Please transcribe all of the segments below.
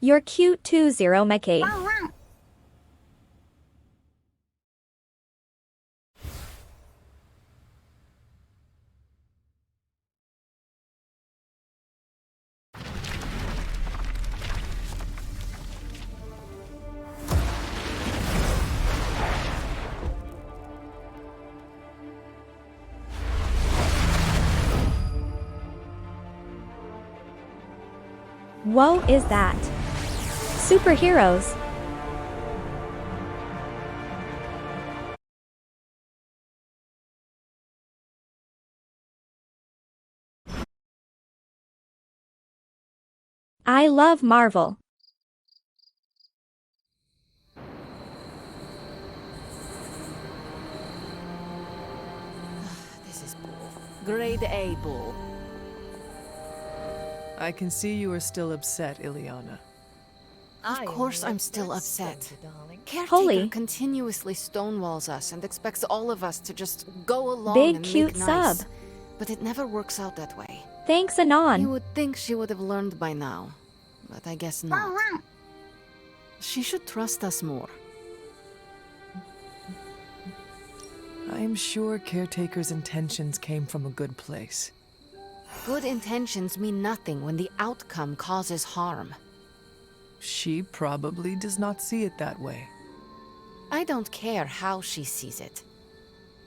You're cute too, Zero Mekate. Whoa, is that? Superheroes. I love Marvel. This is bull. Grade A bull. I can see you are still upset, Ileana. Of course I'm still upset. Caretaker Holy. continuously stonewalls us and expects all of us to just go along Big and cute make nice. sub. But it never works out that way. Thanks, You Anon. would think she would have learned by now, but I guess not. She should trust us more. I am sure Caretaker's intentions came from a good place. Good intentions mean nothing when the outcome causes harm. She probably does not see it that way. I don't care how she sees it.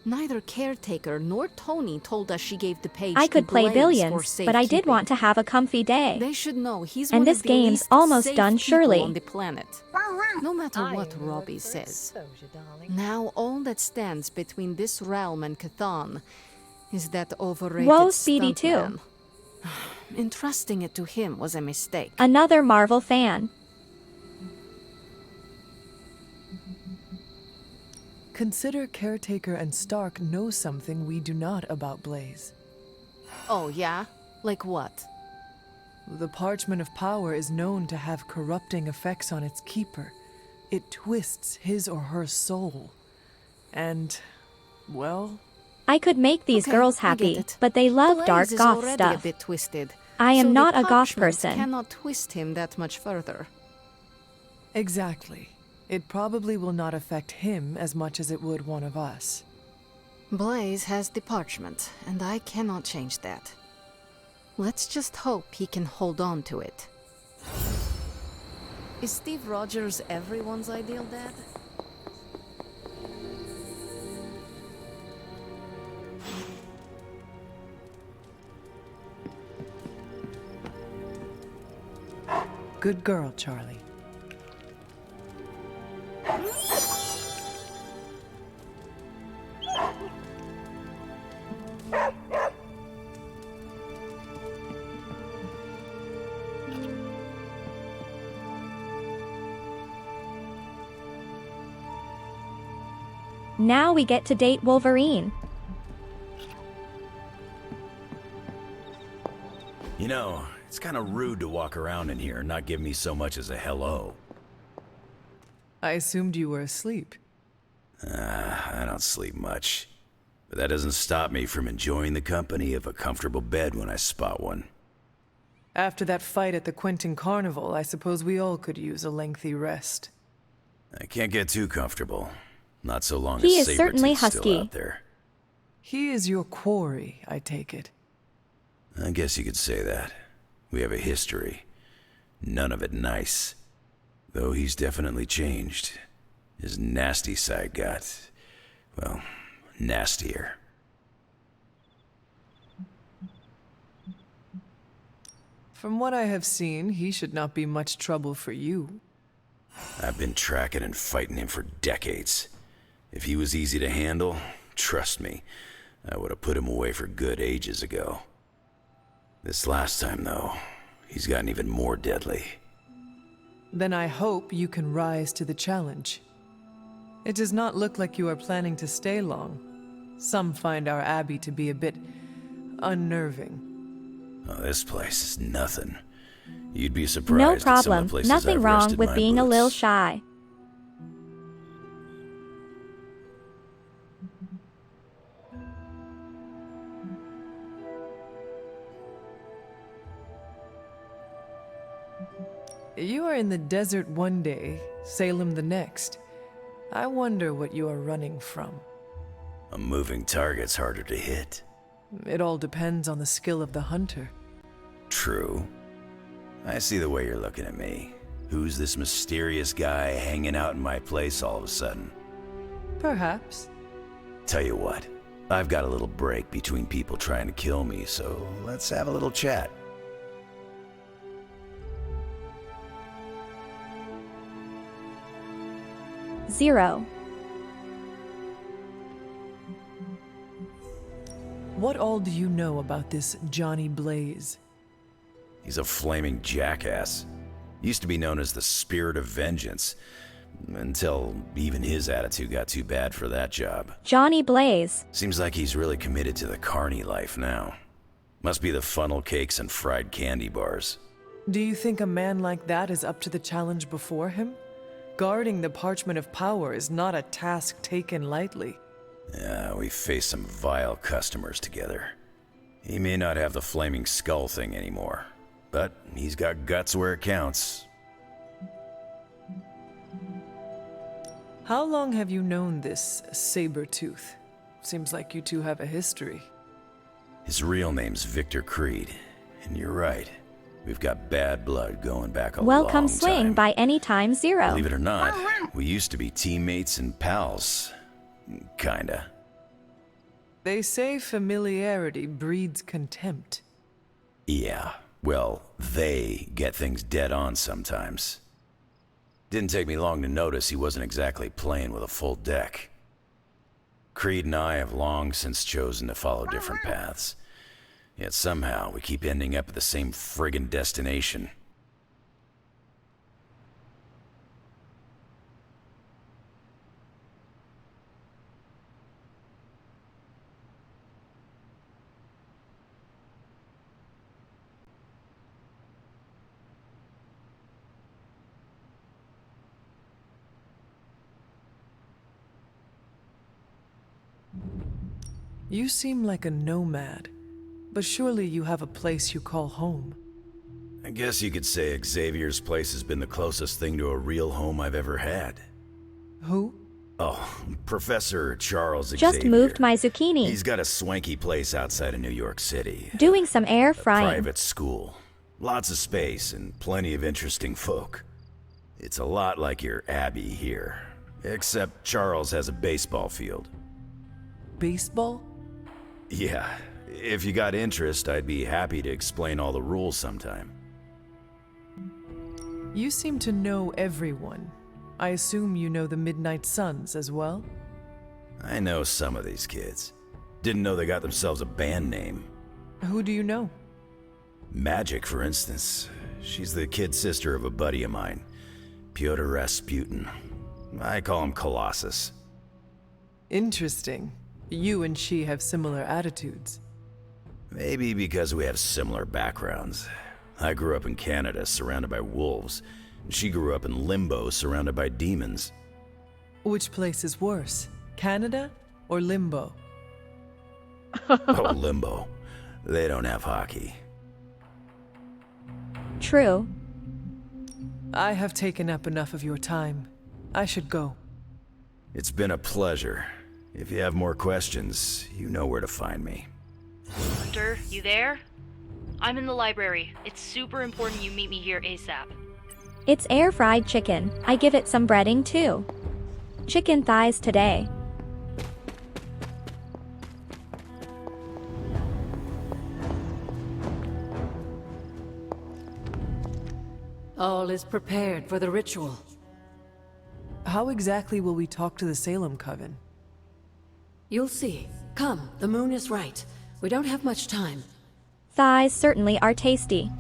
Neither Caretaker nor Tony told us she gave the page I to could play Blaze for billions, but I did safekeeping. want to have a comfy day. They should know he's And one this of the game's least almost safe done, people surely. on the planet. No matter what Robbie says. Now all that stands between this realm and Cathan is that overrated Whoa, Speedy stuntman. too. Entrusting it to him was a mistake. Another Marvel fan. Consider Caretaker and Stark know something we do not about Blaze. Oh yeah? Like what? The Parchment of Power is known to have corrupting effects on its keeper. It twists his or her soul. And, well... I could make these Okay, girls I get happy, it. but they love Blaze dark is goth already stuff. a bit twisted. I am so not the a goth parchment person. Cannot twist him that much further. Exactly. It probably will not affect him as much as it would one of us. Blaze has the parchment, and I cannot change that. Let's just hope he can hold on to it. Is Steve Rogers everyone's ideal dad? Good girl, Charlie. Now we get to date Wolverine. You know, it's kind of rude to walk around in here and not give me so much as a hello. I assumed you were asleep. I don't sleep much. But that doesn't stop me from enjoying the company of a comfortable bed when I spot one. After that fight at the Quentin Carnival, I suppose we all could use a lengthy rest. I can't get too comfortable. Not so long He as is certainly Sabretooth's still husky. out there. He is your quarry, I take it. I guess you could say that. We have a history. None of it nice. Though he's definitely changed. His nasty side got, well, nastier. From what I have seen, he should not be much trouble for you. I've been tracking and fighting him for decades. If he was easy to handle, trust me, I would have put him away for good ages ago. This last time, though, he's gotten even more deadly. Then I hope you can rise to the challenge. It does not look like you are planning to stay long. Some find our abbey to be a bit unnerving. Oh, this place is nothing. You'd be No surprised at some of problem. the places Nothing I've wrong rested with my being a little boots. shy. You are in the desert one day, Salem the next. I wonder what you are running from. A moving target's harder to hit. It all depends on the skill of the hunter. True. I see the way you're looking at me. Who's this mysterious guy hanging out in my place all of a sudden? Perhaps. Tell you what, I've got a little break between people trying to kill me, so let's have a little chat. Zero. What all do you know about this Johnny Blaze? He's a flaming jackass. Used to be known as the Spirit of Vengeance, until even his attitude got too bad for that job. Johnny Blaze. Seems like he's really committed to the carny life now. Must be the funnel cakes and fried candy bars. Do you think a man like that is up to the challenge before him? Guarding the parchment of power is not a task taken lightly. Yeah, we faced some vile customers together. He may not have the flaming skull thing anymore, but he's got guts where it counts. How long have you known this Sabertooth? Seems like you two have a history. His real name's Victor Creed, and you're right. We've got bad blood going back a Welcome long swing time. by any time Zero. Believe it or not, we used to be teammates and pals. Kinda. They say familiarity breeds contempt. Yeah, well, they get things dead on sometimes. Didn't take me long to notice he wasn't exactly playing with a full deck. Creed and I have long since chosen to follow different paths. Yet somehow we keep ending up at the same friggin' destination. You seem like a nomad, but surely you have a place you call home. I guess you could say Xavier's place has been the closest thing to a real home I've ever had. Who? Oh, Professor Charles Xavier. Just moved my zucchini. He's got a swanky place outside of New York City. Doing some air A frying. private school. Lots of space and plenty of interesting folk. It's a lot like your Abbey here. Except Charles has a baseball field. Baseball? Yeah, if you got interest, I'd be happy to explain all the rules sometime. You seem to know everyone. I assume you know the Midnight Suns as well? I know some of these kids. Didn't know they got themselves a band name. Who do you know? Magic, for instance. She's the kid sister of a buddy of mine, Pyotr Rasputin. I call him Colossus. Interesting. You and she have similar attitudes. Maybe because we have similar backgrounds. I grew up in Canada, surrounded by wolves. She grew up in Limbo, surrounded by demons. Which place is worse, Canada or Limbo? Oh, Limbo. They don't have hockey. True. I have taken up enough of your time. I should go. It's been a pleasure. If you have more questions, you know where to find me. Hunter, you there? I'm in the library. It's super important you meet me here ASAP. It's air fried chicken. I give it some breading too. Chicken thighs today. All is prepared for the ritual. How exactly will we talk to the Salem Coven? You'll see. Come, the moon is right. We don't have much time. Thighs certainly are tasty.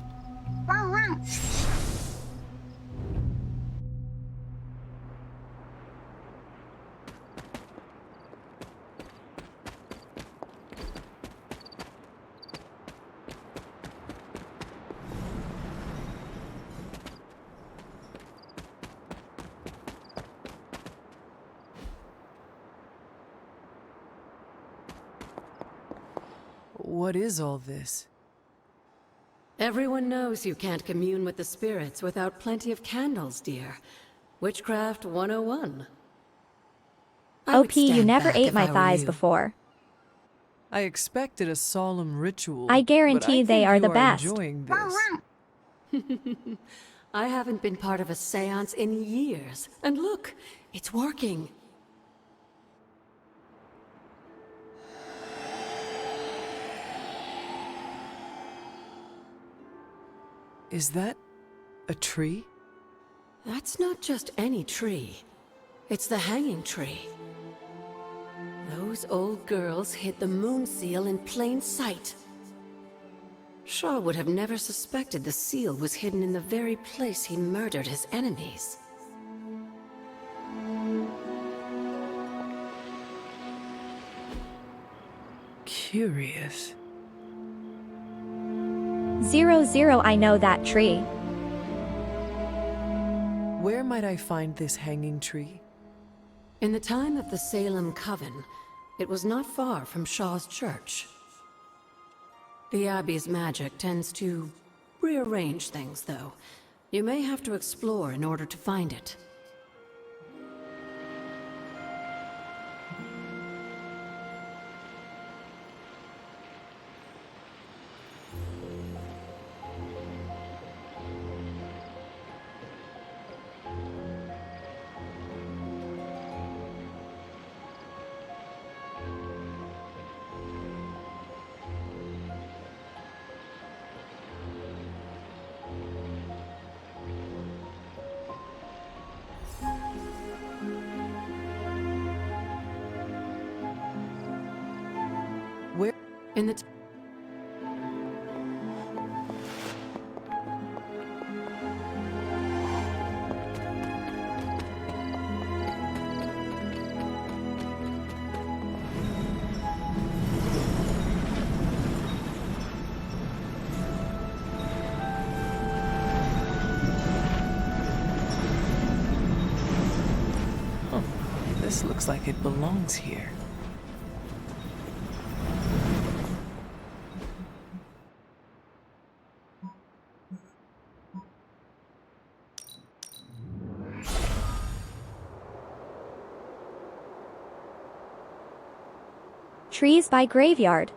What is all this? Everyone knows you can't commune with the spirits without plenty of candles, dear. Witchcraft 101. I would OP, you stand never back ate if my I were thighs you. before. I expected a solemn ritual. I but guarantee I they think are you the best. Enjoying this. I haven't been part of a seance in years. And look, it's working. Is that a tree? That's not just any tree. It's the hanging tree. Those old girls hid the moon seal in plain sight. Shaw would have never suspected the seal was hidden in the very place he murdered his enemies. Curious. 00, I know that tree. Where might I find this hanging tree? In the time of the Salem Coven, it was not far from Shaw's church. The Abbey's magic tends to rearrange things, though. You may have to explore in order to find it. Where? In the This looks like it belongs here. Trees by graveyard.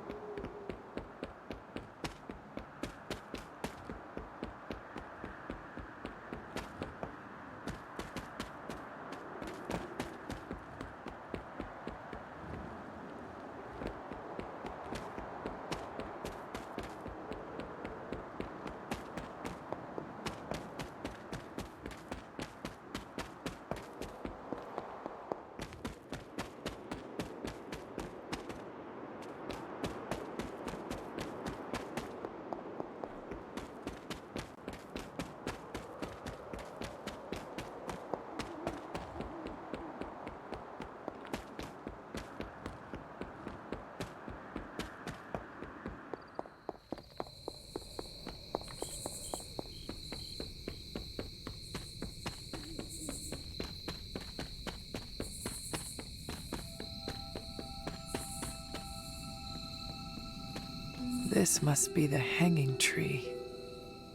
This must be the hanging tree.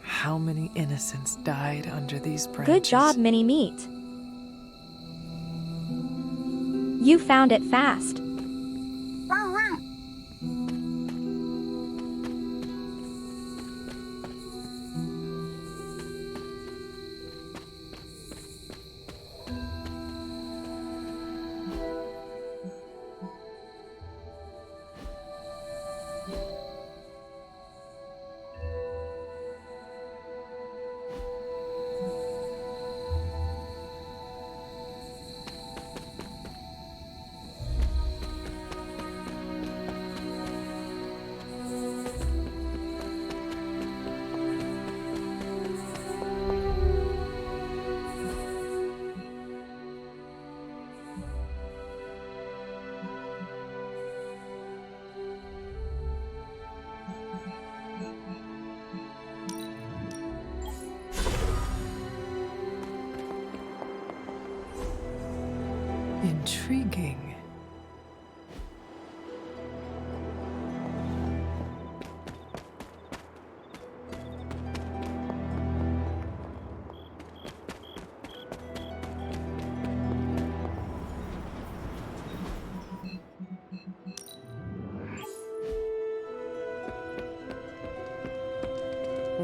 How many innocents died under these branches? Good job, Mini-Meat. You found it fast. Intriguing.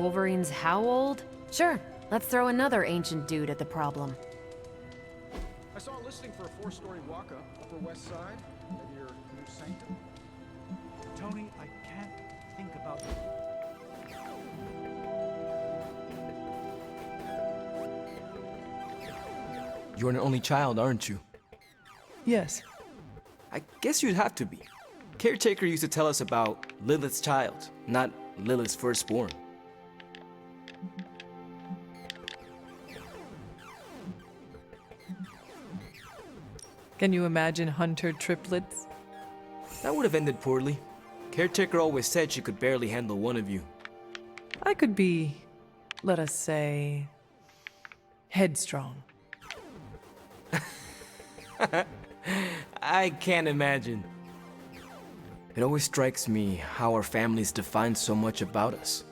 Wolverine's how old? Sure, let's throw another ancient dude at the problem. I saw a listing for a 4-story walk-up, Upper West Side. Maybe your new sanctum? Tony, I can't think about it. You're an only child, aren't you? Yes. I guess you'd have to be. Caretaker used to tell us about Lilith's child, not Lilith's firstborn. Can you imagine Hunter triplets? That would have ended poorly. Caretaker always said she could barely handle one of you. I could be, let us say, headstrong. I can't imagine. It always strikes me how our families define so much about us.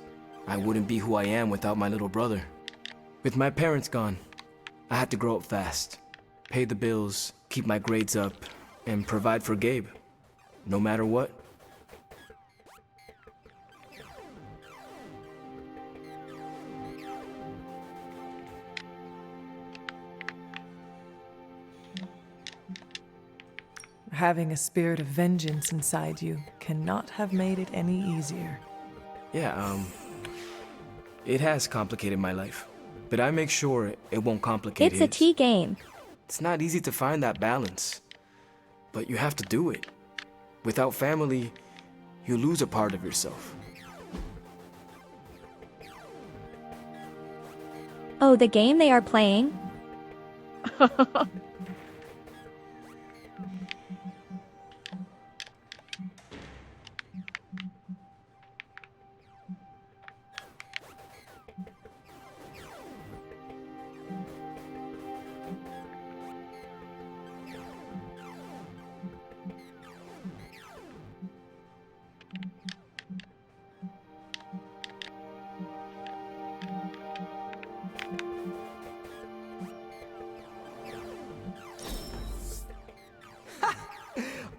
I wouldn't be who I am without my little brother. With my parents gone, I had to grow up fast, pay the bills, keep my grades up, and provide for Gabe, no matter what. Having a spirit of vengeance inside you cannot have made it any easier. Yeah, it has complicated my life, but I make sure it won't complicate It's a his. tea game. It's not easy to find that balance, but you have to do it. Without family, you lose a part of yourself. Oh, the game they are playing?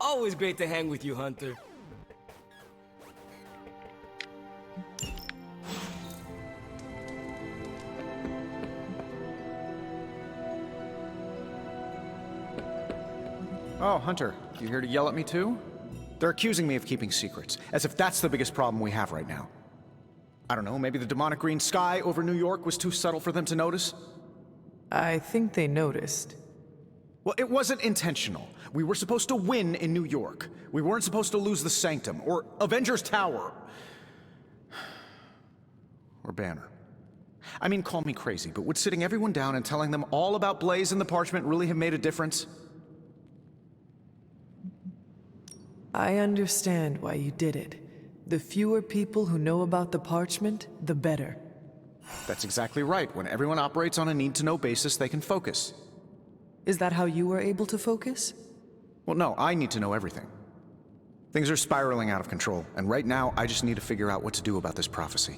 Always great to hang with you, Hunter. Oh, Hunter, you here to yell at me too? They're accusing me of keeping secrets, as if that's the biggest problem we have right now. I don't know, maybe the demonic green sky over New York was too subtle for them to notice? I think they noticed. Well, it wasn't intentional. We were supposed to win in New York. We weren't supposed to lose the Sanctum, or Avengers Tower. Or Banner. I mean, call me crazy, but would sitting everyone down and telling them all about Blaze and the Parchment really have made a difference? I understand why you did it. The fewer people who know about the Parchment, the better. That's exactly right. When everyone operates on a need-to-know basis, they can focus. Is that how you were able to focus? Well, no, I need to know everything. Things are spiraling out of control, and right now, I just need to figure out what to do about this prophecy.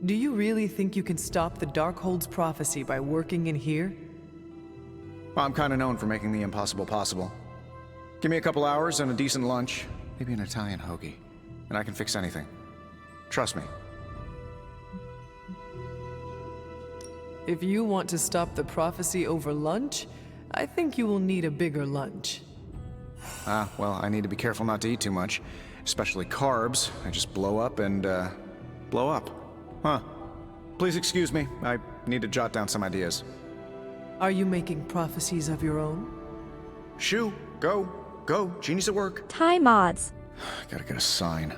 Do you really think you can stop the Darkhold's prophecy by working in here? Well, I'm kind of known for making the impossible possible. Give me a couple hours and a decent lunch, maybe an Italian hoagie, and I can fix anything. Trust me. If you want to stop the prophecy over lunch, I think you will need a bigger lunch. Well, I need to be careful not to eat too much, especially carbs. I just blow up and, blow up. Huh. Please excuse me, I need to jot down some ideas. Are you making prophecies of your own? Shoo, go, Genie's at work. Tie mods. Gotta get a sign.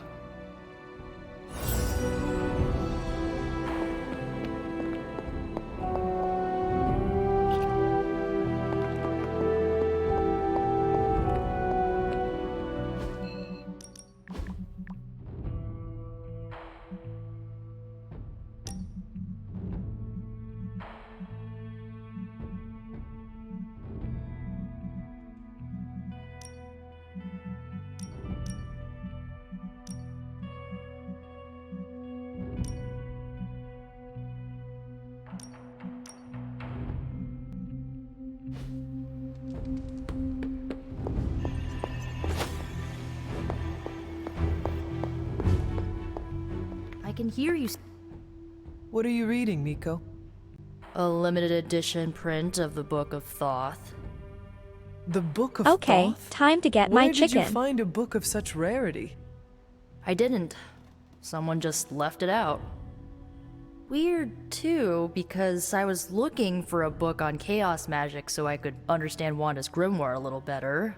I can hear you. What are you reading, Nico? A limited edition print of the Book of Thoth. The Book of Okay, Thoth? time to get Where my did you chicken. find a book of such rarity? I didn't. Someone just left it out. Weird, too, because I was looking for a book on chaos magic so I could understand Wanda's grimoire a little better.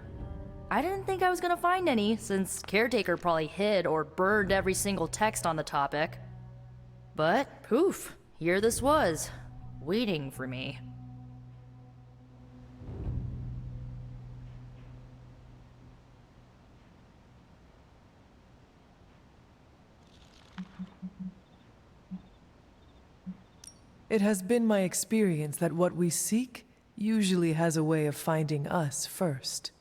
I didn't think I was gonna find any, since Caretaker probably hid or burned every single text on the topic. But, poof, here this was, waiting for me. It has been my experience that what we seek usually has a way of finding us first.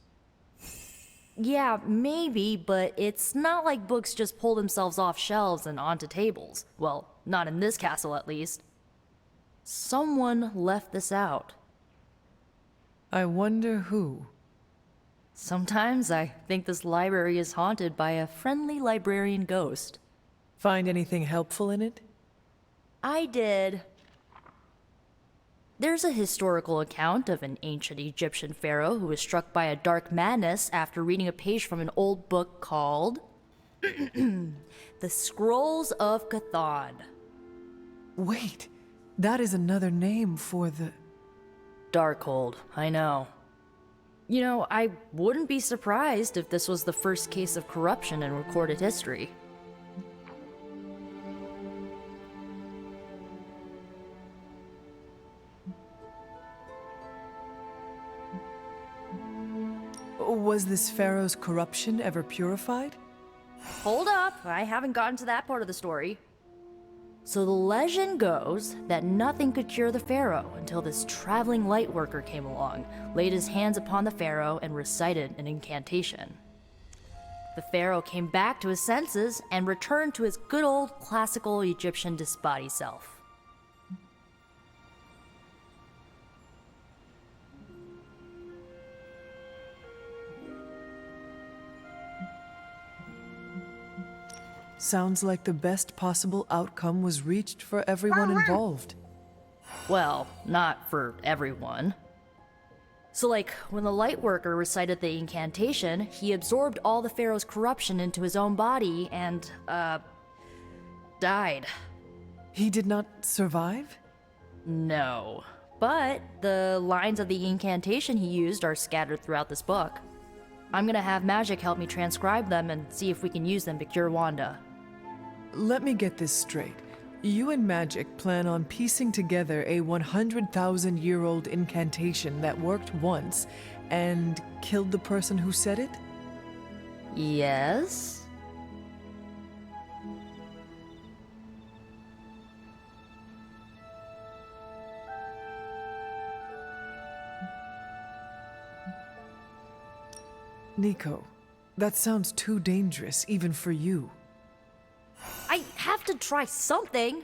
Yeah, maybe, but it's not like books just pull themselves off shelves and onto tables. Well, not in this castle at least. Someone left this out. I wonder who. Sometimes I think this library is haunted by a friendly librarian ghost. Find anything helpful in it? I did. There's a historical account of an ancient Egyptian pharaoh who was struck by a dark madness after reading a page from an old book called The Scrolls of Chthon. Wait, that is another name for the... Darkhold, I know. You know, I wouldn't be surprised if this was the first case of corruption in recorded history. Was this pharaoh's corruption ever purified? Hold up, I haven't gotten to that part of the story. So the legend goes that nothing could cure the pharaoh until this traveling light worker came along, laid his hands upon the pharaoh, and recited an incantation. The pharaoh came back to his senses and returned to his good old classical Egyptian disbody self. Sounds like the best possible outcome was reached for everyone involved. Well, not for everyone. So like, when the light worker recited the incantation, he absorbed all the pharaoh's corruption into his own body and, died. He did not survive? No. But the lines of the incantation he used are scattered throughout this book. I'm gonna have magic help me transcribe them and see if we can use them to cure Wanda. Let me get this straight. You and Magic plan on piecing together a 100,000-year-old incantation that worked once and killed the person who said it? Yes? Nico, that sounds too dangerous even for you. I have to try something!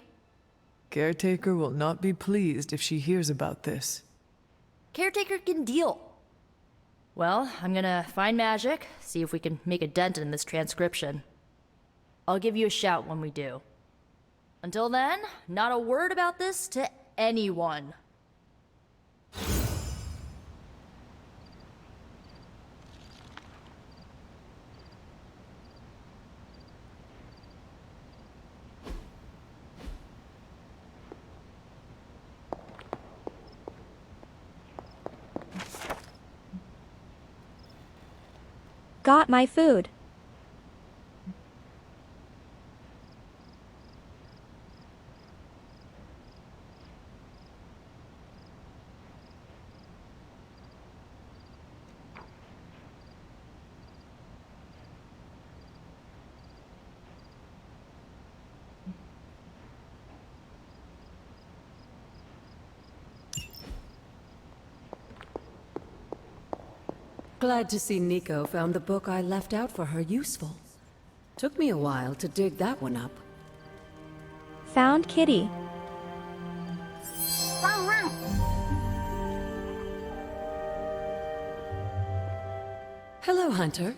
Caretaker will not be pleased if she hears about this. Caretaker can deal. Well, I'm gonna find magic, see if we can make a dent in this transcription. I'll give you a shout when we do. Until then, not a word about this to anyone. Got my food. Glad to see Nico found the book I left out for her useful. Took me a while to dig that one up. Found Kitty. Hello, Hunter.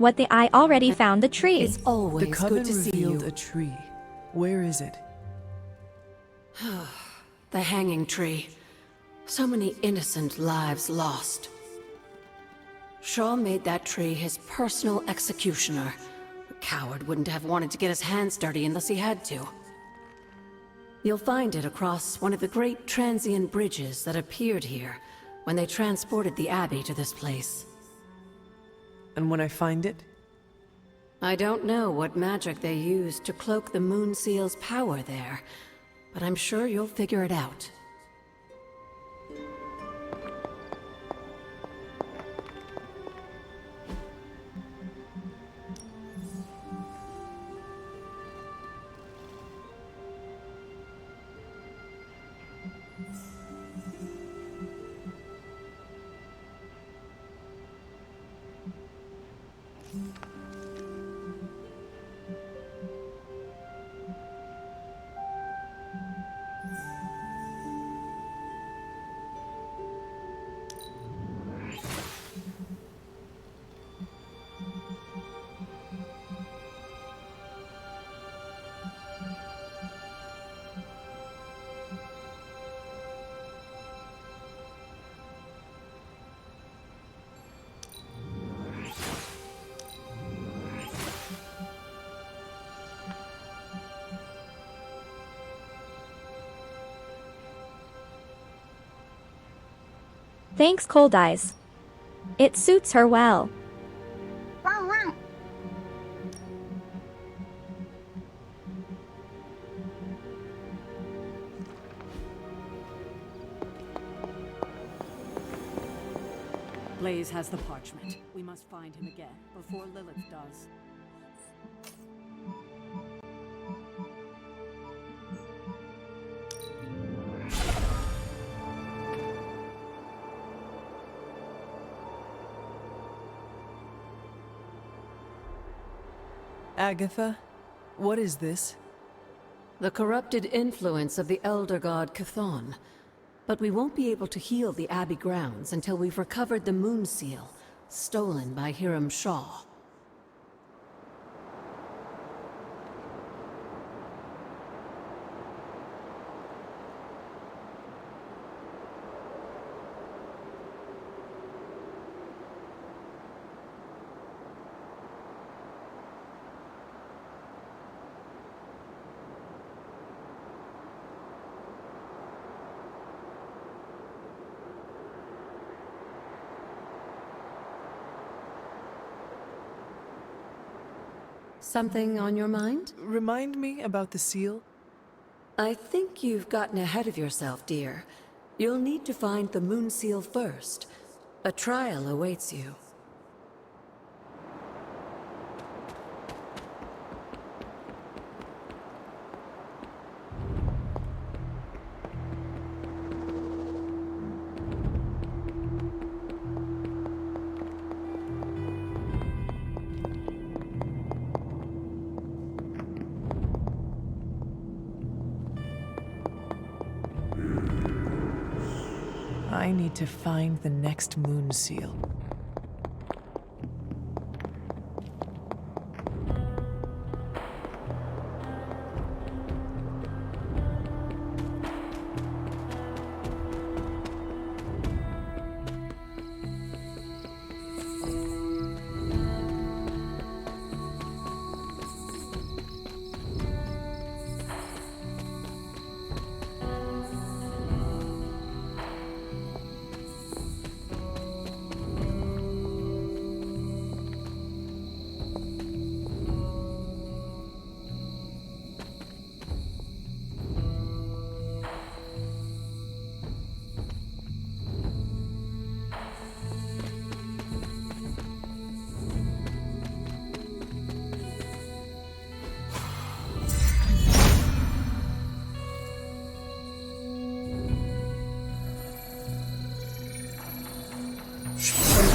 I already found the tree. It's always The coven good to see revealed you. a tree. Where is it? The hanging tree. So many innocent lives lost. Shaw made that tree his personal executioner. A coward wouldn't have wanted to get his hands dirty unless he had to. You'll find it across one of the great transient bridges that appeared here when they transported the Abbey to this place. And when I find it? I don't know what magic they used to cloak the Moon Seal's power there, but I'm sure you'll figure it out. Thanks, Cold Eyes. It suits her well. Blaze has the parchment. We must find him again before Lilith does. Agatha, what is this? The corrupted influence of the Elder God Chthon. But we won't be able to heal the Abbey grounds until we've recovered the Moon Seal, stolen by Hiram Shaw. Something on your mind? Remind me about the seal? I think you've gotten ahead of yourself, dear. You'll need to find the Moon Seal first. A trial awaits you. I need to find the next Moon Seal.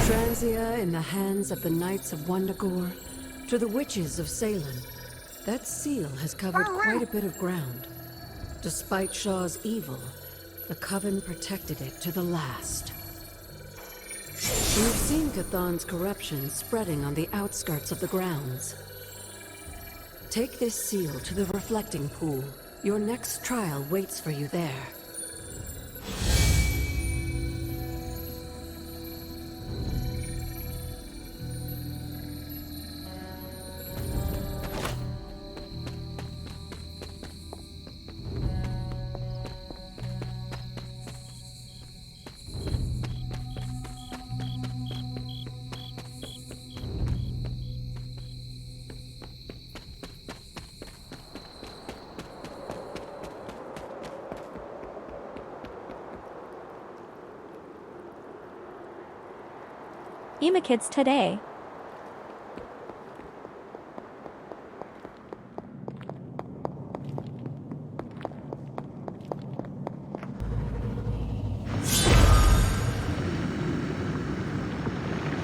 Transia in the hands of the Knights of Wundagore to the Witches of Salem. That seal has covered quite a bit of ground. Despite Shaw's evil, the Coven protected it to the last. You've seen Cathan's corruption spreading on the outskirts of the grounds. Take this seal to the reflecting pool. Your next trial waits for you there. Kids today.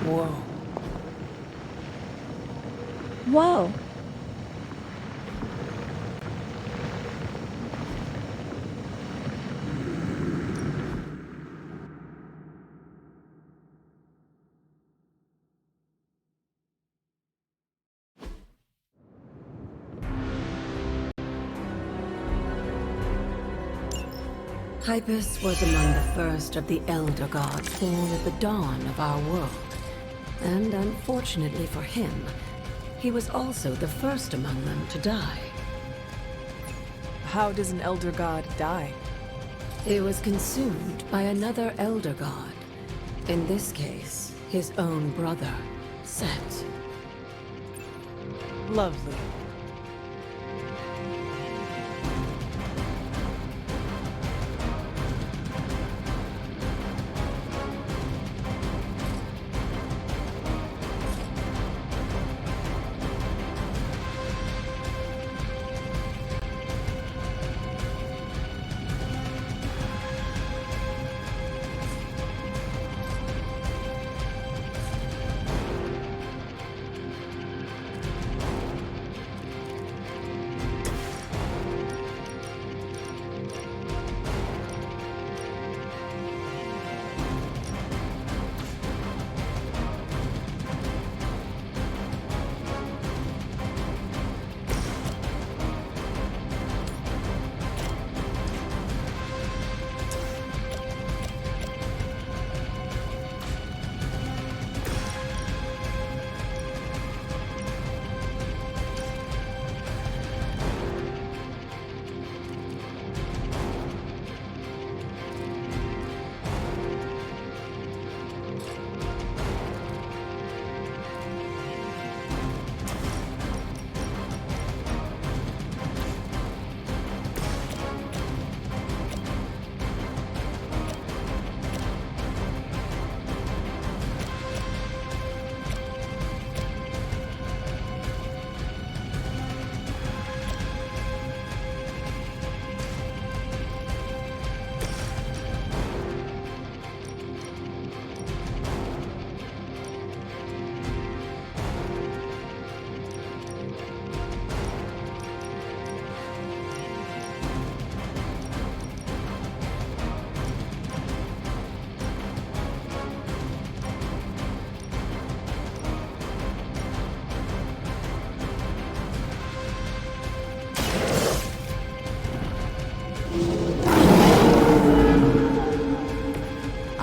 Whoa. Whoa. Hypus was among the first of the Elder Gods born at the dawn of our world. And unfortunately for him, he was also the first among them to die. How does an Elder God die? He was consumed by another Elder God. In this case, his own brother, Set. Lovely.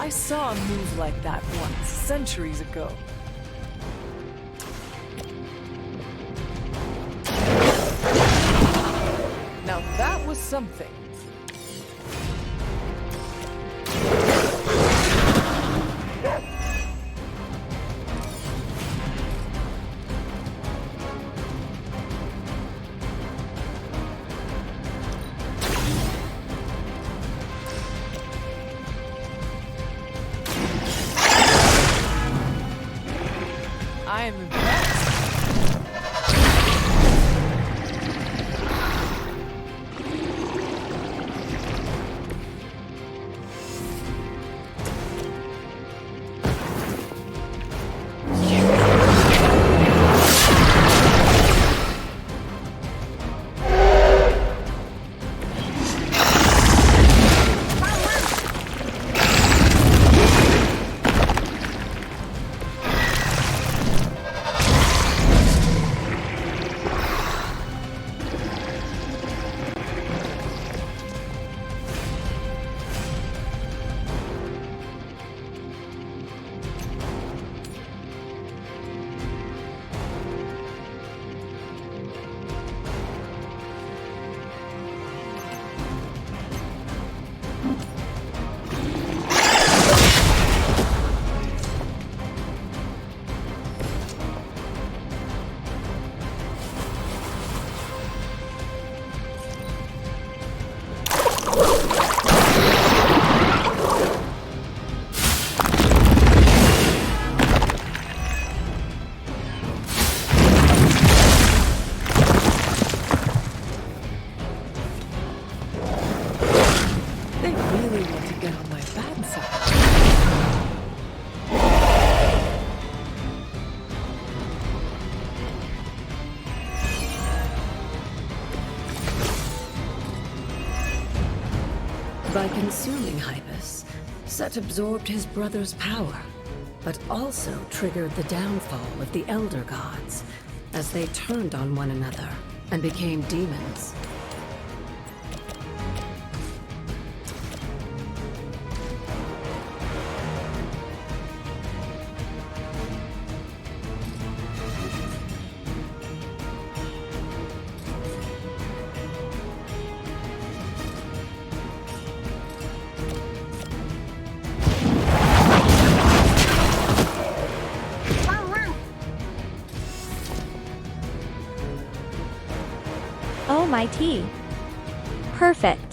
I saw a move like that once, centuries ago. Now that was something. I am impressed. They really want to get on my bad side. By consuming Hypus, Set absorbed his brother's power, but also triggered the downfall of the Elder Gods, as they turned on one another and became demons. Oh my tea. Perfect.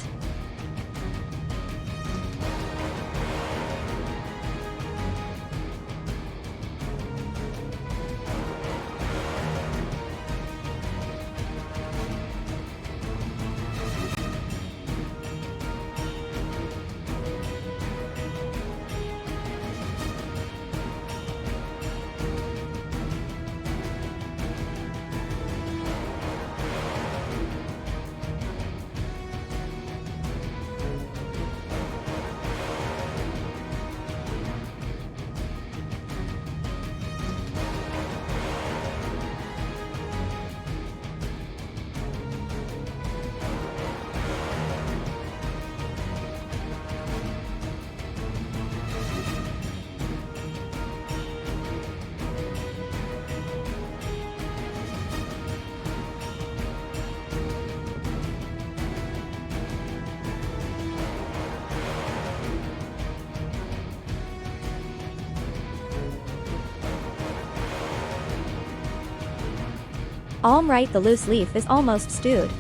Right, the loose leaf is almost stewed.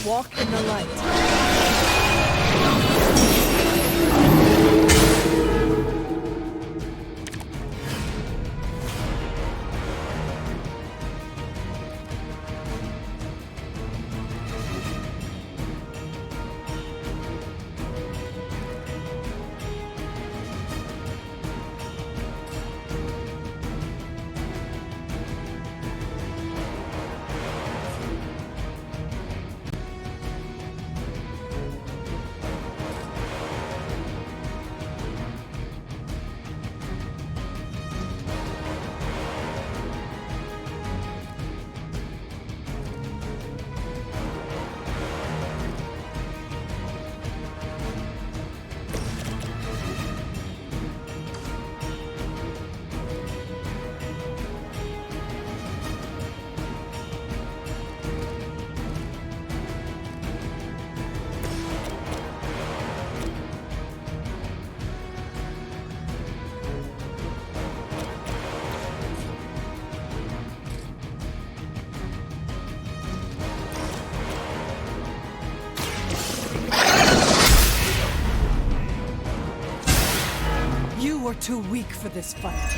Walk in the light. You were too weak for this fight.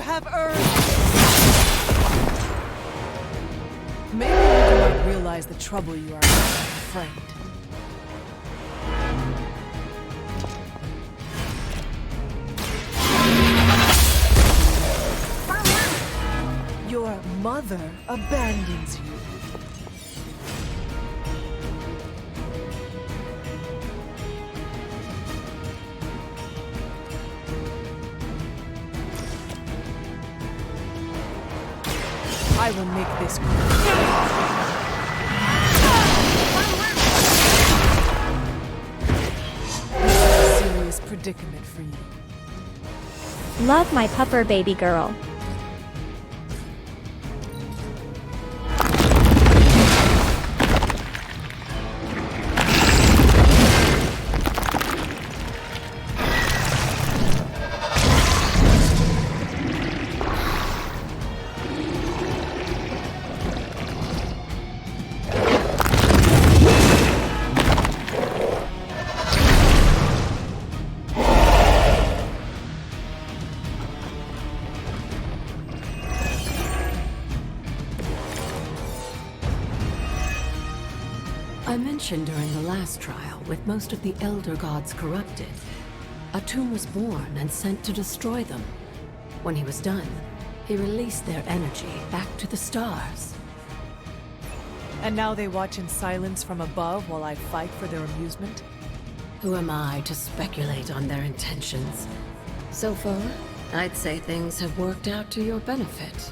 have earned. Maybe you do not realize the trouble you are in, my friend. Your mother abandons you. I will make this a serious predicament for you. Love my pupper baby girl. I mentioned during the last trial, with most of the Elder Gods corrupted, a tomb was born and sent to destroy them. When he was done, he released their energy back to the stars. And now they watch in silence from above while I fight for their amusement? Who am I to speculate on their intentions? So far, I'd say things have worked out to your benefit.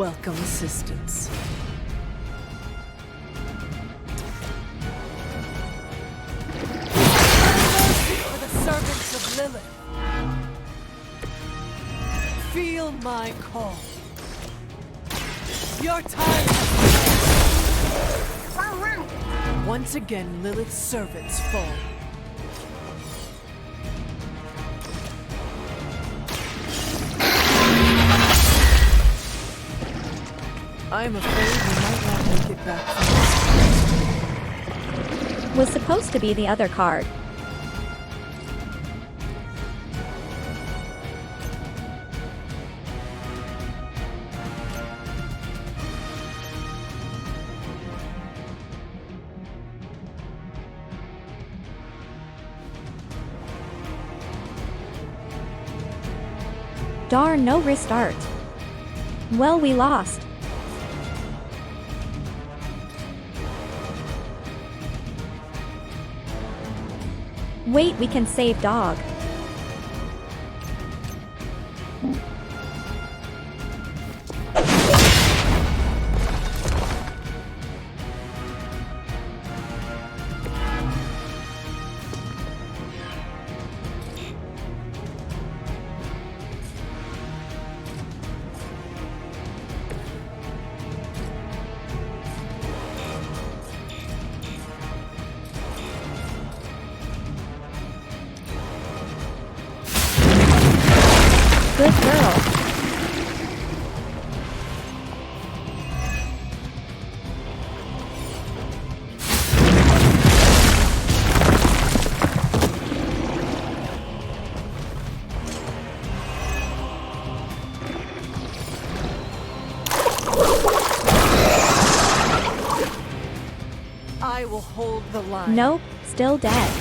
welcome assistance. For the servants of Lilith. Feel my call. Your time has come. Once again, Lilith's servants fall. I'm afraid we might not make it back from this. Was supposed to be the other card. Darn, no restart. Well, we lost. Wait, we can save dog. Good girl. I will hold the line. Nope, still dead.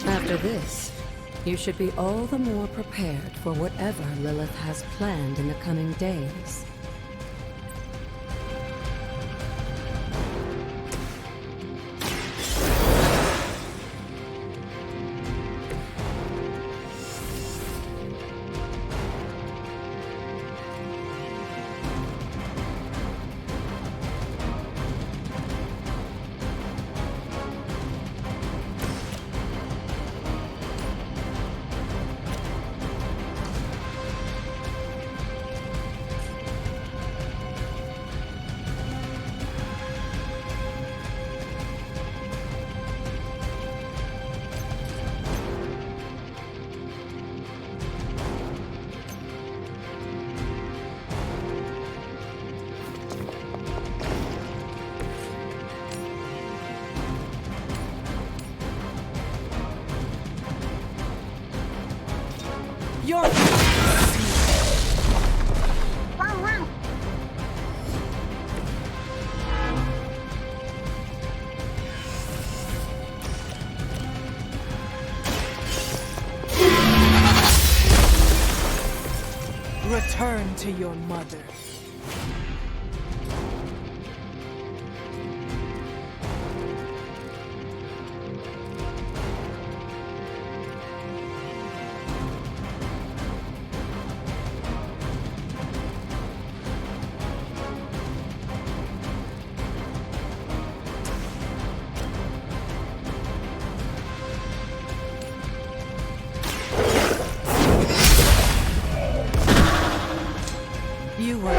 After this, you should be all the more prepared for whatever Lilith has planned in the coming days. Your return to your mother. You were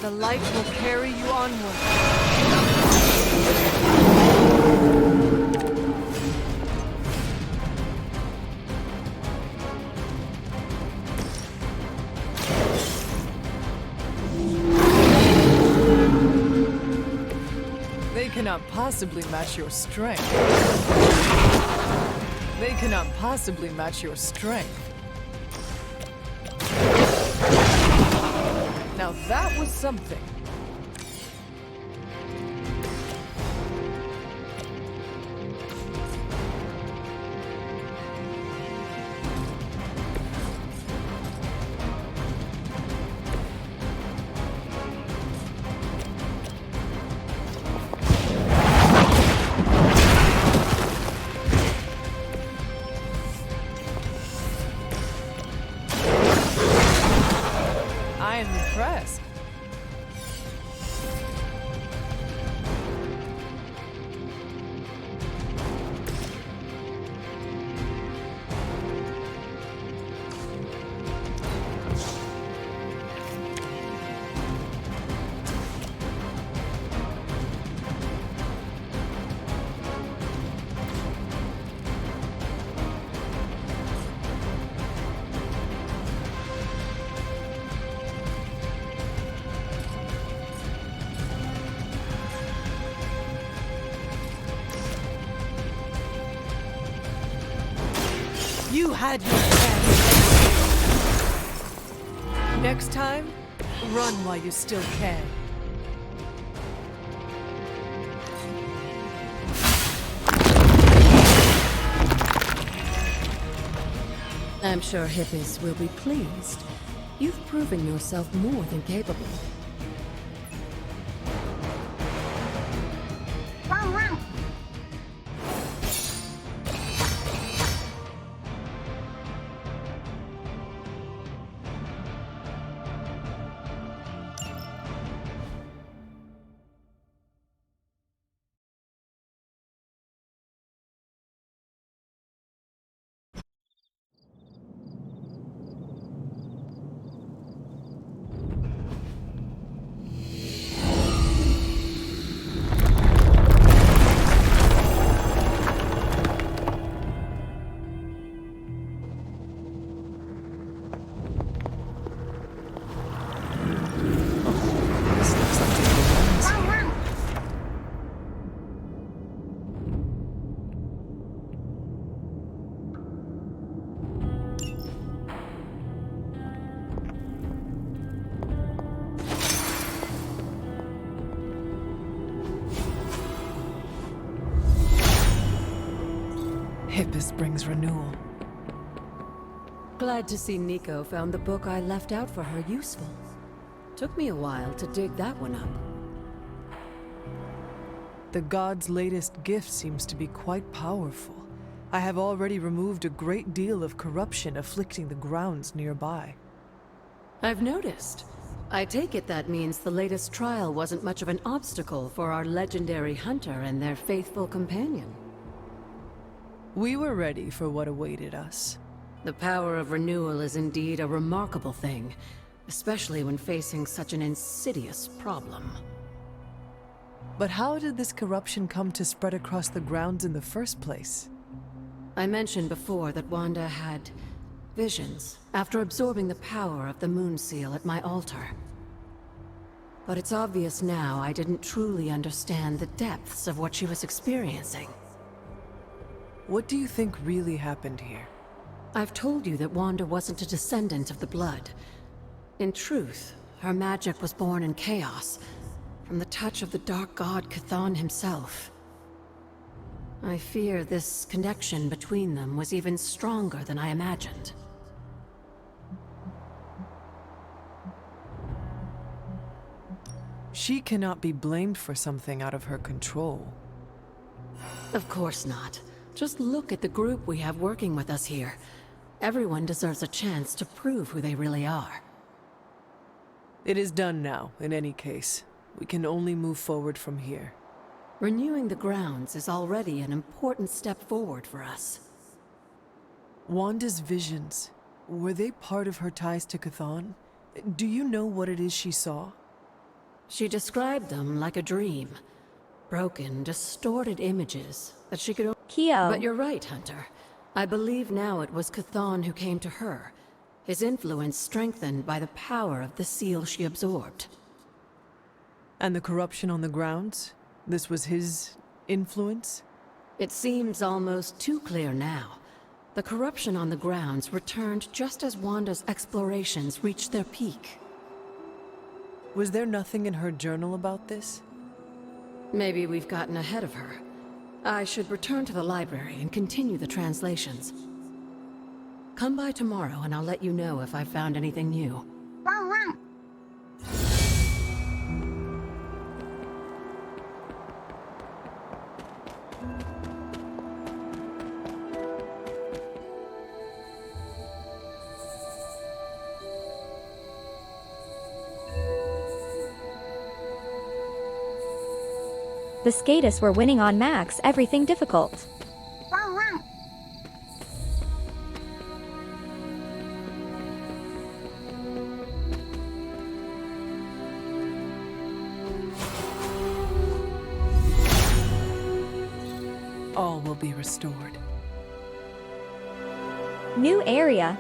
The light will carry you onward. They cannot possibly match your strength. They cannot possibly match your strength. Now that was something. I am impressed. You had your chance. Next time, run while you still can. I'm sure hippies will be pleased. You've proven yourself more than capable. Hippus brings renewal. Glad to see Nico found the book I left out for her useful. Took me a while to dig that one up. The god's latest gift seems to be quite powerful. I have already removed a great deal of corruption afflicting the grounds nearby. I've noticed. I take it that means the latest trial wasn't much of an obstacle for our legendary hunter and their faithful companion. We were ready for what awaited us. The power of renewal is indeed a remarkable thing, especially when facing such an insidious problem. But how did this corruption come to spread across the grounds in the first place? I mentioned before that Wanda had visions after absorbing the power of the moon seal at my altar. But it's obvious now I didn't truly understand the depths of what she was experiencing. What do you think really happened here? I've told you that Wanda wasn't a descendant of the Blood. In truth, her magic was born in chaos, from the touch of the Dark God Chthon himself. I fear this connection between them was even stronger than I imagined. She cannot be blamed for something out of her control. Of course not. Just look at the group we have working with us here. Everyone deserves a chance to prove who they really are. It is done now, in any case. We can only move forward from here. Renewing the grounds is already an important step forward for us. Wanda's visions, were they part of her ties to Chthon? Do you know what it is she saw? She described them like a dream. Broken, distorted images that she could... Kyo. But you're right, Hunter. I believe now it was Chthon who came to her. His influence strengthened by the power of the seal she absorbed. And the corruption on the grounds? This was his influence? It seems almost too clear now. The corruption on the grounds returned just as Wanda's explorations reached their peak. Was there nothing in her journal about this? Maybe we've gotten ahead of her. I should return to the library and continue the translations. Come by tomorrow and I'll let you know if I've found anything new. The Skatus were winning on Max everything difficult. All will be restored. New area.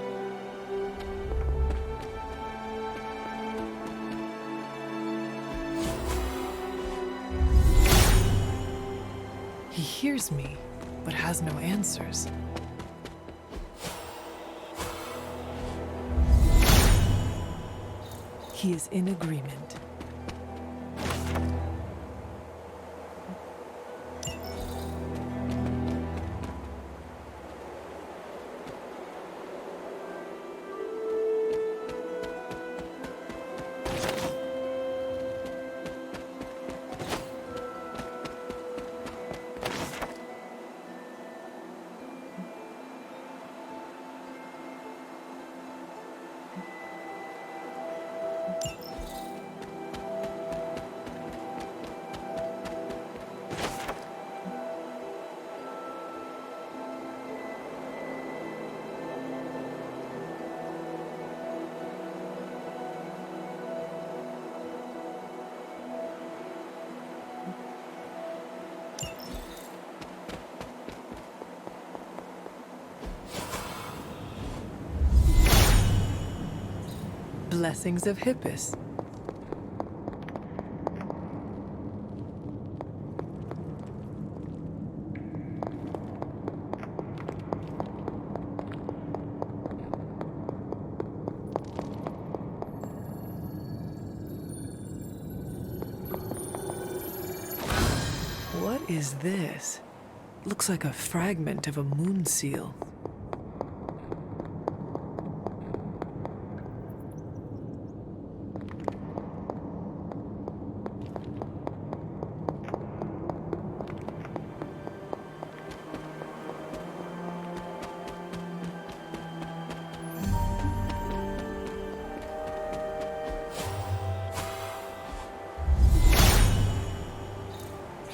He hears me, but has no answers. He is in agreement. Blessings of Hippus. What is this? Looks like a fragment of a moon seal.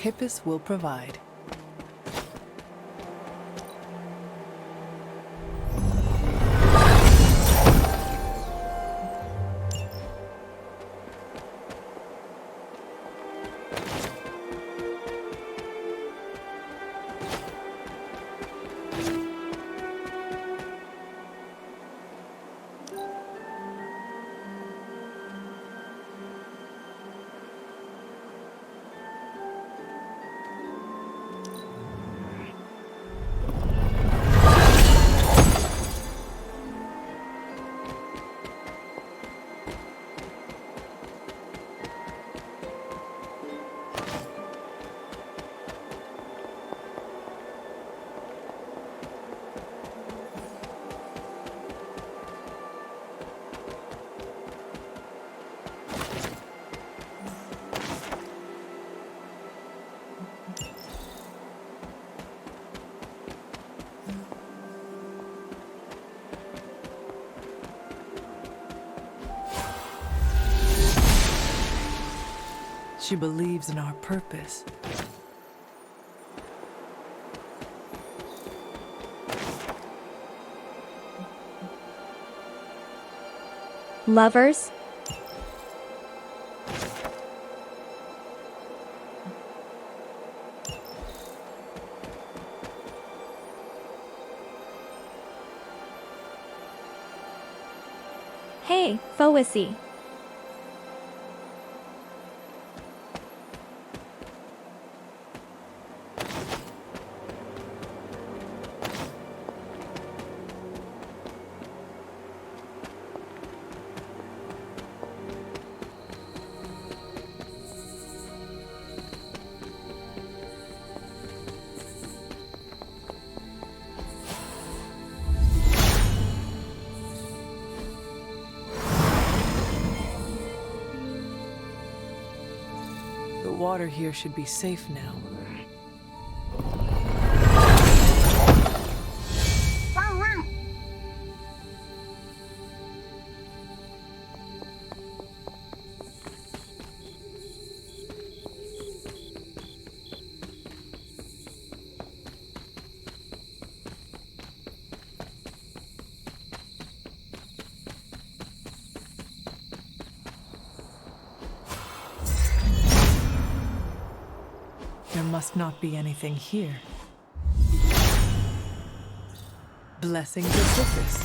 Hippus will provide. She believes in our purpose. Lovers. Hey, Fowacy. The water here should be safe now. There must not be anything here. Blessings of Sisyphus.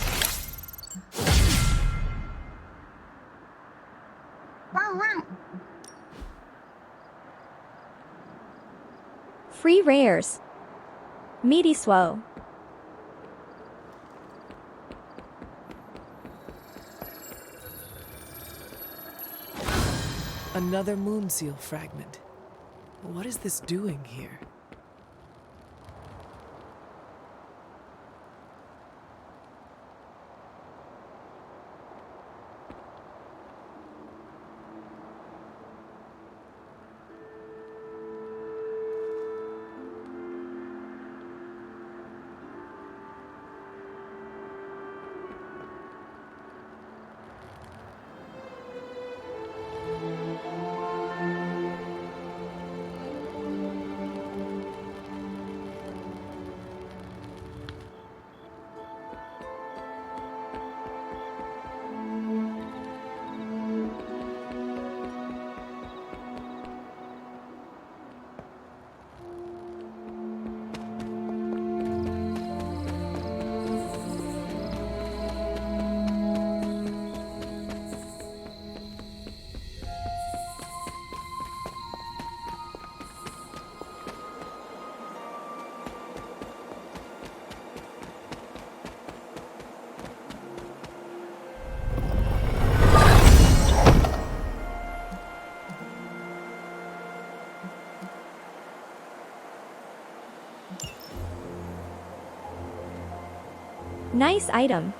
Free rares. Meaty Swo. Another moon seal fragment. What is this doing here? Nice item.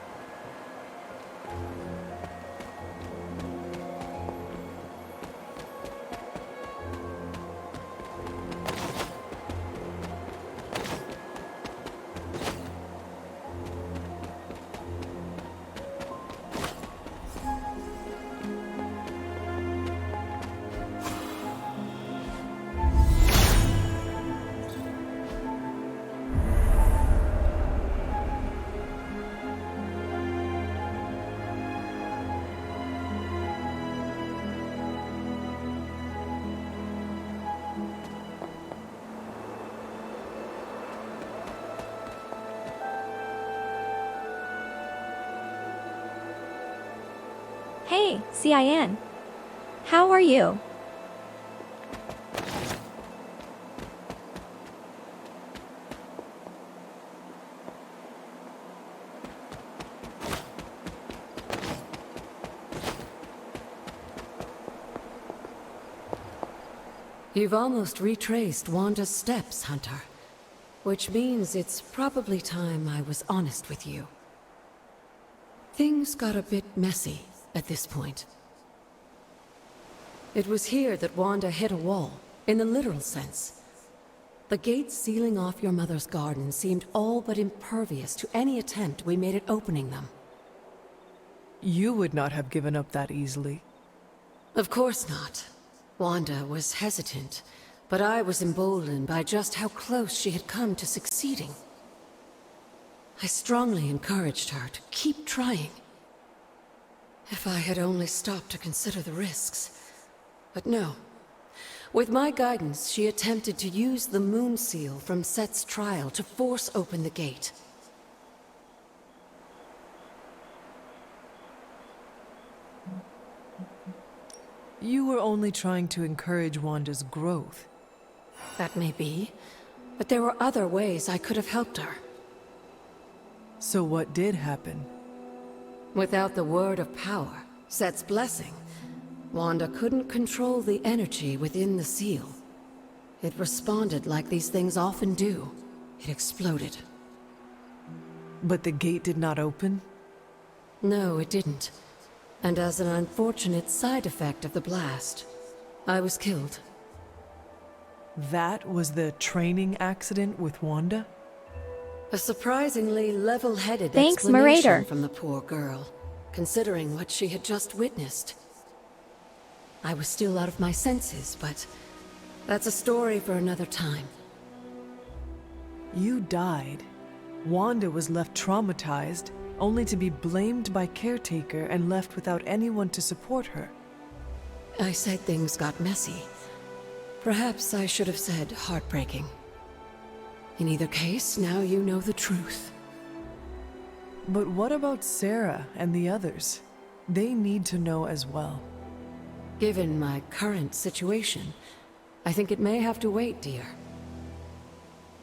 Hey, Cian. How are you? You've almost retraced Wanda's steps, Hunter. Which means it's probably time I was honest with you. Things got a bit messy at this point. It was here that Wanda hit a wall, in the literal sense. The gates sealing off your mother's garden seemed all but impervious to any attempt we made at opening them. You would not have given up that easily. Of course not. Wanda was hesitant, but I was emboldened by just how close she had come to succeeding. I strongly encouraged her to keep trying. If I had only stopped to consider the risks. But no. With my guidance, she attempted to use the moon seal from Set's trial to force open the gate. You were only trying to encourage Wanda's growth. That may be, but there were other ways I could have helped her. So what did happen? Without the word of power, Set's blessing, Wanda couldn't control the energy within the seal. It responded like these things often do. It exploded. But the gate did not open? No, it didn't. And as an unfortunate side effect of the blast, I was killed. That was the training accident with Wanda? A surprisingly level-headed Thanks, explanation Marauder. from the poor girl, considering what she had just witnessed. I was still out of my senses, but that's a story for another time. You died. Wanda was left traumatized, only to be blamed by caretaker and left without anyone to support her. I said things got messy. Perhaps I should have said heartbreaking. In either case, now you know the truth. But what about Sarah and the others? They need to know as well. Given my current situation, I think it may have to wait, dear.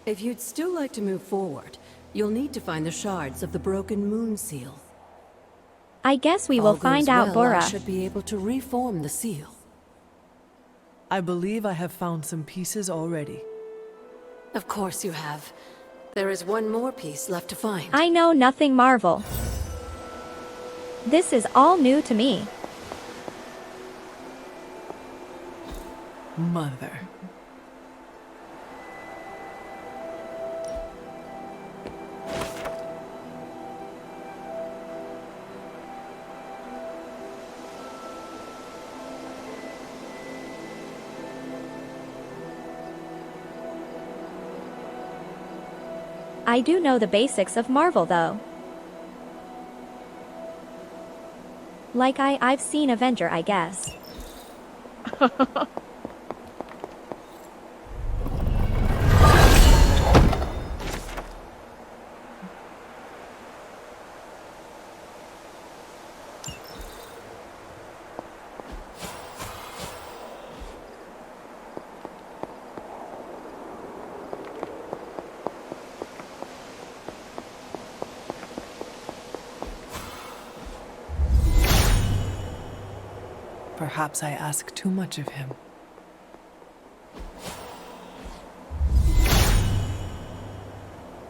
If you'd still like to move forward, you'll need to find the shards of the broken moon seal. I guess we will All goes find out, well, I Bora. should be able to reform the seal. I believe I have found some pieces already. Of course you have. There is one more piece left to find. I know nothing, Marvel. This is all new to me. Mother. I do know the basics of Marvel, though. Like I've seen Avenger, I guess. Perhaps I ask too much of him.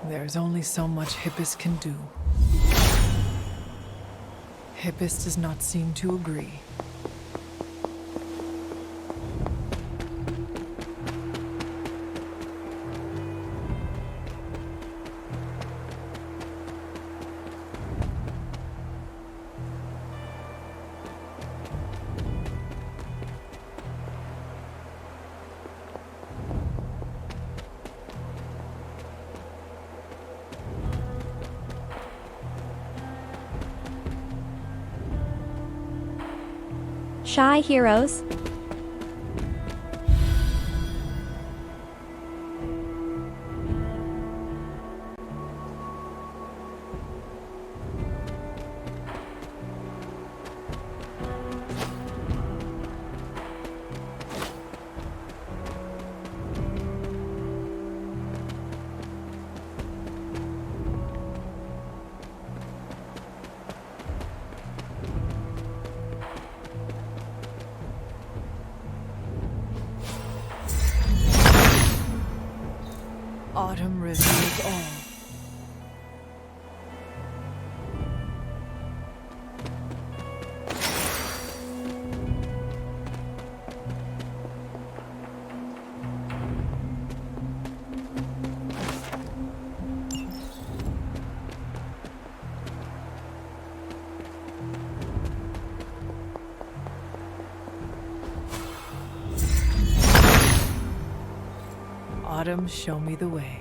There's only so much Hippus can do. Hippus does not seem to agree. Shy heroes. Autumn reveals all. Autumn, show me the way.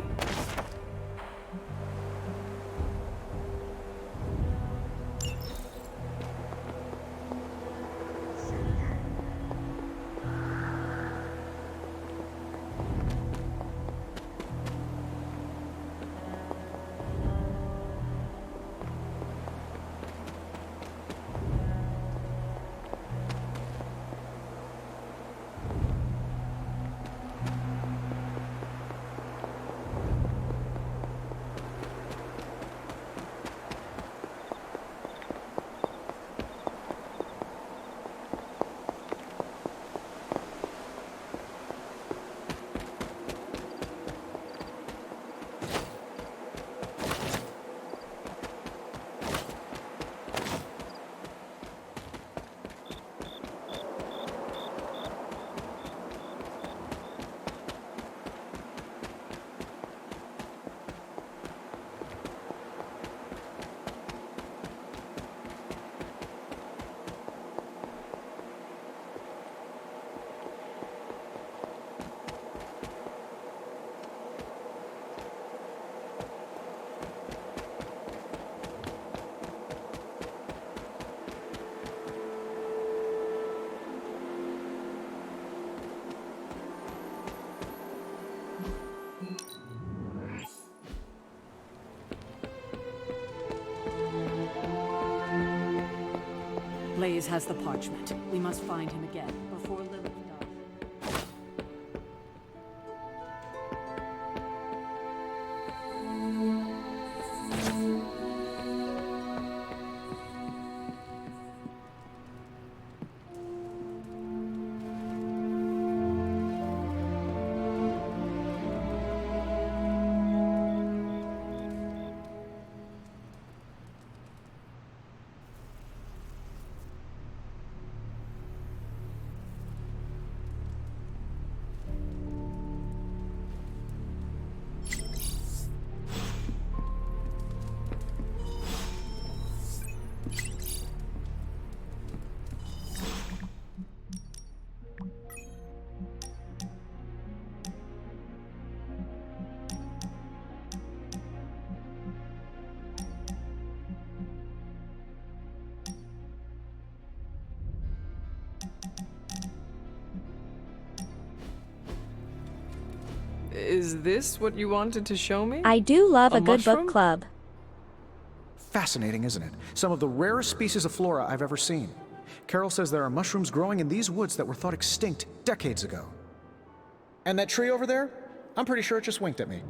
Blaze has the parchment. We must find him again before Lilith does. Is this what you wanted to show me? I do love A a good mushroom? book club. Fascinating, isn't it? Some of the rarest species of flora I've ever seen. Carol says there are mushrooms growing in these woods that were thought extinct decades ago. And that tree over there? I'm pretty sure it just winked at me.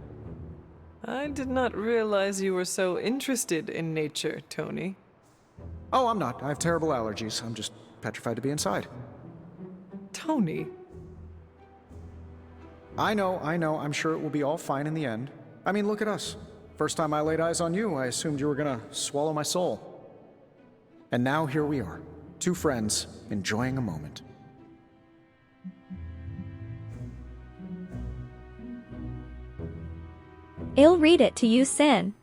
I did not realize you were so interested in nature, Tony. Oh, I'm not. I have terrible allergies. I'm just petrified to be inside. Tony. I know. I'm sure it will be all fine in the end. I mean, look at us. First time I laid eyes on you, I assumed you were gonna swallow my soul. And now here we are, two friends enjoying a moment. I'll read it to you, Sin.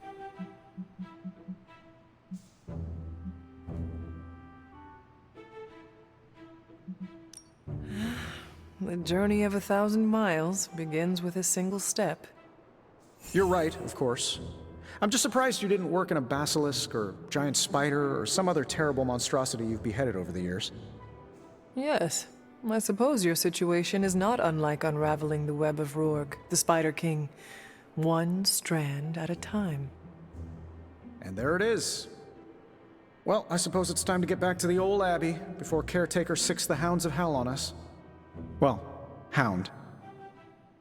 The journey of 1,000 miles begins with a single step. You're right, of course. I'm just surprised you didn't work in a basilisk or giant spider or some other terrible monstrosity you've beheaded over the years. Yes, I suppose your situation is not unlike unraveling the web of Rourg, the Spider King, one strand at a time. And there it is. Well, I suppose it's time to get back to the old Abbey before Caretaker sicks the hounds of hell on us. Well, hound.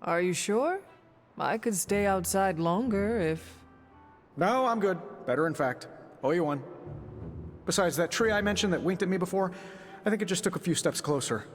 Are you sure? I could stay outside longer if... No, I'm good. Better, in fact. Owe you one. Besides, that tree I mentioned that winked at me before, I think it just took a few steps closer.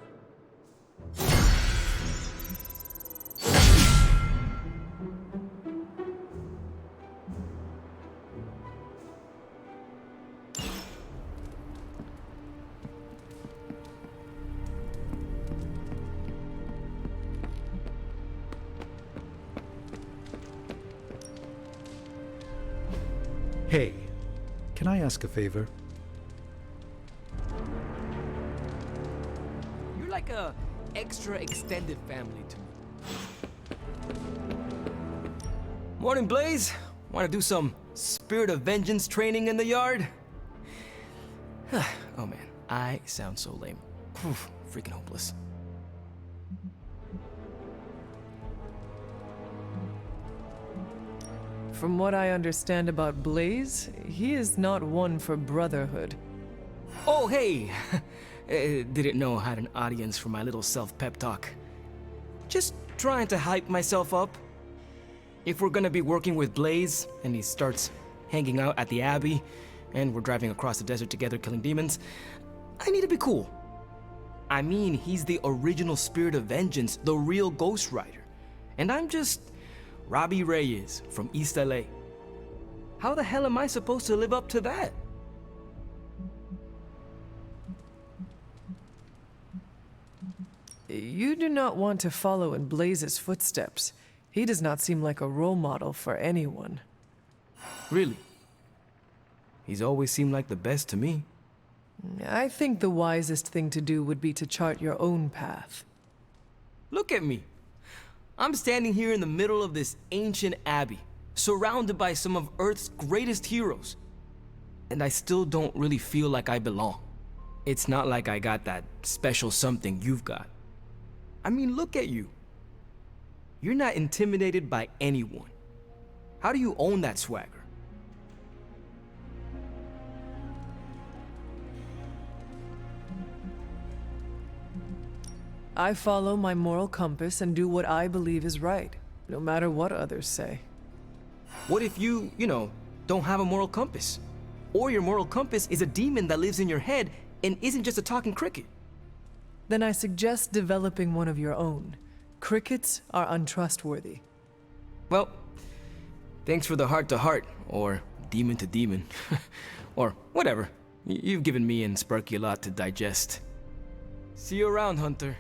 Hey, can I ask a favor? You're like a extra extended family to me. Morning, Blaze. Want to do some Spirit of Vengeance training in the yard? Oh man, I sound so lame. Freaking hopeless. From what I understand about Blaze, he is not one for brotherhood. Oh, hey! Didn't know I had an audience for my little self-pep talk. Just trying to hype myself up. If we're gonna be working with Blaze, and he starts hanging out at the Abbey, and we're driving across the desert together killing demons, I need to be cool. I mean, he's the original Spirit of Vengeance, the real Ghost Rider. And I'm just Robbie Reyes from East LA. How the hell am I supposed to live up to that? You do not want to follow in Blaze's footsteps. He does not seem like a role model for anyone. Really? He's always seemed like the best to me. I think the wisest thing to do would be to chart your own path. Look at me. I'm standing here in the middle of this ancient abbey, surrounded by some of Earth's greatest heroes. And I still don't really feel like I belong. It's not like I got that special something you've got. I mean, look at you. You're not intimidated by anyone. How do you own that swagger? I follow my moral compass and do what I believe is right, no matter what others say. What if you don't have a moral compass? Or your moral compass is a demon that lives in your head and isn't just a talking cricket? Then I suggest developing one of your own. Crickets are untrustworthy. Well, thanks for the heart-to-heart, or demon-to-demon, or whatever. You've given me and Sparky a lot to digest. See you around, Hunter.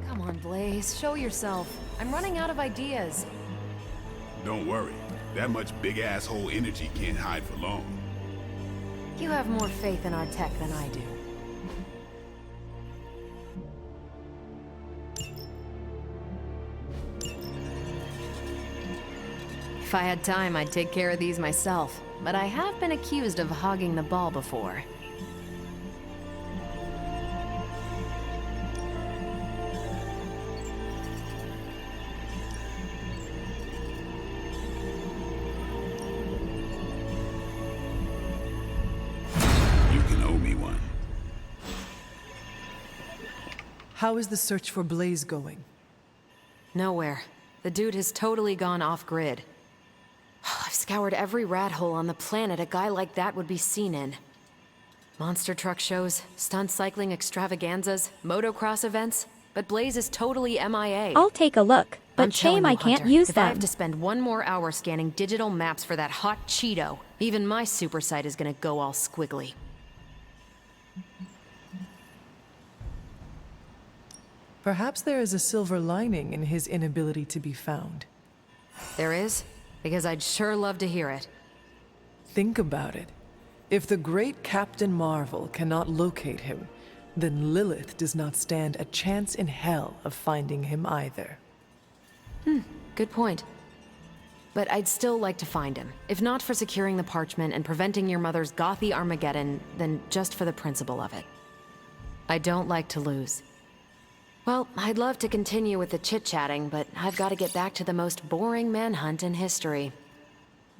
Come on, Blaze, show yourself. I'm running out of ideas. Don't worry. That much big asshole energy can't hide for long. You have more faith in our tech than I do. If I had time, I'd take care of these myself, but I have been accused of hogging the ball before. How is the search for Blaze going? Nowhere. The dude has totally gone off-grid. I've scoured every rat hole on the planet a guy like that would be seen in. Monster truck shows, stunt cycling extravaganzas, motocross events, but Blaze is totally MIA. I'll take a look, but I'm telling shame you, I can't Hunter, use if I have them. to spend one more hour scanning digital maps for that hot Cheeto, even my super sight is gonna go all squiggly. Perhaps there is a silver lining in his inability to be found. There is? Because I'd sure love to hear it. Think about it. If the great Captain Marvel cannot locate him, then Lilith does not stand a chance in hell of finding him either. Good point. But I'd still like to find him. If not for securing the parchment and preventing your mother's gothy Armageddon, then just for the principle of it. I don't like to lose. Well, I'd love to continue with the chit-chatting, but I've got to get back to the most boring manhunt in history.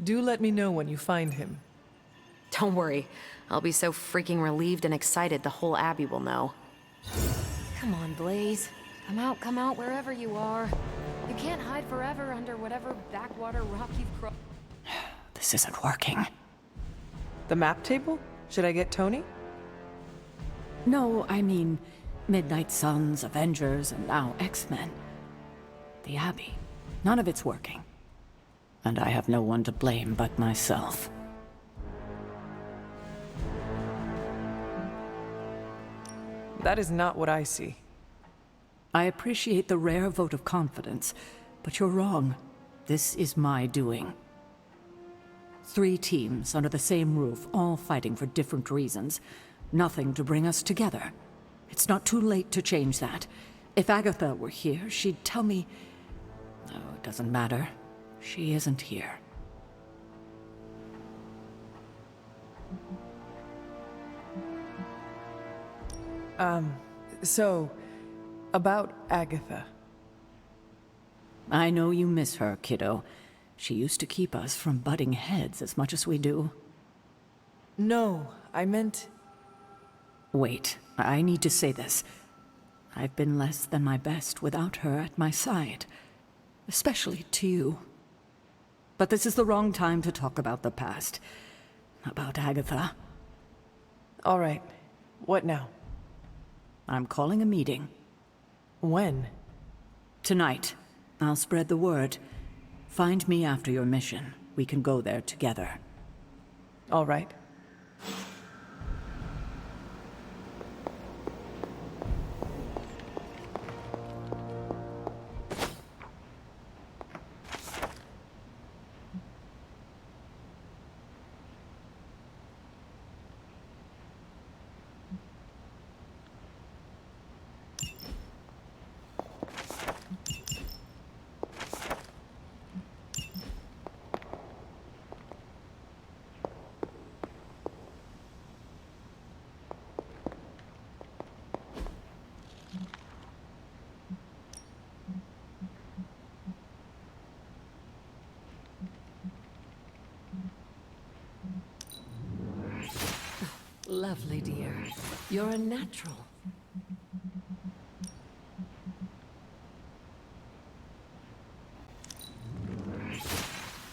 Do let me know when you find him. Don't worry. I'll be so freaking relieved and excited the whole Abbey will know. Come on, Blaze. Come out wherever you are. You can't hide forever under whatever backwater rock you've crossed. This isn't working. The map table? Should I get Tony? No, I mean, Midnight Suns, Avengers, and now X-Men. The Abbey. None of it's working. And I have no one to blame but myself. That is not what I see. I appreciate the rare vote of confidence, but you're wrong. This is my doing. 3 teams under the same roof, all fighting for different reasons. Nothing to bring us together. It's not too late to change that. If Agatha were here, she'd tell me... Oh, it doesn't matter. She isn't here. So, about Agatha. I know you miss her, kiddo. She used to keep us from butting heads as much as we do. No, I meant... Wait, I need to say this. I've been less than my best without her at my side. Especially to you. But this is the wrong time to talk about the past. About Agatha. All right. What now? I'm calling a meeting. When? Tonight. I'll spread the word. Find me after your mission. We can go there together. All right. Lovely, dear. You're a natural.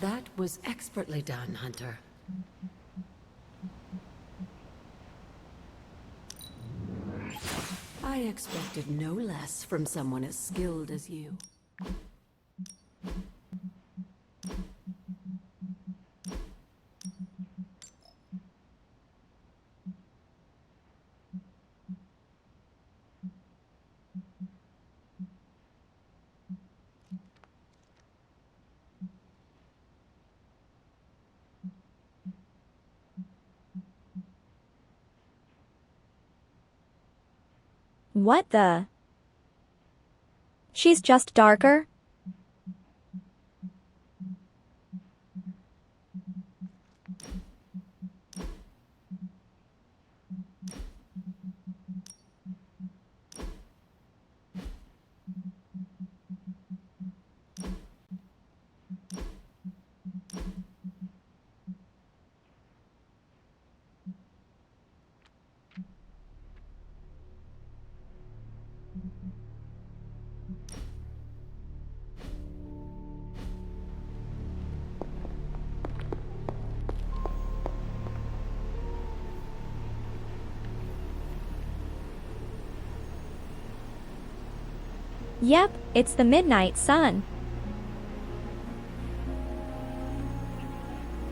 That was expertly done, Hunter. I expected no less from someone as skilled as you. What the? She's just darker? Yep, it's the midnight sun.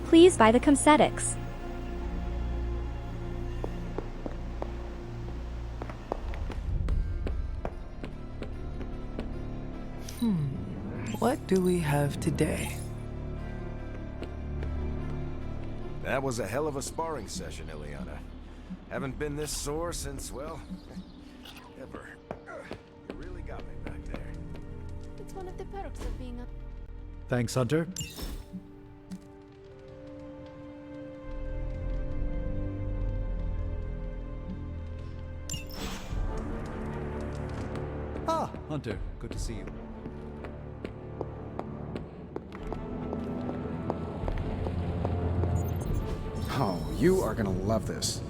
Please buy the cosmetics. What do we have today? That was a hell of a sparring session, Ileana. Haven't been this sore since, well, ever. You really got me back there. It's one of the perks of being a... Thanks, Hunter. Ah, Hunter, good to see you. Oh, you are gonna love this.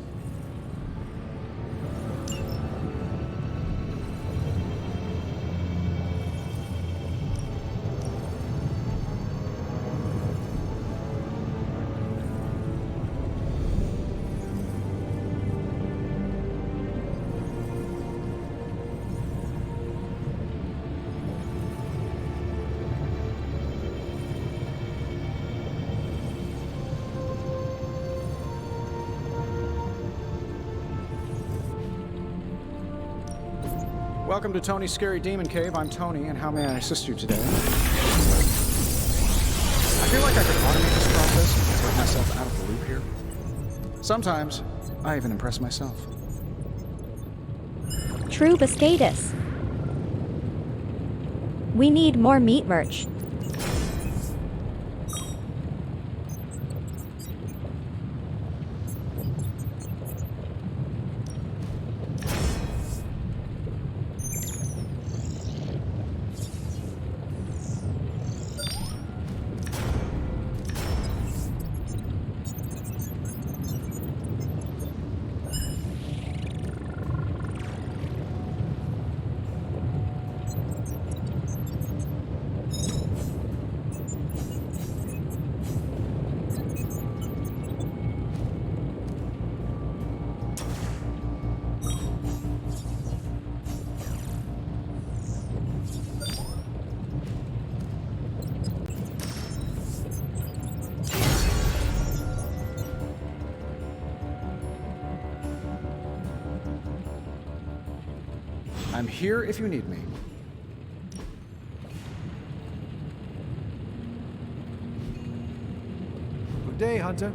Welcome to Tony's Scary Demon Cave. I'm Tony, and how may I assist you today? I feel like I could automate this process and take myself out of the loop here. Sometimes, I even impress myself. True Biscatus. We need more meat merch. I'm here if you need me. Good day, Hunter.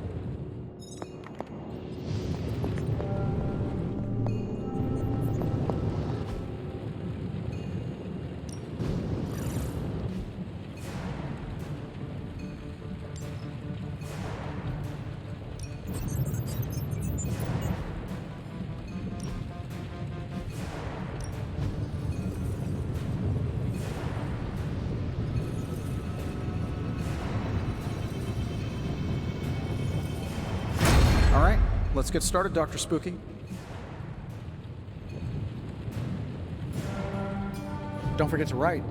Let's get started, Dr. Spooky. Don't forget to write.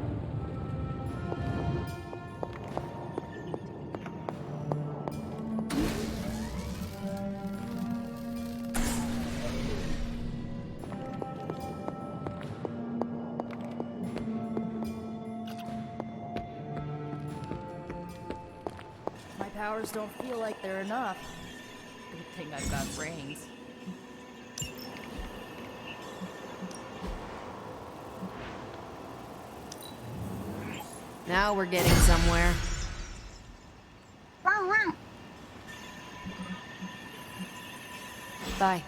My powers don't feel like they're enough. Good thing I've got brains. Now we're getting somewhere. Bye.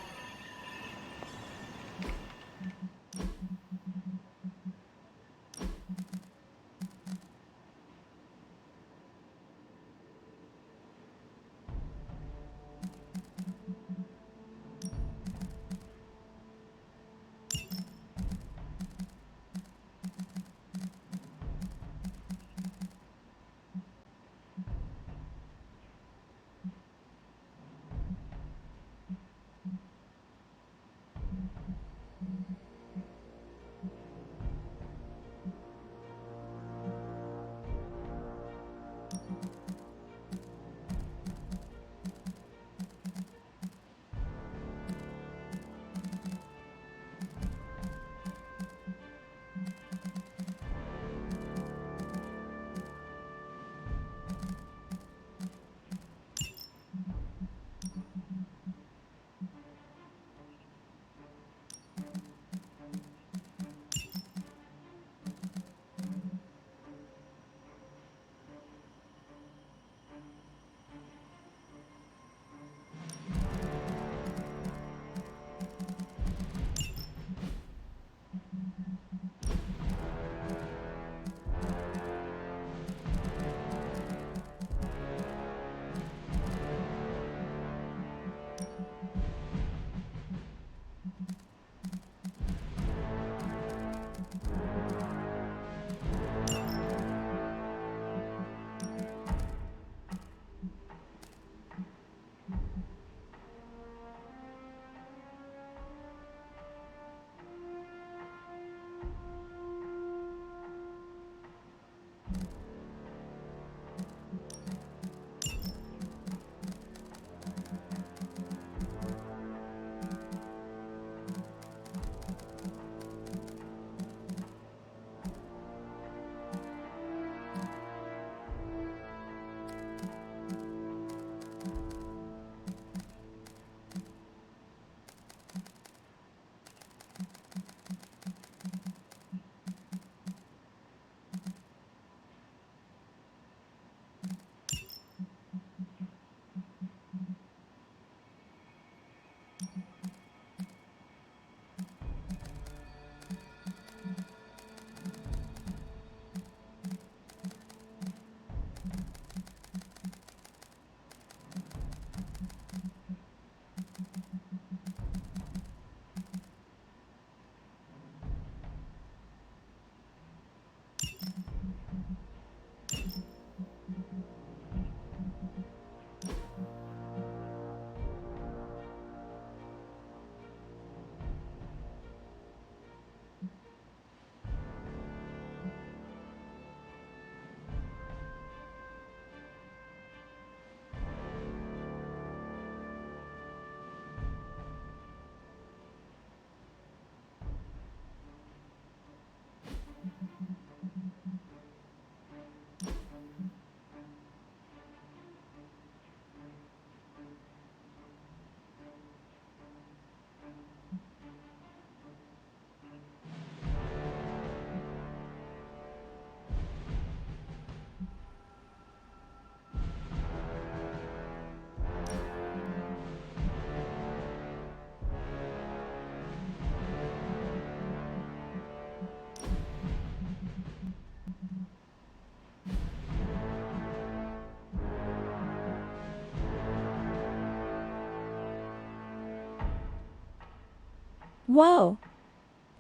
Whoa.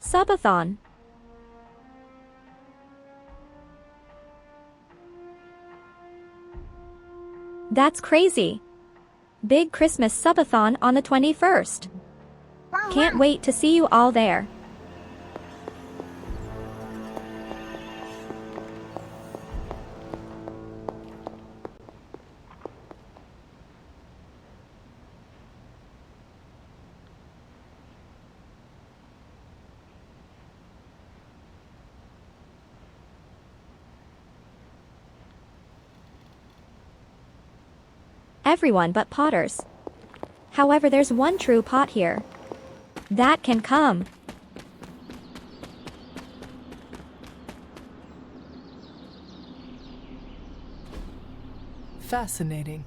Subathon. That's crazy. Big Christmas subathon on the 21st. Can't wait to see you all there. Everyone but Potters. However, there's one true Pot here. That can come. Fascinating.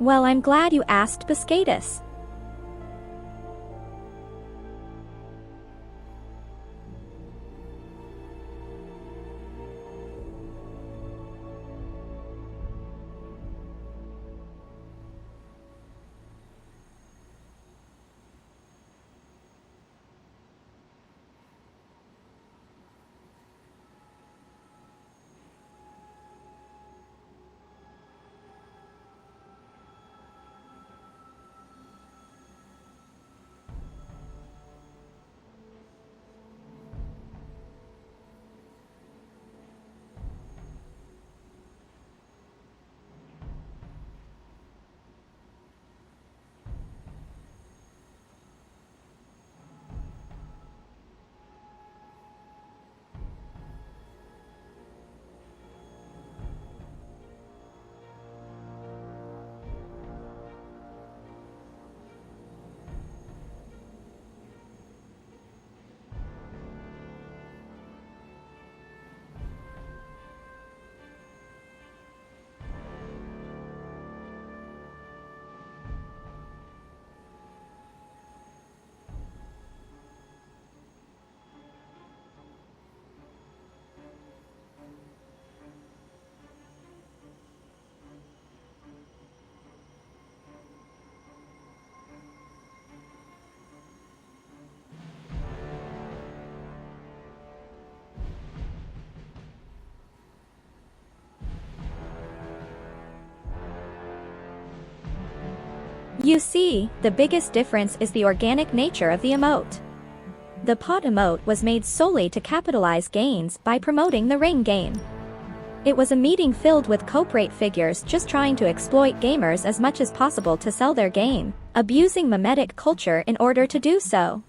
Well, I'm glad you asked, Biscatus. You see, the biggest difference is the organic nature of the emote. The pot emote was made solely to capitalize gains by promoting the ring game. It was a meeting filled with corporate figures just trying to exploit gamers as much as possible to sell their game, abusing memetic culture in order to do so.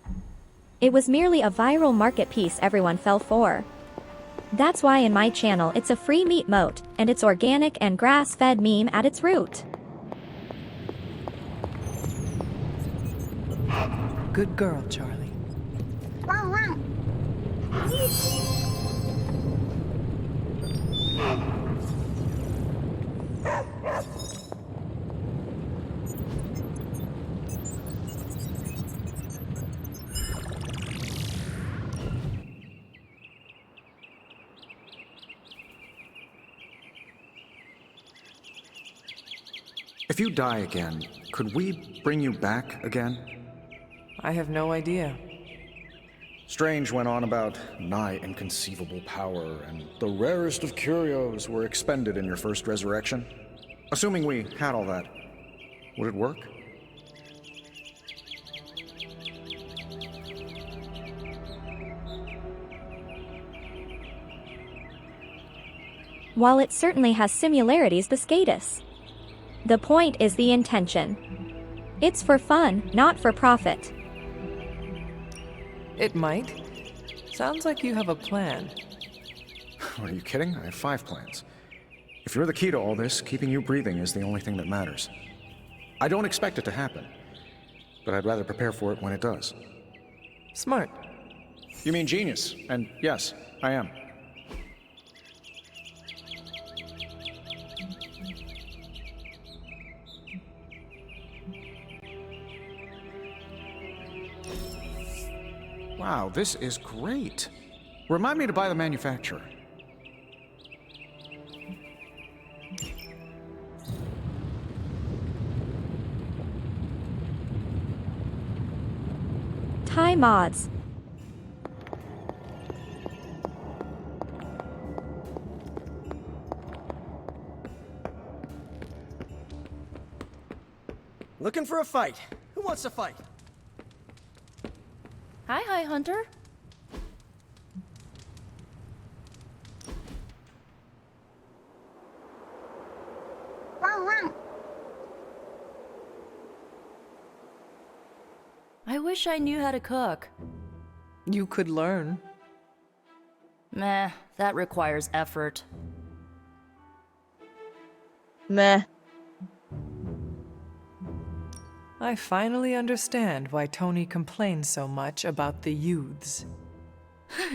It was merely a viral market piece everyone fell for. That's why in my channel it's a free meat moat, and it's organic and grass-fed meme at its root. Good girl, Charlie. If you die again, could we bring you back again? I have no idea. Strange went on about nigh inconceivable power, and the rarest of curios were expended in your first resurrection. Assuming we had all that, would it work? While it certainly has similarities with Skatus, the point is the intention. It's for fun, not for profit. It might. Sounds like you have a plan. Are you kidding? I have 5 plans. If you're the key to all this, keeping you breathing is the only thing that matters. I don't expect it to happen, but I'd rather prepare for it when it does. Smart. You mean genius, and yes, I am. Wow, this is great. Remind me to buy the manufacturer. Thai mods. Looking for a fight. Who wants to fight? Hi, Hunter. I wish I knew how to cook. You could learn. Meh, that requires effort. Meh. I finally understand why Tony complains so much about the youths.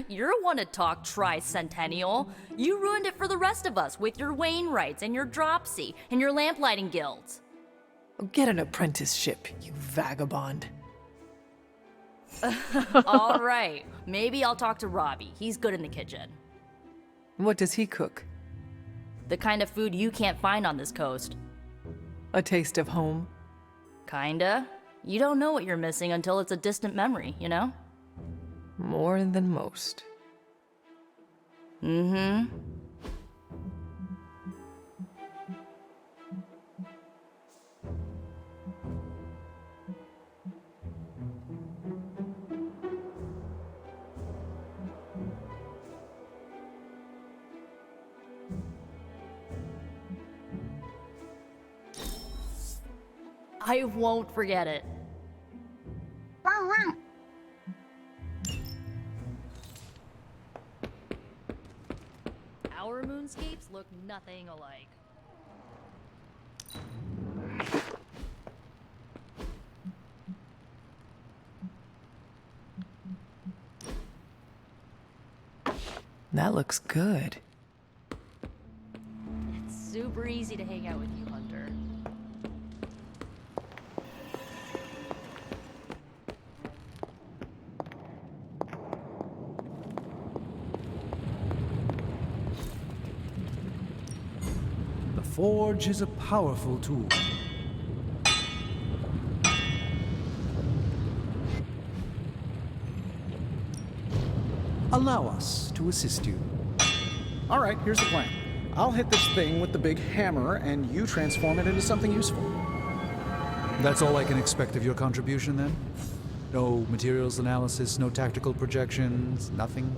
You're one to talk tricentennial. You ruined it for the rest of us with your Wainwrights and your Dropsy and your lamplighting guilds. Get an apprenticeship, you vagabond. All right, maybe I'll talk to Robbie. He's good in the kitchen. What does he cook? The kind of food you can't find on this coast. A taste of home? Kinda. You don't know what you're missing until it's a distant memory, you know? More than most. Mm-hmm. I won't forget it. Our moonscapes look nothing alike. That looks good. It's super easy to hang out with you, Hunter. The forge is a powerful tool. Allow us to assist you. All right, here's the plan. I'll hit this thing with the big hammer, and you transform it into something useful. That's all I can expect of your contribution, then? No materials analysis, no tactical projections, nothing?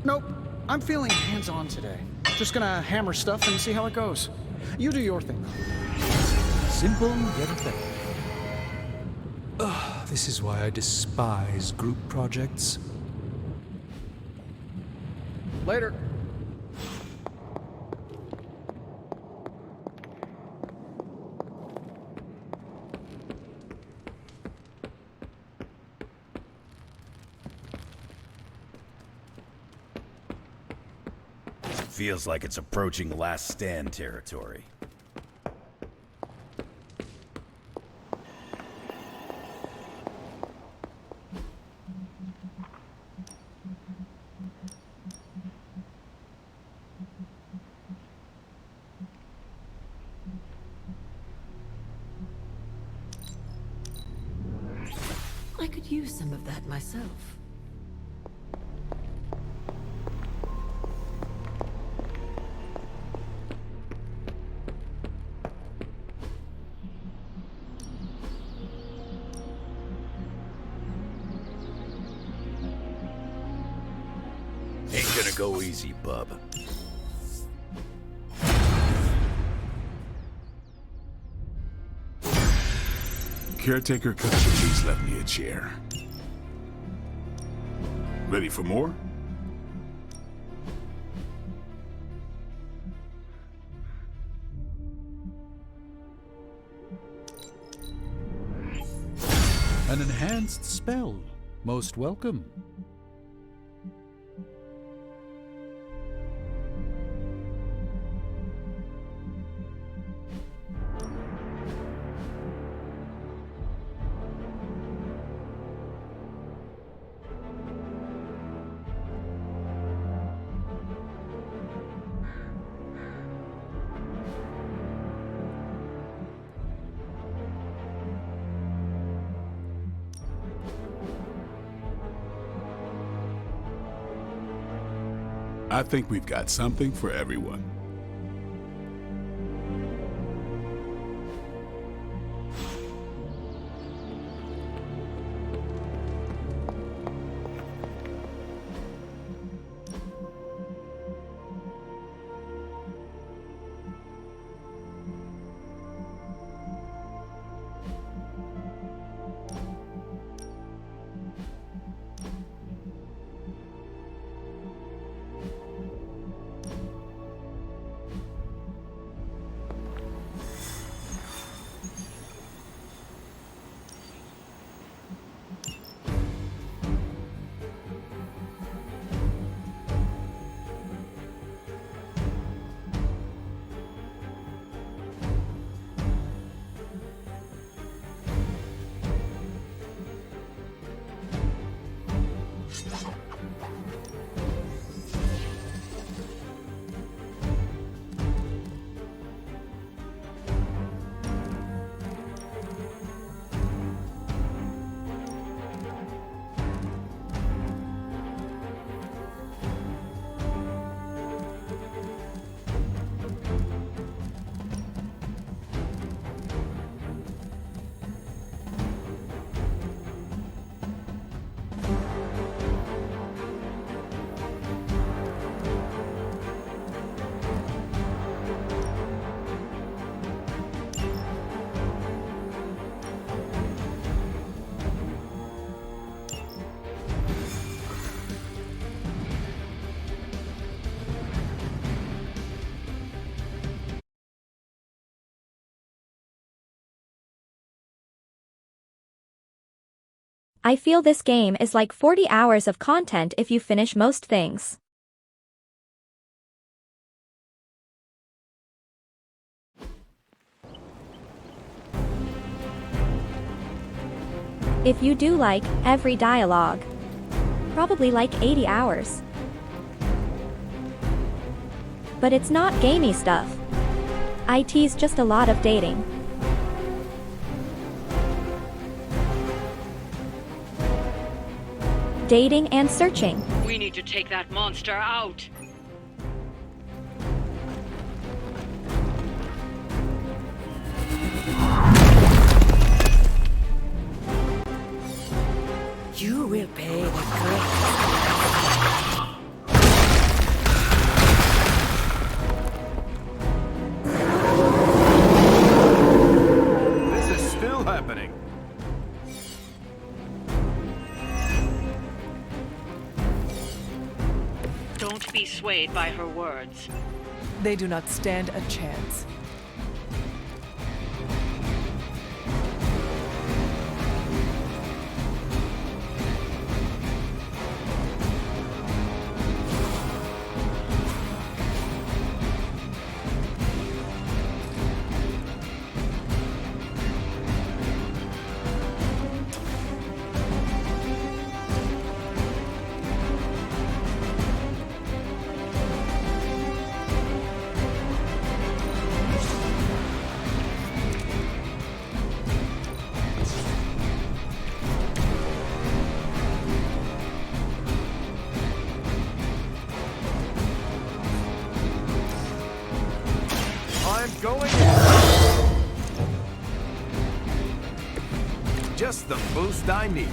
Nope. I'm feeling hands-on today. Just gonna hammer stuff and see how it goes. You do your thing, though. Simple yet effective. Ugh, this is why I despise group projects. Later. Feels like it's approaching last stand territory. use some of that myself. Ain't gonna go easy, bub. Caretaker could have at least left me a chair. Ready for more? An enhanced spell. Most welcome. I think we've got something for everyone. I feel this game is like 40 hours of content if you finish most things. If you do like every dialogue, probably like 80 hours. But it's not gamey stuff. IT's just a lot of dating. Dating and searching. We need to take that monster out. You will pay the price. This is still happening. Don't be swayed by her words. They do not stand a chance. I'm going in. Just the boost I needed.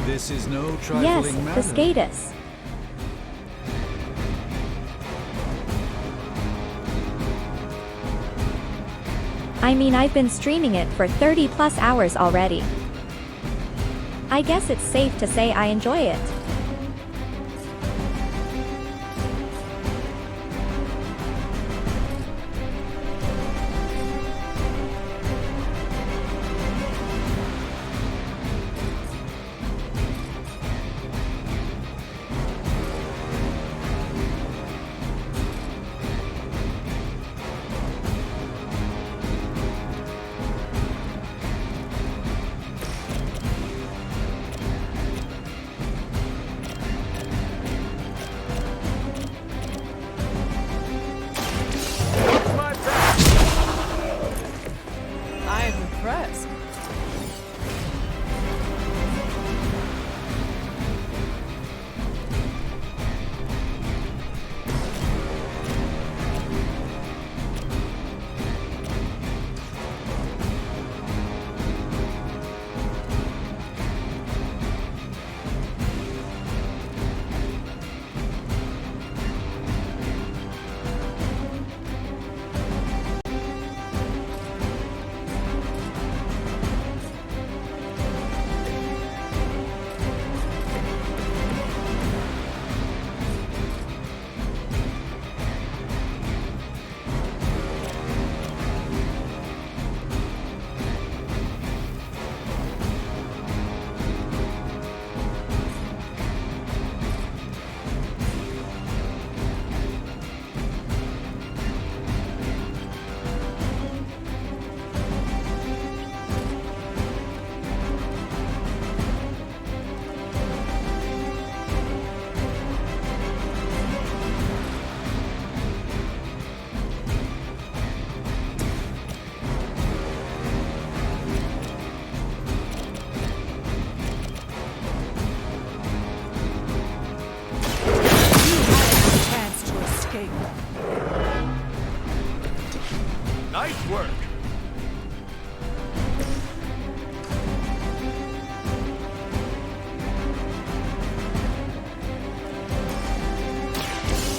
This is no trifling Yes, matter. the SCADUS. I mean, I've been streaming it for 30 plus hours already. I guess it's safe to say I enjoy it. I am impressed. Nice work.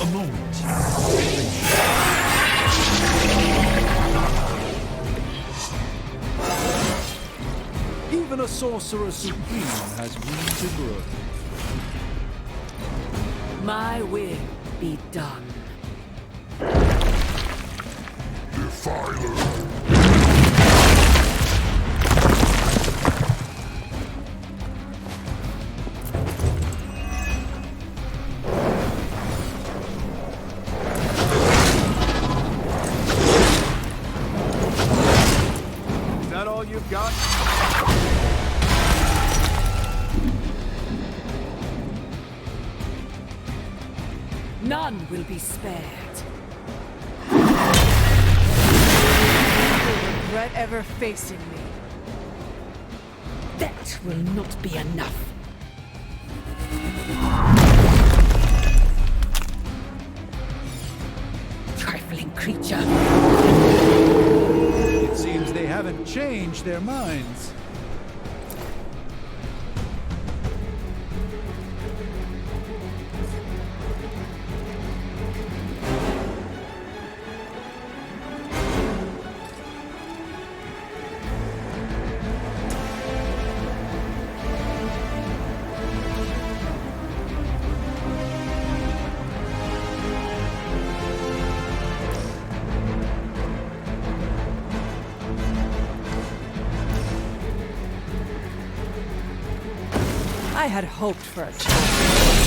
A moment. Even a sorcerer supreme has room to grow. My will be done. Is that all you've got? None will be spared. You will regret ever facing me. That will not be enough. creature. It seems they haven't changed their minds. I had hoped for a chance.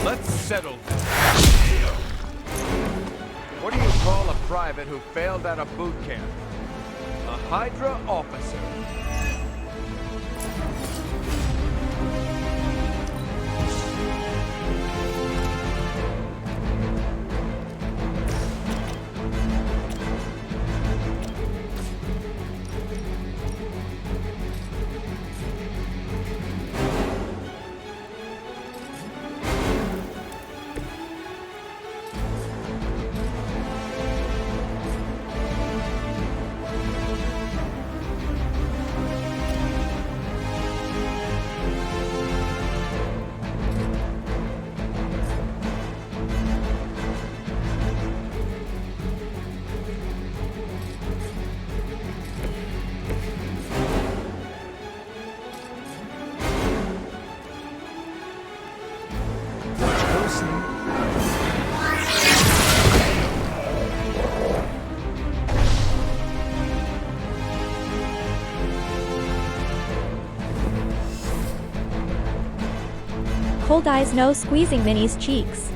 Let's settle this. What do you call a private who failed out of boot camp? A Hydra officer. Cold Eyes No squeezing Minnie's cheeks.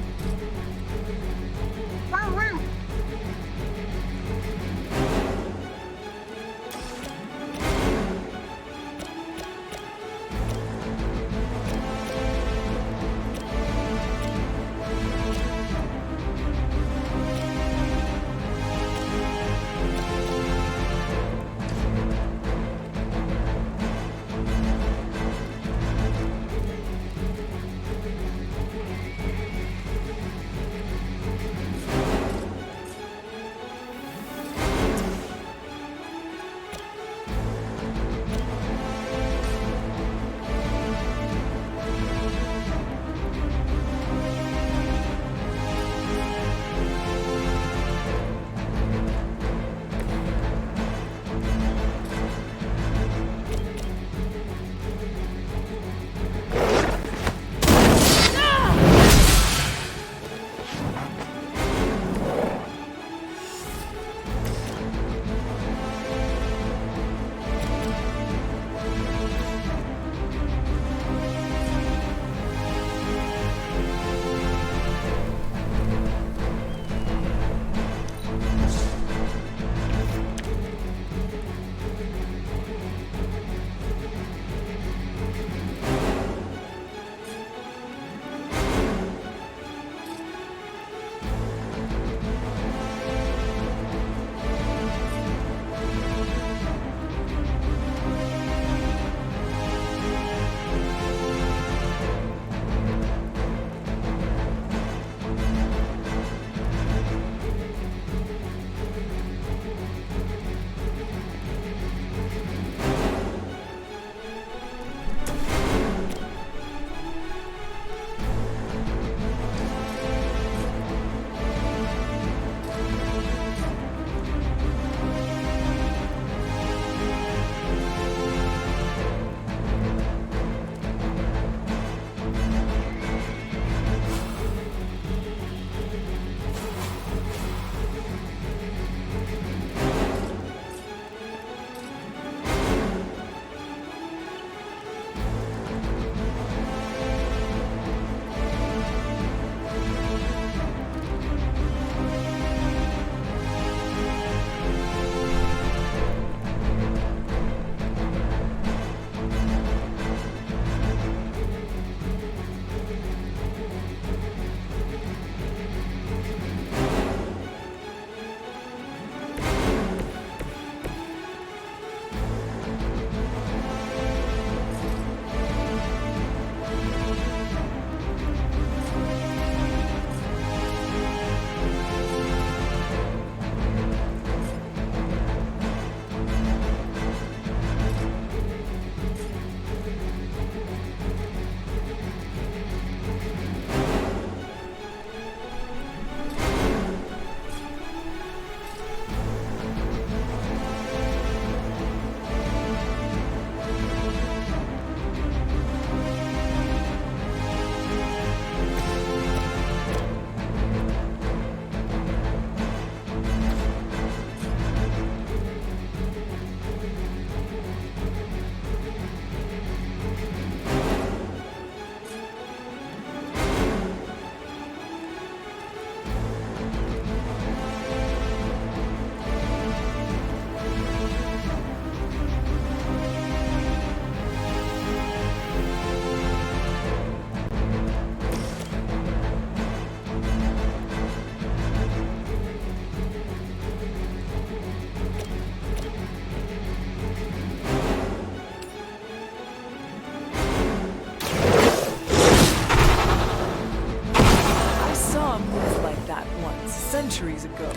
centuries ago.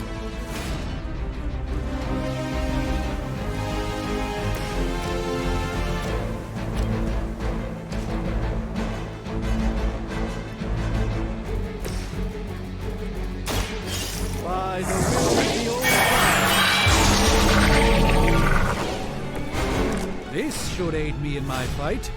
By the will of the old fire. This should aid me in my fight.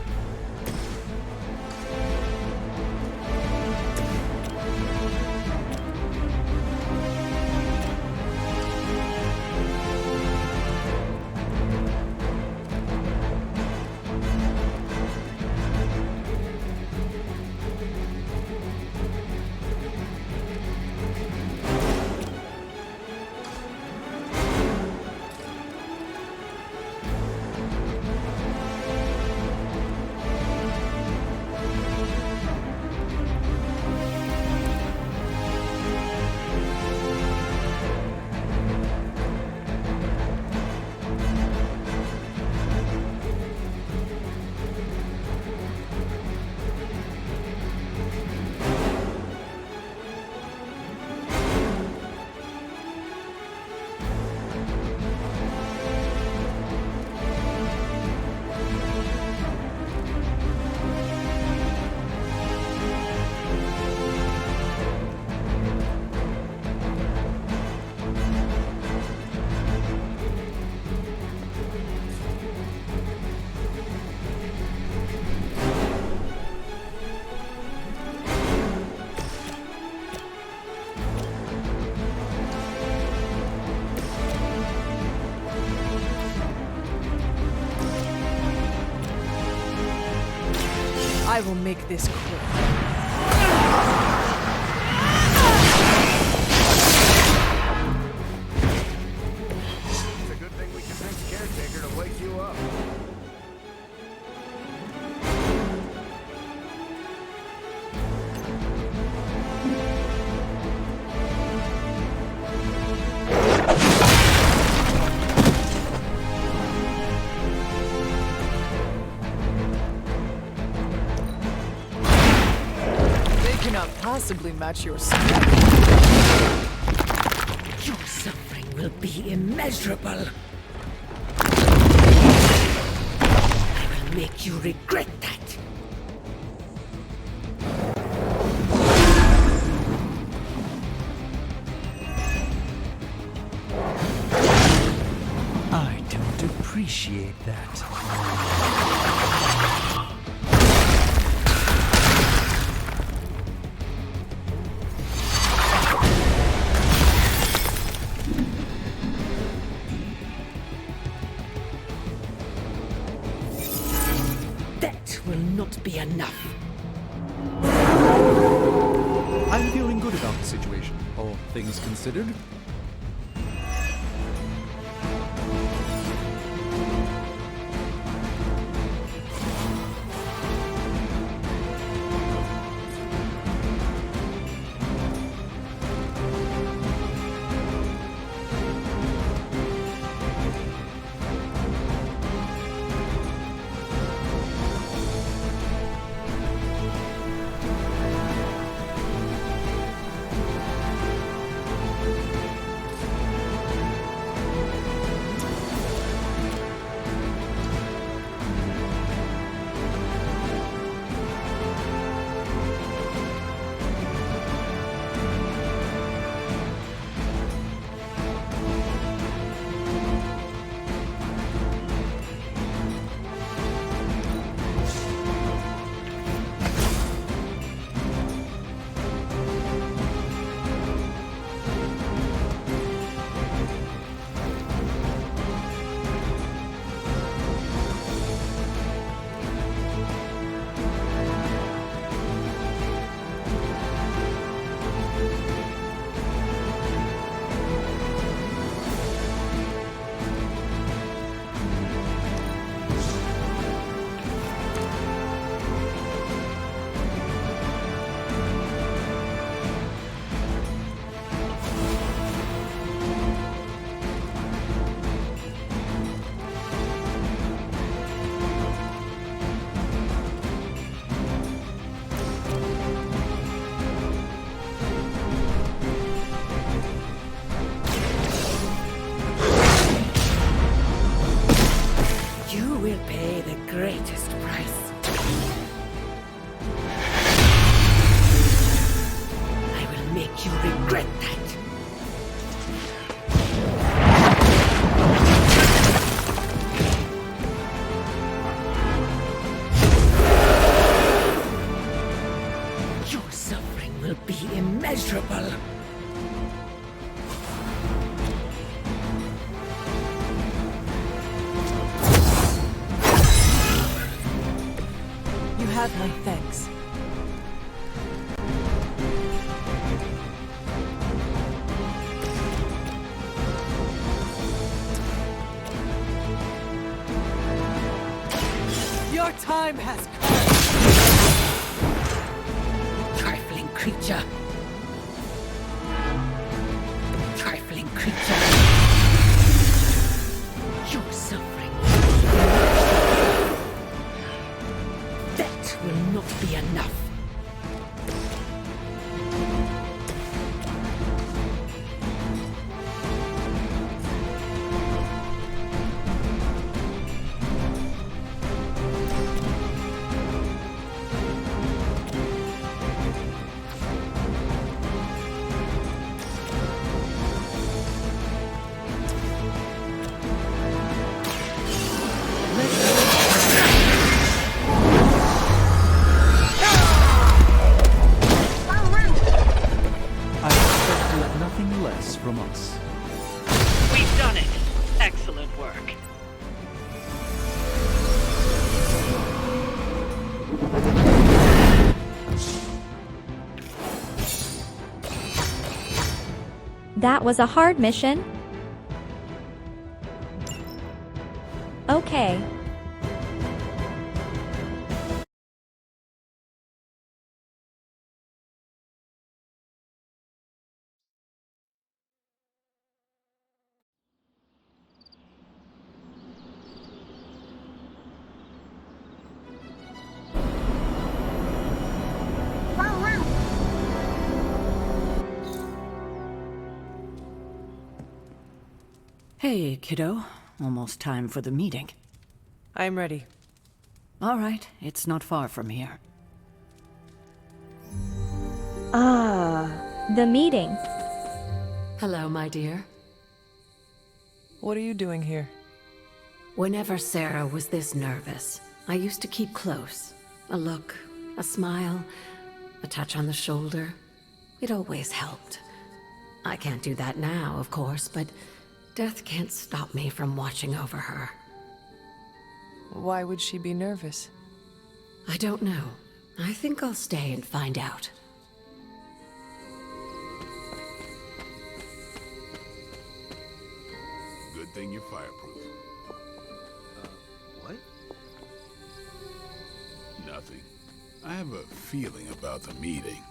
I will make this quick. It's a good thing we convinced Caretaker to wake you up. Cannot possibly match your strength. Your suffering will be immeasurable. I will make you regret that. I don't appreciate that. Not be enough. I'm feeling good about the situation, all things considered. have my thanks. Your time has come! Trifling creature. Trifling creature. You're suffering. That will not be enough. From us. We've done it. Excellent work. That was a hard mission. Okay. Hey, kiddo. Almost time for the meeting. I'm ready. All right, it's not far from here. The meeting. Hello, my dear. What are you doing here? Whenever Sarah was this nervous, I used to keep close. A look, a smile, a touch on the shoulder. It always helped. I can't do that now, of course, but death can't stop me from watching over her. Why would she be nervous? I don't know. I think I'll stay and find out. Good thing you're fireproof. What? Nothing. I have a feeling about the meeting.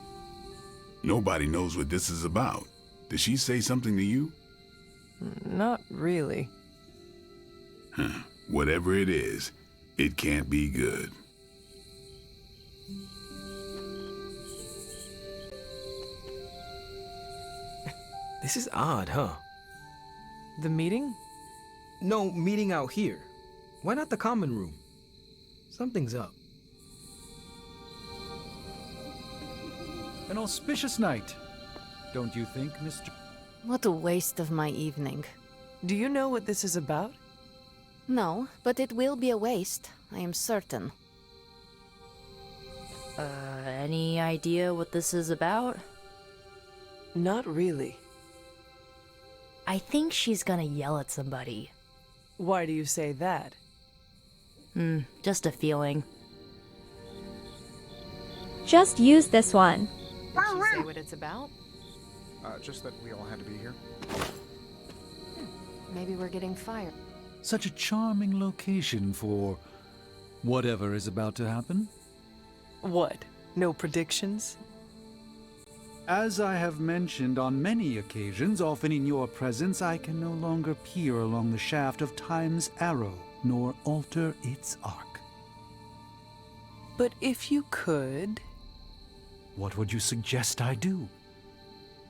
Nobody knows what this is about. Did she say something to you? Not really. Huh. Whatever it is, it can't be good. This is odd, huh? The meeting? No, meeting out here. Why not the common room? Something's up. An auspicious night, don't you think, Mr. What a waste of my evening. Do you know what this is about? No, but it will be a waste, I am certain. Any idea what this is about? Not really. I think she's gonna yell at somebody. Why do you say that? Just a feeling. Just use this one. Did she say what it's about? Just that we all had to be here. Maybe we're getting fired. Such a charming location for whatever is about to happen. What? No predictions? As I have mentioned on many occasions, often in your presence, I can no longer peer along the shaft of time's arrow, nor alter its arc. But if you could... What would you suggest I do?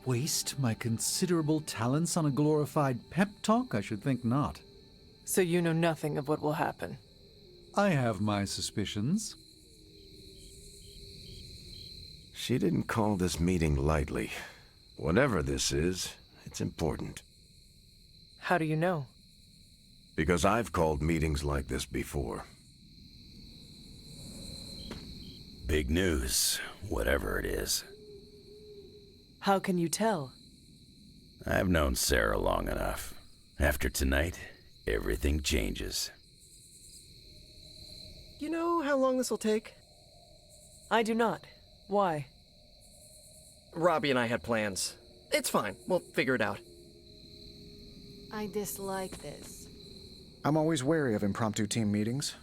Waste my considerable talents on a glorified pep talk? I should think not. So you know nothing of what will happen? I have my suspicions. She didn't call this meeting lightly. Whatever this is, it's important. How do you know? Because I've called meetings like this before. Big news, whatever it is. How can you tell? I've known Sarah long enough. After tonight, everything changes. You know how long this will take? I do not. Why? Robbie and I had plans. It's fine. We'll figure it out. I dislike this. I'm always wary of impromptu team meetings.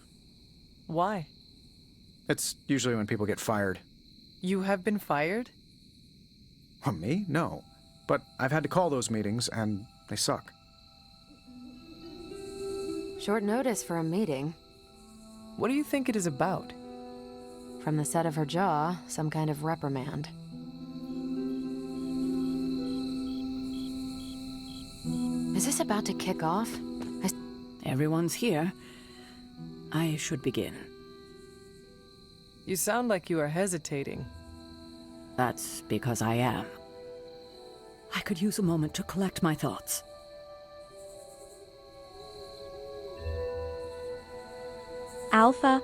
Why? It's usually when people get fired. You have been fired? Well, me? No. But I've had to call those meetings, and they suck. Short notice for a meeting. What do you think it is about? From the set of her jaw, some kind of reprimand. Is this about to kick off? Everyone's here. I should begin. You sound like you are hesitating. That's because I am. I could use a moment to collect my thoughts. Alpha.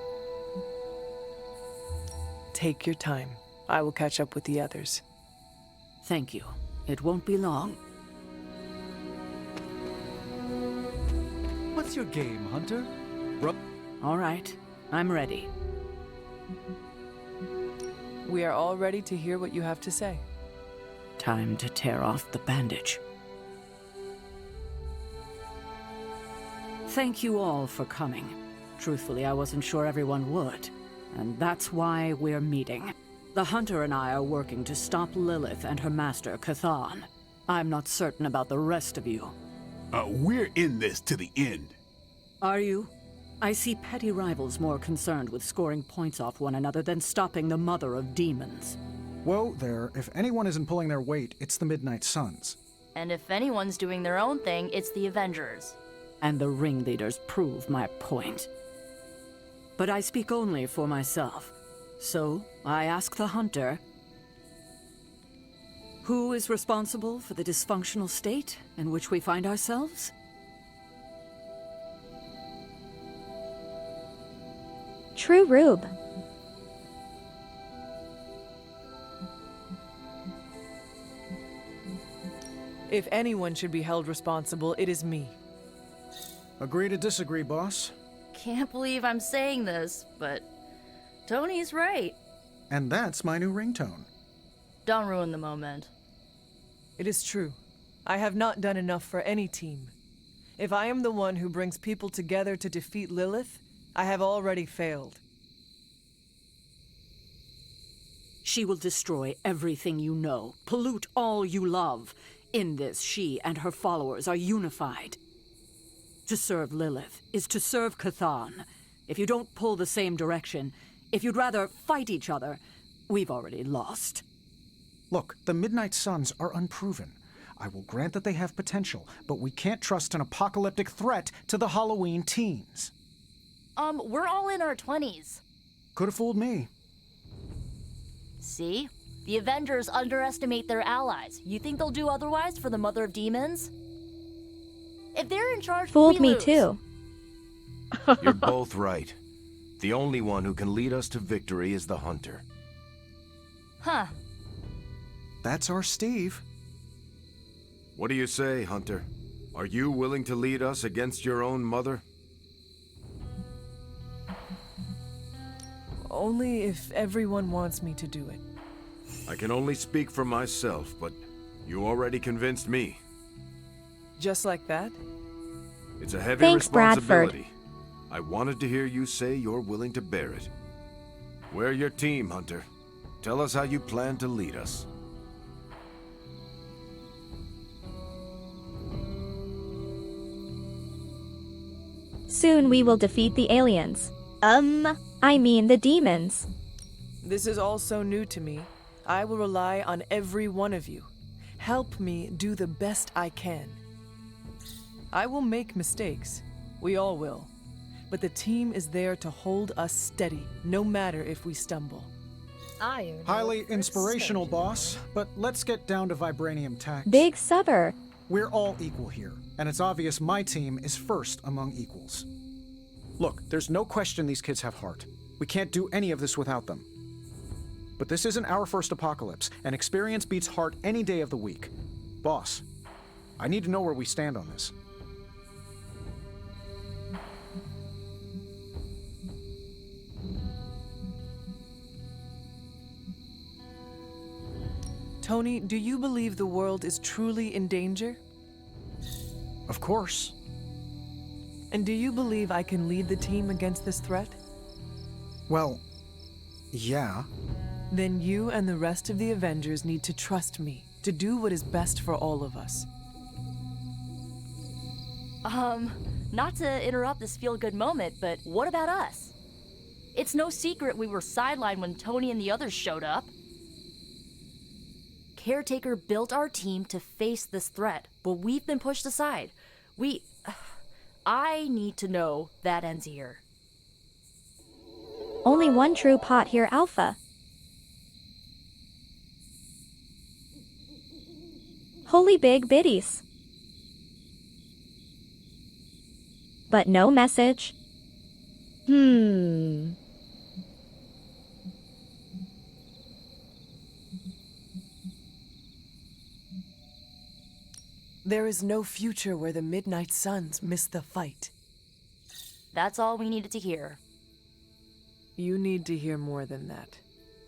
Take your time. I will catch up with the others. Thank you. It won't be long. What's your game, Hunter? All right. I'm ready. We are all ready to hear what you have to say. Time to tear off the bandage. Thank you all for coming. Truthfully, I wasn't sure everyone would. And that's why we're meeting. The Hunter and I are working to stop Lilith and her master, Cathan. I'm not certain about the rest of you. We're in this to the end. Are you? I see petty rivals more concerned with scoring points off one another than stopping the mother of demons. Whoa there, if anyone isn't pulling their weight, it's the Midnight Suns. And if anyone's doing their own thing, it's the Avengers. And the ringleaders prove my point. But I speak only for myself. So, I ask the Hunter, who is responsible for the dysfunctional state in which we find ourselves? True Rube. If anyone should be held responsible, it is me. Agree to disagree, boss. Can't believe I'm saying this, but Tony's right. And that's my new ringtone. Don't ruin the moment. It is true. I have not done enough for any team. If I am the one who brings people together to defeat Lilith, I have already failed. She will destroy everything you know, pollute all you love. In this, she and her followers are unified. To serve Lilith is to serve Cathan. If you don't pull the same direction, if you'd rather fight each other, we've already lost. Look, the Midnight Suns are unproven. I will grant that they have potential, but we can't trust an apocalyptic threat to the Halloween teens. We're all in our 20s. Could have fooled me. See? The Avengers underestimate their allies. You think they'll do otherwise for the Mother of Demons? If they're in charge, Fooled we me lose. too. You're both right. The only one who can lead us to victory is the Hunter. Huh. That's our Steve. What do you say, Hunter? Are you willing to lead us against your own mother? Only if everyone wants me to do it. I can only speak for myself, but you already convinced me. Just like that? It's a heavy Thanks, responsibility. I wanted to hear you say you're willing to bear it. We're your team, Hunter. Tell us how you plan to lead us. Soon we will defeat the aliens. I mean the demons. This is all so new to me. I will rely on every one of you. Help me do the best I can. I will make mistakes. We all will. But the team is there to hold us steady, no matter if we stumble. Highly inspirational, boss, but let's get down to vibranium tax. Big Subber. We're all equal here, and it's obvious my team is first among equals. Look, there's no question these kids have heart. We can't do any of this without them. But this isn't our first apocalypse, and experience beats heart any day of the week. Boss, I need to know where we stand on this. Tony, do you believe the world is truly in danger? Of course. And do you believe I can lead the team against this threat? Well, yeah. Then you and the rest of the Avengers need to trust me to do what is best for all of us. Not to interrupt this feel-good moment, but what about us? It's no secret we were sidelined when Tony and the others showed up. Caretaker built our team to face this threat, but we've been pushed aside. I need to know that ends here. Only one true pot here, Alpha. Holy big biddies. But no message. There is no future where the Midnight Suns miss the fight. That's all we needed to hear. You need to hear more than that.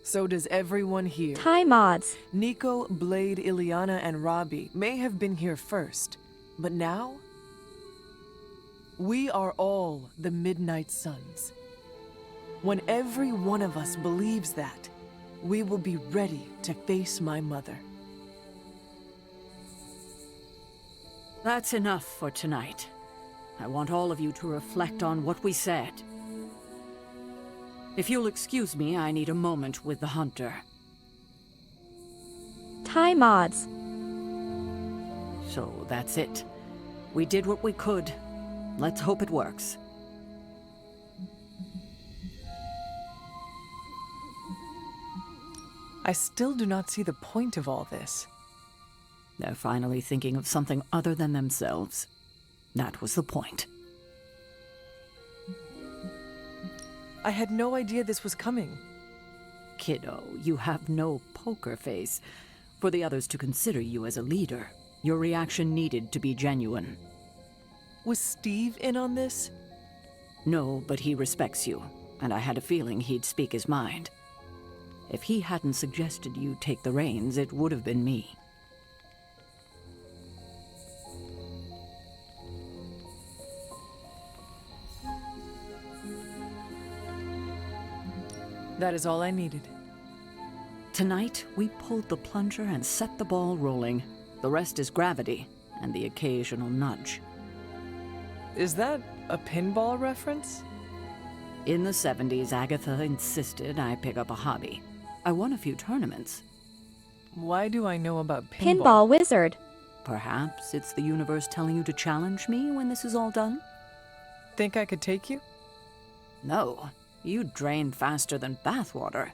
So does everyone here. Hi, mods. Nico, Blade, Ileana, and Robbie may have been here first, but now we are all the Midnight Suns. When every one of us believes that, we will be ready to face my mother. That's enough for tonight. I want all of you to reflect on what we said. If you'll excuse me, I need a moment with the hunter. Hi, mods. So that's it. We did what we could. Let's hope it works. I still do not see the point of all this. They're finally thinking of something other than themselves. That was the point. I had no idea this was coming. Kiddo, you have no poker face. For the others to consider you as a leader, your reaction needed to be genuine. Was Steve in on this? No, but he respects you, and I had a feeling he'd speak his mind. If he hadn't suggested you take the reins, it would have been me. That is all I needed. Tonight, we pulled the plunger and set the ball rolling. The rest is gravity, and the occasional nudge. Is that a pinball reference? In the 70s, Agatha insisted I pick up a hobby. I won a few tournaments. Why do I know about pinball? Pinball wizard. Perhaps it's the universe telling you to challenge me when this is all done? Think I could take you? No. You drain faster than bathwater.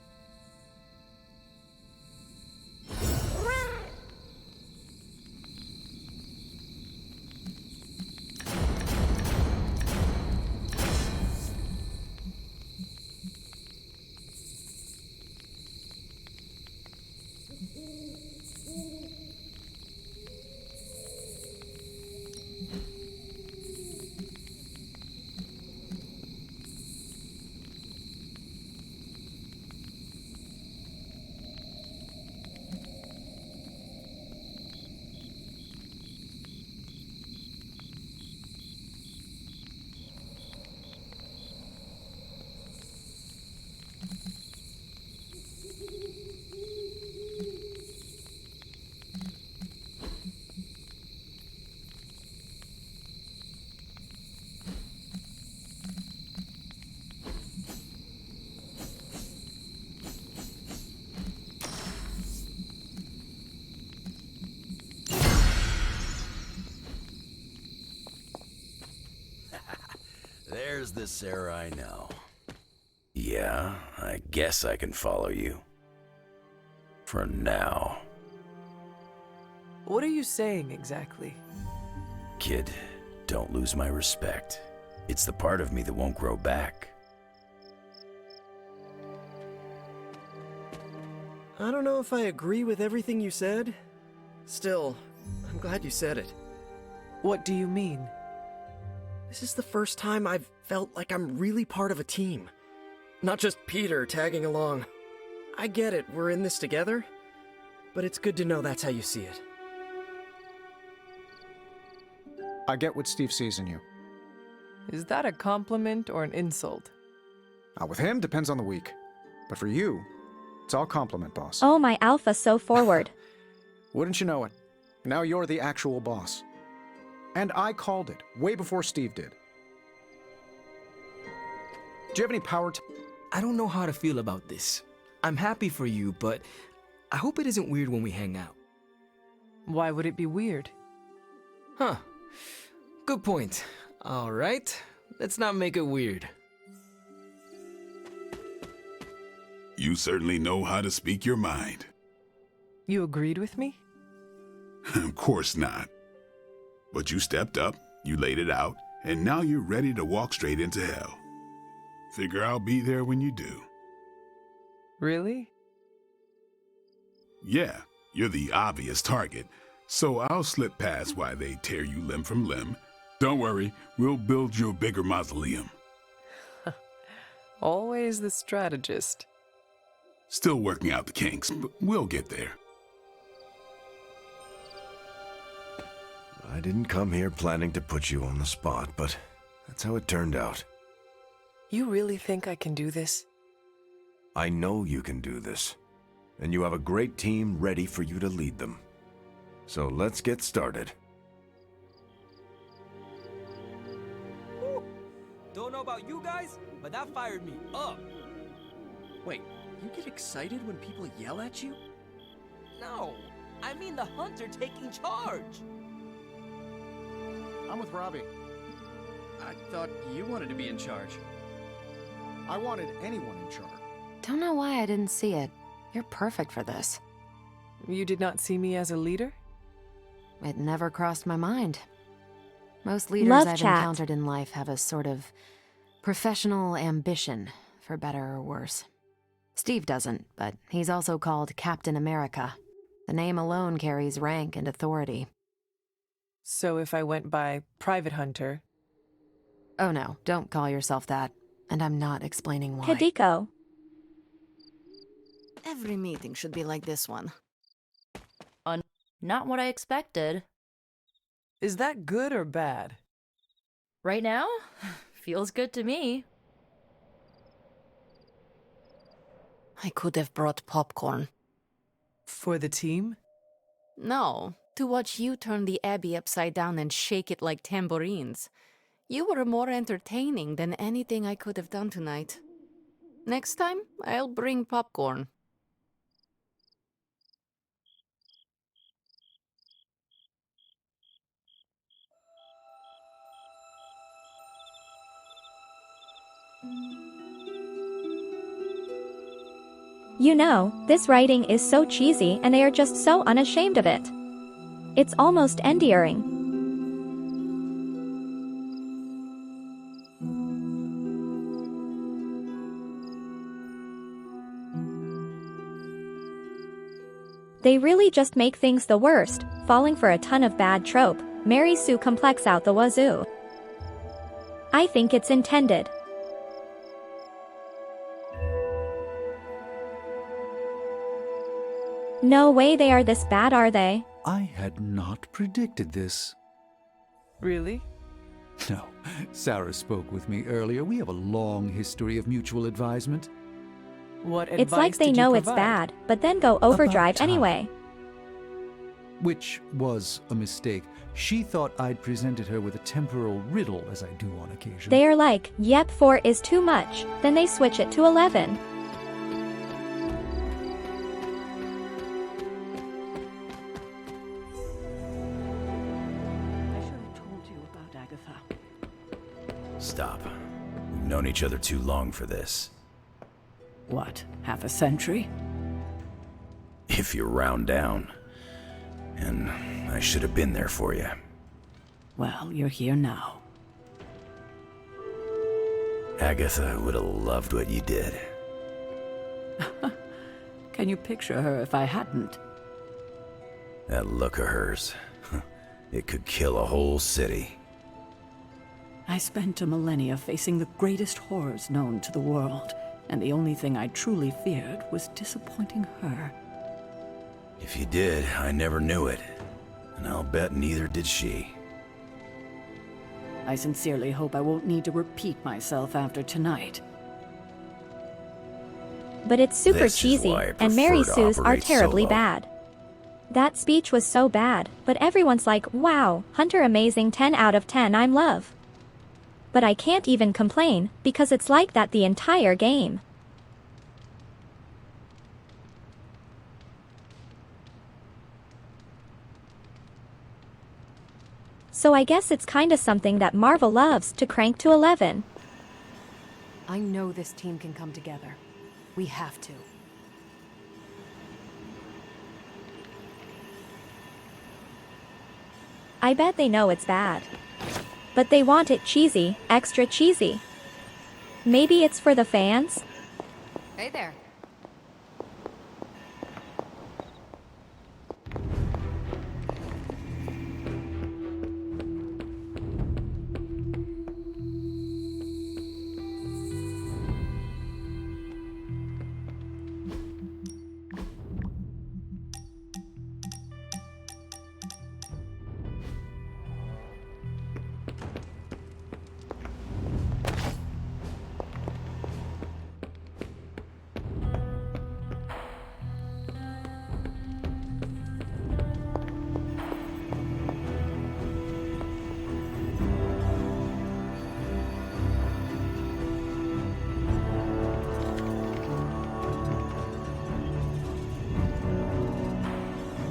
There's the Sarah I know. Yeah, I guess I can follow you. For now. What are you saying exactly? Kid, don't lose my respect. It's the part of me that won't grow back. I don't know if I agree with everything you said. Still, I'm glad you said it. What do you mean? This is the first time I've felt like I'm really part of a team. Not just Peter tagging along. I get it, we're in this together. but it's good to know that's how you see it. I get what Steve sees in you. Is that a compliment or an insult? With him, depends on the week. But for you, it's all compliment, boss. Oh, my alpha so forward. Wouldn't you know it? Now you're the actual boss. And I called it, way before Steve did. Do you have any power to... I don't know how to feel about this. I'm happy for you, but I hope it isn't weird when we hang out. Why would it be weird? Huh. Good point. All right, let's not make it weird. You certainly know how to speak your mind. You agreed with me? Of course not. But you stepped up, you laid it out, and now you're ready to walk straight into hell. Figure I'll be there when you do. Really? Yeah, you're the obvious target, so I'll slip past while they tear you limb from limb. Don't worry, we'll build you a bigger mausoleum. Always the strategist. Still working out the kinks, but we'll get there. I didn't come here planning to put you on the spot, but that's how it turned out. You really think I can do this? I know you can do this, and you have a great team ready for you to lead them. So let's get started. Don't know about you guys, but that fired me up. Wait, you get excited when people yell at you? No, I mean the hunter taking charge. I'm with Robbie. I thought you wanted to be in charge. I wanted anyone in charge. Don't know why I didn't see it. You're perfect for this. You did not see me as a leader? It never crossed my mind. Most leaders Love I've chat. encountered in life have a sort of professional ambition, for better or worse. Steve doesn't, but he's also called Captain America. The name alone carries rank and authority. So if I went by Private Hunter... Oh no, don't call yourself that. And I'm not explaining why. Hideko. Every meeting should be like this one. Not what I expected. Is that good or bad? Right now? Feels good to me. I could have brought popcorn. For the team? No, to watch you turn the Abbey upside down and shake it like tambourines. You were more entertaining than anything I could have done tonight. Next time, I'll bring popcorn. You know, this writing is so cheesy and they are just so unashamed of it. It's almost endearing. They really just make things the worst, falling for a ton of bad trope, Mary Sue complex out the wazoo. I think it's intended. No way they are this bad, are they? I had not predicted this. Really? No, Sarah spoke with me earlier. We have a long history of mutual advisement. What advice It's like they did you know it's provide? bad, but then go overdrive About time. anyway. Which was a mistake. She thought I'd presented her with a temporal riddle, as I do on occasion. They are like, yep, 4 is too much, then they switch it to 11. I should have told you about Agatha. Stop. We've known each other too long for this. What, half a century? If you round down. And I should have been there for you. Well, you're here now. Agatha would have loved what you did. Can you picture her if I hadn't? That look of hers. It could kill a whole city. I spent a millennia facing the greatest horrors known to the world, and the only thing I truly feared was disappointing her. If you did, I never knew it. And I'll bet neither did she. I sincerely hope I won't need to repeat myself after tonight. But it's super This is cheesy, why I and Mary prefer to Sue's are operate terribly solo. bad. That speech was so bad, but everyone's like, wow, Hunter amazing 10 out of 10 I'm love. But I can't even complain, because it's like that the entire game. So I guess it's kinda something that Marvel loves to crank to 11. I know this team can come together. We have to. I bet they know it's bad. But they want it cheesy, extra cheesy. Maybe it's for the fans? Hey there.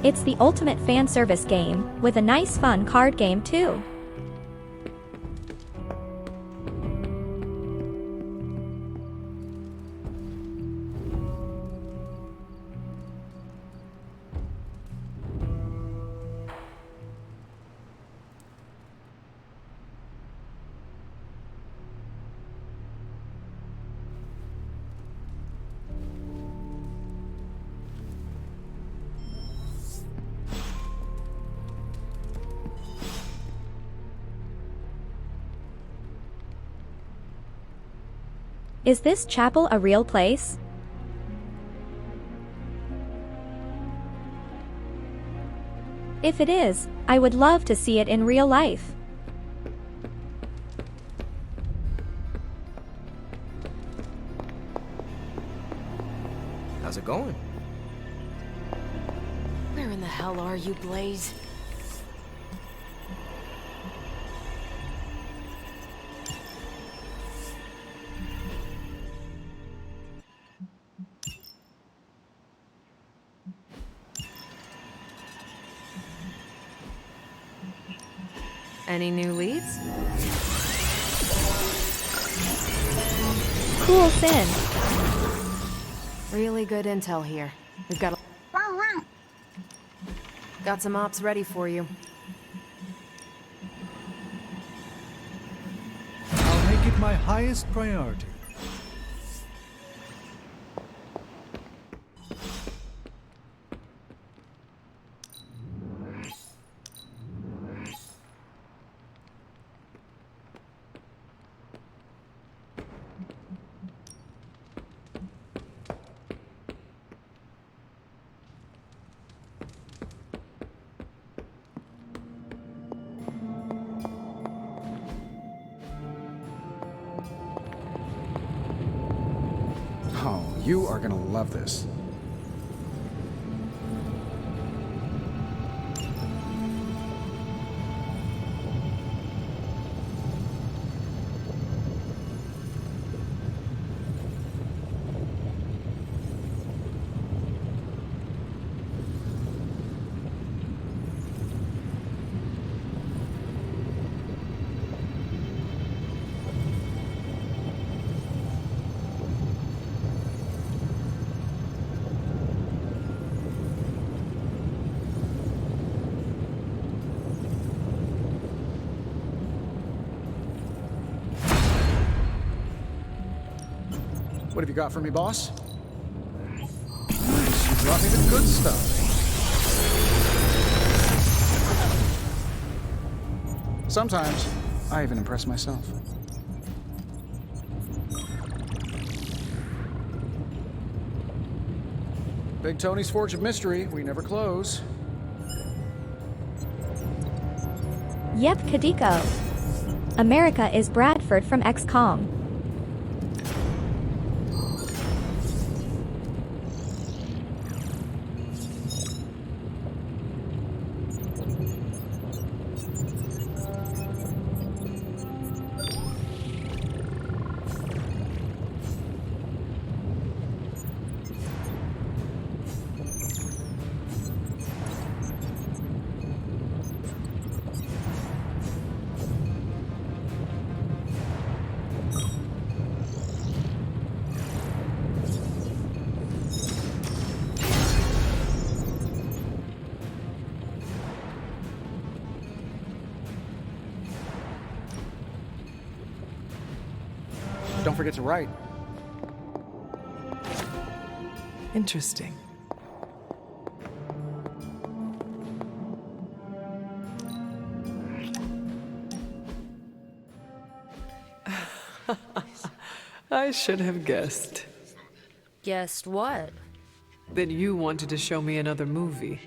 It's the ultimate fan service game, with a nice fun card game too. Is this chapel a real place? If it is, I would love to see it in real life. How's it going? Where in the hell are you, Blaze? Any new leads? Cool Sin. Really good intel here. We've got got some ops ready for you. I'll make it my highest priority. Oh, you are gonna love this. What have you got for me, boss? Nice, you brought me the good stuff. Sometimes, I even impress myself. Big Tony's Forge of Mystery. We never close. Yep, Kadiko. America is Bradford from XCOM. Don't forget to write. Interesting. I should have guessed. Guessed what? That you wanted to show me another movie.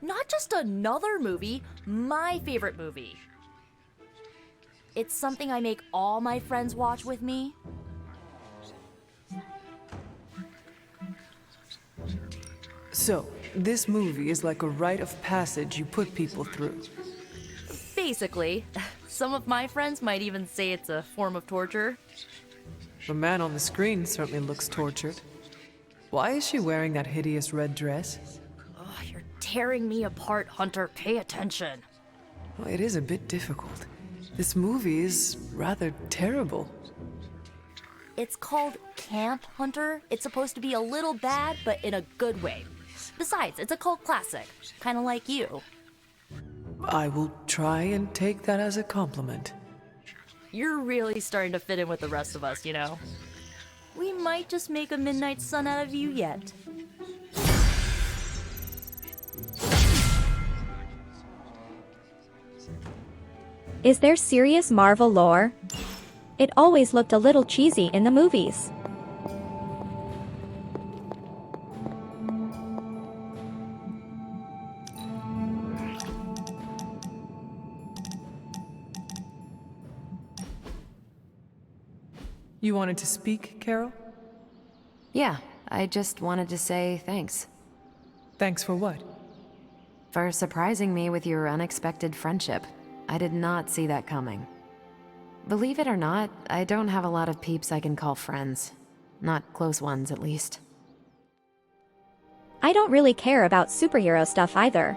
Not just another movie, my favorite movie. It's something I make all my friends watch with me. So, this movie is like a rite of passage you put people through. Basically, some of my friends might even say it's a form of torture. The man on the screen certainly looks tortured. Why is she wearing that hideous red dress? Oh, you're tearing me apart, Hunter. Pay attention. Well, it is a bit difficult. This movie is rather terrible. It's called Camp, Hunter. It's supposed to be a little bad, but in a good way. Besides, it's a cult classic, kind of like you. I will try and take that as a compliment. You're really starting to fit in with the rest of us, you know? We might just make a midnight sun out of you yet. Is there serious Marvel lore? It always looked a little cheesy in the movies. You wanted to speak, Carol? Yeah, I just wanted to say thanks. Thanks for what? For surprising me with your unexpected friendship. I did not see that coming. Believe it or not, I don't have a lot of peeps I can call friends. Not close ones, at least. I don't really care about superhero stuff either.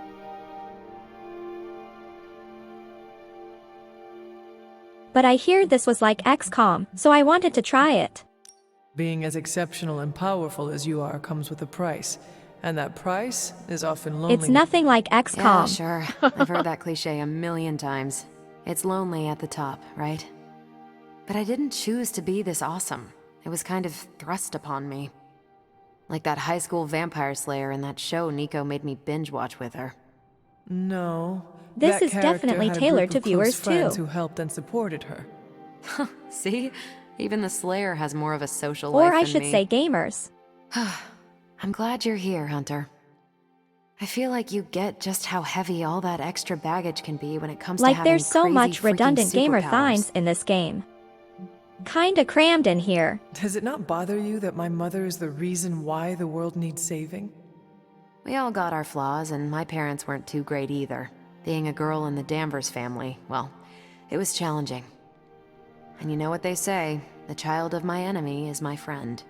But I hear this was like XCOM, so I wanted to try it. Being as exceptional and powerful as you are comes with a price. And that price is often lonely. It's nothing like XCOM. Yeah, sure. I've heard that cliche a million times. It's lonely at the top, right? But I didn't choose to be this awesome. It was kind of thrust upon me. Like that high school vampire slayer in that show Nico made me binge watch with her. No. This that is definitely had a tailored group to of close viewers friends too. who helped and supported her. See? Even the slayer has more of a social life Or I than should me. say gamers. I'm glad you're here, Hunter. I feel like you get just how heavy all that extra baggage can be when it comes to Like having there's so crazy much freaking redundant gamer superpowers. thines in this game. Kinda crammed in here. Does it not bother you that my mother is the reason why the world needs saving? We all got our flaws, and my parents weren't too great either. Being a girl in the Danvers family, well, it was challenging. And you know what they say, the child of my enemy is my friend.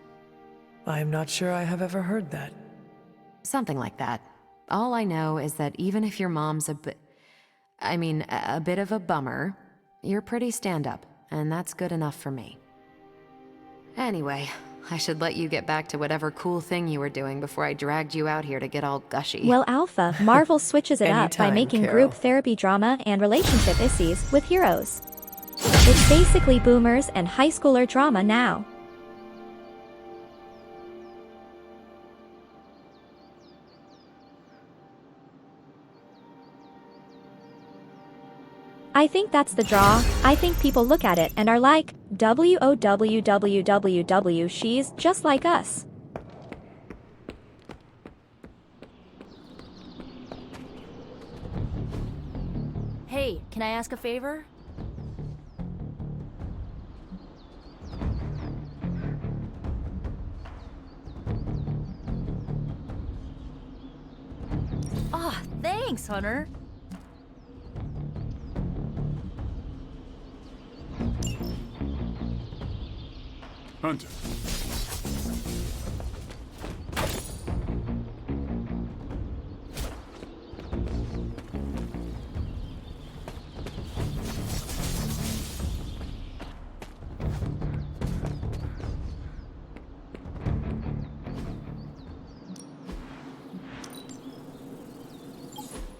I'm not sure I have ever heard that. Something like that. All I know is that even if your mom's a bit of a bummer, you're pretty stand-up, and that's good enough for me. Anyway, I should let you get back to whatever cool thing you were doing before I dragged you out here to get all gushy. Well, Alpha, Marvel switches it up by Anytime, making Carol. group therapy drama and relationship issues with heroes. It's basically boomers and high schooler drama now. I think that's the draw. I think people look at it and are like, WOWWWW, she's just like us. can I ask a favor? Ah, thanks, Hunter. Hunter.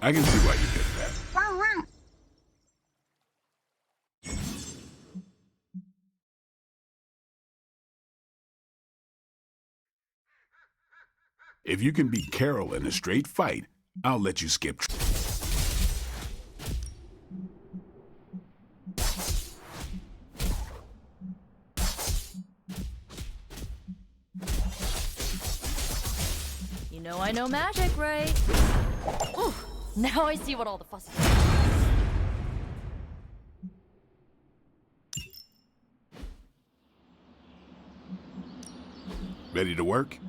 I can see why you did that. If you can beat Carol in a straight fight, I'll let you skip. You know I know magic, right? Whew, now I see what all the fuss is. Ready to work?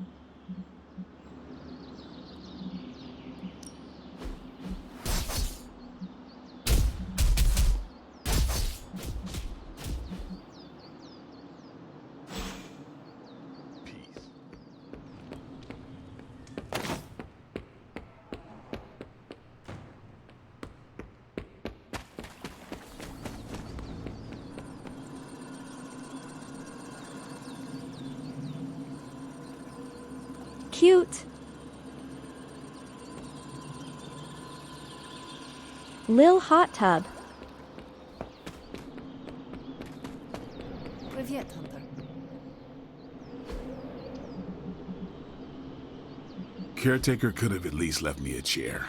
Cute. Lil Hot Tub. Привет, Hunter. Caretaker could have at least left me a chair.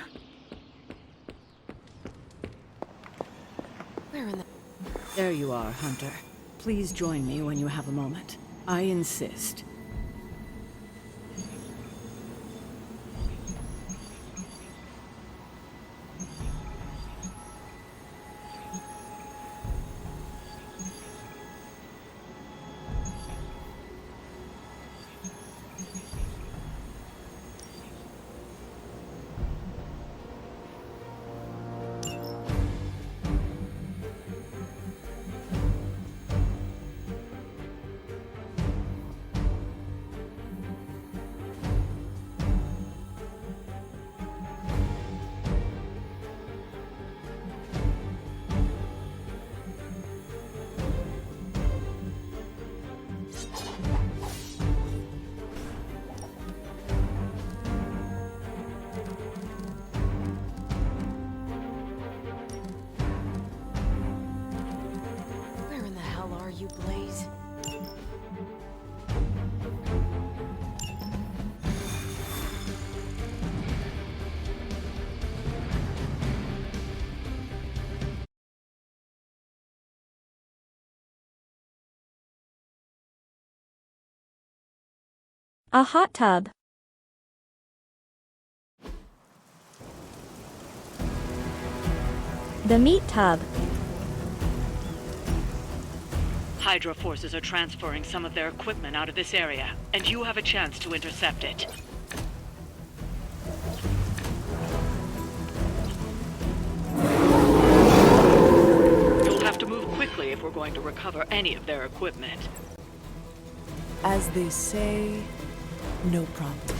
Where in the... There you are, Hunter. Please join me when you have a moment. I insist. Where in the hell are you, Blaze? A hot tub. The meat tub. Hydra forces are transferring some of their equipment out of this area, and you have a chance to intercept it. You'll have to move quickly if we're going to recover any of their equipment. As they say, no problem.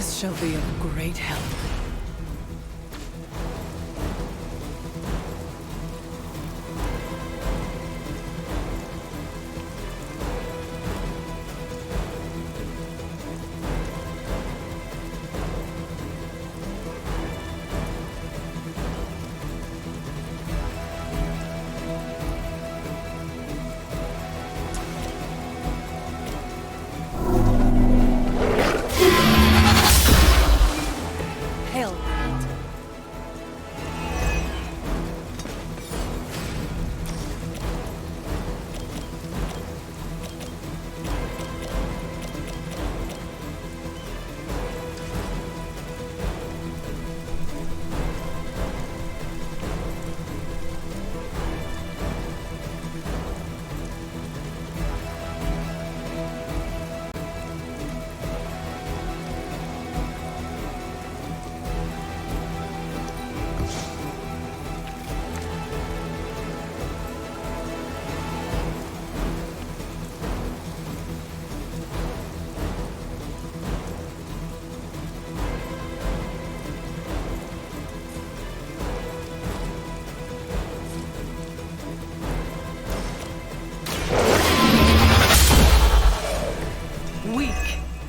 This shall be of great help.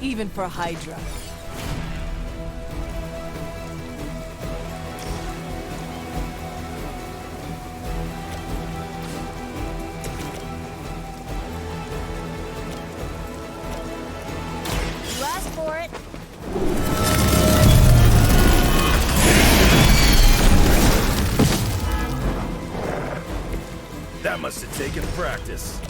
Even for Hydra. You asked for it. That must have taken practice.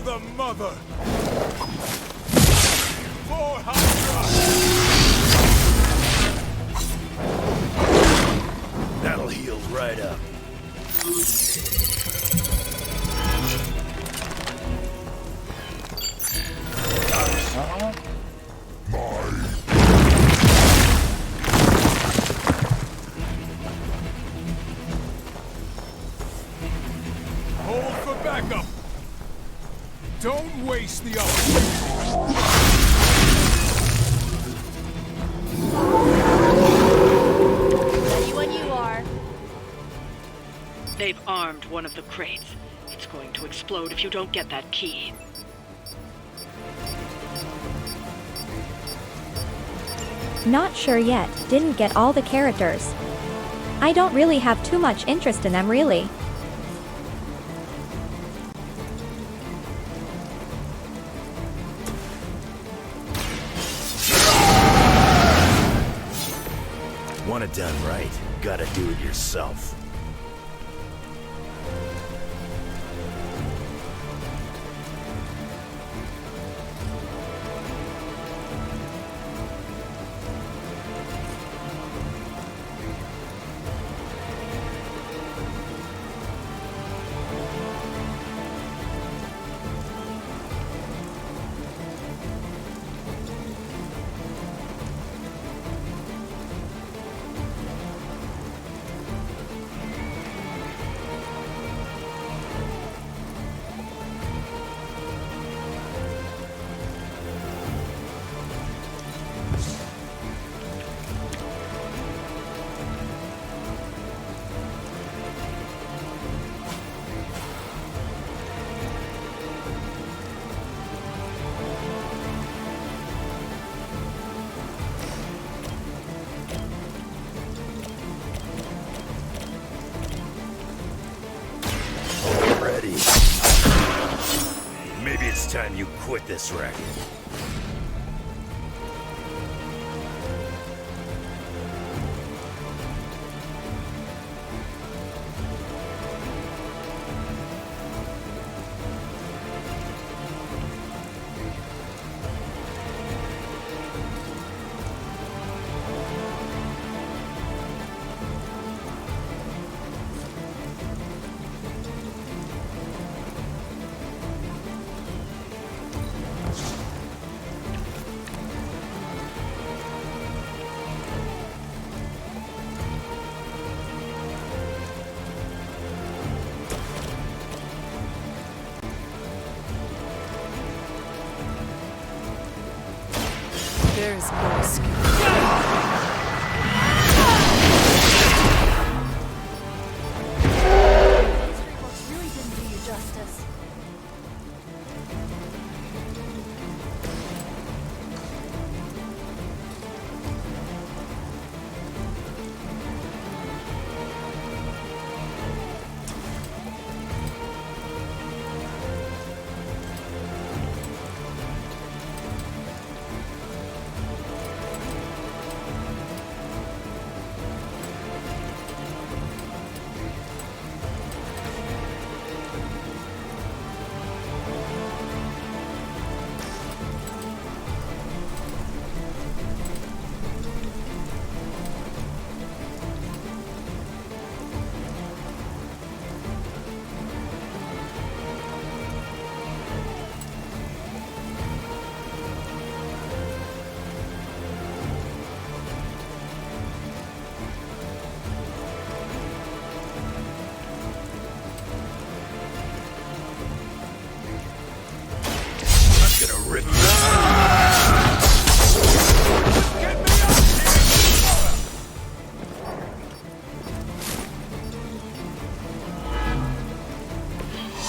The mother! For Hydra! That'll heal right up. Hold for backup! Don't waste the opportunity! Ready when you are. They've armed one of the crates. It's going to explode if you don't get that key. Not sure yet, didn't get all the characters. I don't really have too much interest in them really. Want it done right, gotta do it yourself. free. Maybe it's time you quit this racket. There's no escape. History books really didn't do you justice.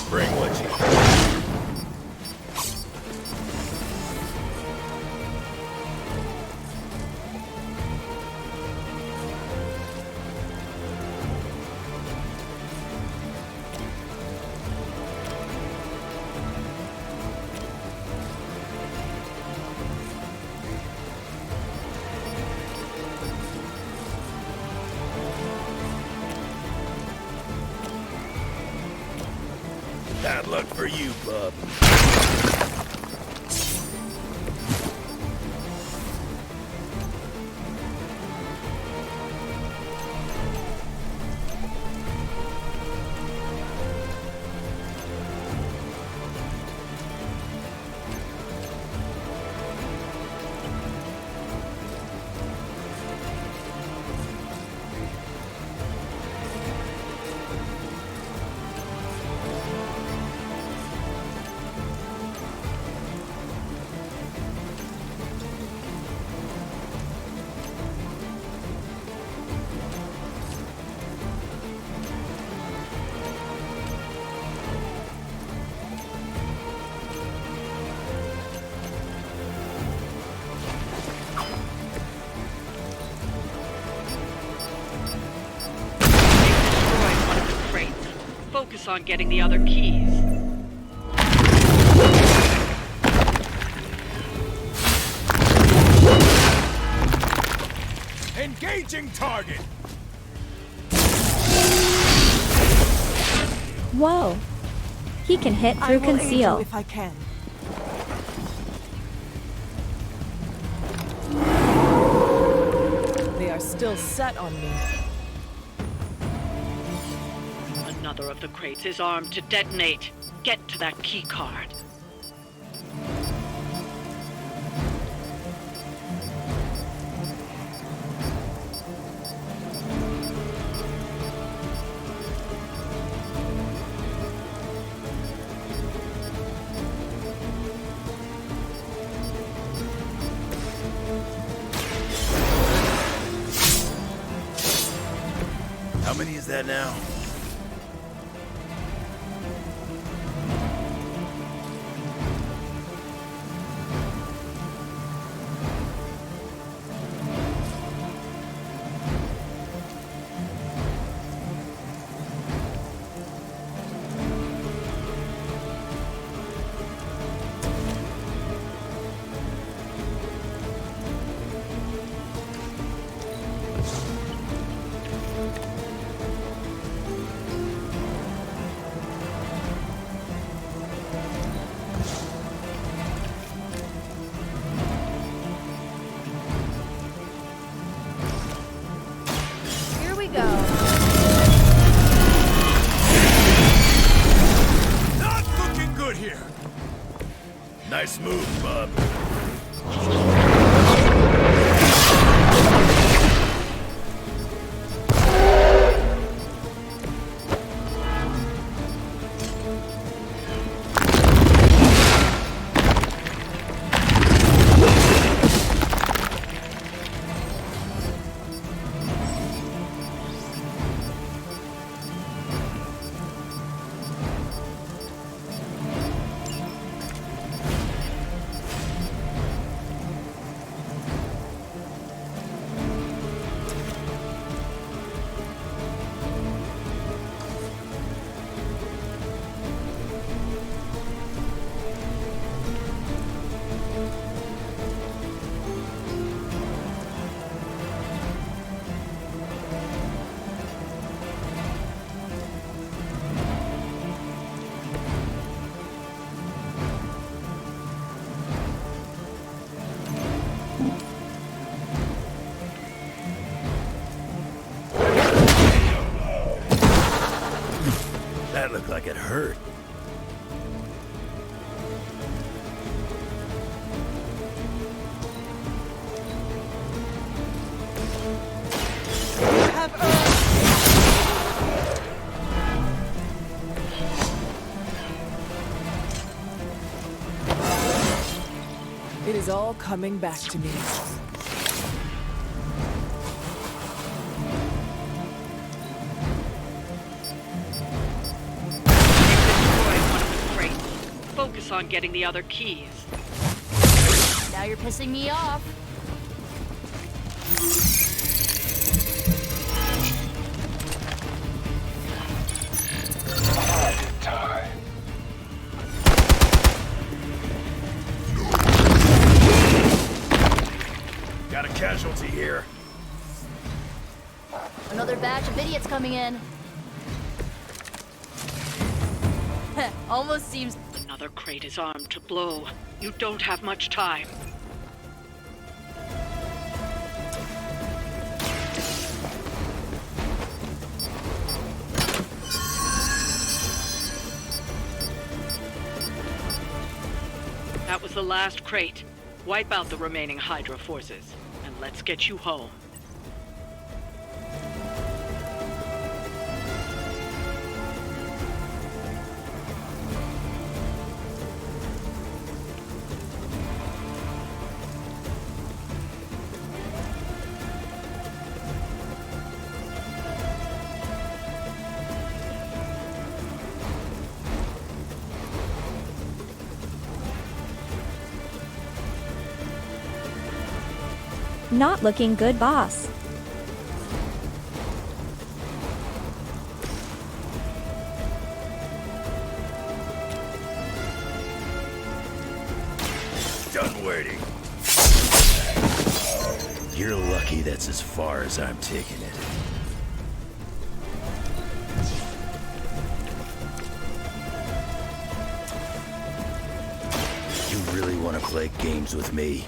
Bring what you Bad luck for you, bub. Focus on getting the other keys. Engaging target! Whoa. He can hit through conceal. If I can. They are still set on me. Another of the crates is armed to detonate. Get to that key card. How many is that now? like it hurt. It is all coming back to me. Focus on getting the other keys. Now you're pissing me off. Time. Got a casualty here. Another batch of idiots coming in. Almost seems... Another crate is armed to blow. You don't have much time. That was the last crate. Wipe out the remaining Hydra forces, and let's get you home. Not looking good, boss. Done waiting. You're lucky that's as far as I'm taking it. You really want to play games with me?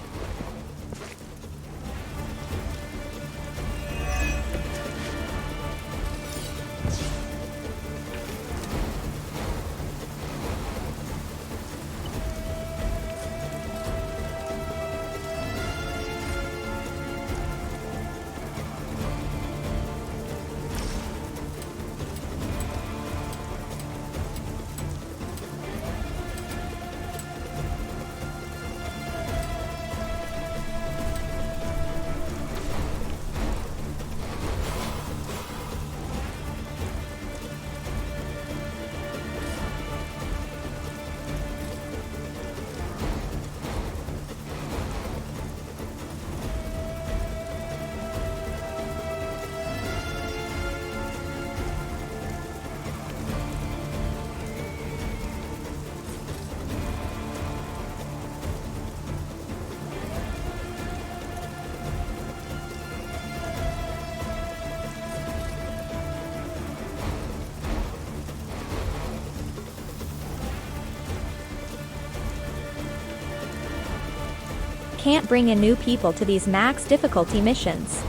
Can't bring in new people to these max difficulty missions.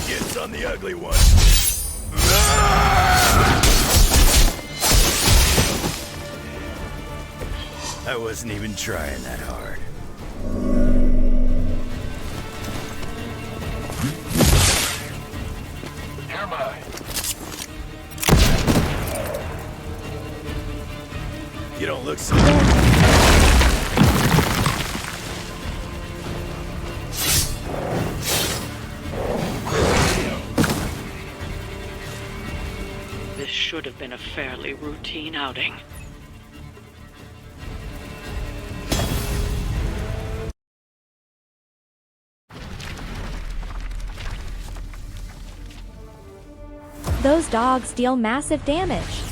Gets on the ugly one. I wasn't even trying that hard. You're mine. You don't look so... This should have been a fairly routine outing. Those dogs deal massive damage.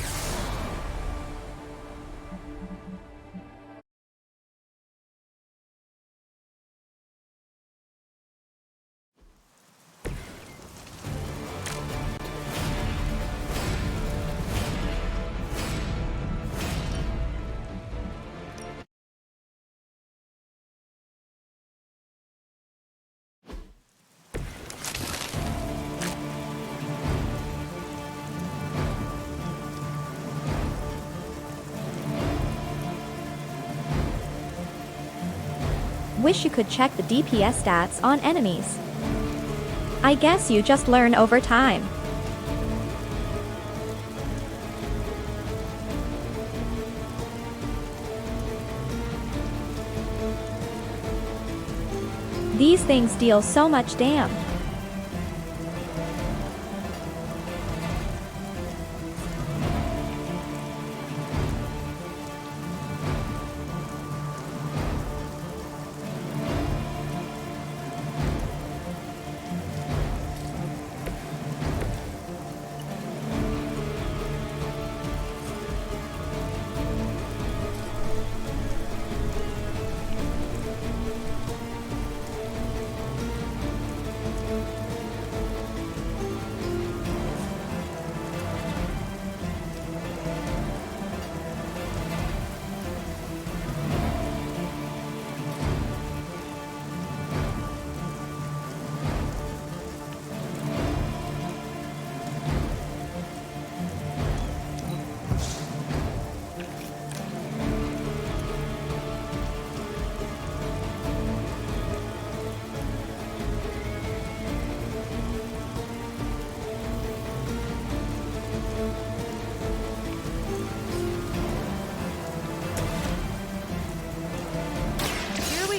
wish you could check the DPS stats on enemies. I guess you just learn over time. These things deal so much damage.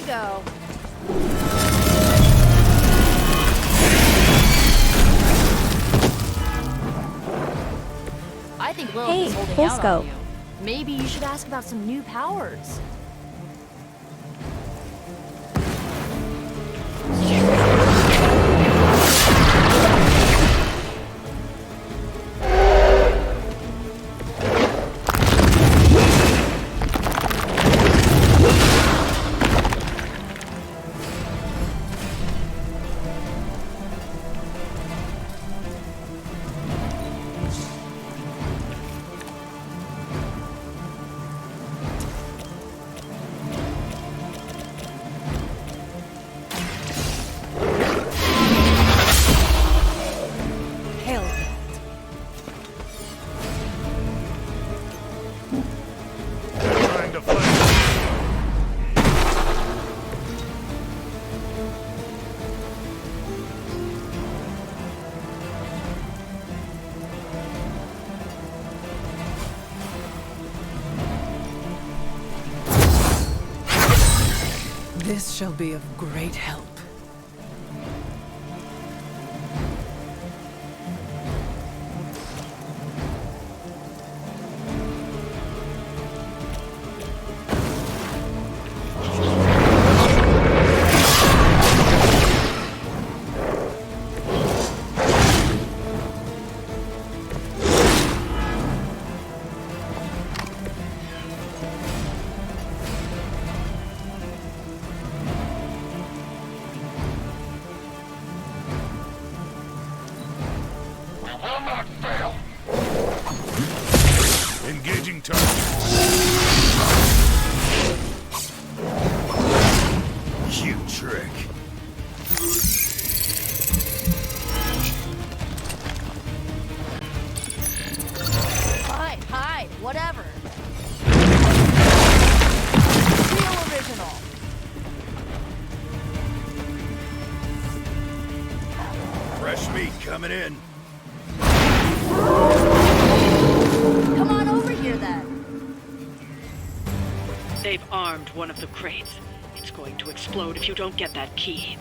Go. I think Lilith Hey, is holding full out scope. on you. Maybe you should ask about some new powers. This shall be of great help. Engaging target. Cute trick. Hide, whatever. Real original. Fresh meat coming in. Come on over here then. They've armed one of the crates. It's going to explode if you don't get that key.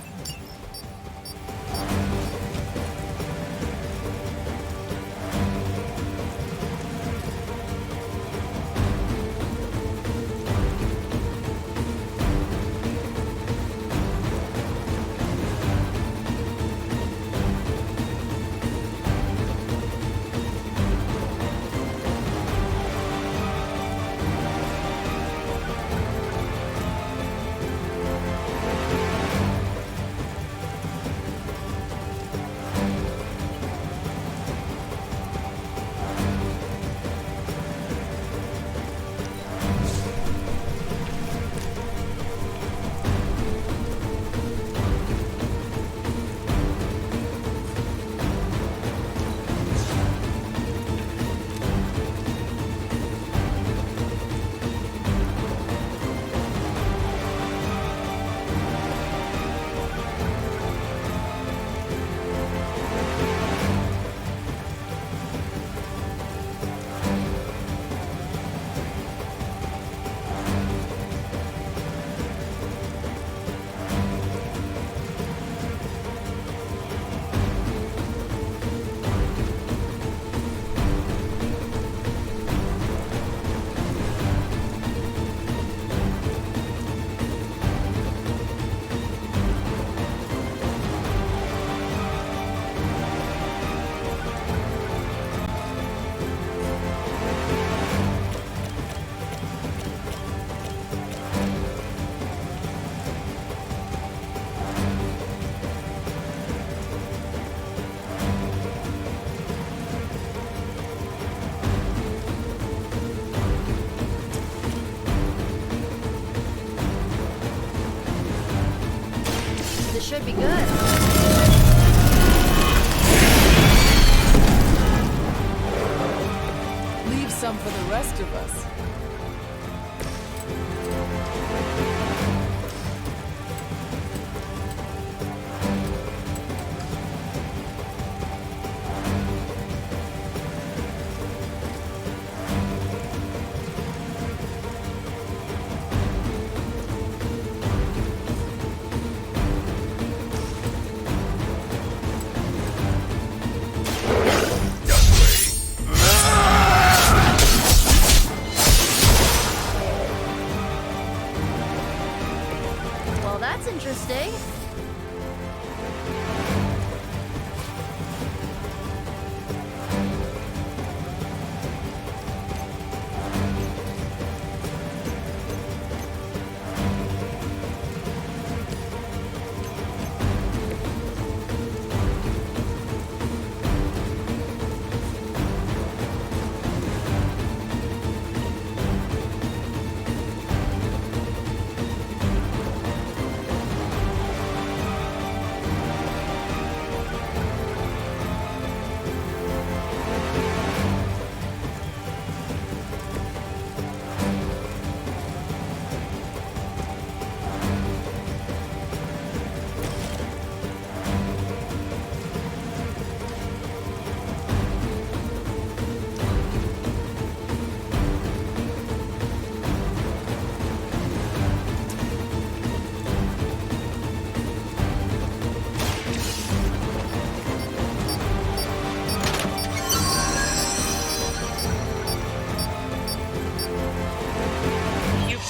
should be good. Leave some for the rest of us. Well, that's interesting.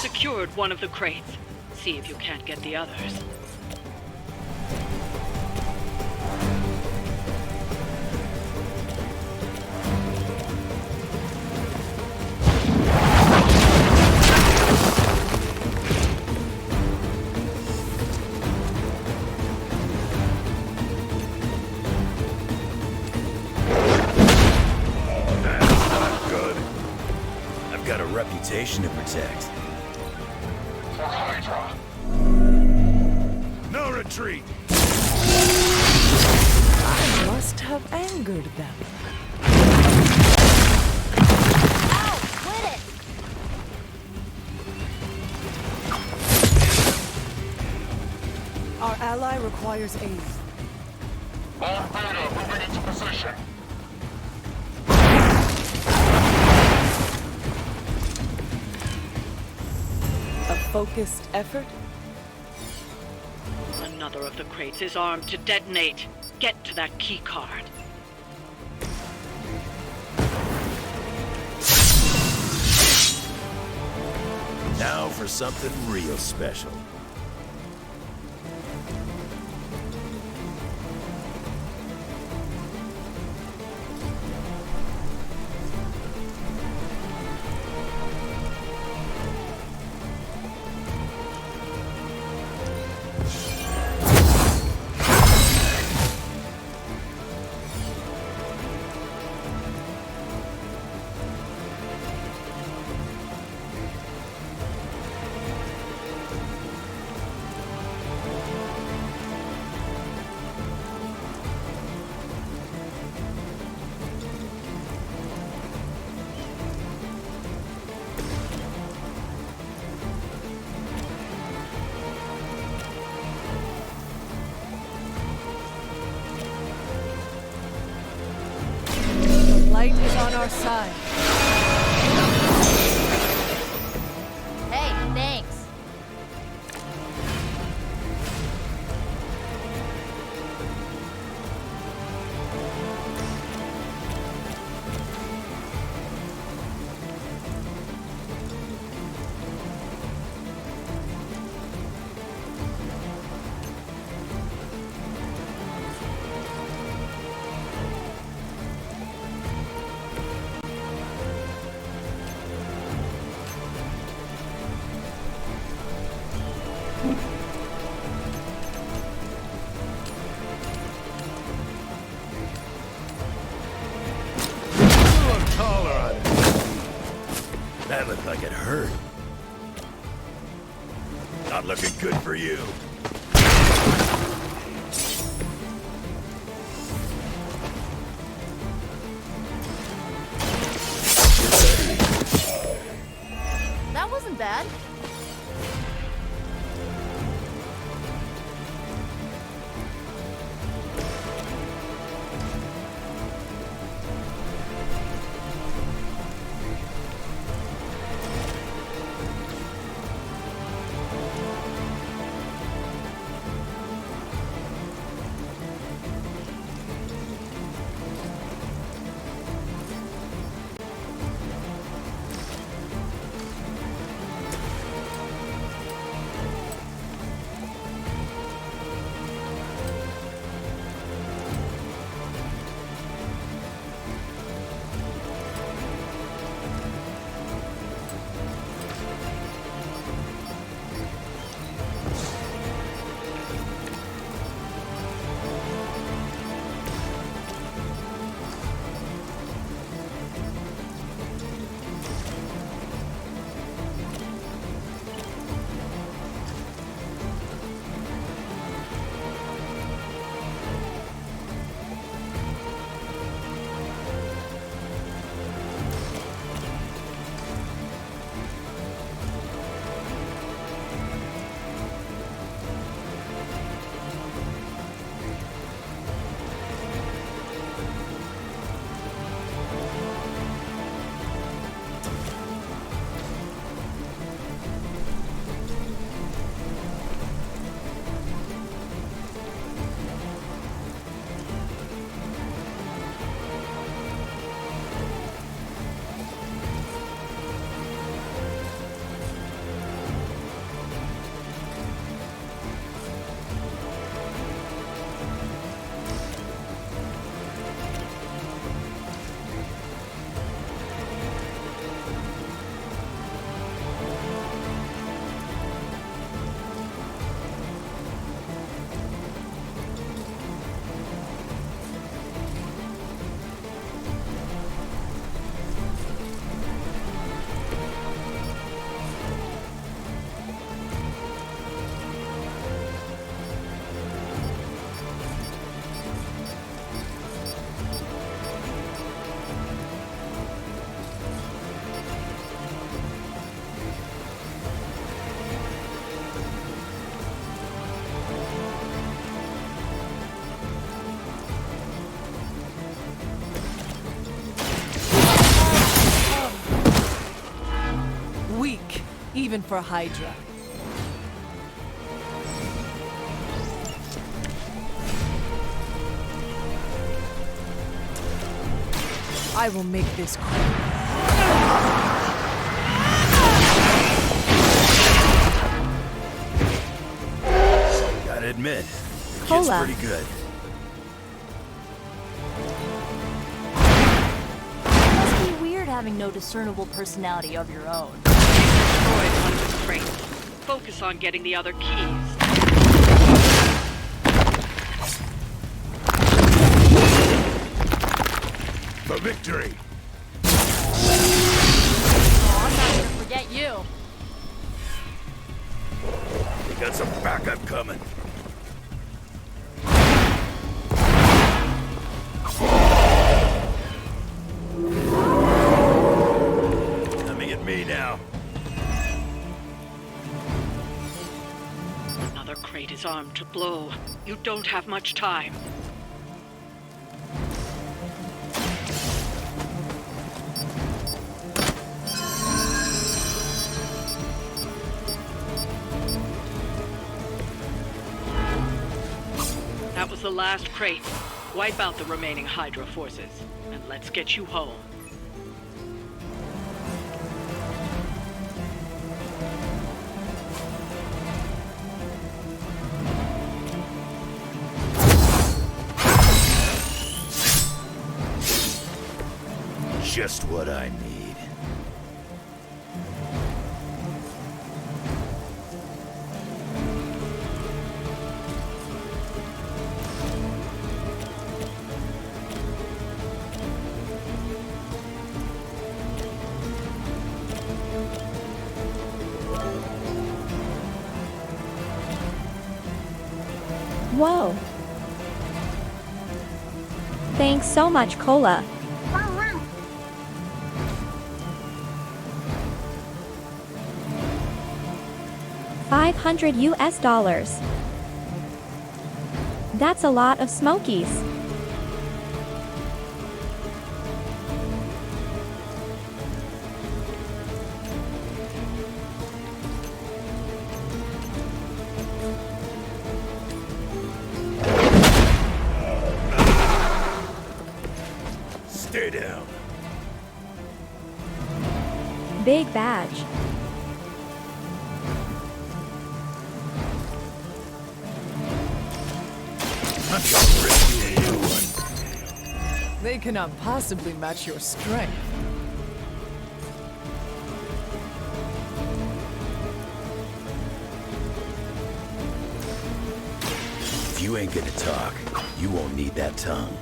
Secured one of the crates. See if you can't get the others. That's not good. I've got a reputation to protect. For Hydra. No retreat. I must have angered them. Ow! Quit it! Our ally requires aid. All Beta moving into position. A focused effort? Another of the crates is armed to detonate. Get to that key card. Now for something real special. Light is on our side. Hey, thanks. That looked like it hurt. Not looking good for you. bad. Even for Hydra. I will make this quick. Gotta admit, the kid's Cola. pretty good. Must be weird having no discernible personality of your own. Destroyed one of the crates. Focus on getting the other keys. For victory! Oh, I'm not gonna forget you. We got some backup coming. Coming at me now. Another crate is armed to blow. You don't have much time. That was the last crate. Wipe out the remaining Hydra forces, and let's get you home. Just what I need. Whoa. Thanks so much, Cola. $200 US. That's a lot of smokies. Stay down. Big badge. They cannot possibly match your strength. If you ain't gonna talk, you won't need that tongue.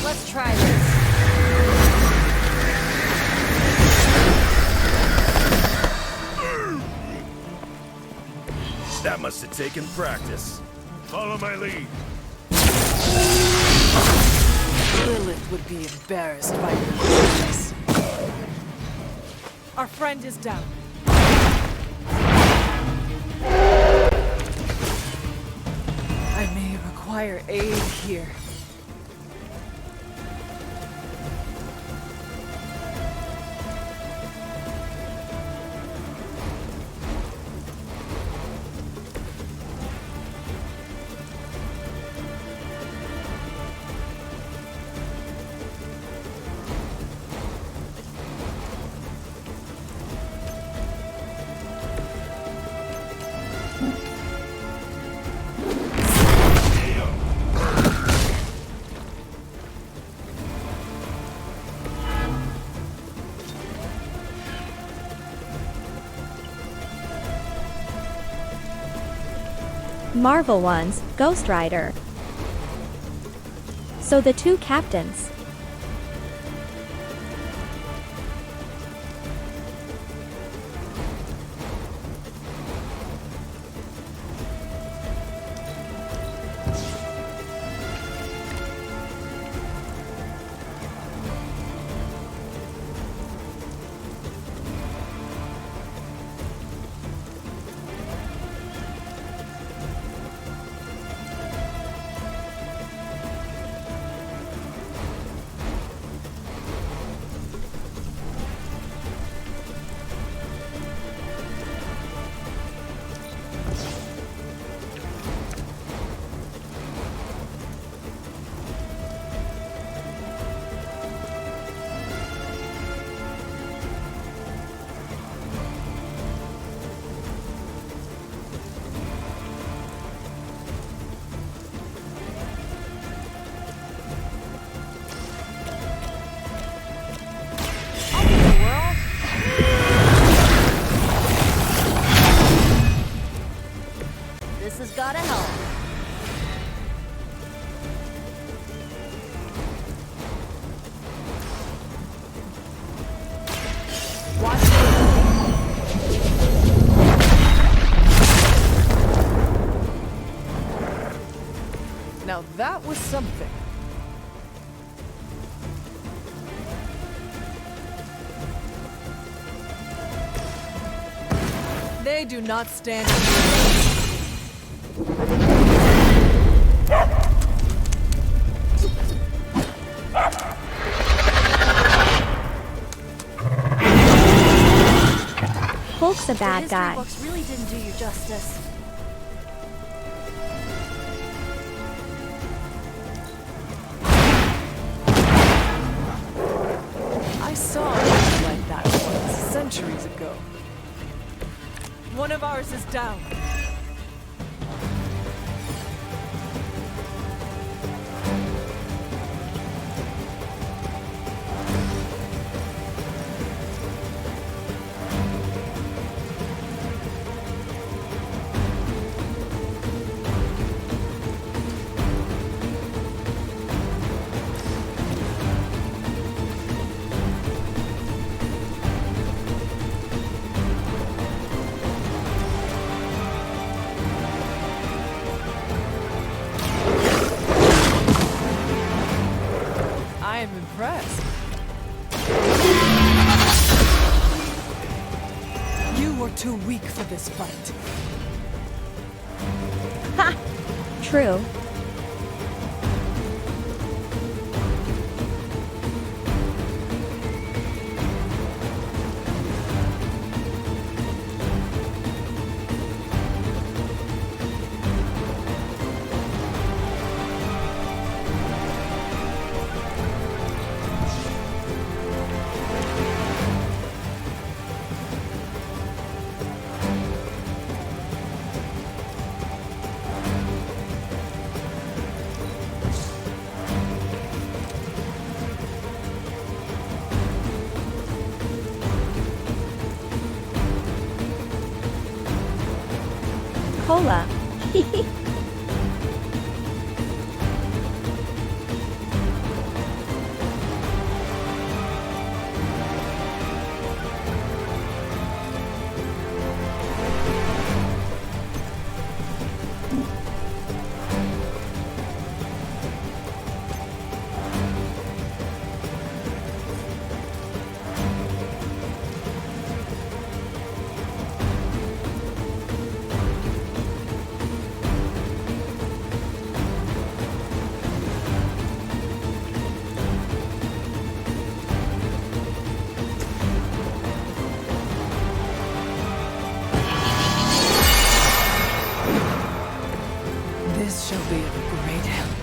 Let's try this. That must have taken practice. Follow my lead. Lilith would be embarrassed by your weakness. Our friend is down. I may require aid here. Marvel ones, Ghost Rider. So the two captains. This has gotta help. Watch it. Now that was something. They do not stand in your way. Hulk's a bad the guy. history books really didn't do you justice. I saw something like that once, centuries ago. One of ours is down. I am impressed. You were too weak for this fight. Ha! True. Cola. This shall be of great help.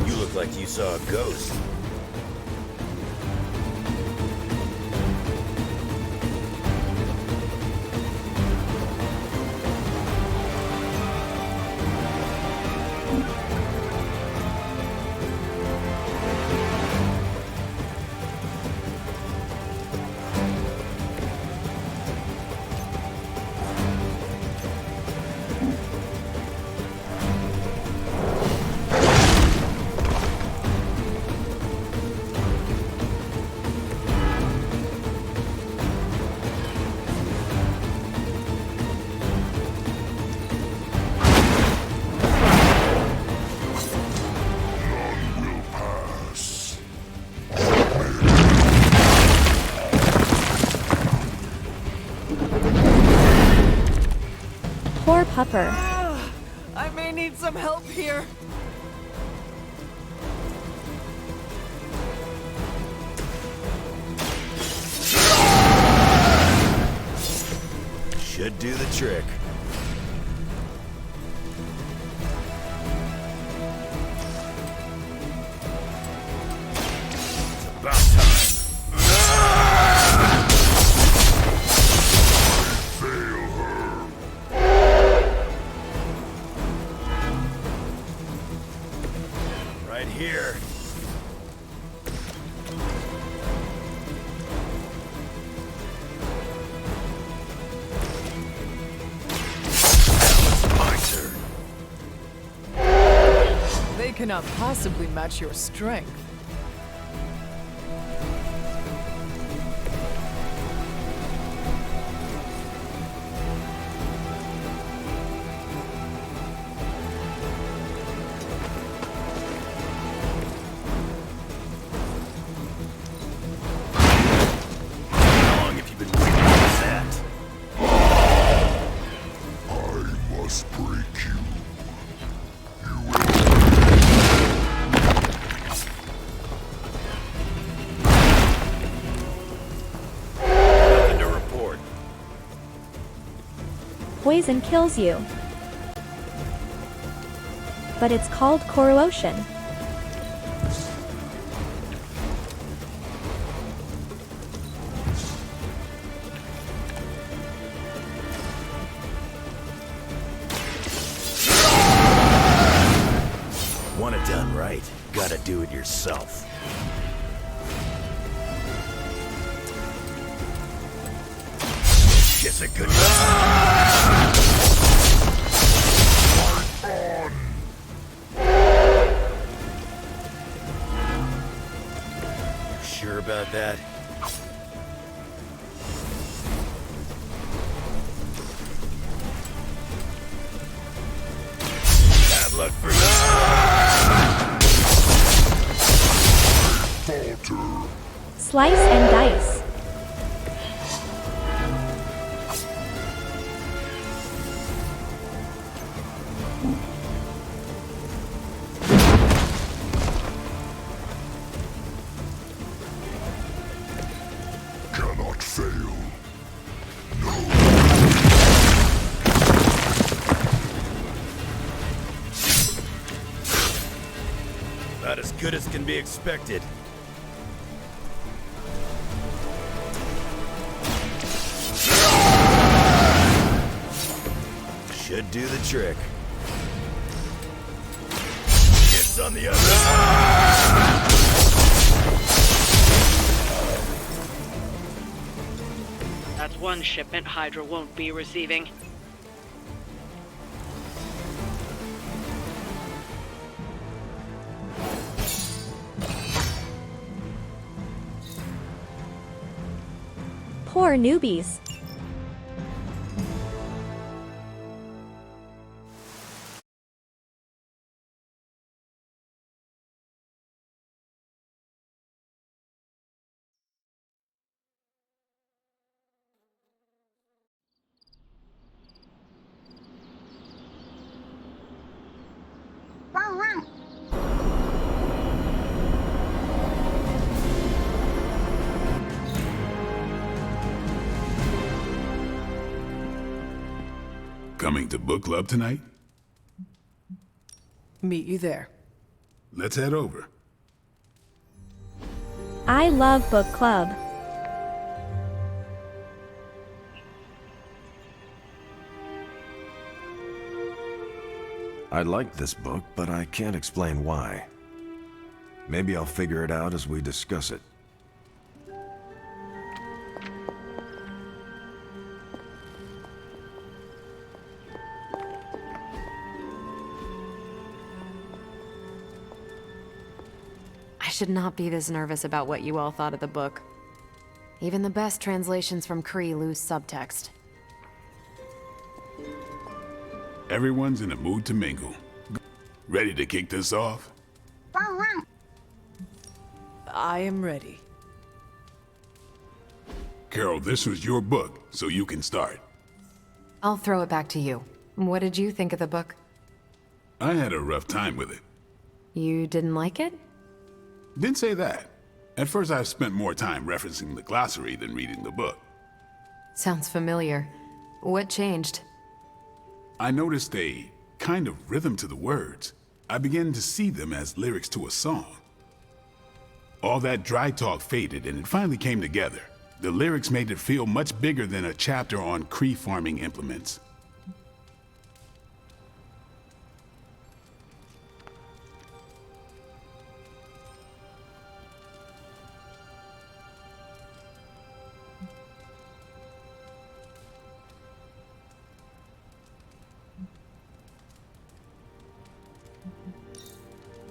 You look like you saw a ghost. Poor pupper. I may need some help here. Should do the trick. It's about time. Right here. They cannot possibly match your strength. How long have you been waiting for this poison kills you. But it's called corrosion. Want it done right, gotta do it yourself. It's a good Sure about that? Bad luck for Slice and dice. Cannot fail. about as good as can be expected. Should do the trick. It's on the other. That's one shipment Hydra won't be receiving. Poor newbies. Coming to book club tonight? Meet you there. Let's head over. I love book club. I like this book, but I can't explain why. Maybe I'll figure it out as we discuss it. I should not be this nervous about what you all thought of the book. Even the best translations from Kree lose subtext. Everyone's in a mood to mingle. Ready to kick this off? I am ready. Carol, this was your book, so you can start. I'll throw it back to you. What did you think of the book? I had a rough time with it. You didn't like it? Didn't say that. At first I spent more time referencing the glossary than reading the book. Sounds familiar. What changed? I noticed a kind of rhythm to the words. I began to see them as lyrics to a song. All that dry talk faded and it finally came together. The lyrics made it feel much bigger than a chapter on Kree farming implements.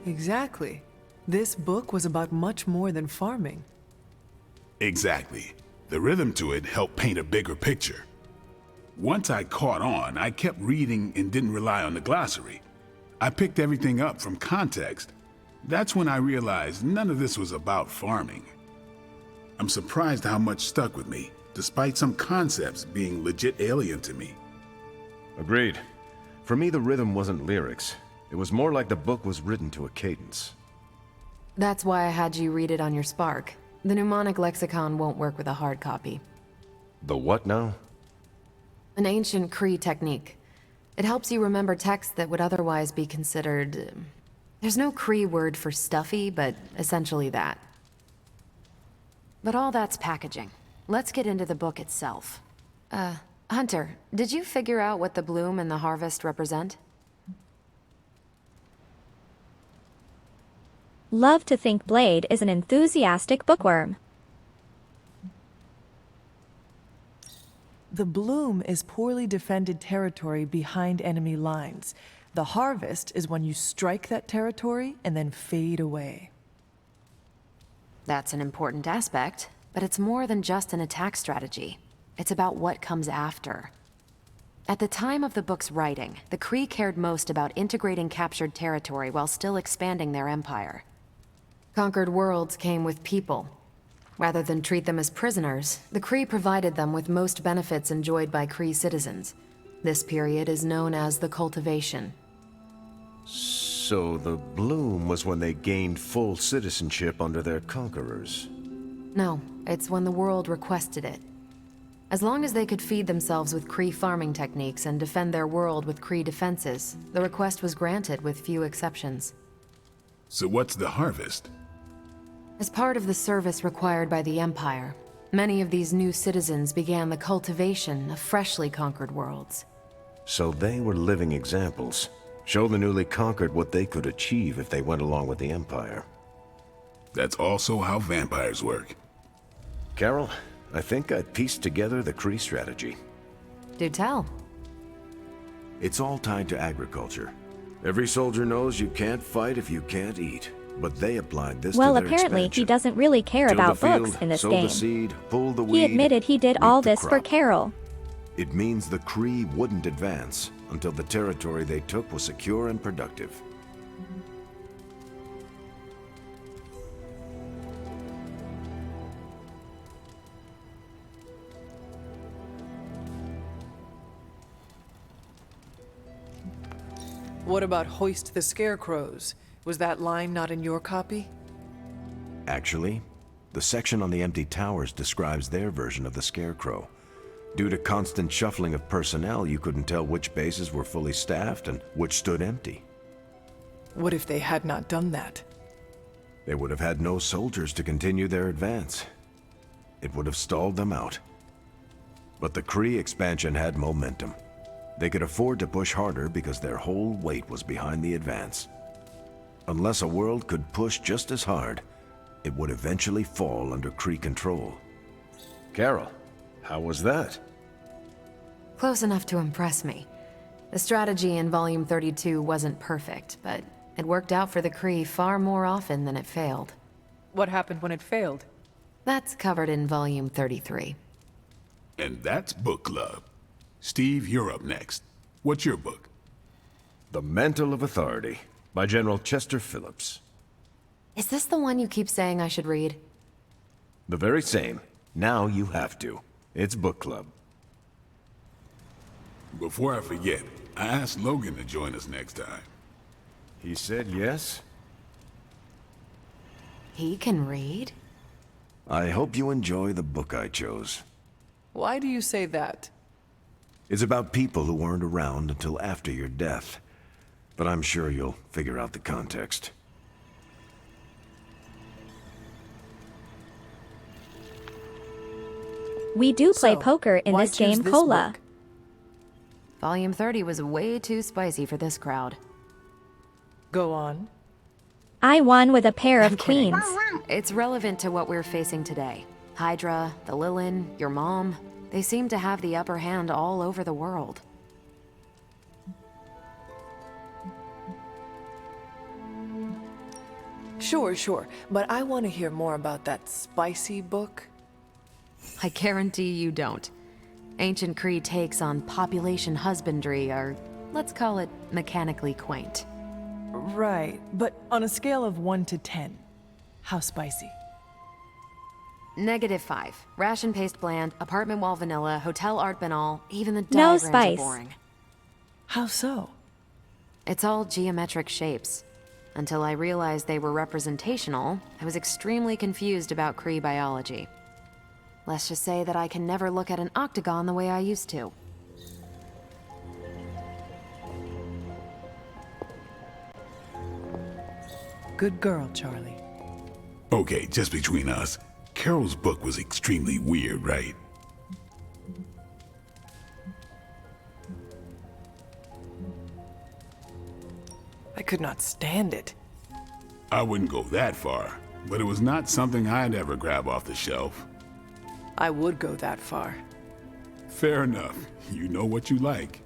Exactly. This book was about much more than farming. Exactly. The rhythm to it helped paint a bigger picture. Once I caught on, I kept reading and didn't rely on the glossary. I picked everything up from context. That's when I realized none of this was about farming. I'm surprised how much stuck with me, despite some concepts being legit alien to me. Agreed. For me, the rhythm wasn't lyrics. It was more like the book was written to a cadence. That's why I had you read it on your Spark. The mnemonic lexicon won't work with a hard copy. The what now? An ancient Cree technique. It helps you remember texts that would otherwise be considered... There's no Cree word for stuffy, but essentially that. But all that's packaging. Let's get into the book itself. Hunter, did you figure out what the bloom and the harvest represent? Love to think Blade is an enthusiastic bookworm. The bloom is poorly defended territory behind enemy lines. The harvest is when you strike that territory and then fade away. That's an important aspect, but it's more than just an attack strategy. It's about what comes after. At the time of the book's writing, the Kree cared most about integrating captured territory while still expanding their empire. Conquered worlds came with people. Rather than treat them as prisoners, the Kree provided them with most benefits enjoyed by Kree citizens. This period is known as the Cultivation. So the bloom was when they gained full citizenship under their conquerors? No, it's when the world requested it. As long as they could feed themselves with Kree farming techniques and defend their world with Kree defenses, the request was granted with few exceptions. So what's the harvest? As part of the service required by the Empire, many of these new citizens began the cultivation of freshly conquered worlds. So they were living examples. Show the newly conquered what they could achieve if they went along with the Empire. That's also how vampires work. Carol, I think I pieced together the Kree strategy. Do tell. It's all tied to agriculture. Every soldier knows you can't fight if you can't eat. But they applied this Well, to their apparently expansion. he doesn't really care Till about the field, books in this sow game. the seed, pull the weed, He admitted he did reap all the this for crop. Carol. It means the Kree wouldn't advance until the territory they took was secure and productive. What about hoist the scarecrows? Was that line not in your copy? Actually, the section on the empty towers describes their version of the Scarecrow. Due to constant shuffling of personnel, you couldn't tell which bases were fully staffed and which stood empty. What if they had not done that? They would have had no soldiers to continue their advance. It would have stalled them out. But the Kree expansion had momentum. They could afford to push harder because their whole weight was behind the advance. Unless a world could push just as hard, it would eventually fall under Kree control. Carol, how was that? Close enough to impress me. The strategy in Volume 32 wasn't perfect, but it worked out for the Kree far more often than it failed. What happened when it failed? That's covered in Volume 33. And that's book club. Steve, you're up next. What's your book? The Mantle of Authority, by General Chester Phillips. Is this the one you keep saying I should read? The very same. Now you have to. It's book club. Before I forget, I asked Logan to join us next time. He said yes? He can read? I hope you enjoy the book I chose. Why do you say that? It's about people who weren't around until after your death. But I'm sure you'll figure out the context. We do play So, poker in why this game, choose this Cola. book? Volume 30 was way too spicy for this crowd. Go on. I won with a pair of I'm kidding. queens. It's relevant to what we're facing today. Hydra, the Lilin, your mom, they seem to have the upper hand all over the world. Sure, but I want to hear more about that spicy book. I guarantee you don't. Ancient Kree takes on population husbandry are, let's call it, mechanically quaint. Right, but on a scale of 1 to 10, how spicy? -5. Ration paste bland, apartment wall vanilla, hotel art banal, even the No diagrams spice. are boring. How so? It's all geometric shapes. Until I realized they were representational, I was extremely confused about Kree biology. Let's just say that I can never look at an octagon the way I used to. Good girl, Charlie. Okay, just between us, Carol's book was extremely weird, right? I could not stand it. I wouldn't go that far, but it was not something I'd ever grab off the shelf. I would go that far. Fair enough. You know what you like.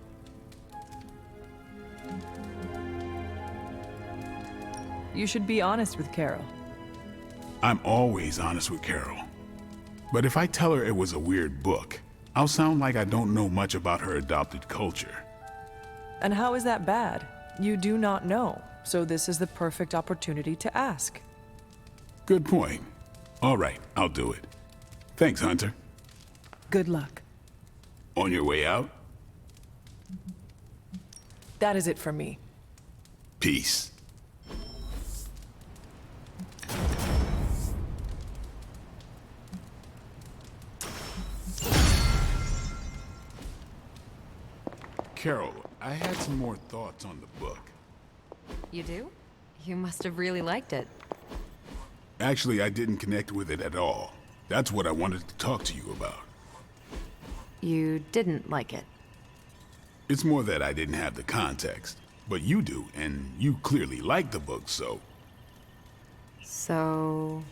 You should be honest with Carol. I'm always honest with Carol. But if I tell her it was a weird book, I'll sound like I don't know much about her adopted culture. And how is that bad? You do not know, so this is the perfect opportunity to ask. Good point. All right, I'll do it. Thanks, Hunter. Good luck. On your way out? That is it for me. Peace. Carol, I had some more thoughts on the book. You do? You must have really liked it. Actually, I didn't connect with it at all. That's what I wanted to talk to you about. You didn't like it? It's more that I didn't have the context. But you do, and you clearly like the book, so... So...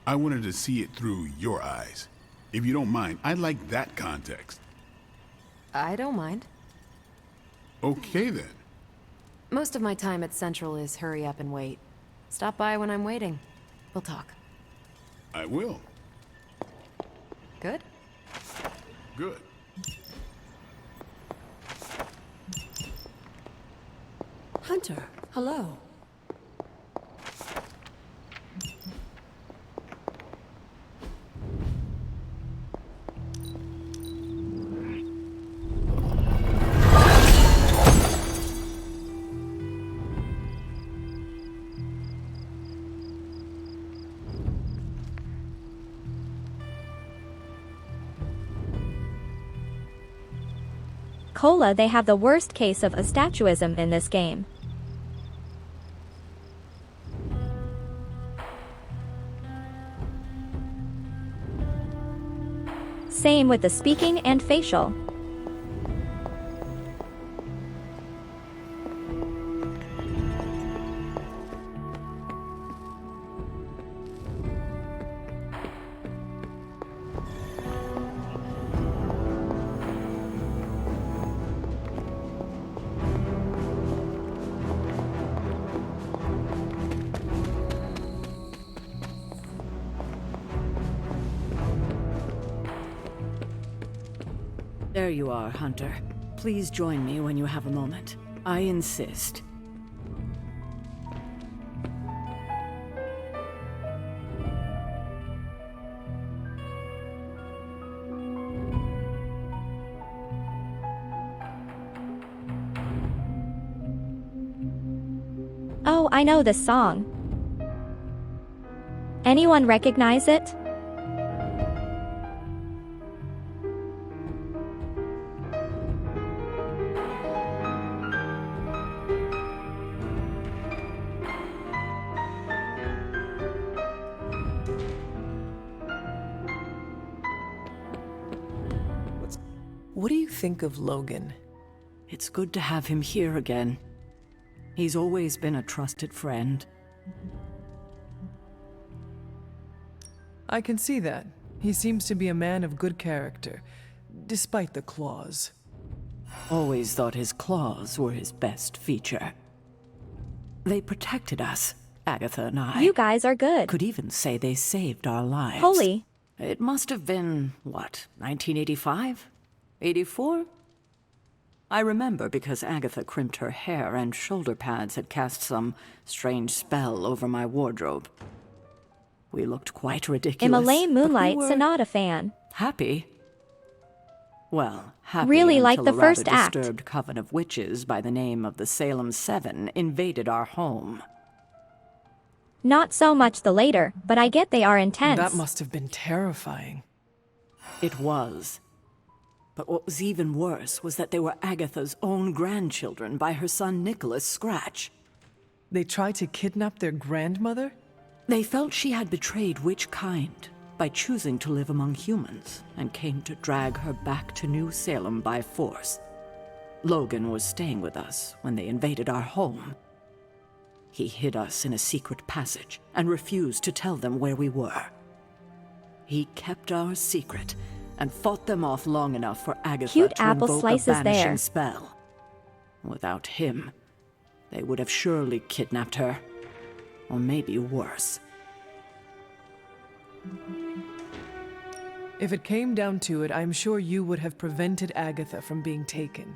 I wanted to see it through your eyes. If you don't mind, I'd like that context. I don't mind. Okay, then. Most of my time at Central is hurry up and wait. Stop by when I'm waiting. We'll talk. I will. Good? Good. Hunter, hello. Cola, they have the worst case of statuism in this game. Same with the speaking and facial. There you are, Hunter. Please join me when you have a moment. I insist. Oh, I know this song. Anyone recognize it? What do you think of Logan? It's good to have him here again. He's always been a trusted friend. I can see that. He seems to be a man of good character, despite the claws. Always thought his claws were his best feature. They protected us, Agatha and I. You guys are good. Could even say they saved our lives. Holy. It must have been, what, 1985? 84? I remember because Agatha crimped her hair and shoulder pads had cast some strange spell over my wardrobe. We looked quite ridiculous. I'm a lame Moonlight but we were Sonata fan. happy. Well, happy Really like until the a rather first act. disturbed coven of witches by the name of the Salem Seven invaded our home. Not so much the later, but I get they are intense. That must have been terrifying. It was. But what was even worse was that they were Agatha's own grandchildren by her son Nicholas Scratch. They tried to kidnap their grandmother? They felt she had betrayed which kind by choosing to live among humans and came to drag her back to New Salem by force. Logan was staying with us when they invaded our home. He hid us in a secret passage and refused to tell them where we were. He kept our secret and fought them off long enough for Agatha Cute to apple invoke slices a banishing there. spell. Without him, they would have surely kidnapped her. Or maybe worse. If it came down to it, I'm sure you would have prevented Agatha from being taken.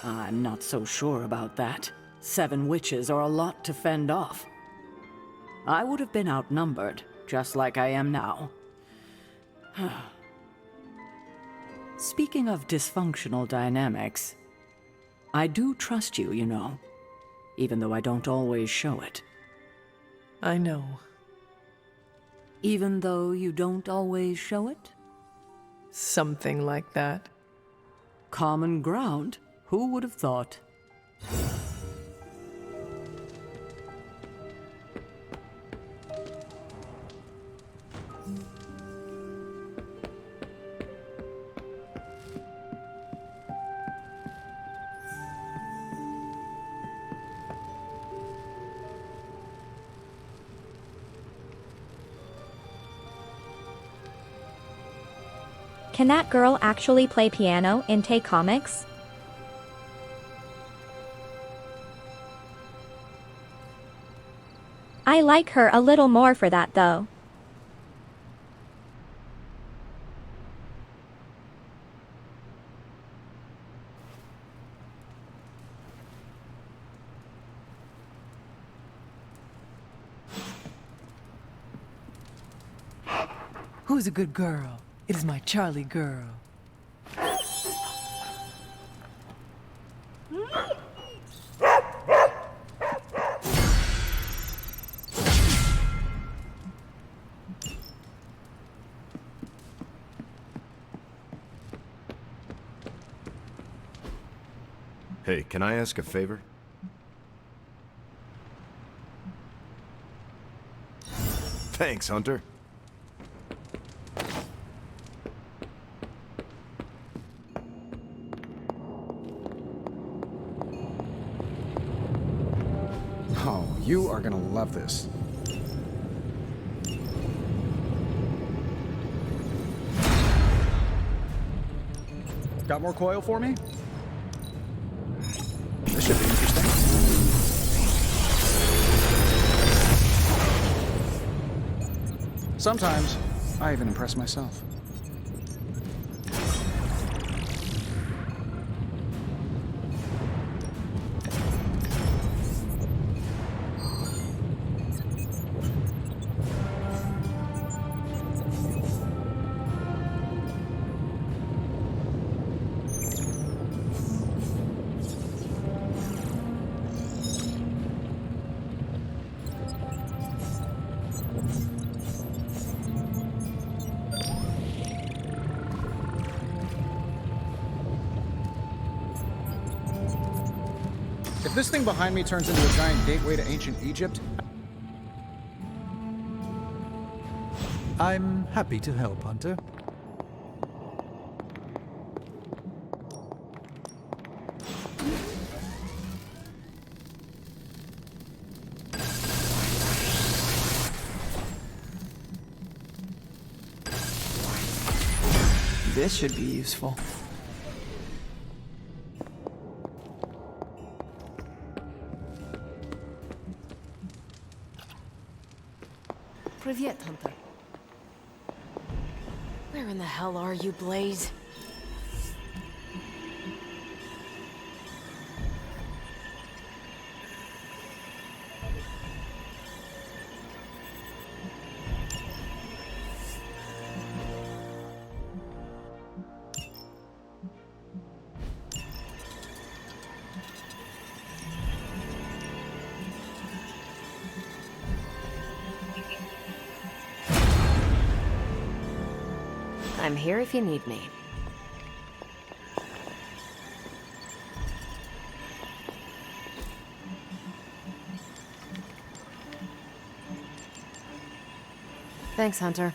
I'm not so sure about that. 7 witches are a lot to fend off. I would have been outnumbered, just like I am now. Speaking of dysfunctional dynamics, I do trust you, you know, even though I don't always show it. I know. Even though you don't always show it? Something like that. Common ground? Who would have thought? Can that girl actually play piano in Tay Comics? I like her a little more for that though. Who's a good girl? It is my Charlie girl. Hey, can I ask a favor? Thanks, Hunter. Oh, you are gonna love this. Got more coil for me? This should be interesting. Sometimes, I even impress myself. If this thing behind me turns into a giant gateway to ancient Egypt, I'm happy to help, Hunter. This should be useful. Privyet, Hunter. Where in the hell are you, Blaze? I'm here if you need me. Thanks, Hunter.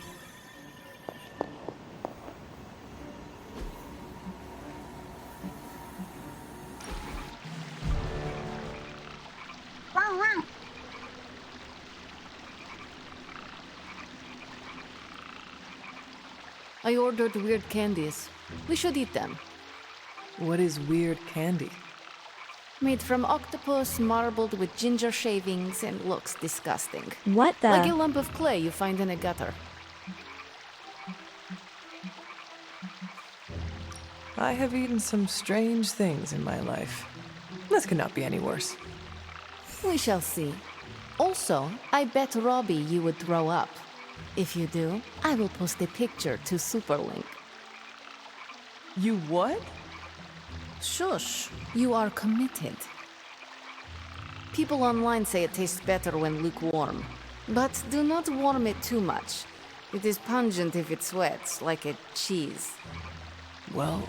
I ordered weird candies. We should eat them. What is weird candy? Made from octopus, marbled with ginger shavings, and looks disgusting. What the? Like a lump of clay you find in a gutter. I have eaten some strange things in my life. This cannot be any worse. We shall see. Also, I bet Robbie you would throw up. If you do, I will post a picture to Superlink. You what? Shush, you are committed. People online say it tastes better when lukewarm. But do not warm it too much. It is pungent if it sweats, like a cheese. Well,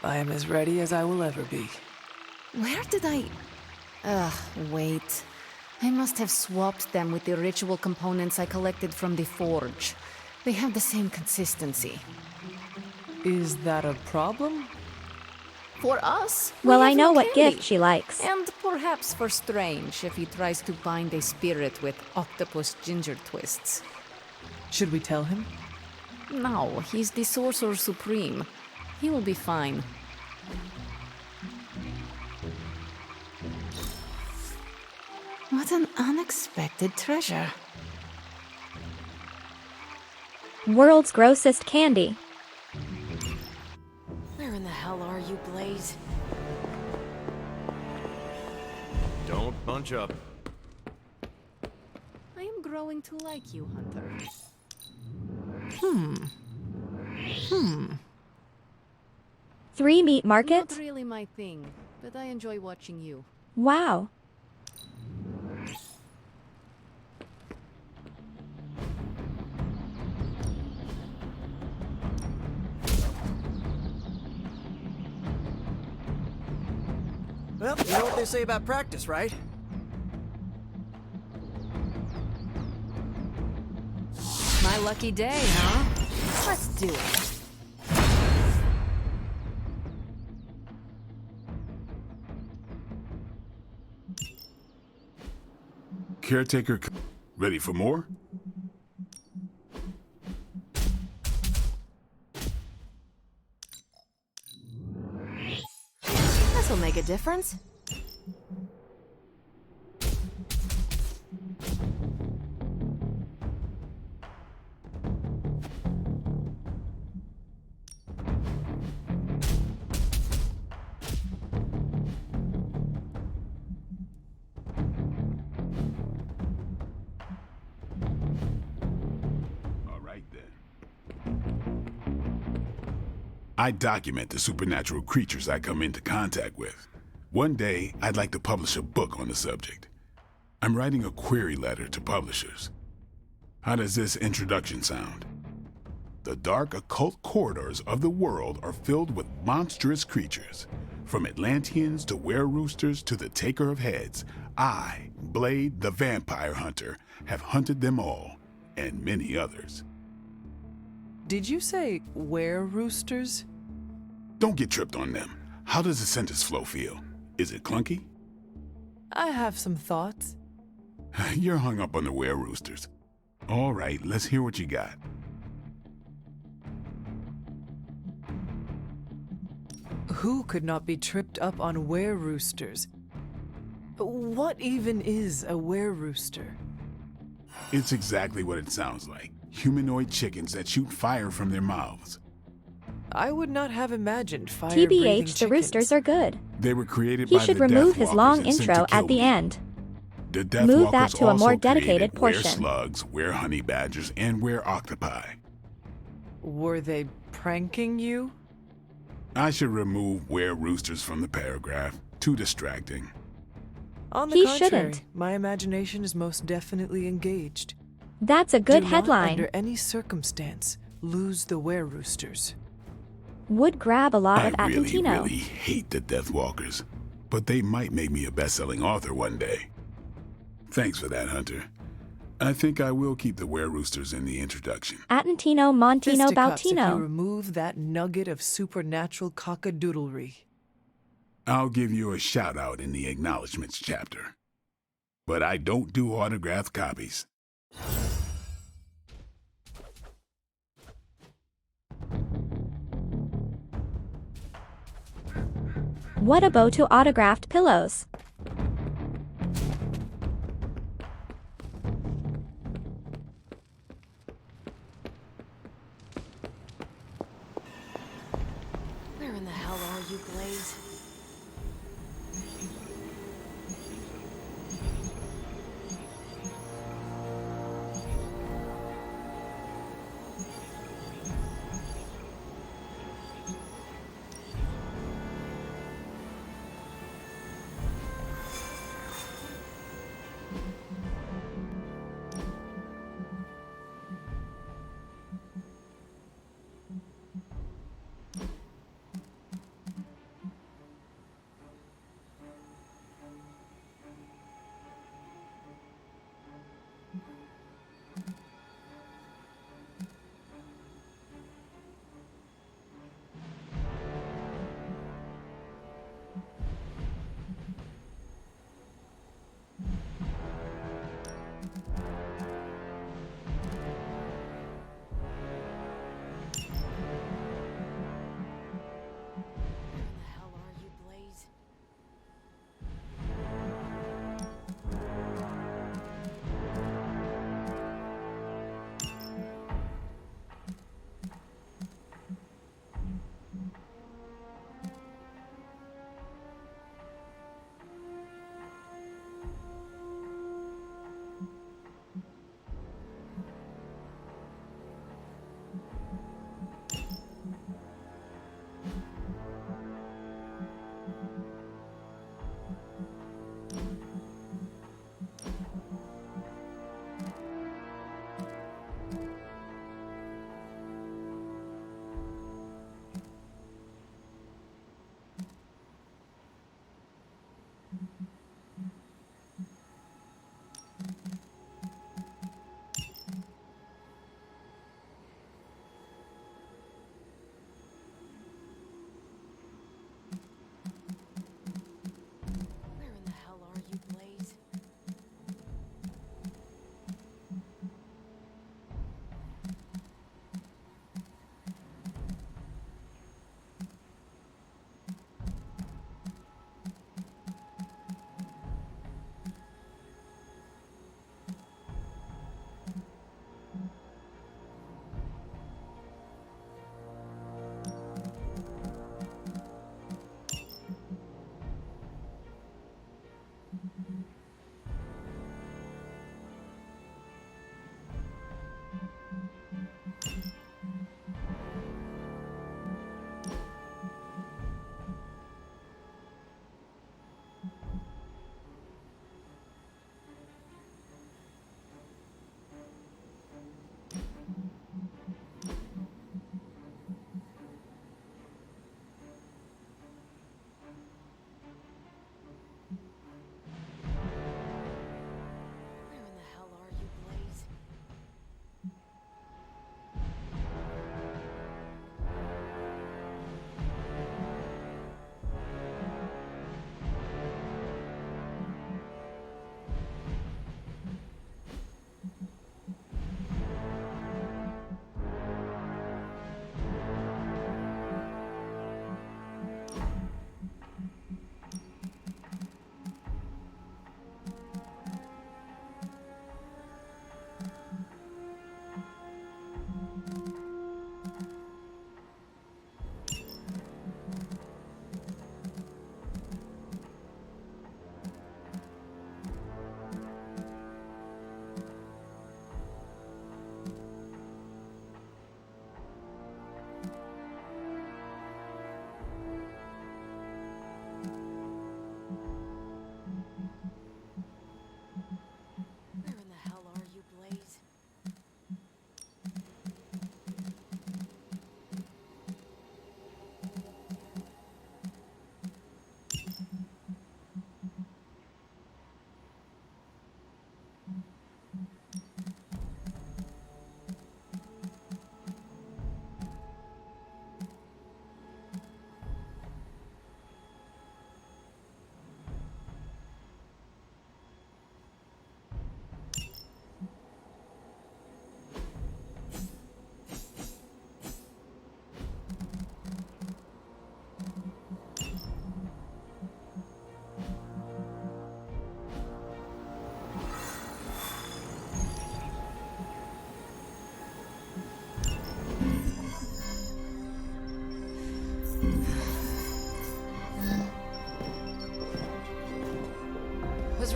I am as ready as I will ever be. Where did I... wait. I must have swapped them with the ritual components I collected from the forge. They have the same consistency. Is that a problem? For us? Well, we I have know no what candy. gift she likes. And perhaps for Strange if he tries to bind a spirit with octopus ginger twists. Should we tell him? No, he's the Sorcerer Supreme. He will be fine. What an unexpected treasure. World's grossest candy. Where in the hell are you, Blaze? Don't bunch up. I am growing to like you, Hunter. 3 meat market? Not really my thing, but I enjoy watching you. Wow. Well, you know what they say about practice, right? My lucky day, huh? Let's do it. Caretaker, ready for more? This'll make a difference. I document the supernatural creatures I come into contact with. One day, I'd like to publish a book on the subject. I'm writing a query letter to publishers. How does this introduction sound? The dark occult corridors of the world are filled with monstrous creatures. From Atlanteans to were-roosters to the Taker of Heads, I, Blade the Vampire Hunter, have hunted them all, and many others. Did you say were-roosters? Don't get tripped on them. How does the sentence flow feel? Is it clunky? I have some thoughts. You're hung up on the were-roosters. All right, let's hear what you got. Who could not be tripped up on were-roosters? What even is a were-rooster? It's exactly what it sounds like. Humanoid chickens that shoot fire from their mouths. I would not have imagined fire-breathing TBH, chickens. the roosters are good. They were created He by should the remove his Deathwalkers long and sent intro to kill at the me. end. The Move that Deathwalkers to a more also dedicated created portion. were-slugs, were-honey badgers, and were-octopi. Were they pranking you? I should remove were-roosters from the paragraph. Too distracting. On the He contrary, shouldn't. my imagination is most definitely engaged. That's a good Do headline. not, under any circumstance, lose the were-roosters. Would grab a lot of I really, Atantino. really hate the Deathwalkers, but they might make me a best-selling author one day. Thanks for that, Hunter. I think I will keep the were-roosters in the introduction. Attentino Montino Fisticuffs if you Bautino. remove that nugget of supernatural cockadoodlery. I'll give you a shout-out in the acknowledgments chapter. But I don't do autographed copies. What a bow to autographed pillows. Where in the hell are you, Blaze?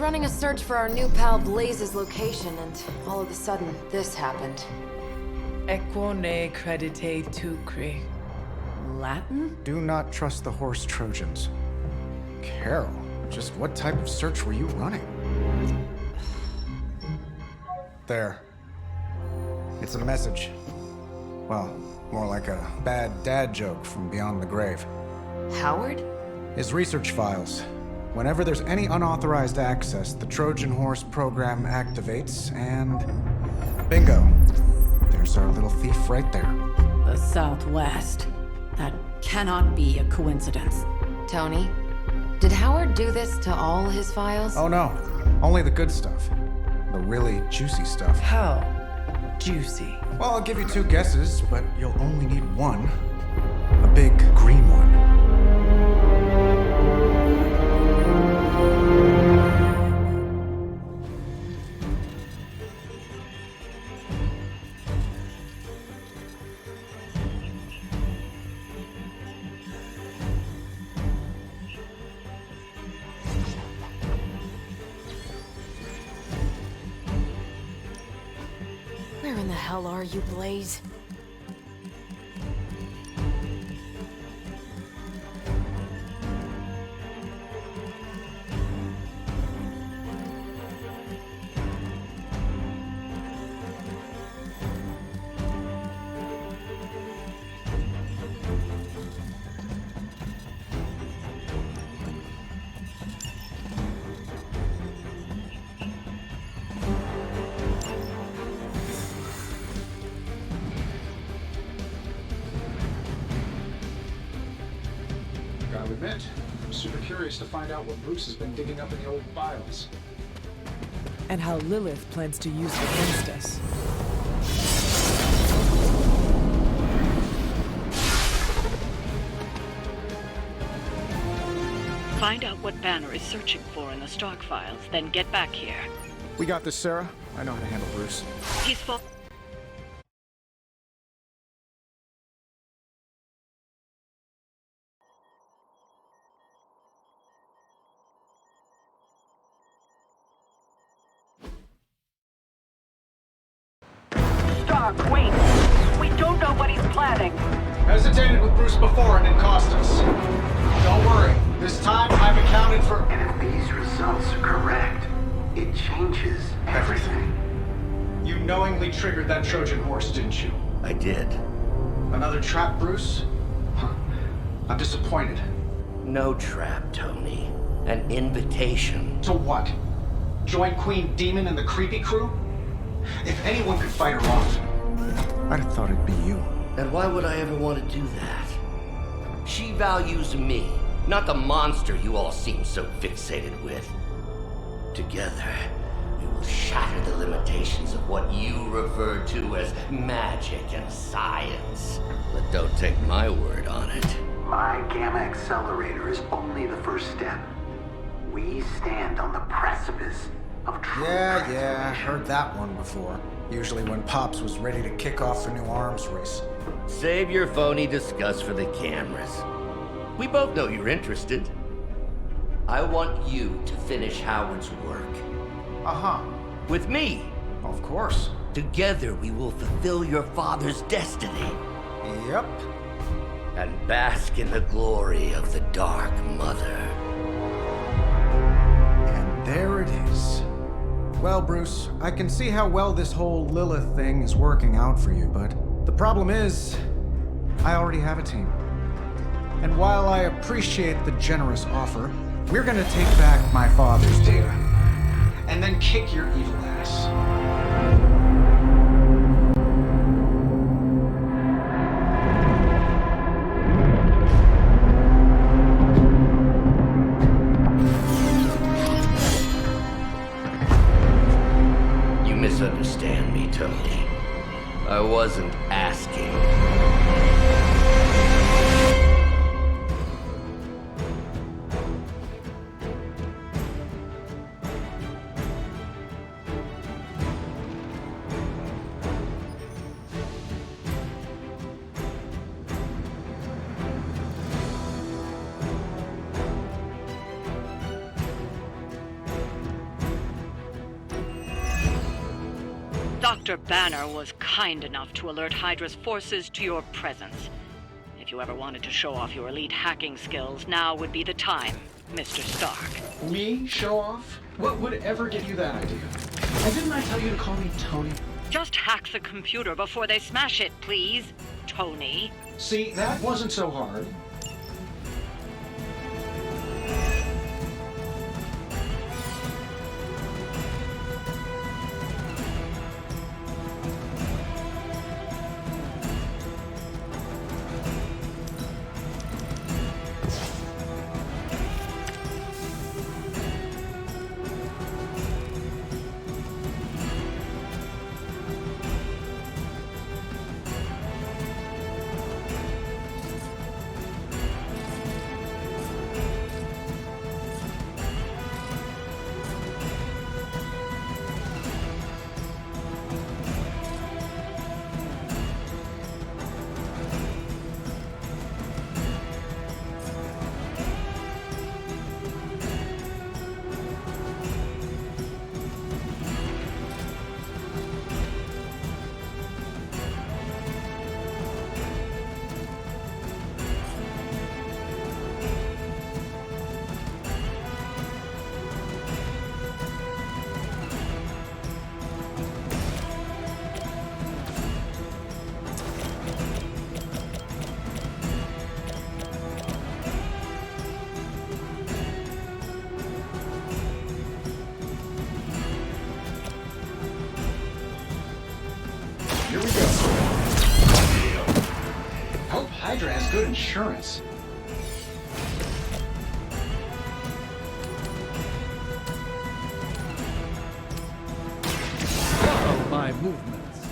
running a search for our new pal Blaze's location, and all of a sudden, this happened. Equo ne credite tucri. Latin? Do not trust the horse Trojans. Carol, just what type of search were you running? There. It's a message. Well, more like a bad dad joke from beyond the grave. Howard? His research files. Whenever there's any unauthorized access, the Trojan Horse program activates, and bingo. There's our little thief right there. The Southwest. That cannot be a coincidence. Tony, did Howard do this to all his files? Oh no, only the good stuff. The really juicy stuff. How juicy? Well, I'll give you 2 guesses, but you'll only need one. A big green one. Where in the hell are you, Blaze? Gotta admit, I'm super curious to find out what Bruce has been digging up in the old files. And how Lilith plans to use it against us. Find out what Banner is searching for in the stock files, then get back here. We got this, Sarah. I know how to handle Bruce. He's full. Stark, wait! We don't know what he's planning. Hesitated with Bruce before and it cost us. Don't worry. This time I've accounted for... And if these results are correct, it changes everything. You knowingly triggered that Trojan horse, didn't you? I did. Another trap, Bruce? I'm disappointed. No trap, Tony. An invitation. To what? Join Queen Demon and the creepy crew? If anyone could fight her off, I'd have thought it'd be you. And why would I ever want to do that? She values me, not the monster you all seem so fixated with. Together, we will shatter the limitations of what you refer to as magic and science. But don't take my word on it. My Gamma Accelerator is only the first step. We stand on the precipice of true Yeah, heard that one before. Usually when Pops was ready to kick off a new arms race. Save your phony disgust for the cameras. We both know you're interested. I want you to finish Howard's work. Uh-huh. With me. Of course. Together we will fulfill your father's destiny. Yep. And bask in the glory of the Dark Mother. And there it is. Well, Bruce, I can see how well this whole Lilith thing is working out for you, but the problem is, I already have a team. And while I appreciate the generous offer, we're gonna take back my father's data, and then kick your evil ass. You misunderstand me, Tony. I wasn't asking. Dr. Banner was kind enough to alert Hydra's forces to your presence. If you ever wanted to show off your elite hacking skills, now would be the time, Mr. Stark. Me? Show off? What would ever give you that idea? And didn't I tell you to call me Tony? Just hack the computer before they smash it, please, Tony. See, that wasn't so hard. Here we go. Hope Hydra has good insurance. Follow my movements.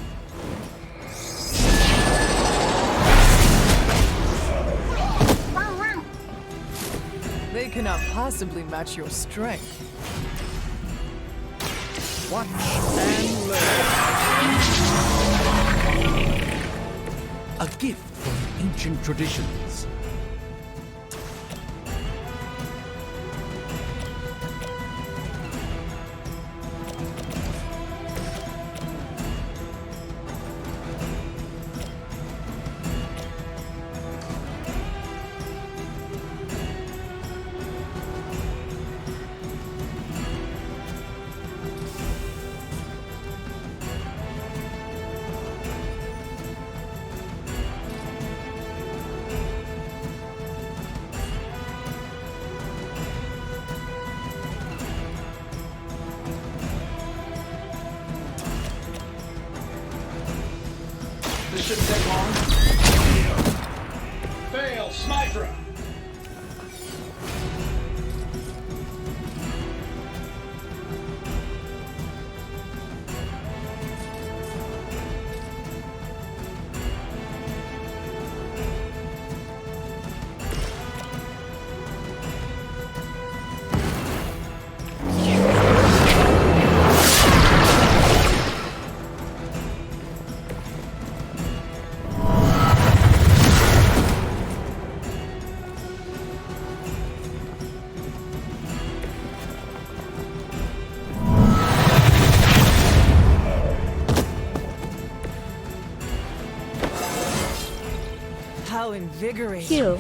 They cannot possibly match your strength. Watch and learn. A gift from ancient traditions. This shouldn't take long. Fail, Smydra! How invigorating. Q.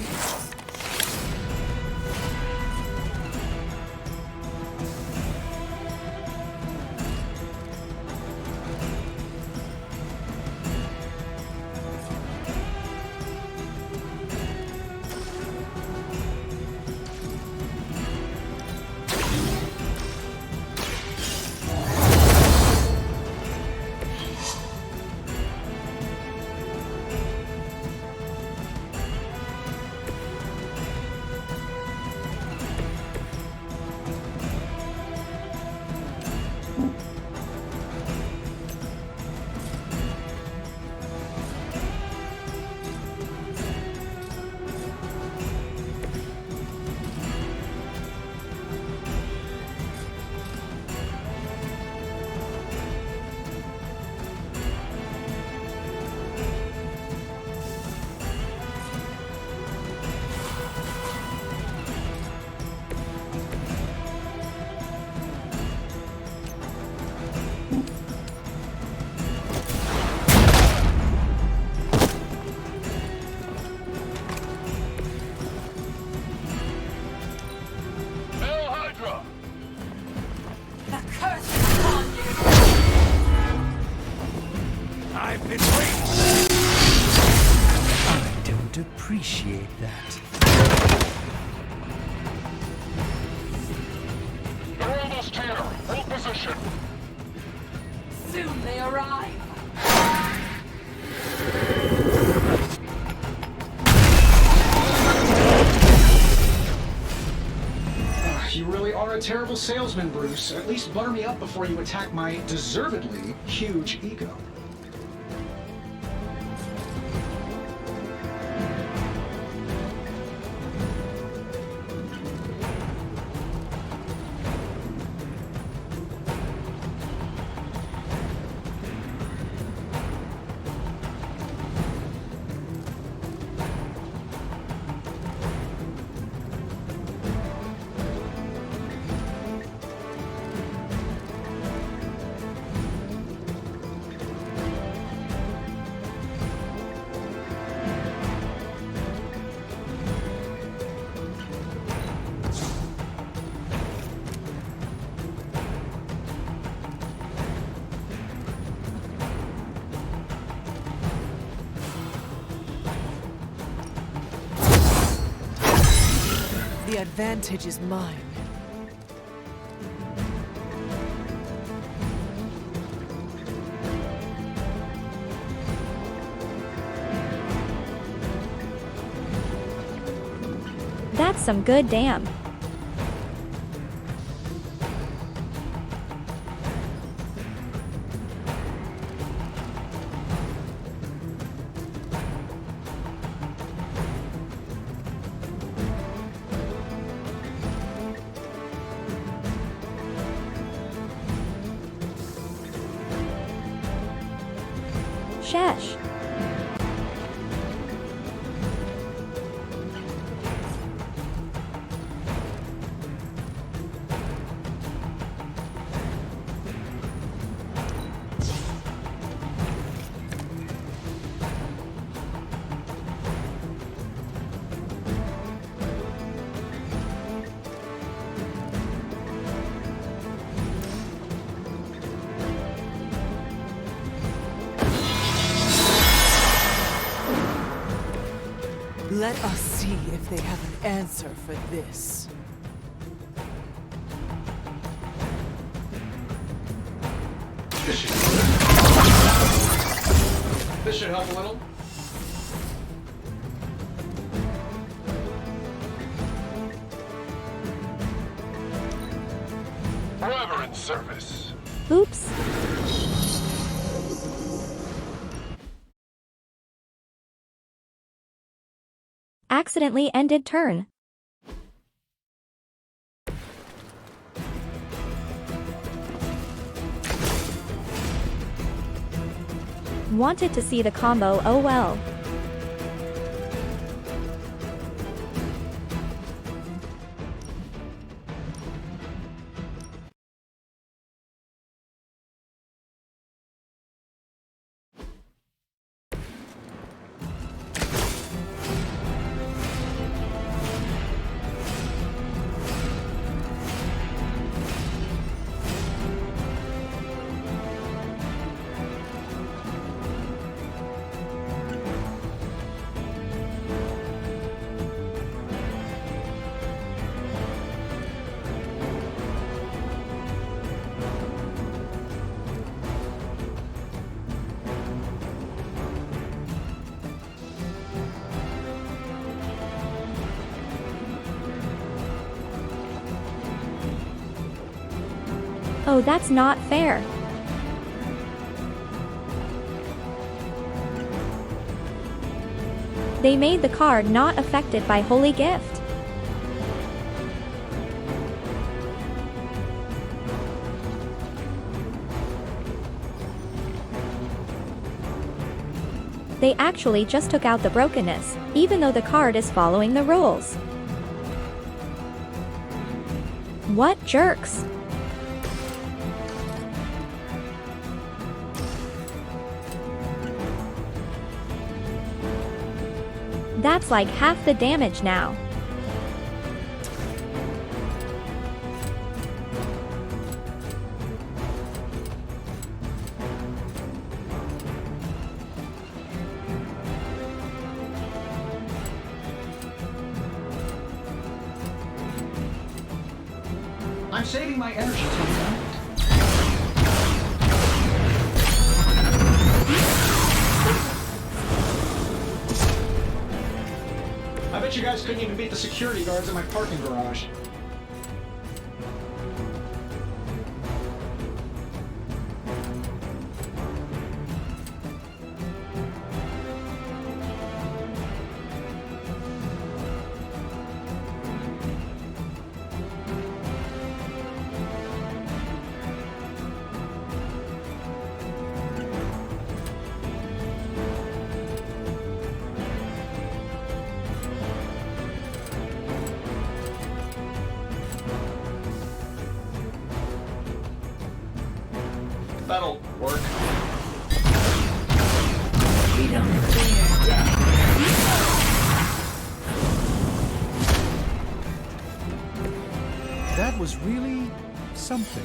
I've been waiting. I don't appreciate that. They're almost here. Hold position. Soon they arrive. You really are a terrible salesman, Bruce. At least butter me up before you attack my deservedly huge ego. The advantage is mine. That's some good damn. Shesh. Let us see if they have an answer for this. This should help a little. Forever in service. Oops. Accidentally ended turn. Wanted to see the combo, oh well. Oh, that's not fair. They made the card not affected by Holy Gift. They actually just took out the brokenness, even though the card is following the rules. What jerks? That's like half the damage now. I'm saving my energy till the end. I bet you guys couldn't even beat the security guards at my parking garage. That'll work. We don't fear That was really something.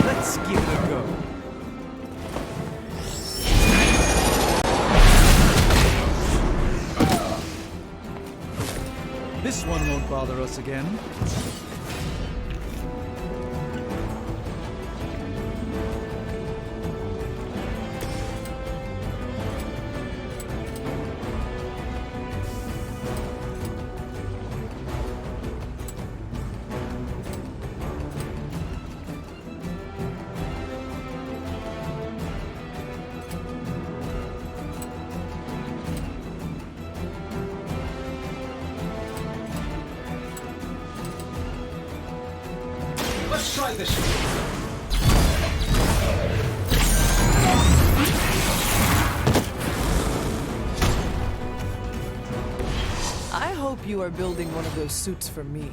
Let's give it a go. This one won't bother us again. Let's try this. I hope you are building one of those suits for me.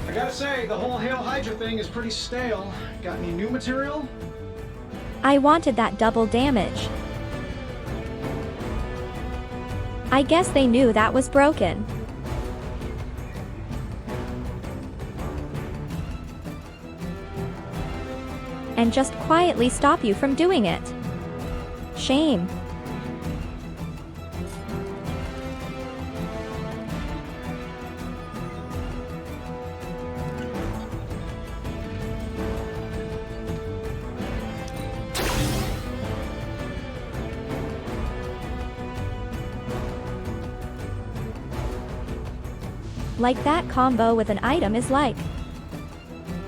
I gotta say, the whole Hail Hydra thing is pretty stale. Got any new material? I wanted that double damage. I guess they knew that was broken. And just quietly stop you from doing it. Shame. Like that combo with an item is like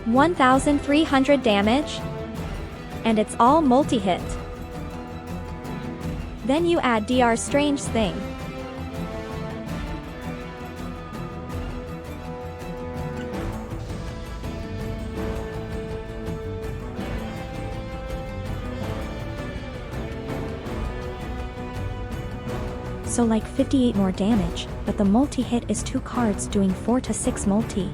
1,300 damage. And it's all multi-hit. Then you add Dr. Strange's thing. So like 58 more damage, but the multi-hit is 2 cards doing 4 to 6 multi.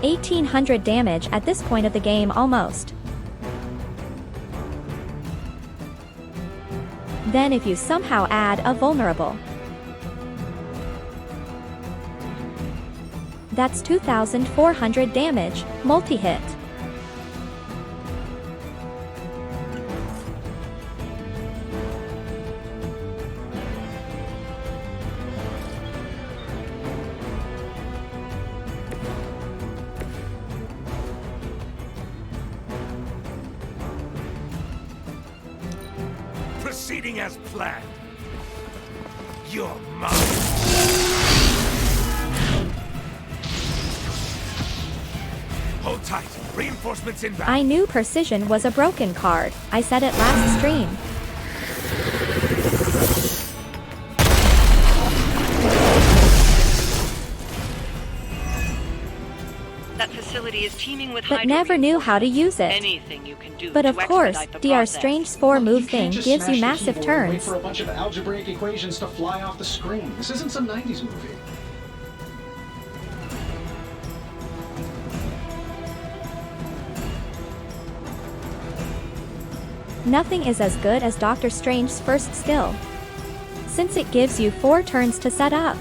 $1,800 damage at this point of the game almost. Then if you somehow add a vulnerable, that's 2,400 damage, multi-hit. proceeding as planned. You're mine. Hold tight. Reinforcements inbound. I knew precision was a broken card. I said it last stream. That facility is teeming with But never knew how to use it. Anything you can do But to of course, expedite the Dr. process. Strange's 4-move thing Just gives you smash the massive keyboard and wait turns. for a bunch of algebraic equations to fly off the screen. This isn't some 90s movie. Nothing is as good as Dr. Strange's first skill, since it gives you 4 turns to set up.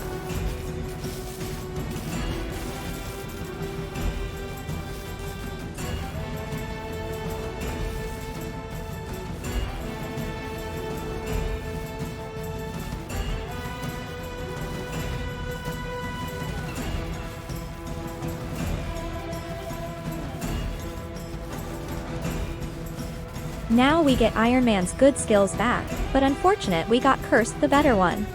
Now we get Iron Man's good skills back, but unfortunate we got cursed the better one.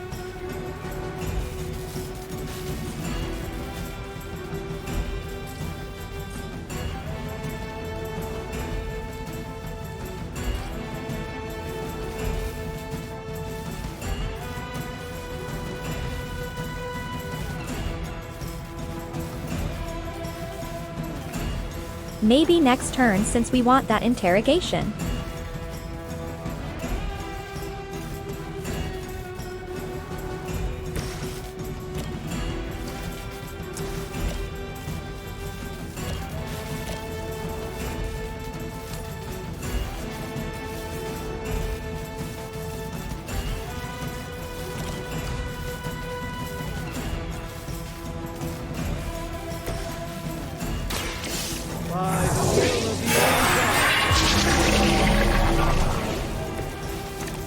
Maybe next turn since we want that interrogation.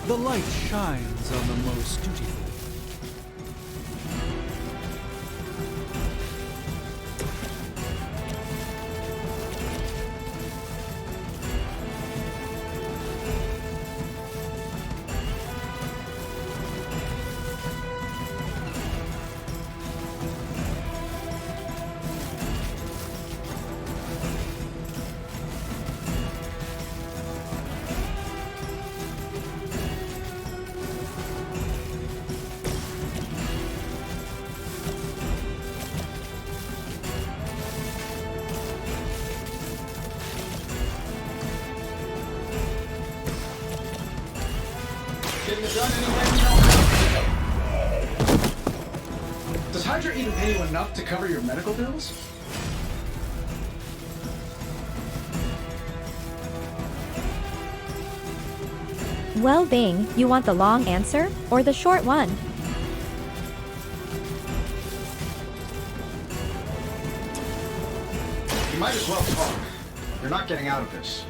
The light shines on the most dutiful. Does Hydra even pay you enough to cover your medical bills? Well, Bing, you want the long answer, or the short one? You might as well talk. You're not getting out of this.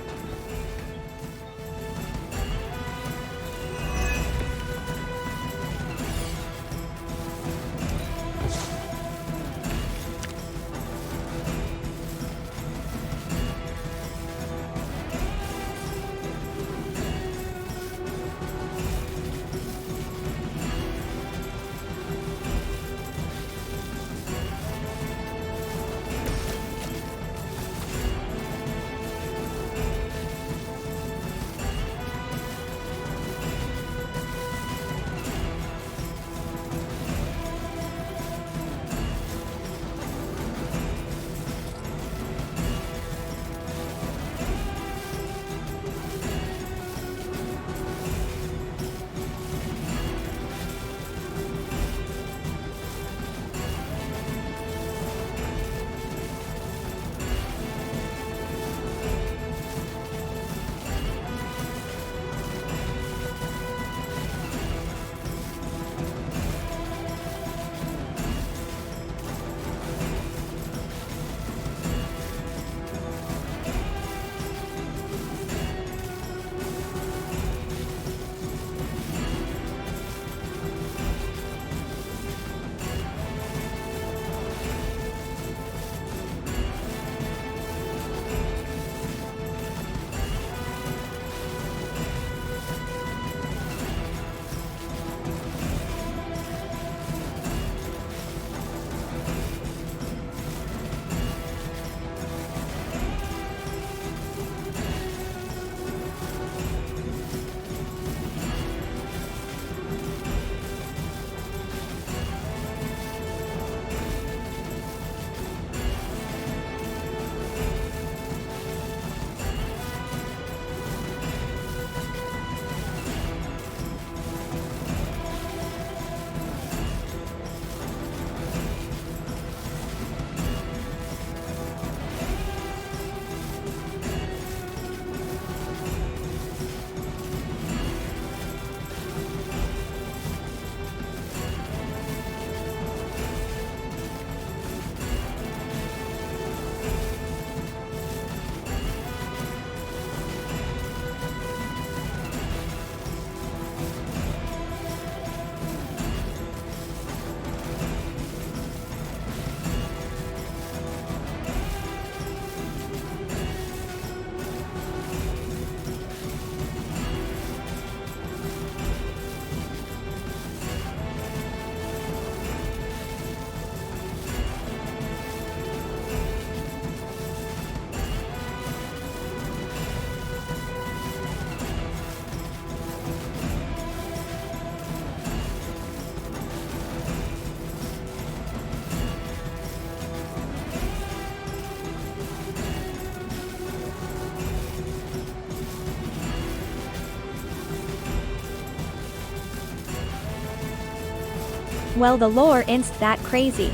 Well, the lore inst that crazy.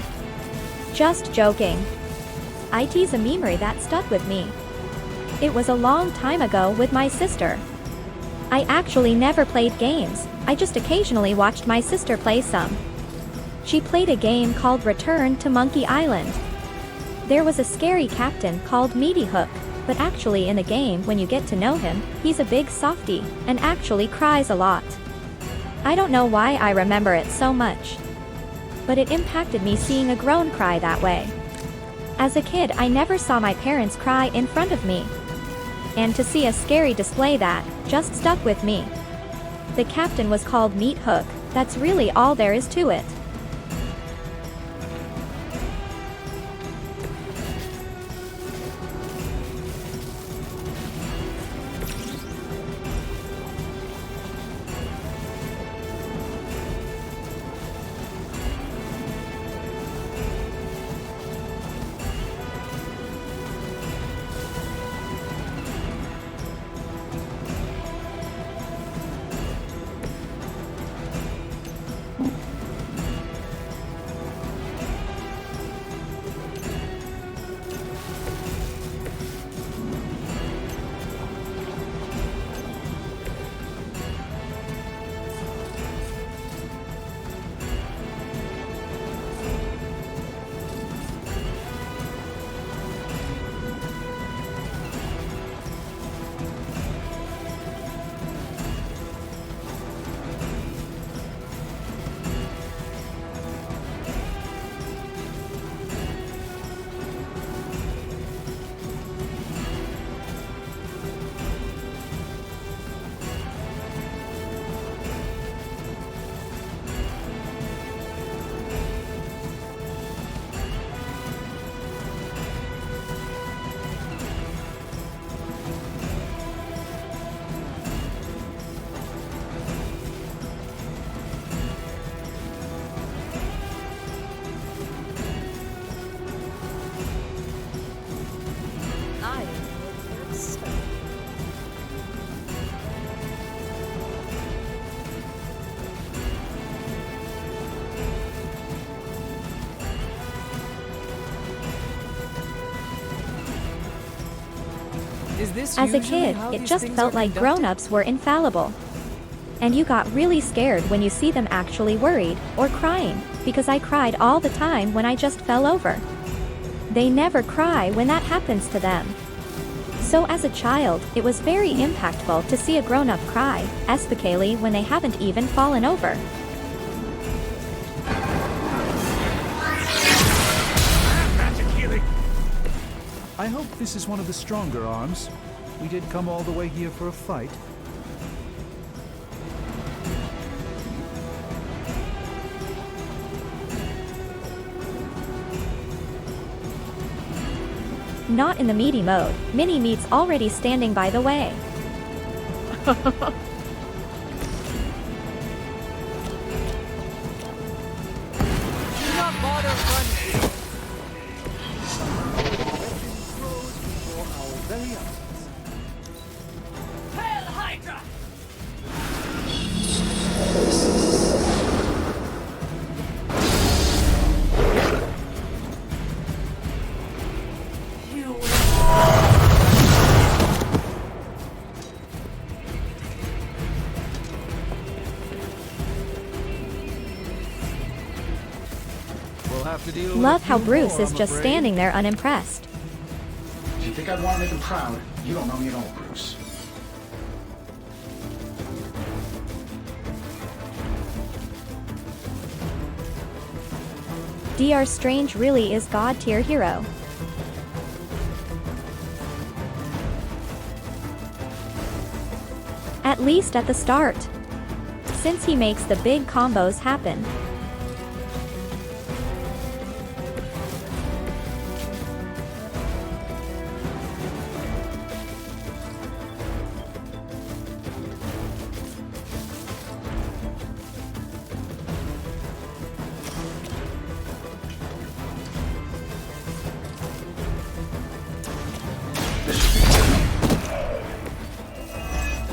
Just joking. It's a memory that stuck with me. It was a long time ago with my sister. I actually never played games, I just occasionally watched my sister play some. She played a game called Return to Monkey Island. There was a scary captain called Meaty Hook, but actually in the game when you get to know him, he's a big softie, and actually cries a lot. I don't know why I remember it so much. But it impacted me seeing a grown cry that way. As a kid, I never saw my parents cry in front of me. And to see a scary display that just stuck with me. The captain was called Meat Hook, that's really all there is to it. As a kid, it just felt like grown-ups were infallible. And you got really scared when you see them actually worried, or crying, because I cried all the time when I just fell over. They never cry when that happens to them. So as a child, it was very impactful to see a grown-up cry, especially when they haven't even fallen over. I hope this is one of the stronger arms. We did come all the way here for a fight. Not in the meaty mode, Mini-Meat's already standing by the way. Love how Bruce is just standing there unimpressed. If you think I'd want to make him proud, you don't know me at all, Bruce. Dr. Strange really is god-tier hero. At least at the start. Since he makes the big combos happen.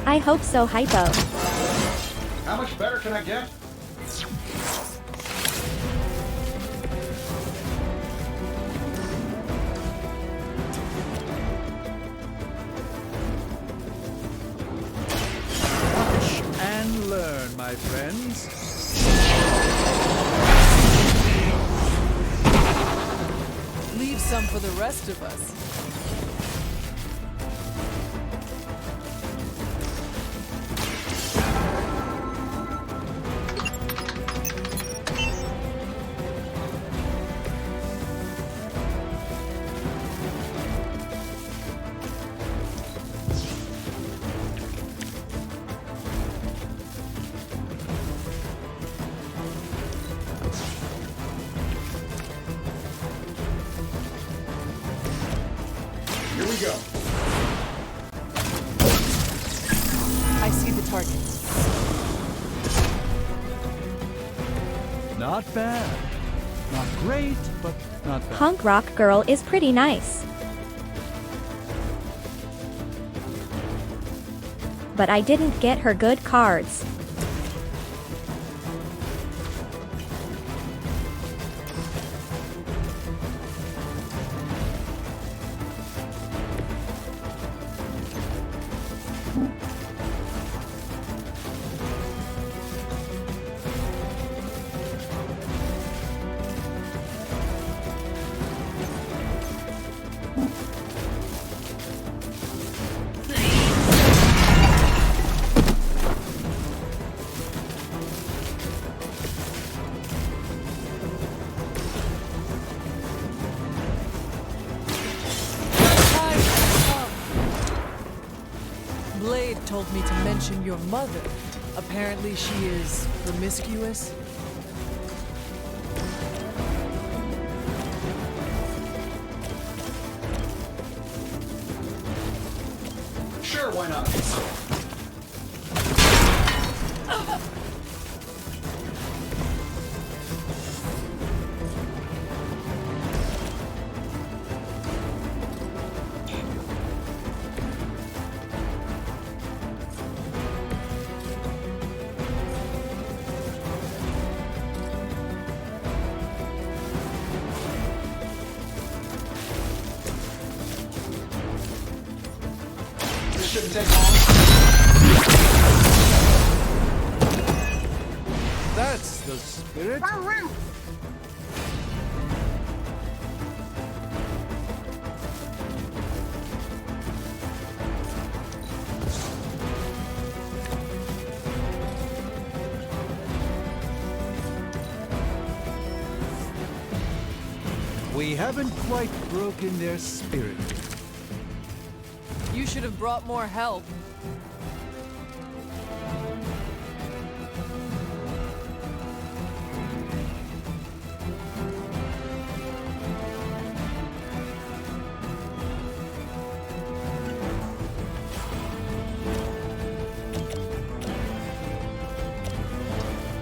I hope so, Hypo. How much better can I get? friends. Leave some for the rest of us. Here we go. I see the target. Not bad. Not great, but not bad. Punk rock girl is pretty nice. But I didn't get her good cards. Blade told me to mention your mother. Apparently she is promiscuous. Sure, why not? This shouldn't take long. That's the spirit. We haven't quite broken their spirit. You should have brought more help.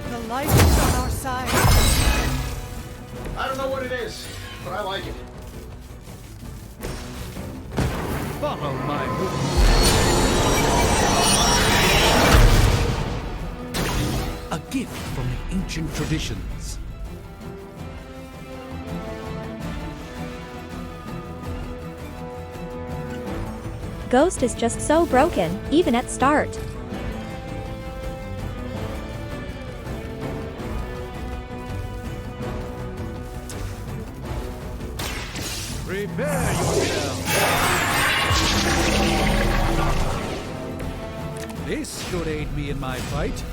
The light is on our side. I don't know what it is, but I like it. Follow my movement. A gift from the ancient traditions. Ghost is just so broken, even at start. Prepare yourself. This should aid me in my fight.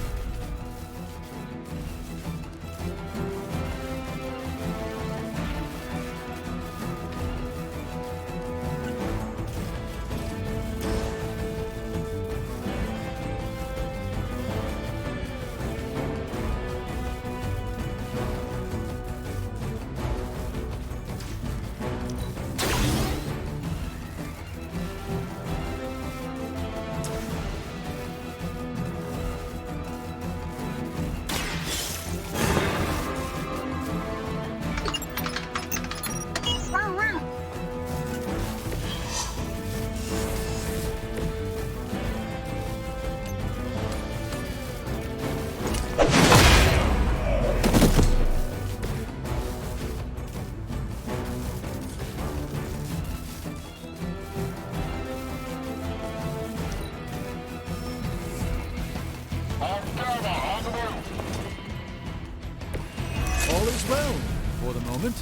well for the moment.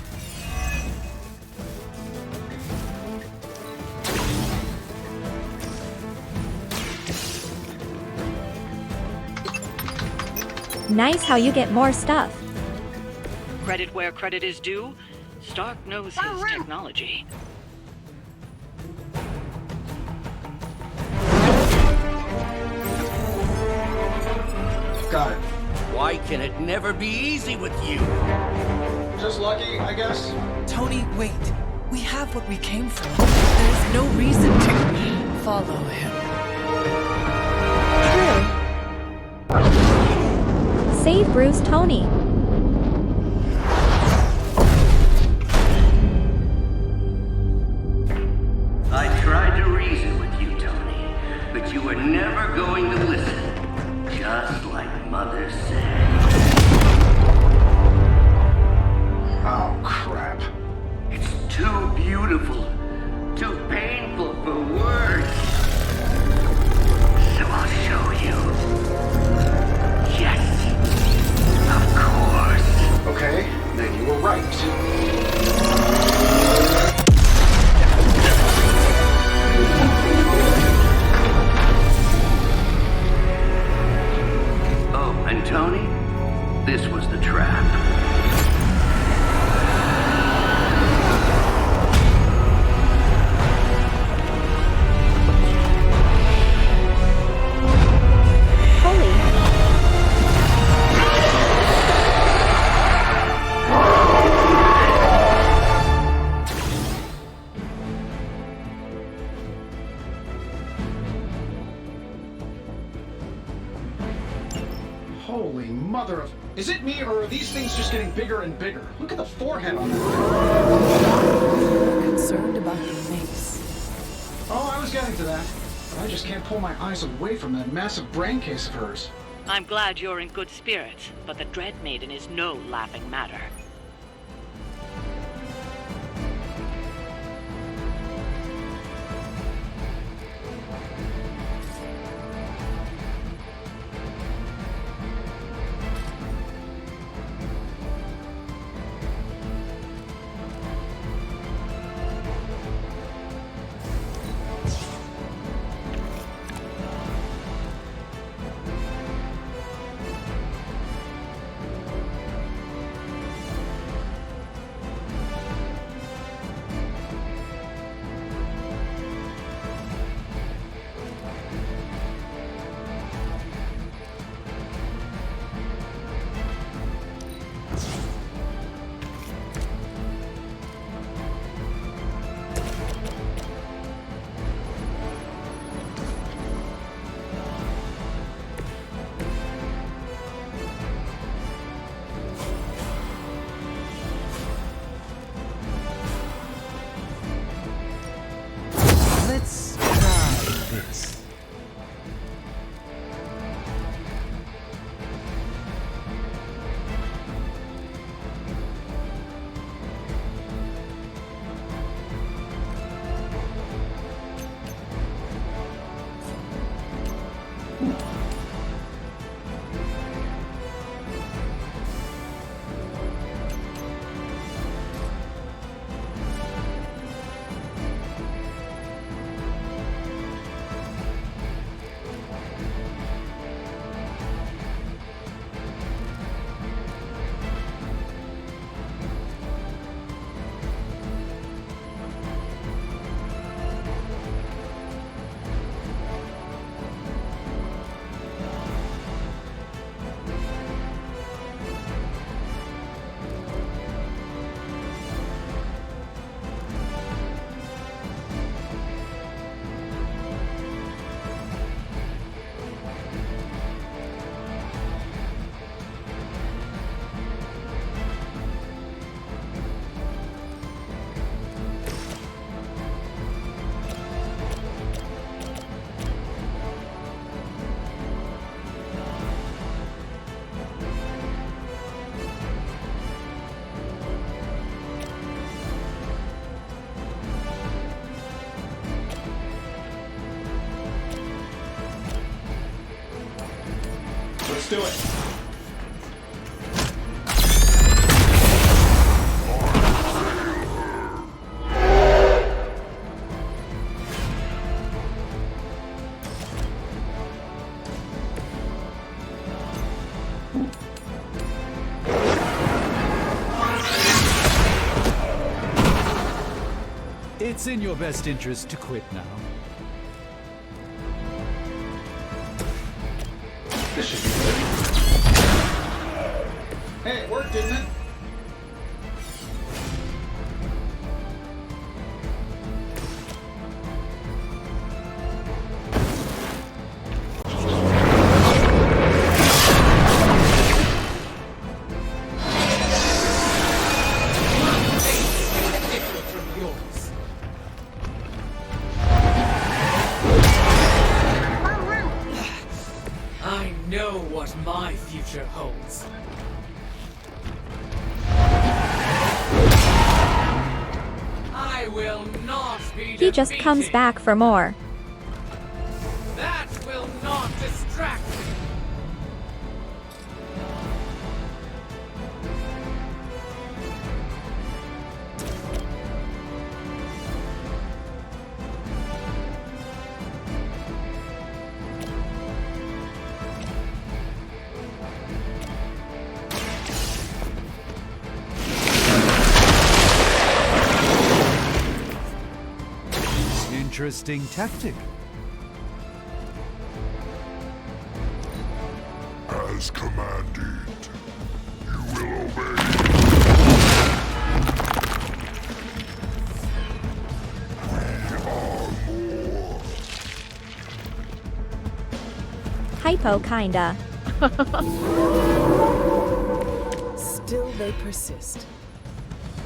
Nice how you get more stuff. Credit where credit is due. Stark knows his technology. Got it. Why can it never be easy with you? Just lucky, I guess. Tony, wait. We have what we came for. There's no reason to follow him. Save Bruce, Tony. I tried to reason with you, Tony, but you were never going to listen. Just like Mother said. Oh, crap. It's too beautiful, too painful for words. So I'll show you. Yes, of course. Okay, then you were right. Oh, and Tony, this was the trap. Holy mother of... Is it me, or are these things just getting bigger and bigger? Look at the forehead on them. Concerned about your face. Oh, I was getting to that. But I just can't pull my eyes away from that massive brain case of hers. I'm glad you're in good spirits, but the Dread Maiden is no laughing matter. Let's try this. Let's do it. It's in your best interest to quit now. This should be good. Hey, it worked, didn't it? I know what my future holds. I will not be He just comes defeated. back for more. That will not distract me. Interesting tactic. As commanded, you will obey. Hypo kinda. Still they persist.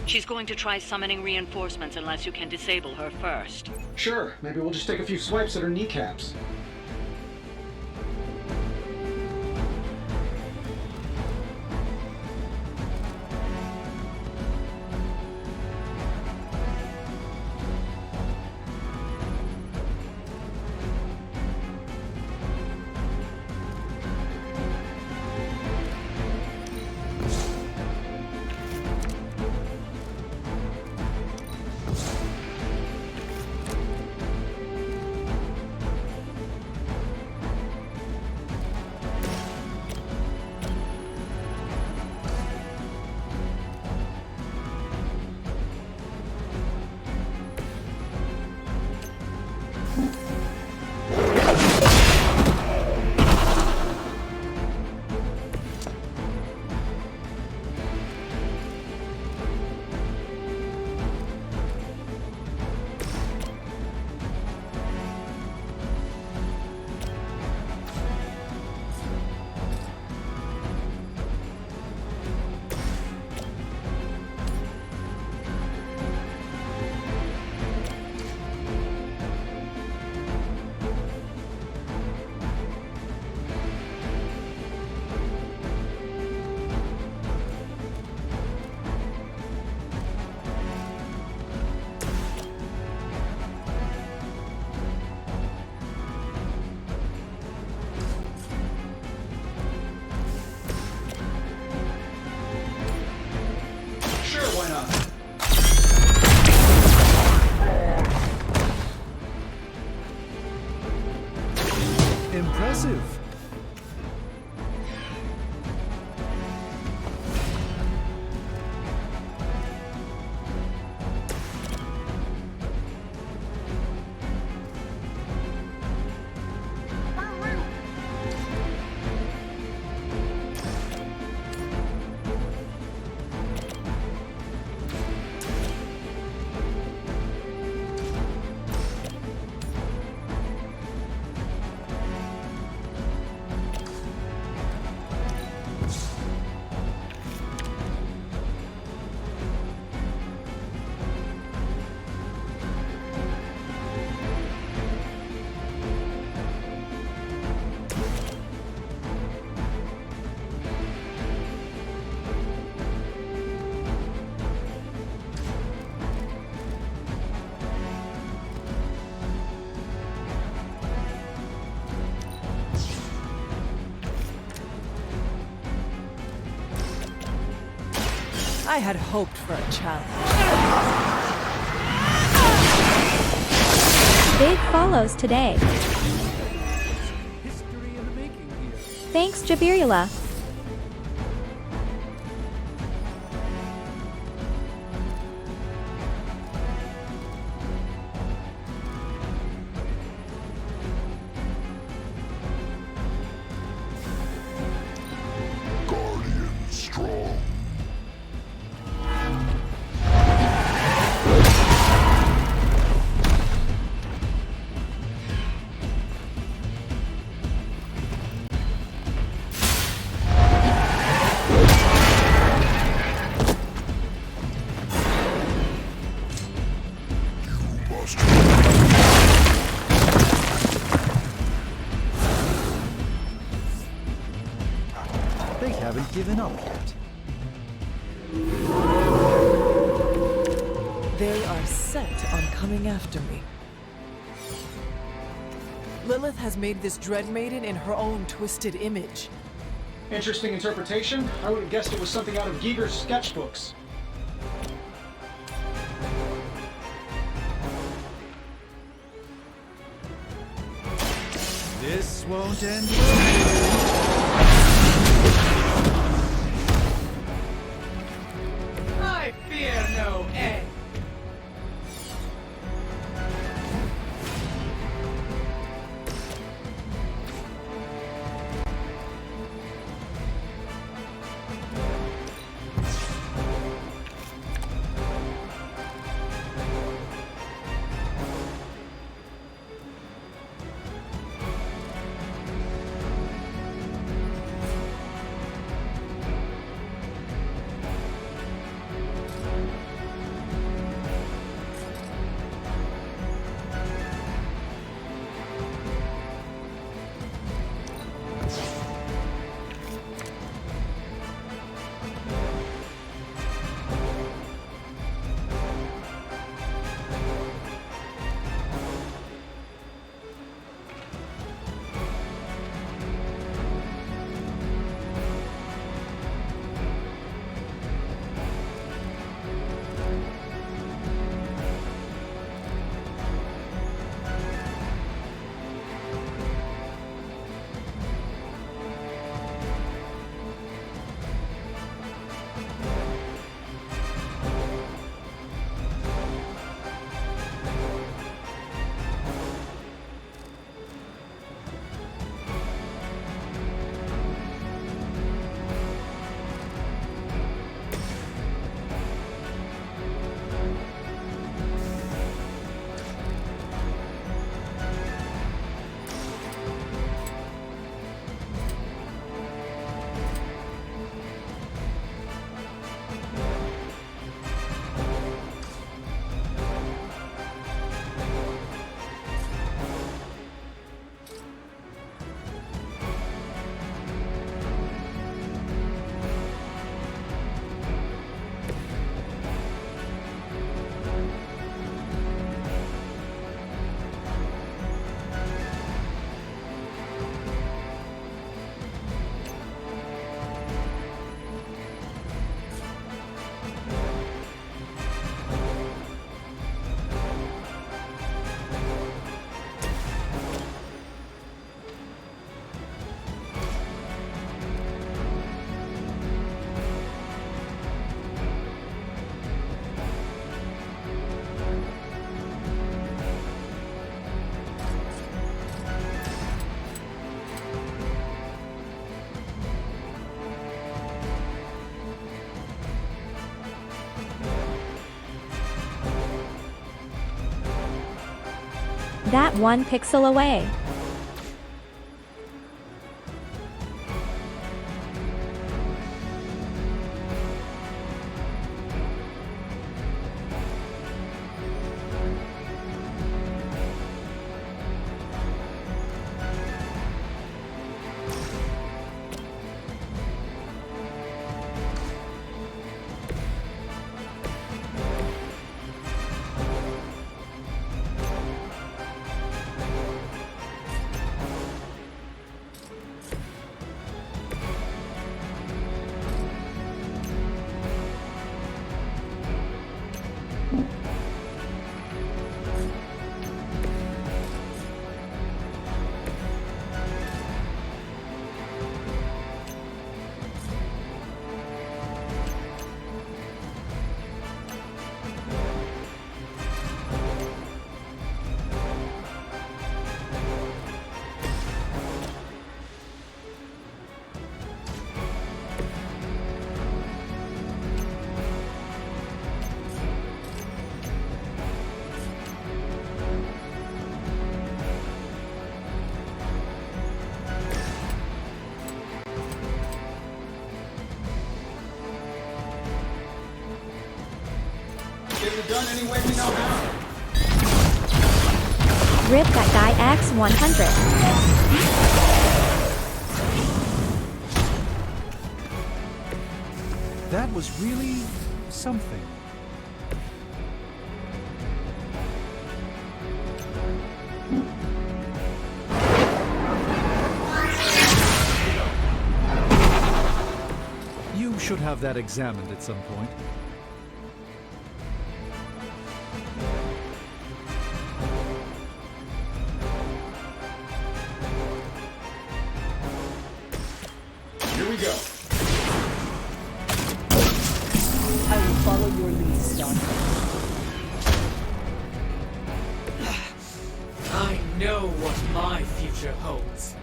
She's going to try summoning reinforcements unless you can disable her first. Sure, maybe we'll just take a few swipes at her kneecaps. Sure, why not? Impressive. I had hoped for a challenge. Big follows today. Thanks, Jabirula. almost ready. They haven't given up yet. They are set on coming after me. Lilith has made this Dread Maiden in her own twisted image. Interesting interpretation. I would have guessed it was something out of Giger's sketchbooks. This won't end. I fear no end. That 1 pixel away. Get it done any way we know how. Rip that guy X 100. That was really something. You should have that examined at some point. Here we go. I will follow your lead, Star. I know what my future holds.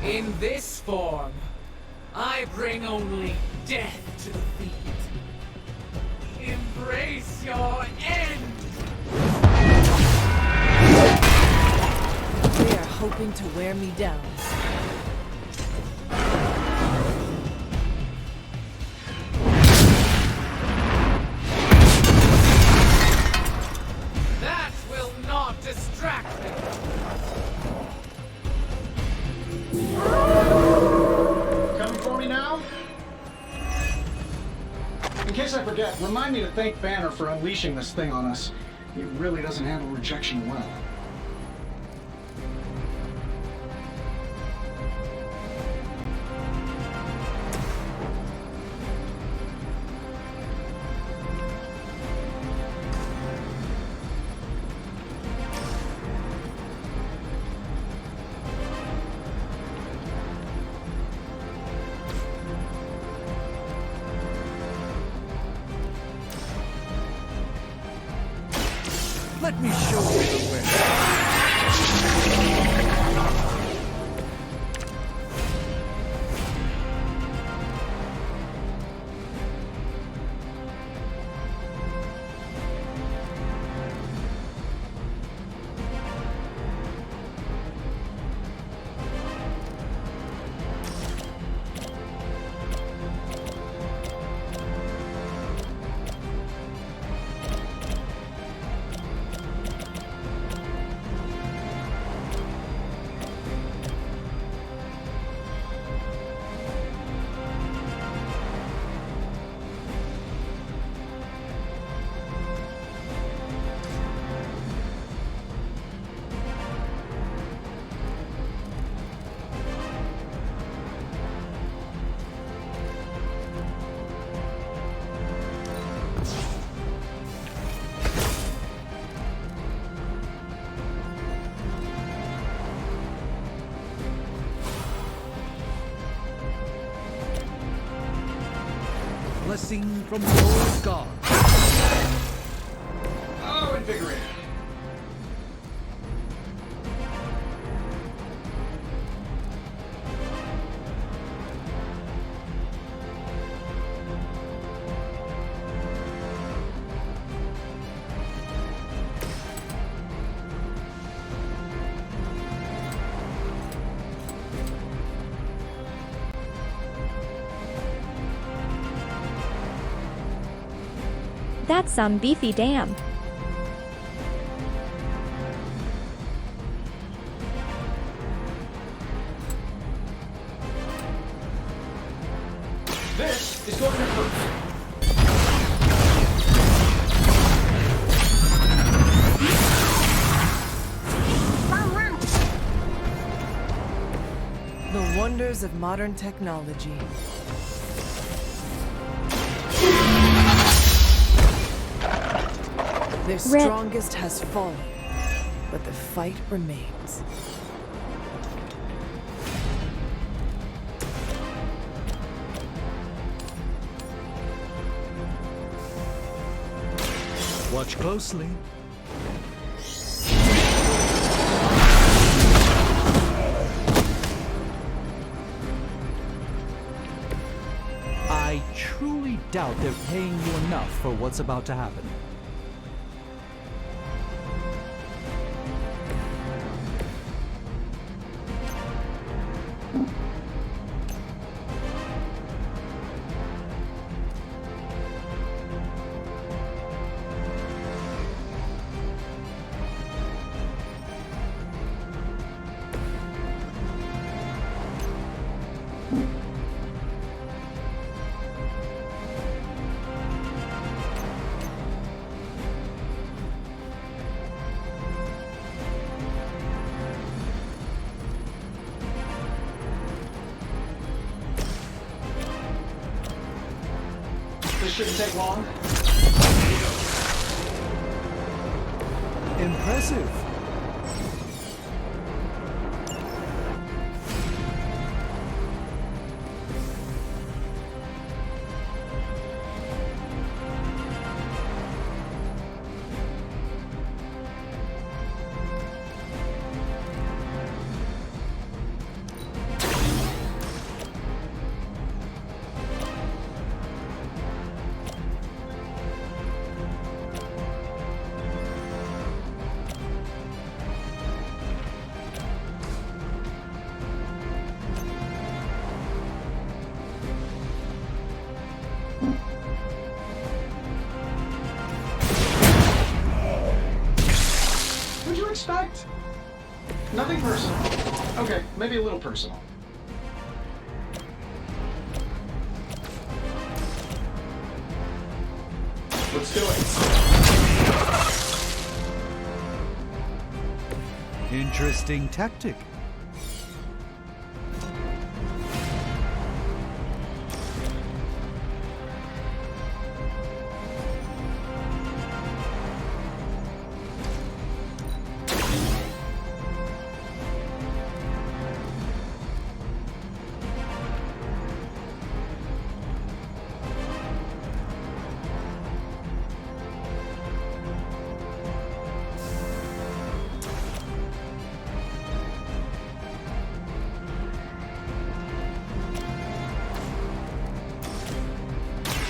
In this form, I bring only death to the field. Embrace your end! They are hoping to wear me down. That will not distract me! Coming for me now? In case I forget, remind me to thank Banner for unleashing this thing on us. He really doesn't handle rejection well. Let me show you the way. Blessing from the old god. Oh, invigorating. That's some beefy dam. This is going to hurt. The wonders of modern technology. Their strongest has fallen, but the fight remains. Watch closely. I truly doubt they're paying you enough for what's about to happen. This shouldn't take long. Impressive. What'd you expect? Nothing personal. Okay, maybe a little personal. Let's do it. Interesting tactic.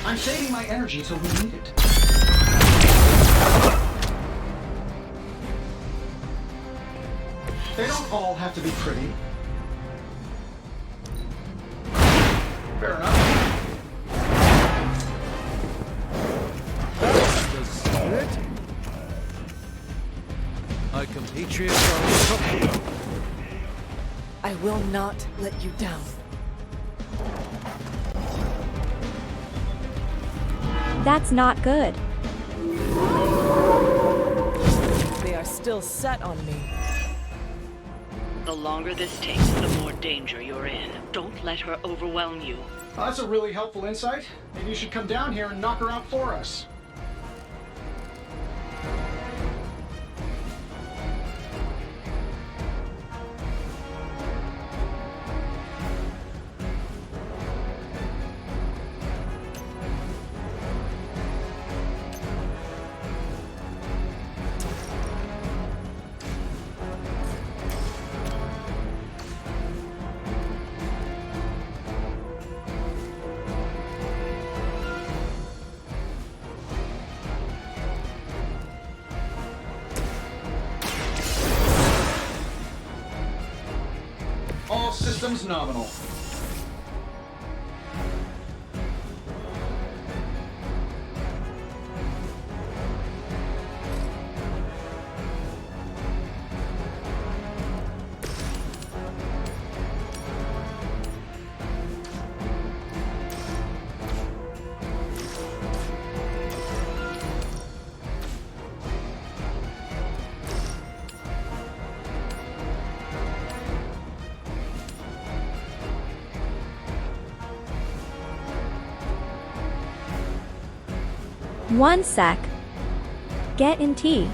I'm saving my energy till we need it. They don't all have to be pretty. Fair enough. That's the spirit. My compatriots are troubled. I will not let you down. That's not good. They are still set on me. The longer this takes, the more danger you're in. Don't let her overwhelm you. Well, that's a really helpful insight. Maybe you should come down here and knock her out for us. All systems nominal. One sec. Get in tea.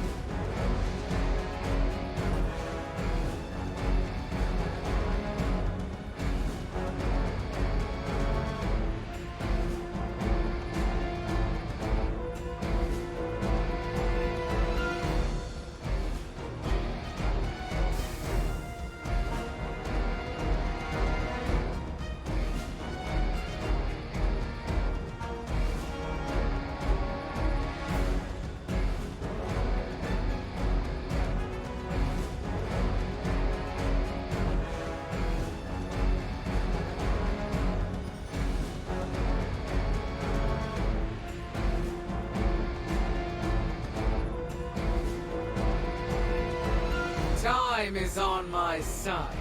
Time is on my side.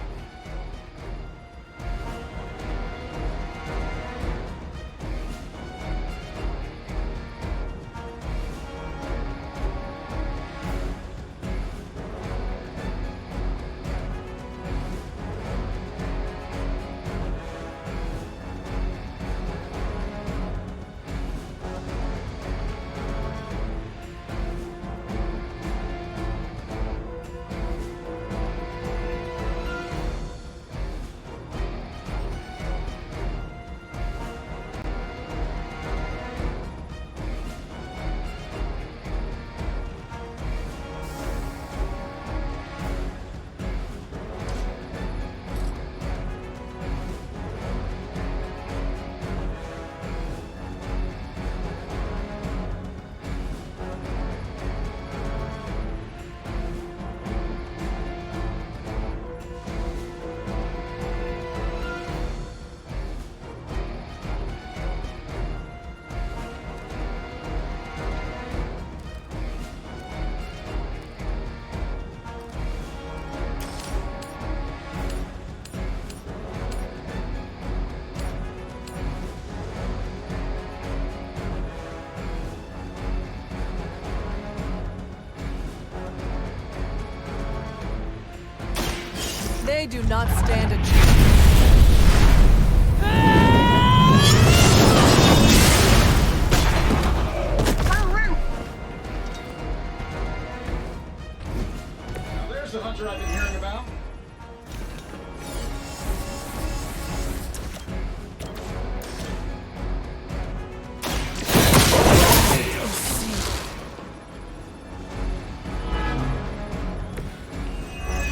They do not stand a chance. Now there's the hunter I've been hearing about.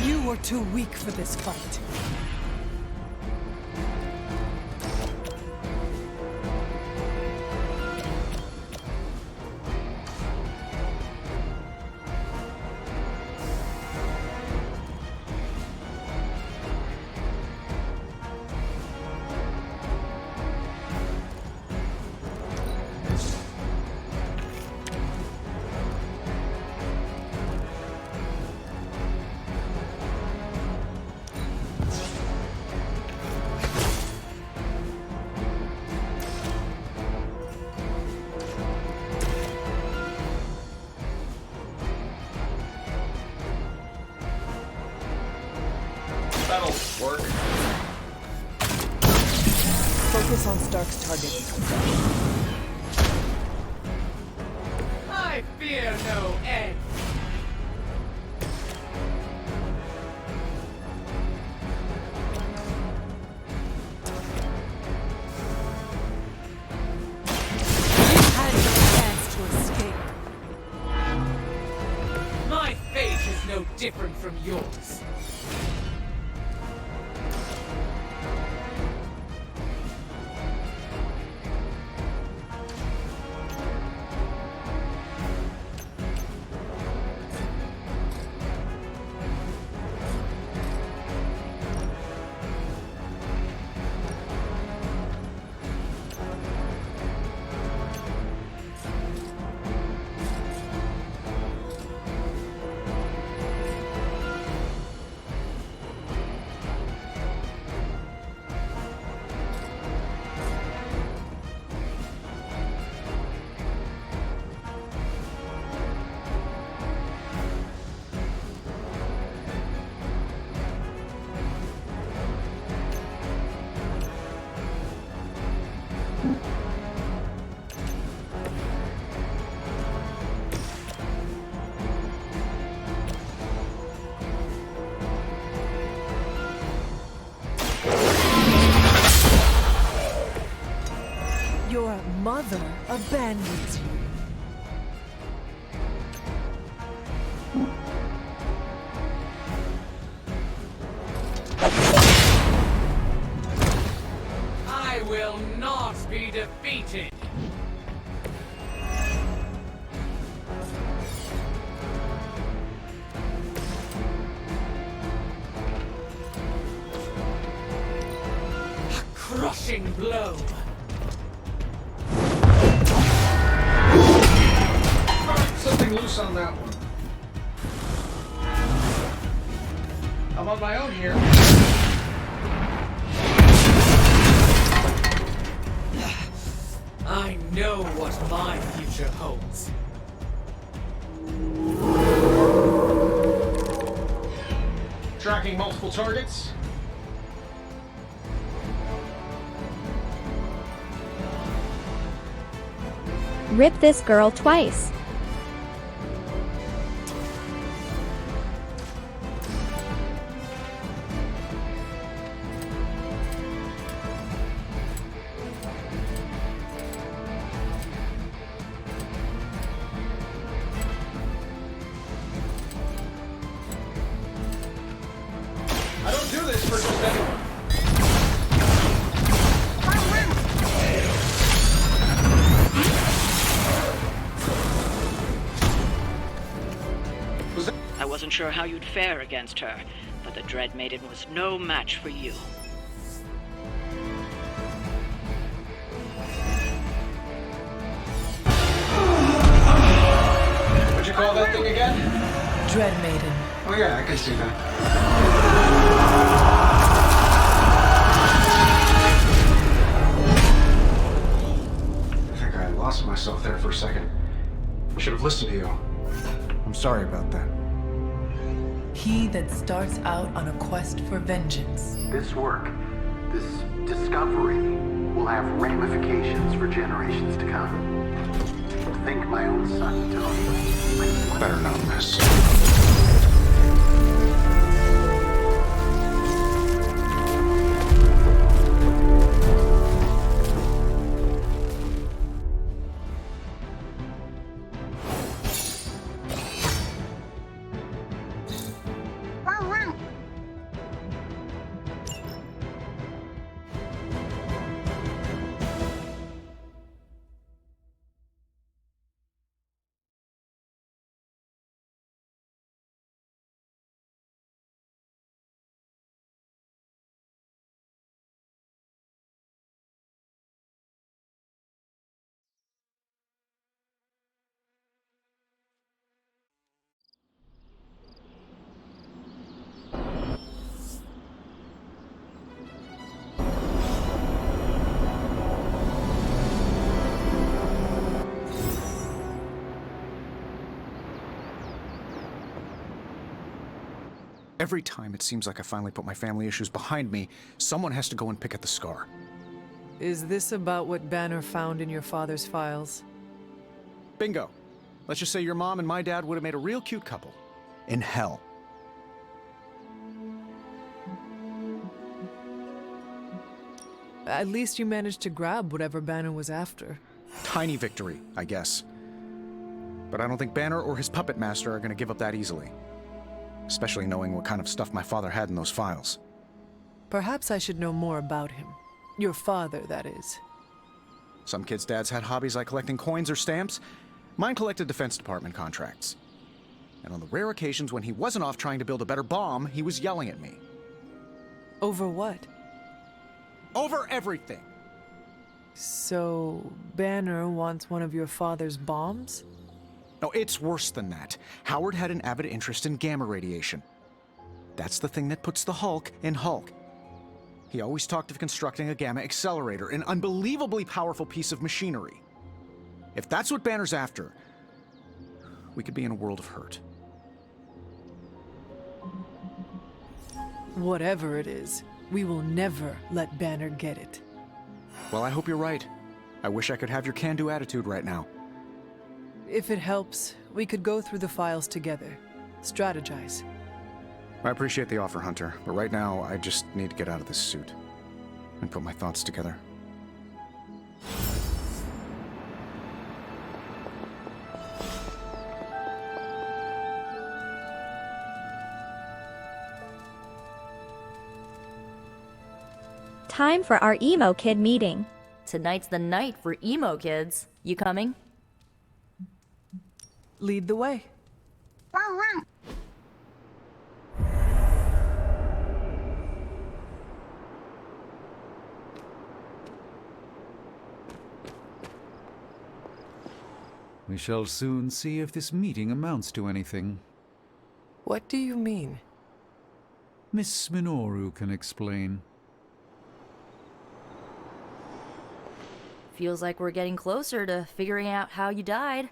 You are too weak for this fight. That'll work. Focus on Stark's targets. I fear no end. You had no chance to escape. My fate is no different from yours. Your mother abandons you. I will not be defeated. A crushing blow. Something loose on that one. I'm on my own here. I know what my future holds. Tracking multiple targets. Rip this girl twice. I don't do this for just anyone. I wasn't sure how you'd fare against her, but the Dread Maiden was no match for you. What'd you call that thing again? Dread Maiden. Oh yeah, I can see that. I think I lost myself there for a second. I should have listened to you. I'm sorry about that. He that starts out on a quest for vengeance. This work, this discovery, will have ramifications for generations to come. Think my own son, Tony. Better not miss. Every time it seems like I finally put my family issues behind me, someone has to go and pick at the scar. Is this about what Banner found in your father's files? Bingo. Let's just say your mom and my dad would have made a real cute couple. In hell. At least you managed to grab whatever Banner was after. Tiny victory, I guess. But I don't think Banner or his puppet master are going to give up that easily. Especially knowing what kind of stuff my father had in those files. Perhaps I should know more about him. Your father, that is. Some kids' dads had hobbies like collecting coins or stamps. Mine collected Defense Department contracts. And on the rare occasions when he wasn't off trying to build a better bomb, he was yelling at me. Over what? Over everything! So, Banner wants one of your father's bombs? No, it's worse than that. Howard had an avid interest in gamma radiation. That's the thing that puts the Hulk in Hulk. He always talked of constructing a gamma accelerator, an unbelievably powerful piece of machinery. If that's what Banner's after, we could be in a world of hurt. Whatever it is, we will never let Banner get it. Well, I hope you're right. I wish I could have your can-do attitude right now. If it helps, we could go through the files together. Strategize. I appreciate the offer, Hunter, but right now, I just need to get out of this suit and put my thoughts together. Time for our emo kid meeting. Tonight's the night for emo kids. You coming? Lead the way. We shall soon see if this meeting amounts to anything. What do you mean? Miss Minoru can explain. Feels like we're getting closer to figuring out how you died.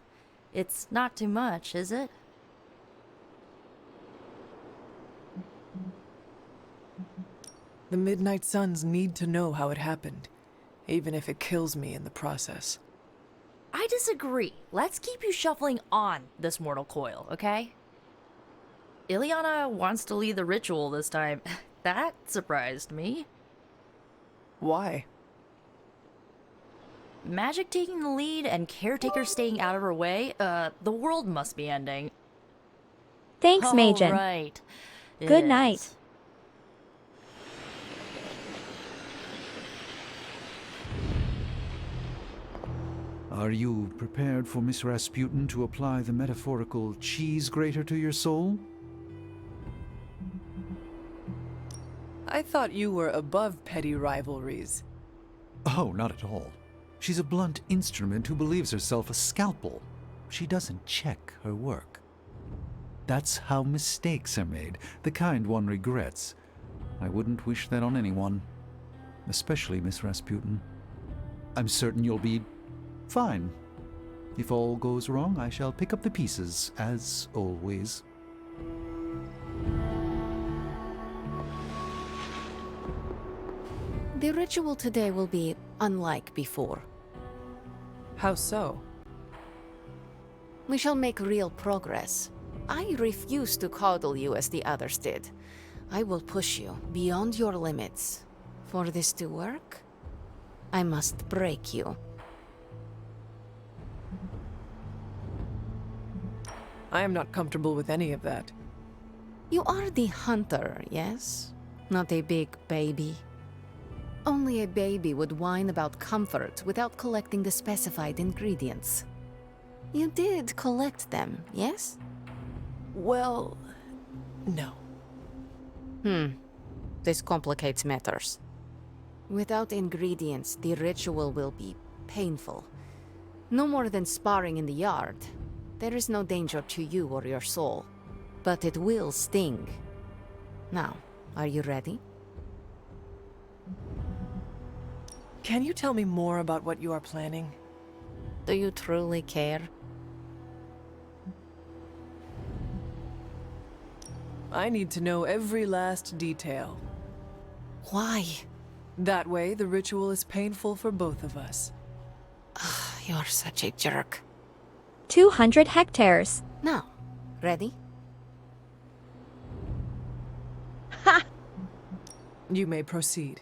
It's not too much, is it? The Midnight Suns need to know how it happened, even if it kills me in the process. I disagree. Let's keep you shuffling on this mortal coil, okay? Ileana wants to lead the ritual this time. That surprised me. Why? Magic taking the lead and Caretaker staying out of her way? The world must be ending. Thanks, Majin. Right. Good night. Are you prepared for Miss Rasputin to apply the metaphorical cheese grater to your soul? I thought you were above petty rivalries. Oh, not at all. She's a blunt instrument who believes herself a scalpel. She doesn't check her work. That's how mistakes are made, the kind one regrets. I wouldn't wish that on anyone, especially Miss Rasputin. I'm certain you'll be fine. If all goes wrong, I shall pick up the pieces, as always. The ritual today will be unlike before. How so? We shall make real progress. I refuse to coddle you as the others did. I will push you beyond your limits. For this to work, I must break you. I am not comfortable with any of that. You are the hunter, yes? Not a big baby. Only a baby would whine about comfort without collecting the specified ingredients. You did collect them, yes? Well, no. This complicates matters. Without ingredients, the ritual will be painful. No more than sparring in the yard. There is no danger to you or your soul, but it will sting. Now, are you ready? Can you tell me more about what you are planning? Do you truly care? I need to know every last detail. Why? That way, the ritual is painful for both of us. You're such a jerk. 200 hectares. Now, ready? Ha! You may proceed.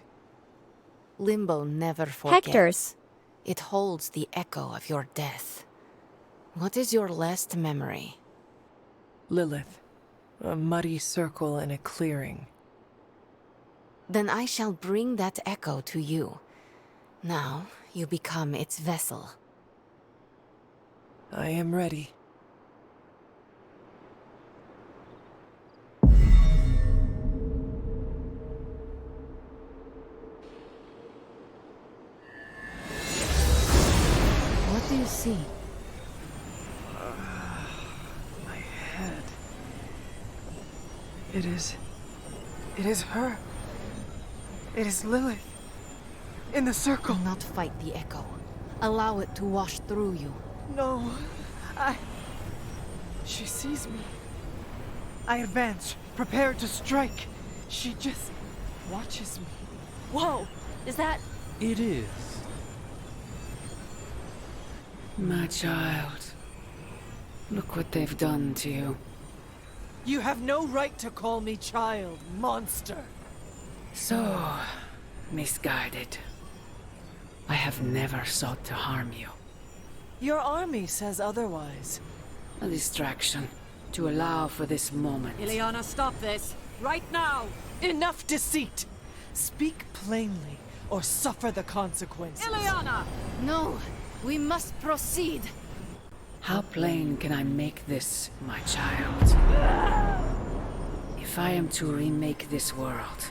Limbo never forgets. Hectares. It holds the echo of your death. What is your last memory? Lilith. A muddy circle in a clearing. Then I shall bring that echo to you. Now, you become its vessel. I am ready. What do you see? My head. It is her. It is Lilith. In the circle. Do not fight the echo. Allow it to wash through you. No. She sees me. I advance, prepared to strike. She just watches me. Whoa! Is that... It is. My child. Look what they've done to you. You have no right to call me child, monster. So, misguided. I have never sought to harm you. Your army says otherwise. A distraction to allow for this moment. Ileana, stop this! Right now! Enough deceit! Speak plainly, or suffer the consequences. Ileana! No! We must proceed! How plain can I make this, my child? If I am to remake this world,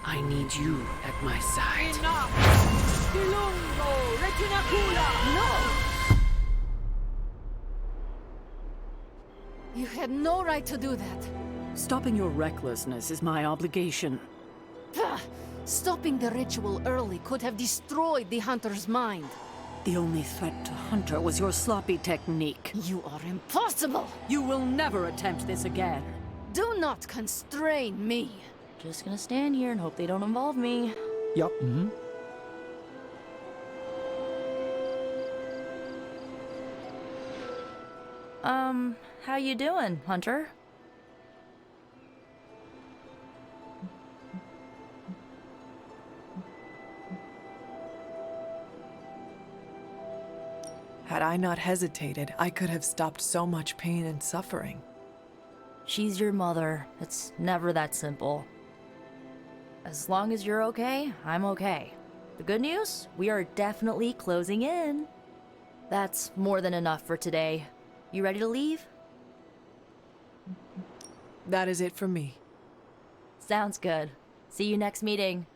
I need you at my side. Enough! Dilungo! Retinacula! No! You had no right to do that. Stopping your recklessness is my obligation. Ugh. Stopping the ritual early could have destroyed the hunter's mind. The only threat to Hunter was your sloppy technique. You are impossible! You will never attempt this again. Do not constrain me. Just gonna stand here and hope they don't involve me. Yup. How you doing, Hunter? Had I not hesitated, I could have stopped so much pain and suffering. She's your mother. It's never that simple. As long as you're okay, I'm okay. The good news? We are definitely closing in. That's more than enough for today. You ready to leave? That is it for me. Sounds good. See you next meeting.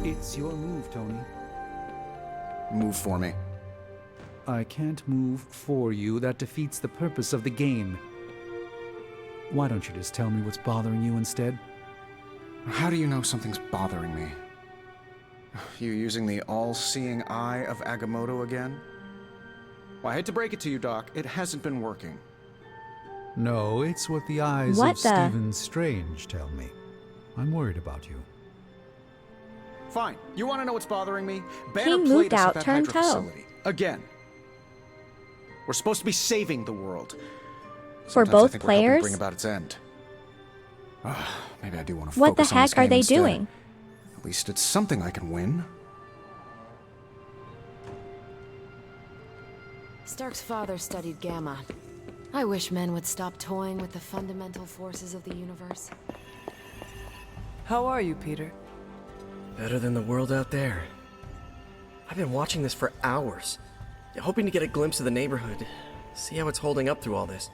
It's your move, Tony. Move for me. I can't move for you. That defeats the purpose of the game. Why don't you just tell me what's bothering you instead? How do you know something's bothering me? You using the all-seeing eye of Agamotto again? Well, I hate to break it to you, Doc. It hasn't been working. No, it's what the eyes of Stephen Strange tell me. I'm worried about you. Fine. You want to know what's bothering me? He moved out, at that turned Hydra toe. facility. Again. We're supposed to be saving the world. For Sometimes I both think we're helping players? bring about its end. Maybe I do want to What the focus on this heck are game they instead. doing? At least it's something I can win. Stark's father studied Gamma. I wish men would stop toying with the fundamental forces of the universe. How are you, Peter? Better than the world out there. I've been watching this for hours, hoping to get a glimpse of the neighborhood, see how it's holding up through all this.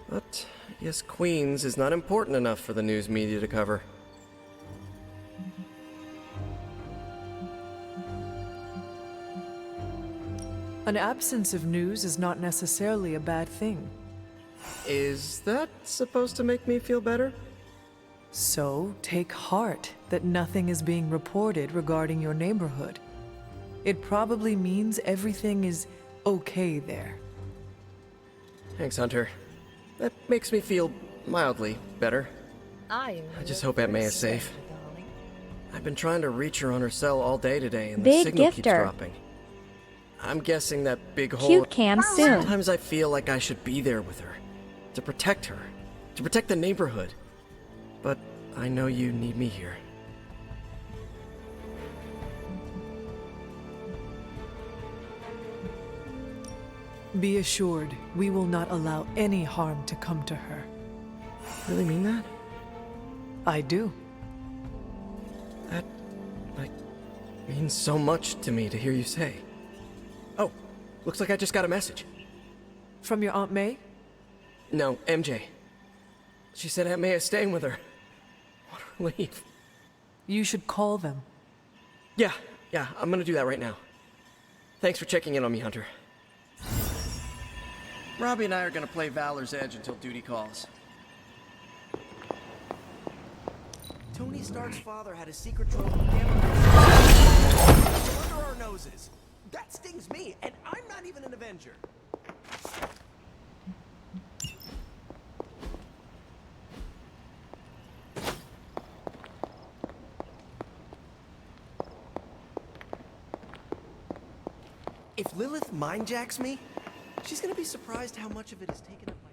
But I guess Queens is not important enough for the news media to cover. An absence of news is not necessarily a bad thing. Is that supposed to make me feel better? So, take heart that nothing is being reported regarding your neighborhood. It probably means everything is okay there. Thanks, Hunter. That makes me feel mildly better. I just hope Aunt May is safe. I've been trying to reach her on her cell all day today, and the Big signal keeps gifter. dropping. I'm guessing that big hole... Cute cam soon. Sometimes I feel like I should be there with her, to protect her, to protect the neighborhood. But I know you need me here. Be assured, we will not allow any harm to come to her. Really mean that? I do. That, means so much to me to hear you say. Oh, looks like I just got a message. From your Aunt May? No, MJ. She said Aunt May is staying with her. What a relief. You should call them. Yeah, I'm gonna do that right now. Thanks for checking in on me, Hunter. Robbie and I are gonna play Valor's Edge until duty calls. Tony Stark's father had a secret trove of gamma under our noses. That stings me, and I'm not even an Avenger. If Lilith mindjacks me, she's gonna be surprised how much of it is taken up by...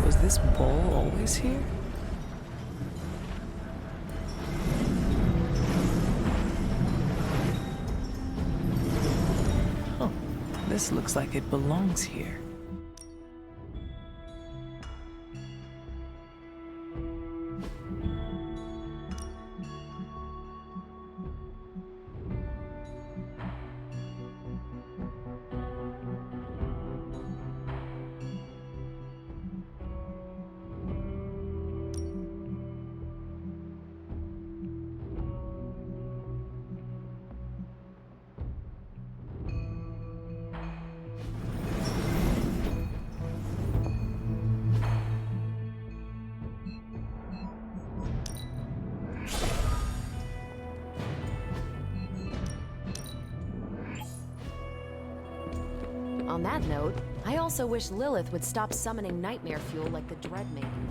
Was this bowl always here? Oh, this looks like it belongs here. On that note, I also wish Lilith would stop summoning nightmare fuel like the Dread Maiden.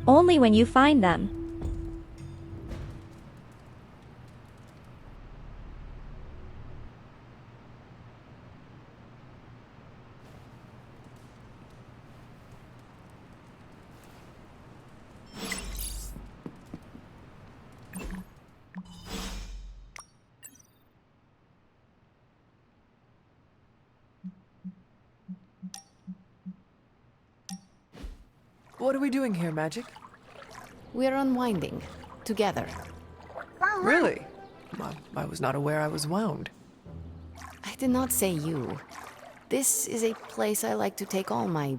Only when you find them. What are we doing here, Magic? We're unwinding. Together. Really? I was not aware I was wound. I did not say you. This is a place I like to take all my...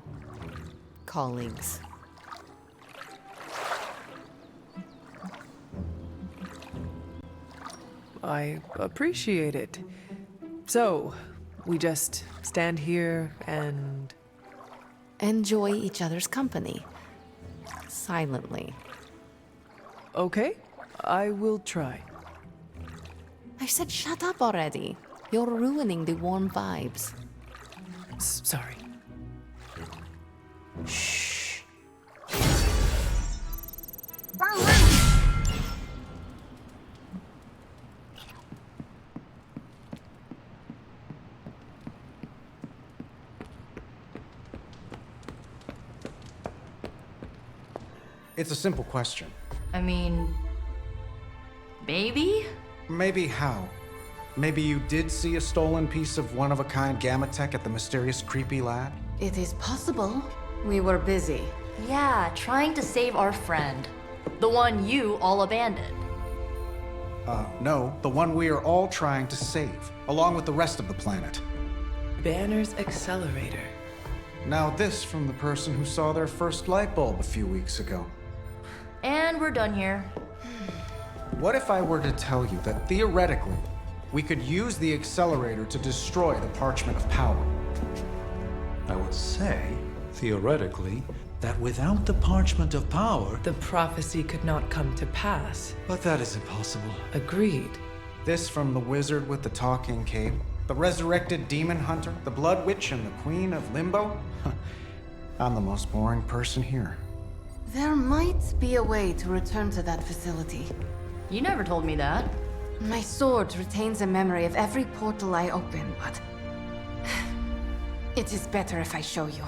colleagues. I appreciate it. So, we just stand here and... Enjoy each other's company. Silently. Okay, I will try. I said shut up already. You're ruining the warm vibes. Sorry. Shh. It's a simple question. I mean, maybe? Maybe how? Maybe you did see a stolen piece of one-of-a-kind gamma tech at the mysterious creepy lab? It is possible. We were busy. Yeah, trying to save our friend. The one you all abandoned. No, the one we are all trying to save, along with the rest of the planet. Banner's accelerator. Now this from the person who saw their first light bulb a few weeks ago. And we're done here. What if I were to tell you that theoretically, we could use the accelerator to destroy the Parchment of Power? I would say, theoretically, that without the Parchment of Power... The prophecy could not come to pass. But that is impossible. Agreed. This from the wizard with the talking cape, the resurrected demon hunter, the blood witch, and the queen of limbo? I'm the most boring person here. There might be a way to return to that facility. You never told me that. My sword retains a memory of every portal I open, but... it is better if I show you.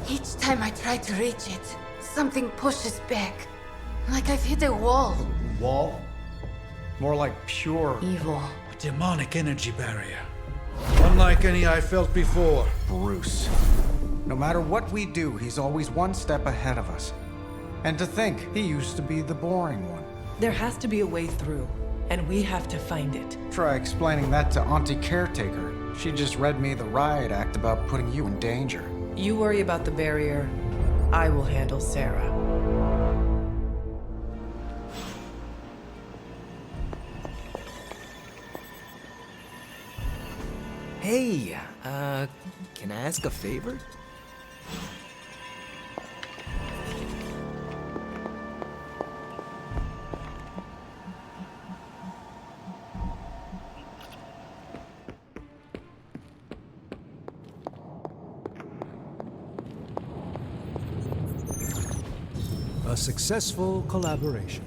Each time I try to reach it, something pushes back. Like I've hit a wall. Wall? More like pure... evil. A demonic energy barrier. Unlike any I felt before. Bruce. No matter what we do, he's always one step ahead of us. And to think, he used to be the boring one. There has to be a way through, and we have to find it. Try explaining that to Auntie Caretaker. She just read me the riot act about putting you in danger. You worry about the barrier. I will handle Sarah. Hey, can I ask a favor? A successful collaboration.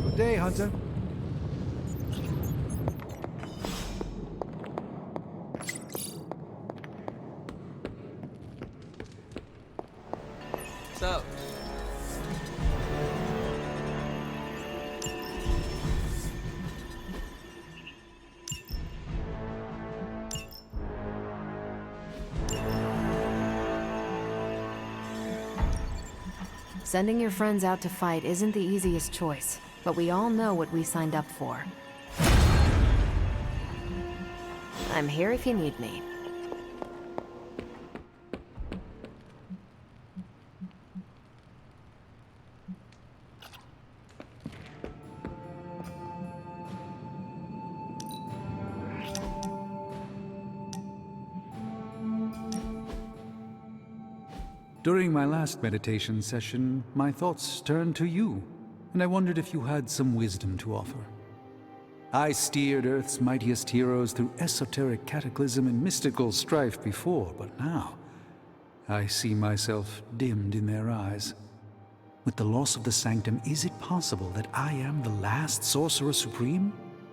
Good day, Hunter. What's up? Sending your friends out to fight isn't the easiest choice, but we all know what we signed up for. I'm here if you need me. During my last meditation session, my thoughts turned to you, and I wondered if you had some wisdom to offer. I steered Earth's mightiest heroes through esoteric cataclysm and mystical strife before, but now I see myself dimmed in their eyes. With the loss of the Sanctum, is it possible that I am the last Sorcerer Supreme?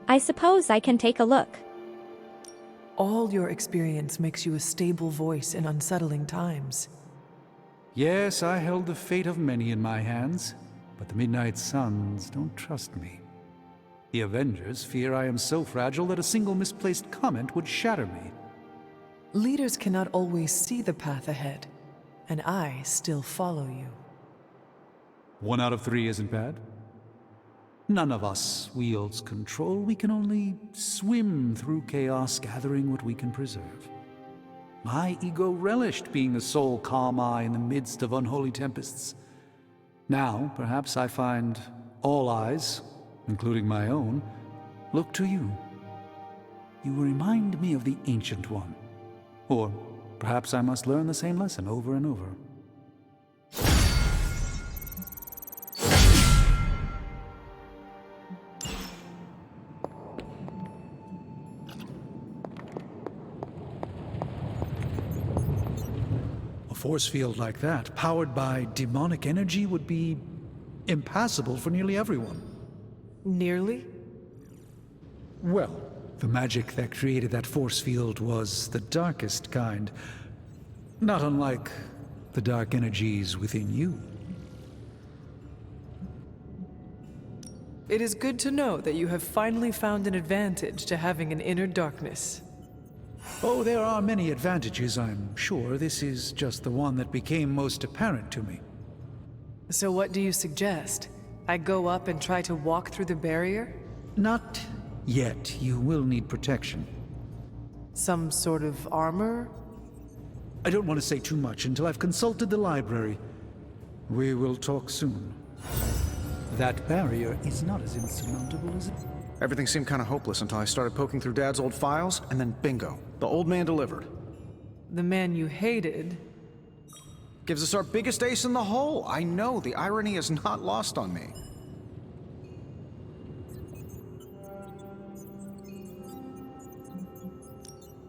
I suppose I can take a look. All your experience makes you a stable voice in unsettling times. Yes, I held the fate of many in my hands, but the Midnight Suns don't trust me. The Avengers fear I am so fragile that a single misplaced comment would shatter me. Leaders cannot always see the path ahead, and I still follow you. 1 out of 3 isn't bad. None of us wields control. We can only swim through chaos, gathering what we can preserve. My ego relished being the sole calm eye in the midst of unholy tempests. Now, perhaps I find all eyes, including my own, look to you. You remind me of the Ancient One. Or perhaps I must learn the same lesson over and over. A force field like that, powered by demonic energy, would be impassable for nearly everyone. Nearly? Well, the magic that created that force field was the darkest kind. Not unlike the dark energies within you. It is good to know that you have finally found an advantage to having an inner darkness. Oh, there are many advantages, I'm sure. This is just the one that became most apparent to me. So what do you suggest? I go up and try to walk through the barrier? Not yet. You will need protection. Some sort of armor? I don't want to say too much until I've consulted the library. We will talk soon. That barrier is not as insurmountable as it... Everything seemed kind of hopeless until I started poking through Dad's old files, and then bingo. The old man delivered. The man you hated? Gives us our biggest ace in the hole. I know, the irony is not lost on me.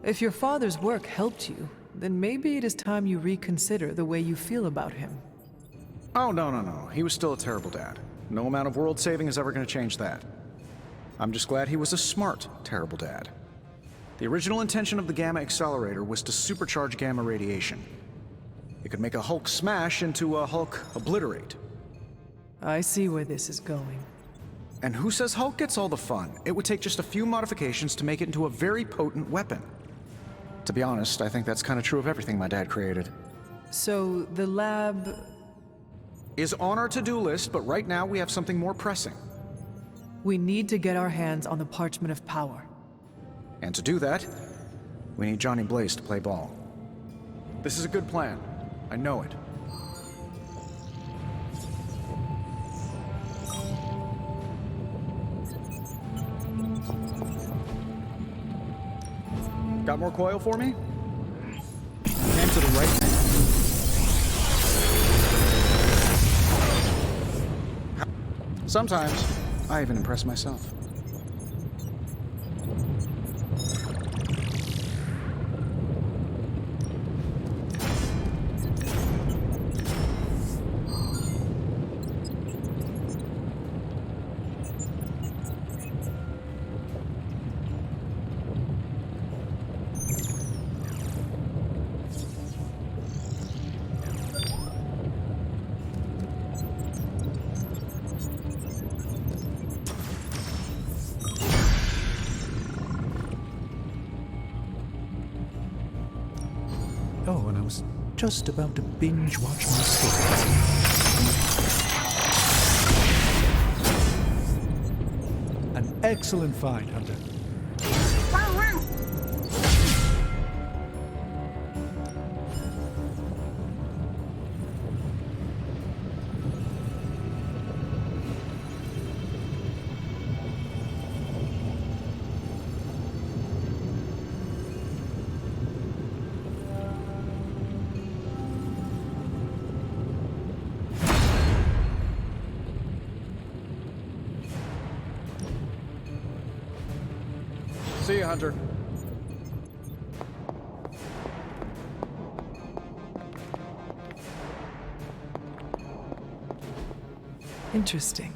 If your father's work helped you, then maybe it is time you reconsider the way you feel about him. Oh, no. He was still a terrible dad. No amount of world saving is ever going to change that. I'm just glad he was a smart, terrible dad. The original intention of the Gamma Accelerator was to supercharge gamma radiation. It could make a Hulk smash into a Hulk obliterate. I see where this is going. And who says Hulk gets all the fun? It would take just a few modifications to make it into a very potent weapon. To be honest, I think that's kind of true of everything my dad created. So, the lab... is on our to-do list, but right now we have something more pressing. We need to get our hands on the Parchment of Power. And to do that, we need Johnny Blaze to play ball. This is a good plan. I know it. Got more coil for me? Came to the right thing. Sometimes, I even impress myself. Oh, and I was just about to binge watch my stories. An excellent find, Hunter. See you, Hunter. Interesting.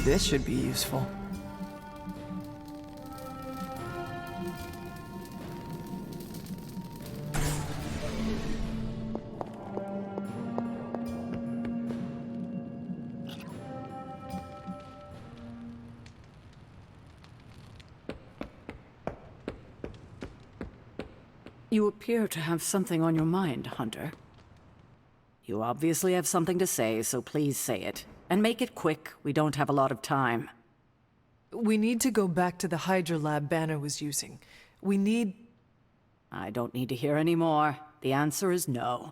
This should be useful. You appear to have something on your mind, Hunter. You obviously have something to say, so please say it. And make it quick. We don't have a lot of time. We need to go back to the Hydra lab Banner was using. We need... I don't need to hear any more. The answer is no.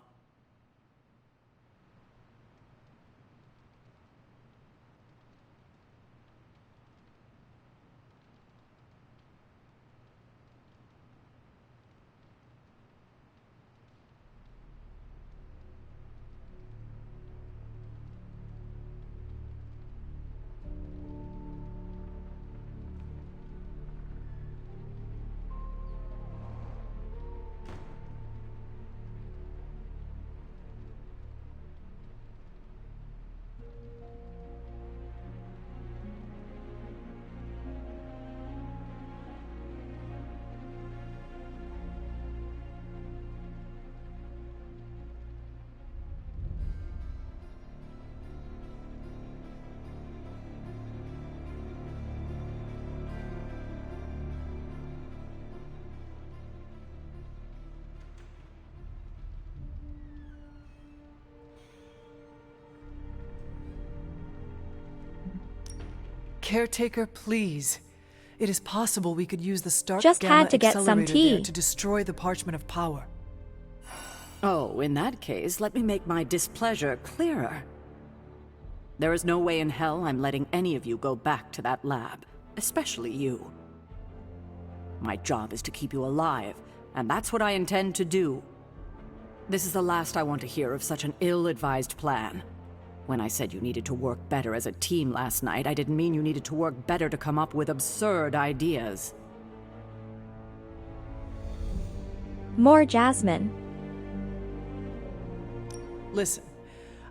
Caretaker, please. It is possible we could use the Stark Just Gamma had to get some accelerator there tea. to destroy the Parchment of Power. Oh, in that case, let me make my displeasure clearer. There is no way in hell I'm letting any of you go back to that lab, especially you. My job is to keep you alive, and that's what I intend to do. This is the last I want to hear of such an ill-advised plan. When I said you needed to work better as a team last night, I didn't mean you needed to work better to come up with absurd ideas. More Jasmine. Listen,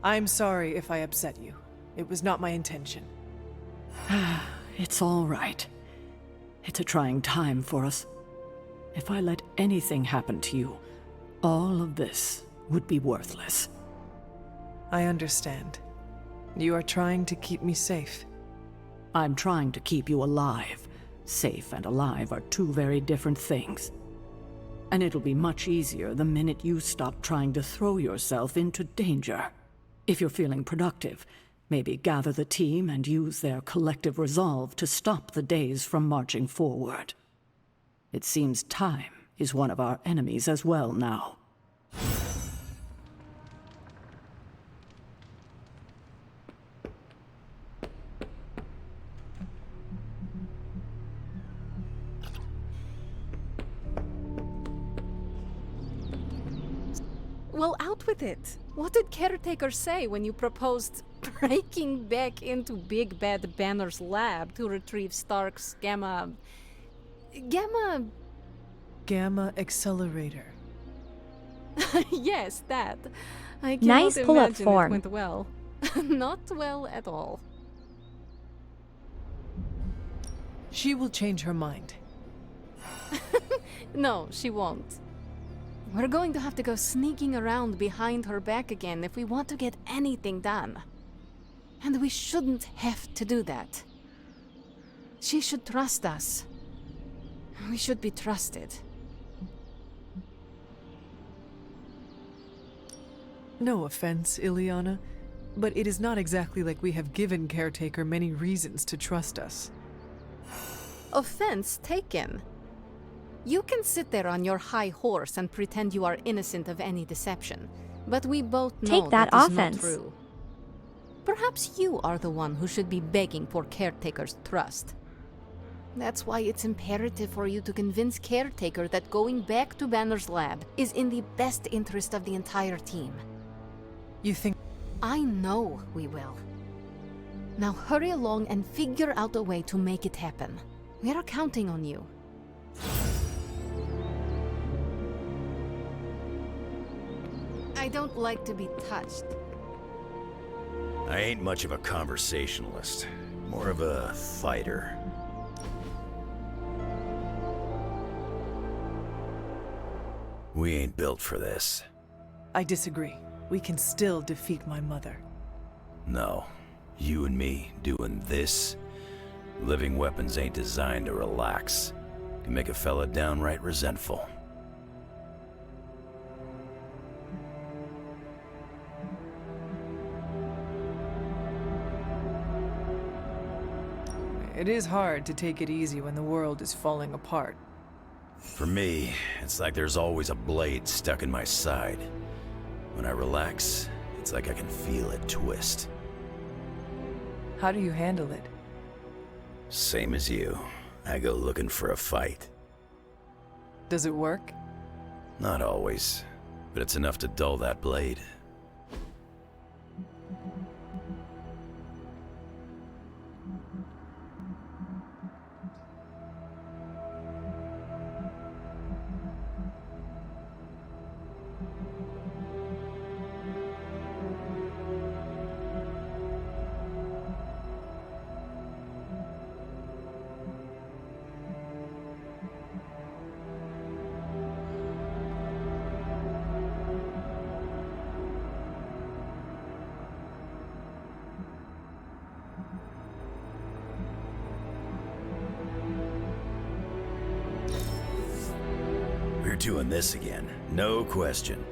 I'm sorry if I upset you. It was not my intention. It's all right. It's a trying time for us. If I let anything happen to you, all of this would be worthless. I understand. You are trying to keep me safe. I'm trying to keep you alive. Safe and alive are two very different things. And it'll be much easier the minute you stop trying to throw yourself into danger. If you're feeling productive, maybe gather the team and use their collective resolve to stop the days from marching forward. It seems time is one of our enemies as well now. Well, out with it. What did Caretaker say when you proposed breaking back into Big Bad Banner's lab to retrieve Stark's Gamma accelerator. Yes, that. I cannot Nice pull-up imagine form. it went well. Not well at all. She will change her mind. No, she won't. We're going to have to go sneaking around behind her back again if we want to get anything done. And we shouldn't have to do that. She should trust us. We should be trusted. No offense, Ileana, but it is not exactly like we have given Caretaker many reasons to trust us. Offense taken. You can sit there on your high horse and pretend you are innocent of any deception, but we both know Take that is offense. not true. Perhaps you are the one who should be begging for Caretaker's trust. That's why it's imperative for you to convince Caretaker that going back to Banner's lab is in the best interest of the entire team. You think... I know we will. Now hurry along and figure out a way to make it happen. We are counting on you. I don't like to be touched. I ain't much of a conversationalist. More of a fighter. We ain't built for this. I disagree. We can still defeat my mother. No. You and me doing this? Living weapons ain't designed to relax. Can make a fella downright resentful. It is hard to take it easy when the world is falling apart. For me, it's like there's always a blade stuck in my side. When I relax, it's like I can feel it twist. How do you handle it? Same as you. I go looking for a fight. Does it work? Not always, but it's enough to dull that blade. We're doing this again, no question.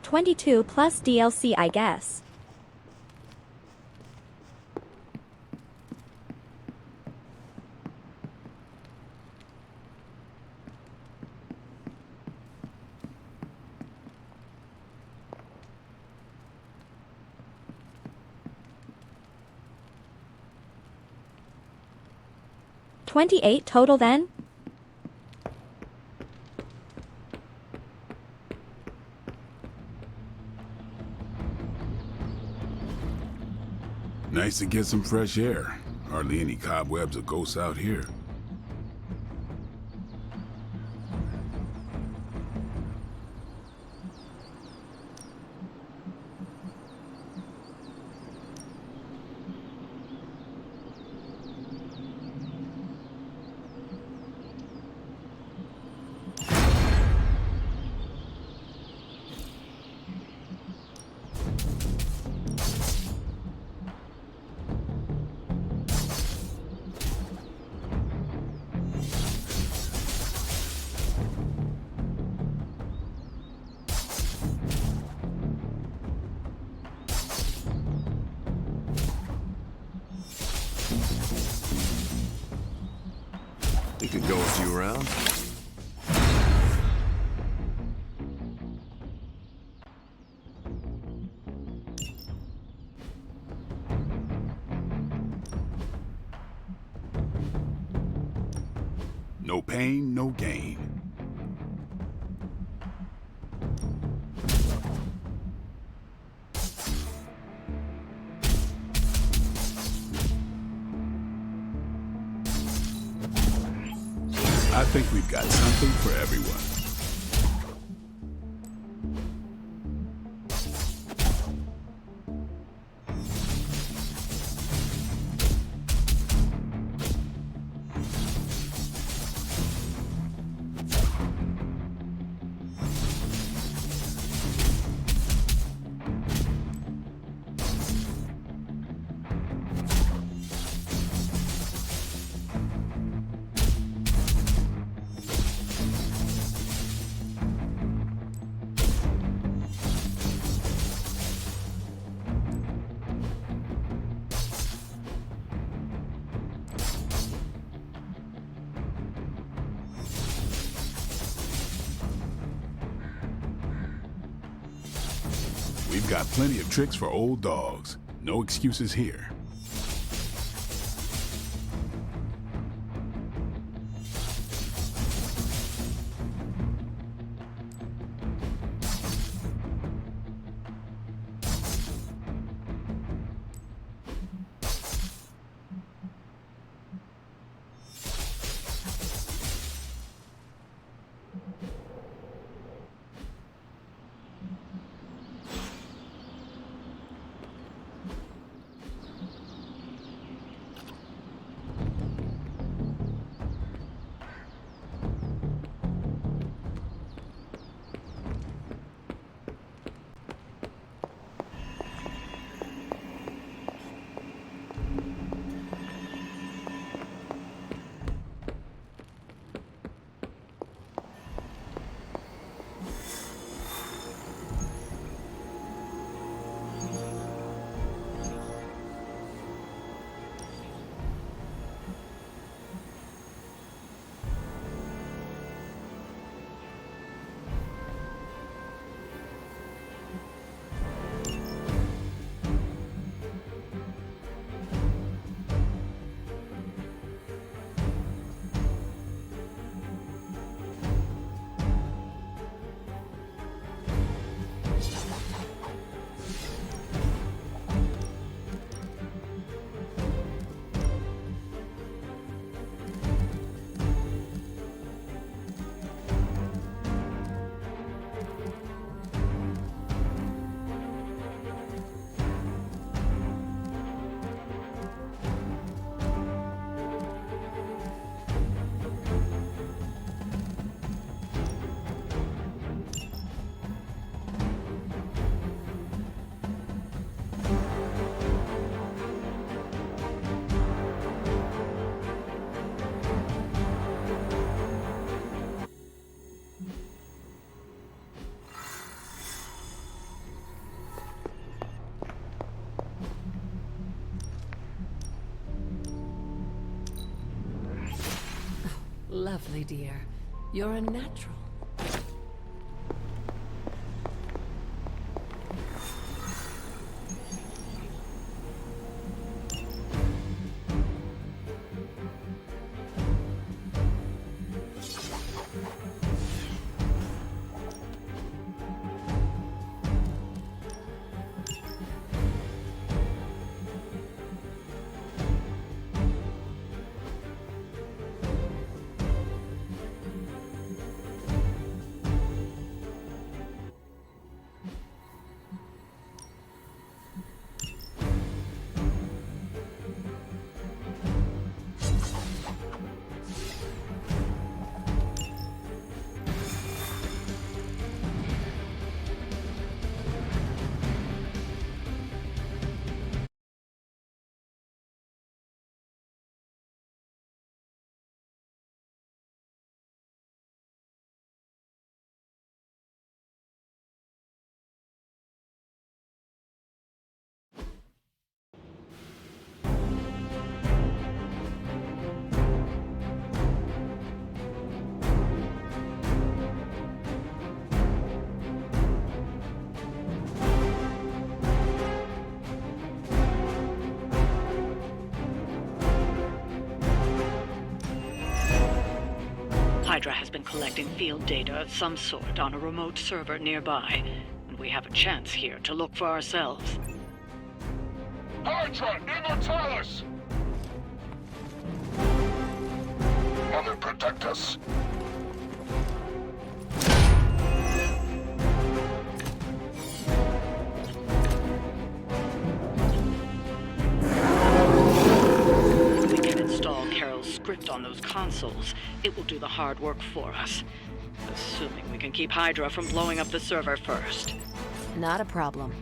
22 plus DLC, I guess. $28 total then? Nice to get some fresh air. Hardly any cobwebs or ghosts out here. We could go a few rounds. No pain, no gain. I think we've got something for everyone. We've got plenty of tricks for old dogs. No excuses here. lovely, dear. You're a natural. Hydra has been collecting field data of some sort on a remote server nearby, and we have a chance here to look for ourselves. Hydra, immortalis! Mother, protect us. We can install Carol's script on those consoles. It will do the hard work for us. Assuming we can keep Hydra from blowing up the server first. Not a problem.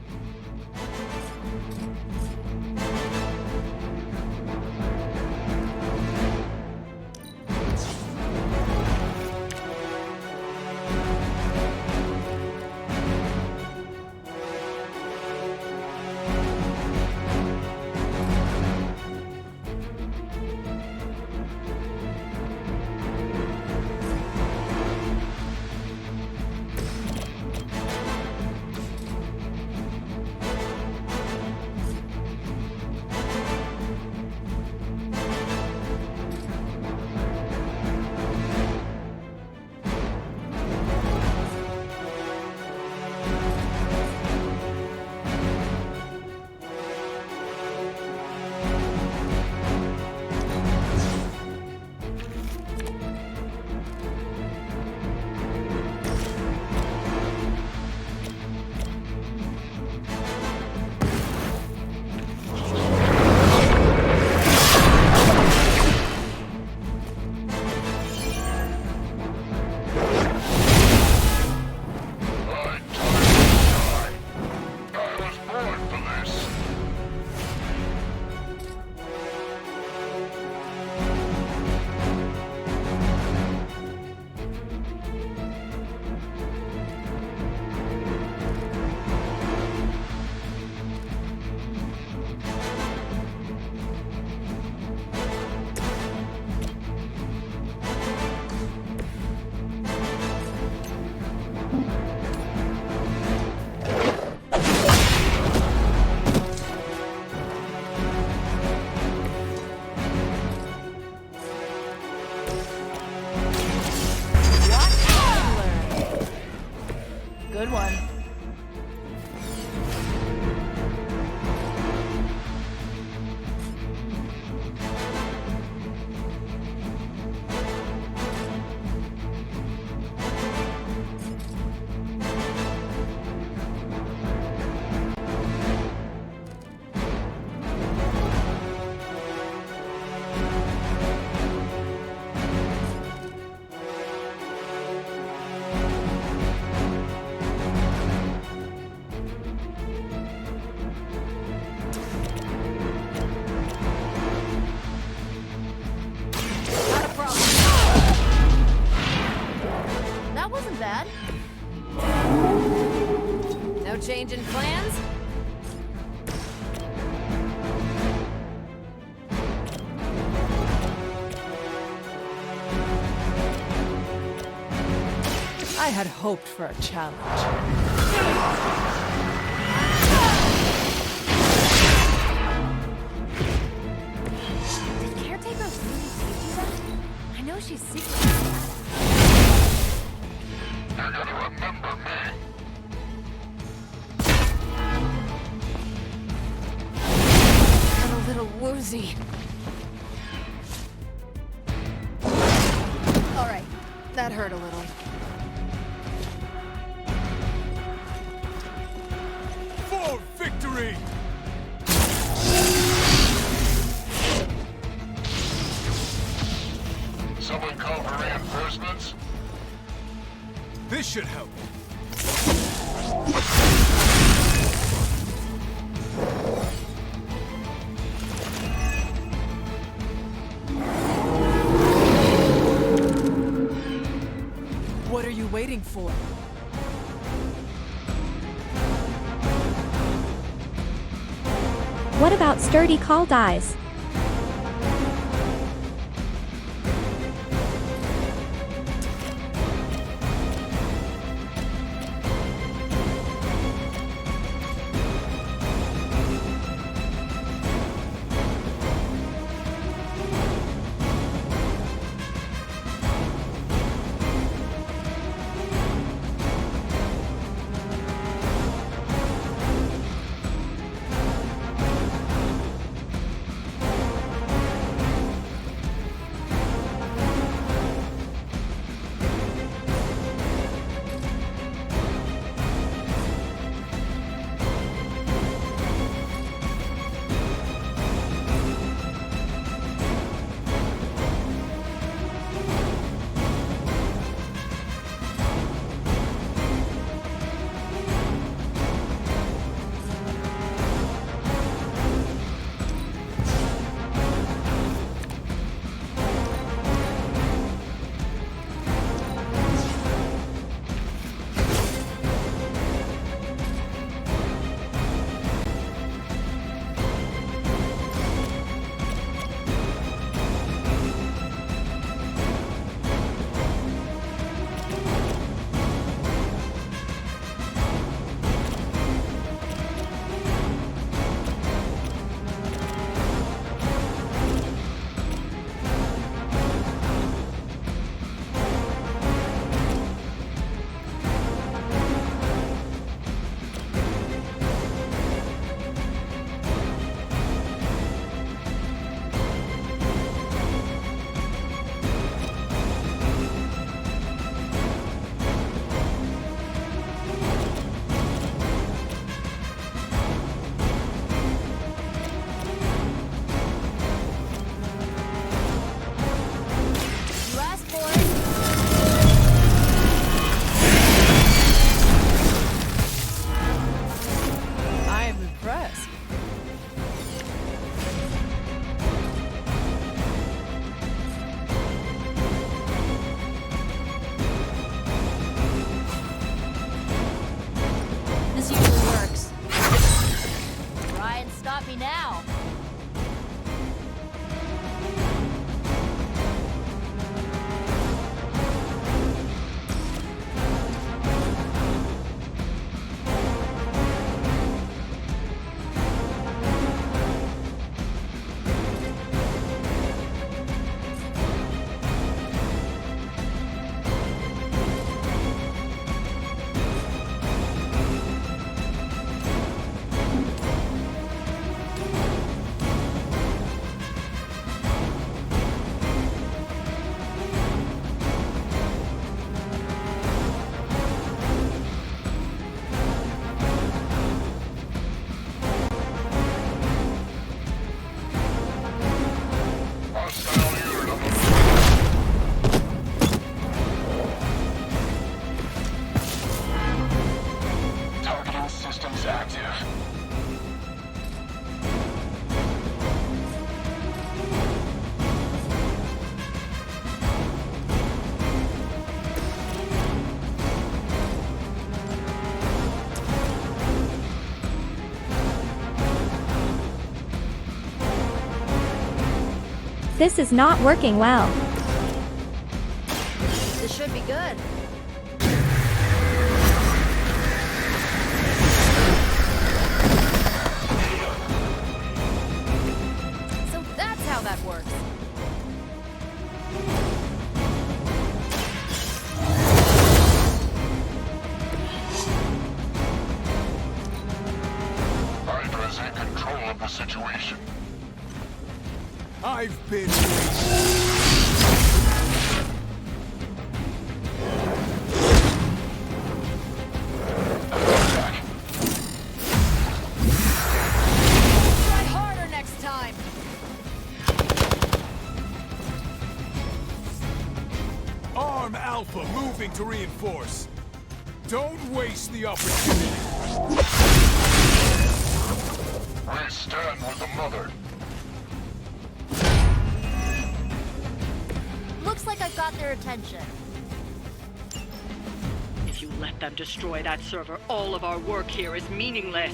Good one. Bad. No change in plans? had hoped for a challenge. Did Caretaker really teach you that? I know she's secretly You're gonna remember me. I'm a little woozy. All right, that hurt a little. For victory! Someone call for reinforcements? This should help. What are you waiting for? What about sturdy called eyes? This is not working well. This should be good. situation. I've been Try harder next time. Arm Alpha moving to reinforce. Don't waste the opportunity. We stand with the mother. Looks like I've got their attention. If you let them destroy that server, all of our work here is meaningless.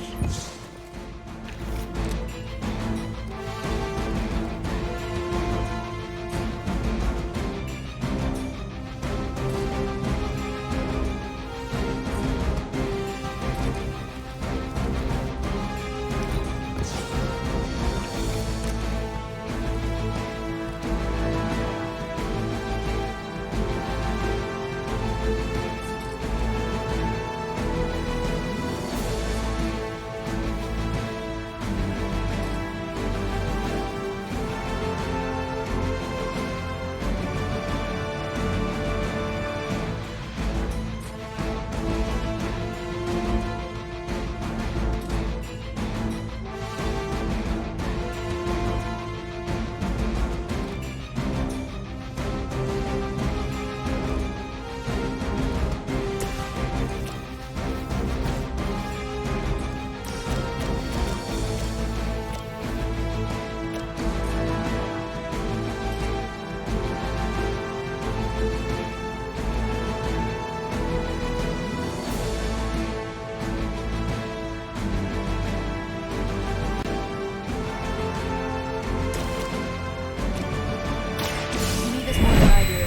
You need this more than I do.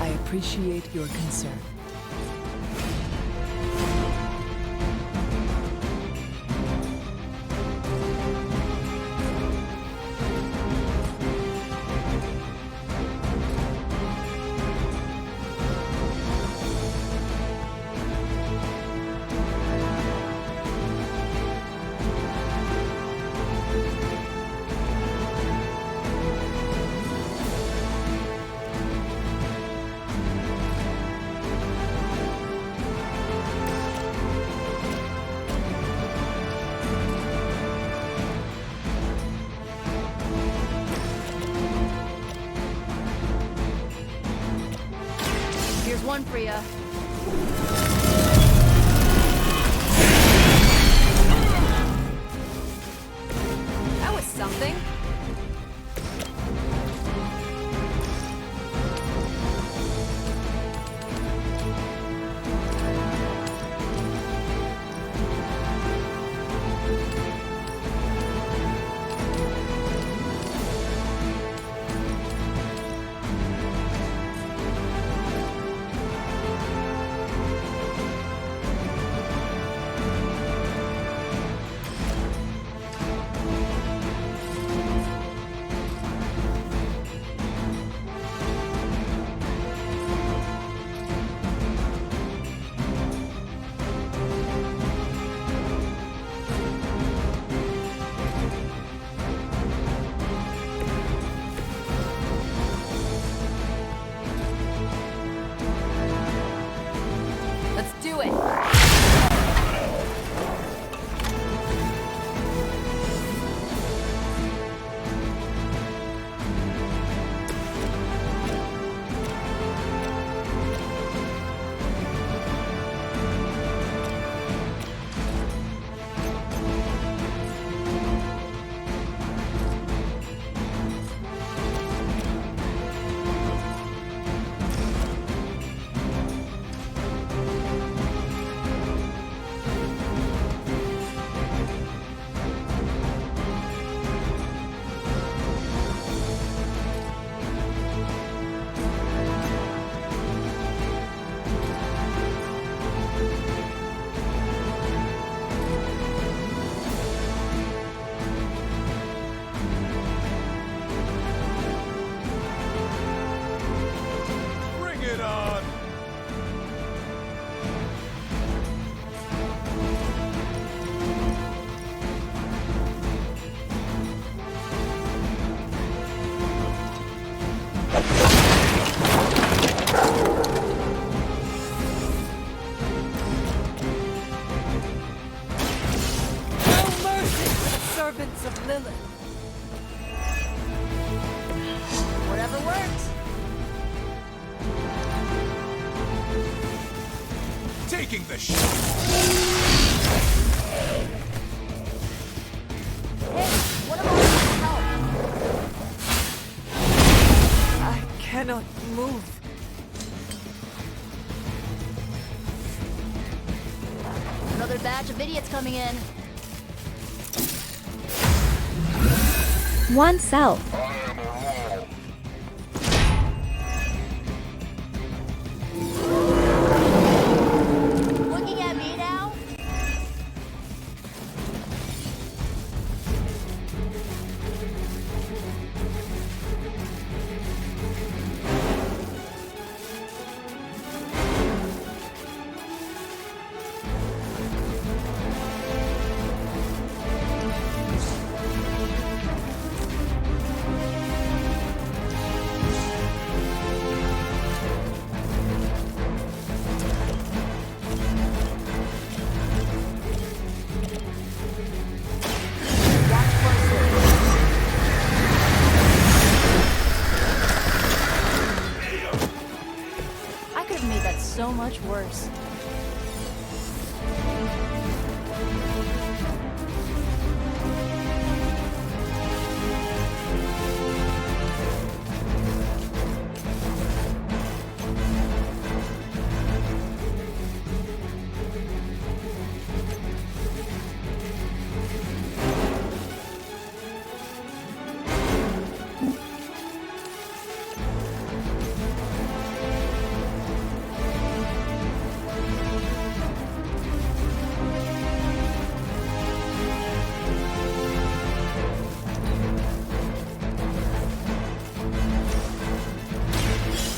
I appreciate your concern. Here's one for ya. That was something. taking the shot. I cannot move. Another batch of idiots coming in. One self. Looking at me now? I could have made that so much worse.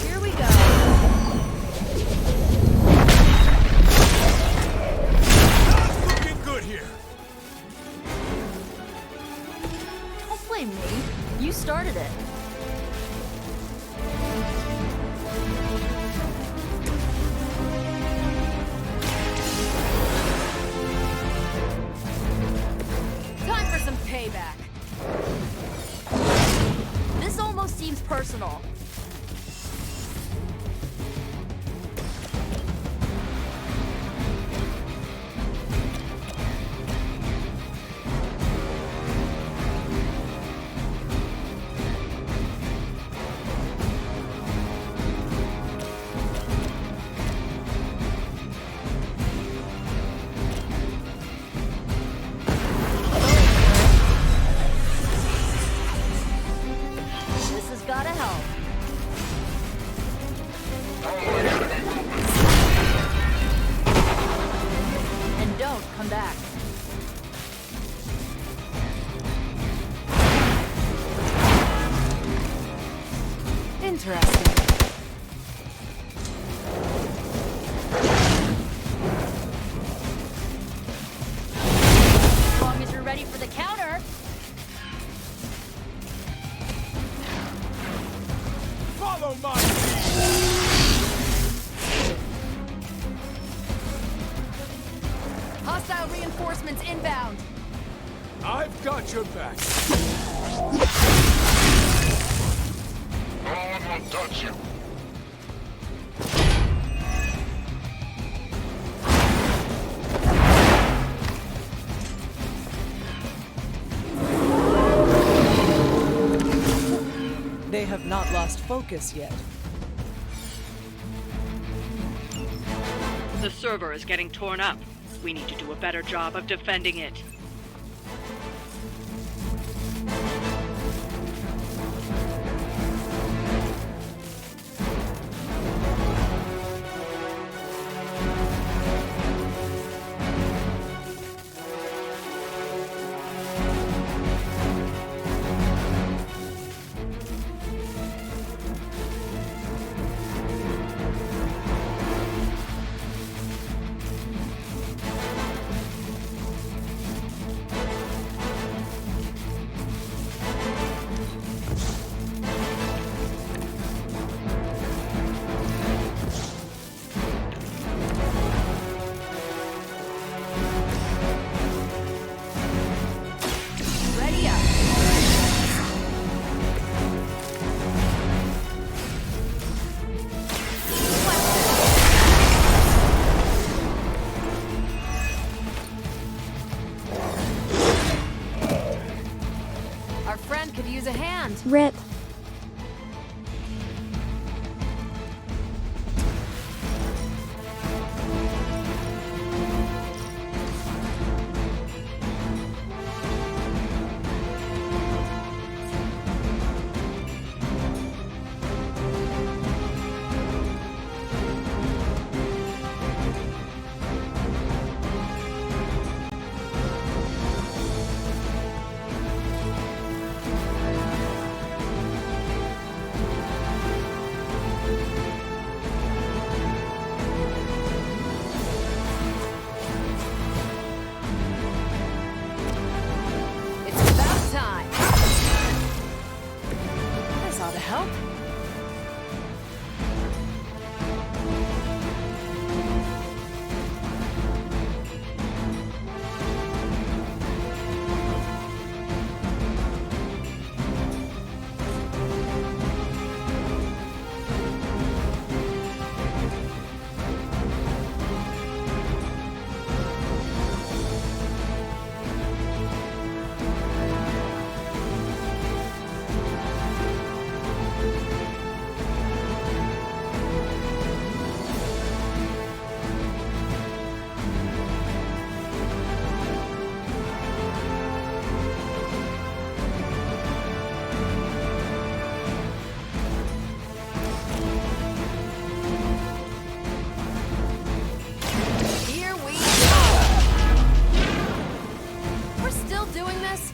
Here we go. Looking good here. Don't blame me. You started it. Time for some payback. This almost seems personal. This has gotta help. And don't come back. Interesting. As long as you're ready for the counter. Follow my lead. Hostile reinforcements inbound. I've got your back. No one will touch you. They have not lost focus yet. The server is getting torn up. We need to do a better job of defending it. hand! Rip. It's about time! This ought to help. Here we go! We're still doing this?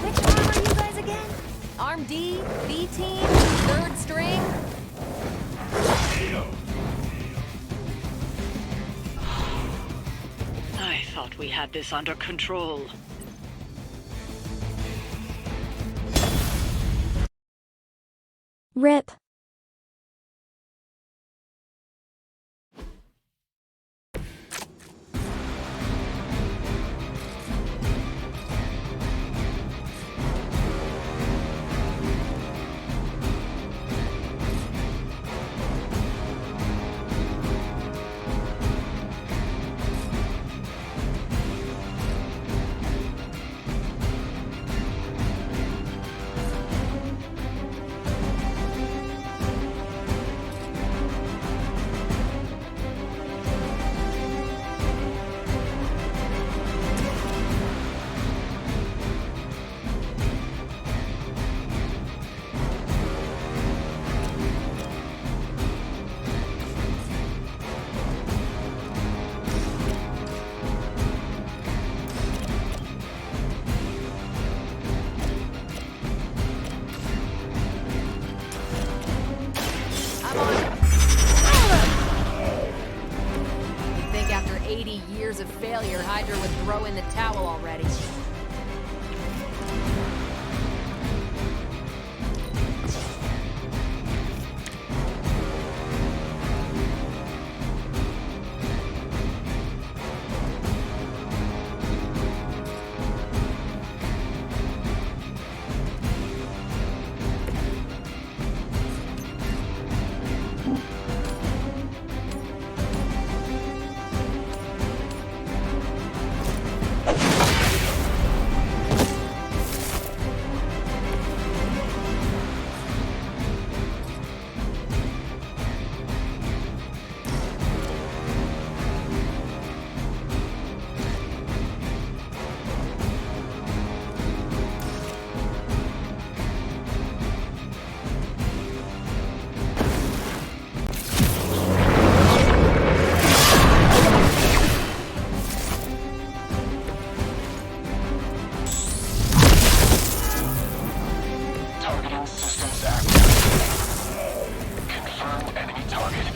Which arm are you guys again? Arm D, B team, third string? I thought we had this under control. Rip. Of failure, Hydra would throw in the towel already. Defense systems active. Confirmed enemy target.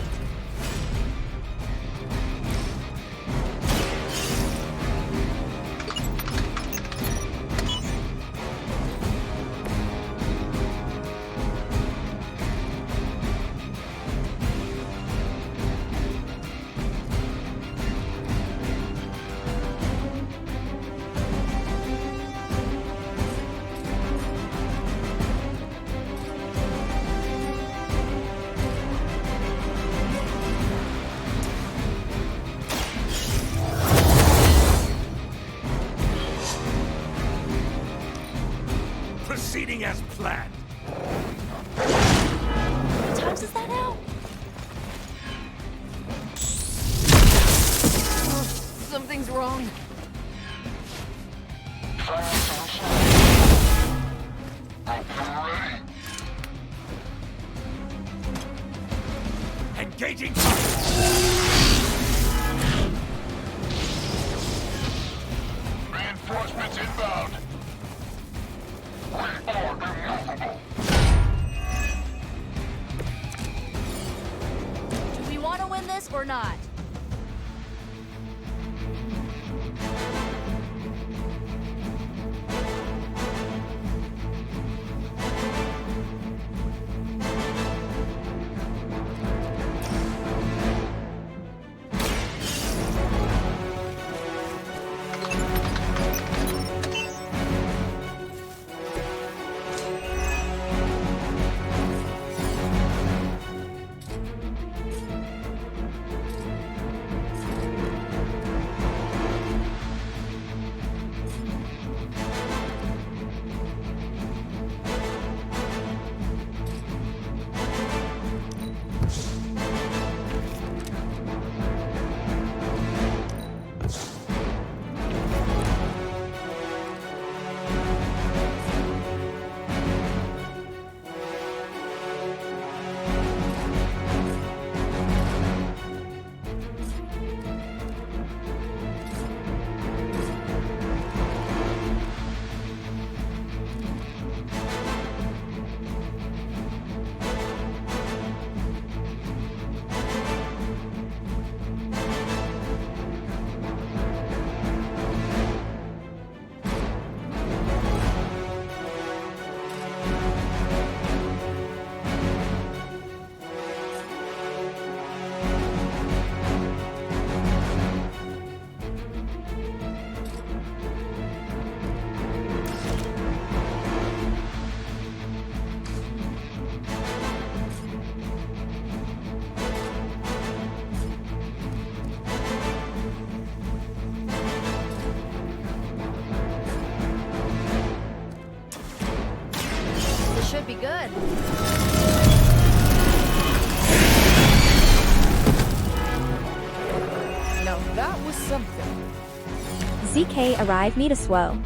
Proceeding as planned. What time is that now? Something's wrong. Engaging Reinforcements inbound. We are immovable. Do we want to win this or not? Should be good. Now that was something. ZK arrive meet us woe.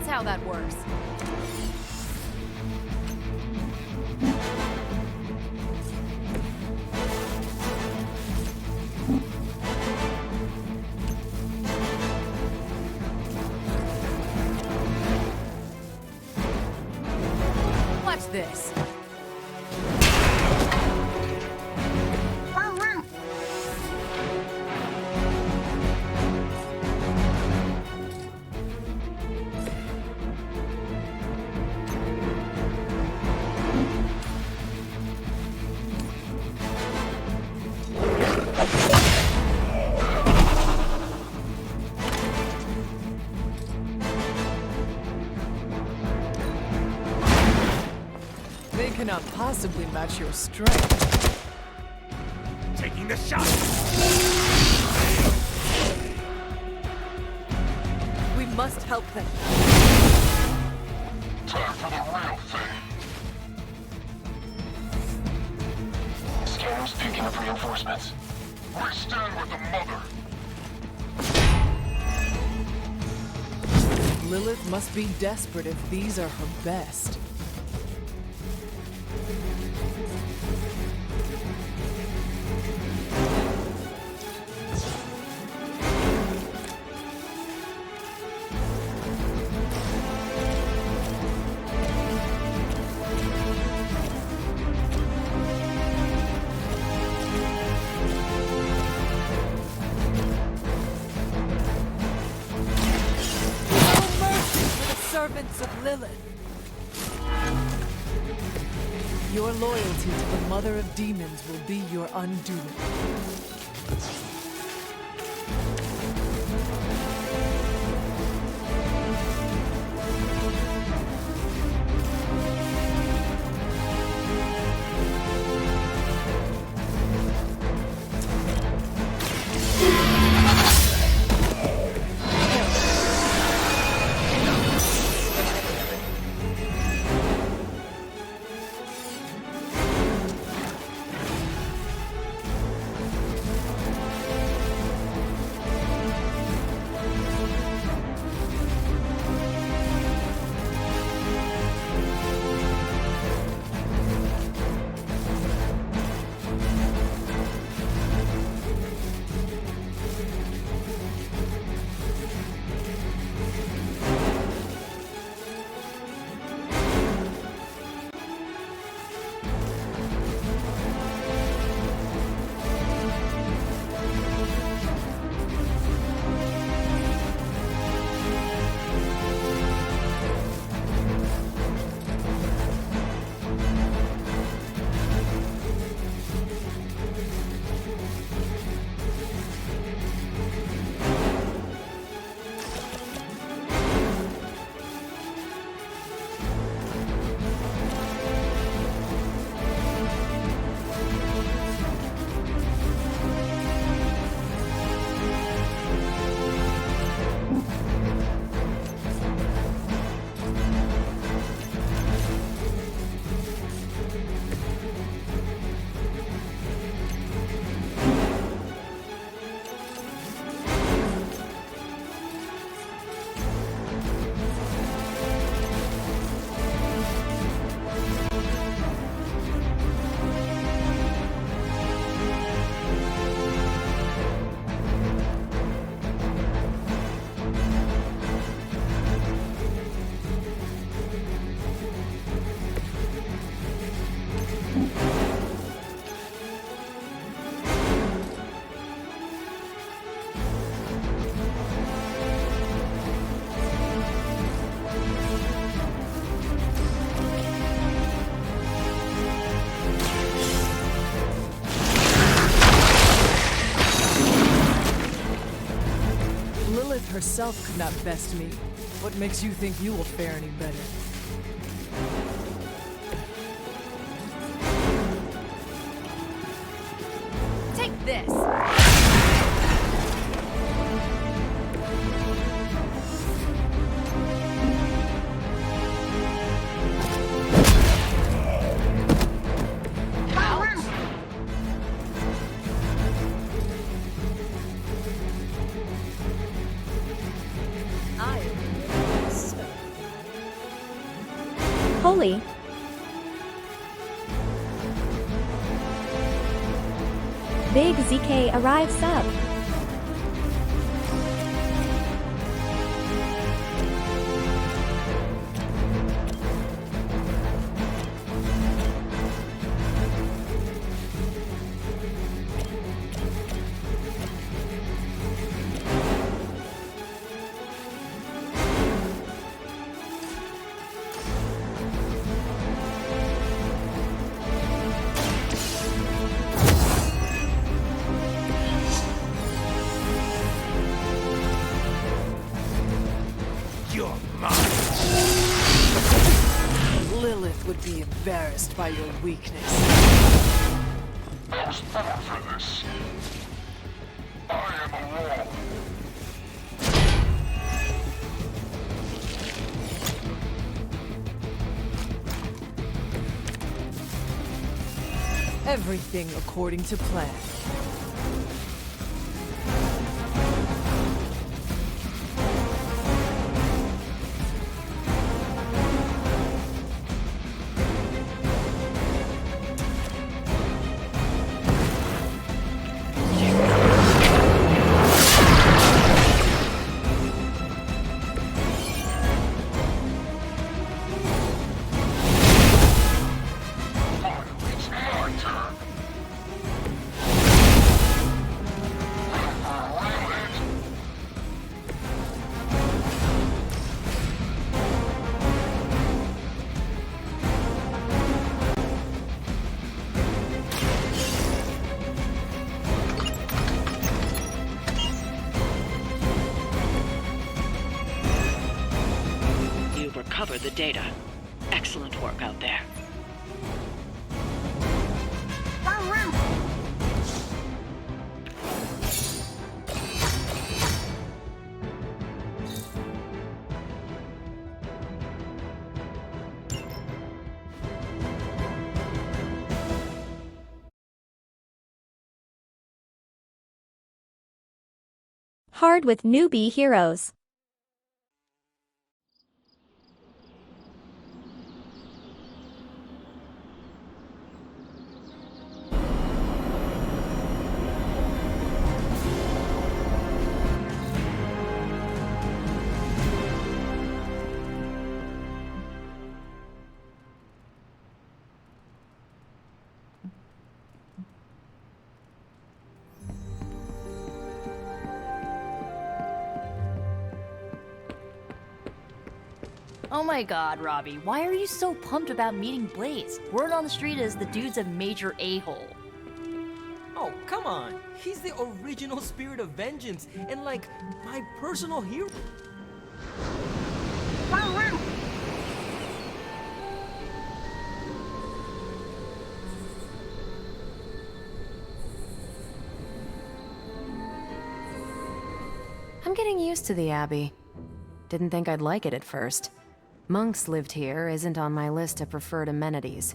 How that works. Watch this. They cannot possibly match your strength. Taking the shot. We help them. Time for the real thing. Scanners picking up reinforcements. We stand with the mother. Lilith must be desperate if these are her best. Servants of Lilith. Your loyalty to the Mother of Demons will be your undoing. Herself could not best me. What makes you think you will fare any better? Take this! Holy. Big ZK arrives sub. Lilith would be embarrassed by your weakness. I was born for this. I am a wall. Everything according to plan. Recovered the data. Excellent work out there. Hard with newbie heroes. Oh my god, Robbie, why are you so pumped about meeting Blaze? Word on the street is the dude's a major a-hole. Oh, come on. He's the original spirit of vengeance and, like, my personal hero. I'm getting used to the Abbey. Didn't think I'd like it at first. Monks lived here isn't on my list of preferred amenities.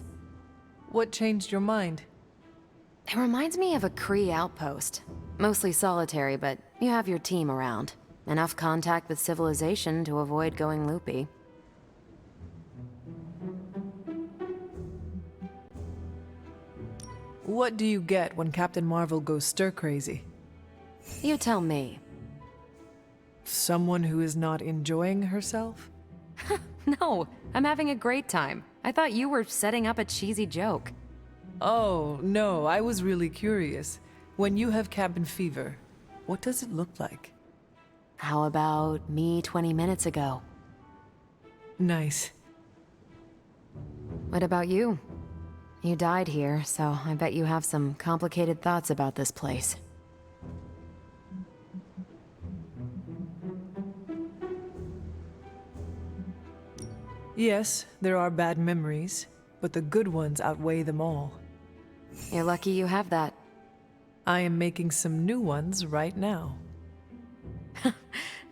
What changed your mind? It reminds me of a Kree outpost. Mostly solitary, but you have your team around. Enough contact with civilization to avoid going loopy. What do you get when Captain Marvel goes stir-crazy? You tell me. Someone who is not enjoying herself? No, I'm having a great time. I thought you were setting up a cheesy joke. Oh, no, I was really curious. When you have cabin fever, what does it look like? How about me 20 minutes ago? Nice. What about you? You died here, so I bet you have some complicated thoughts about this place. Yes, there are bad memories, but the good ones outweigh them all. You're lucky you have that. I am making some new ones right now.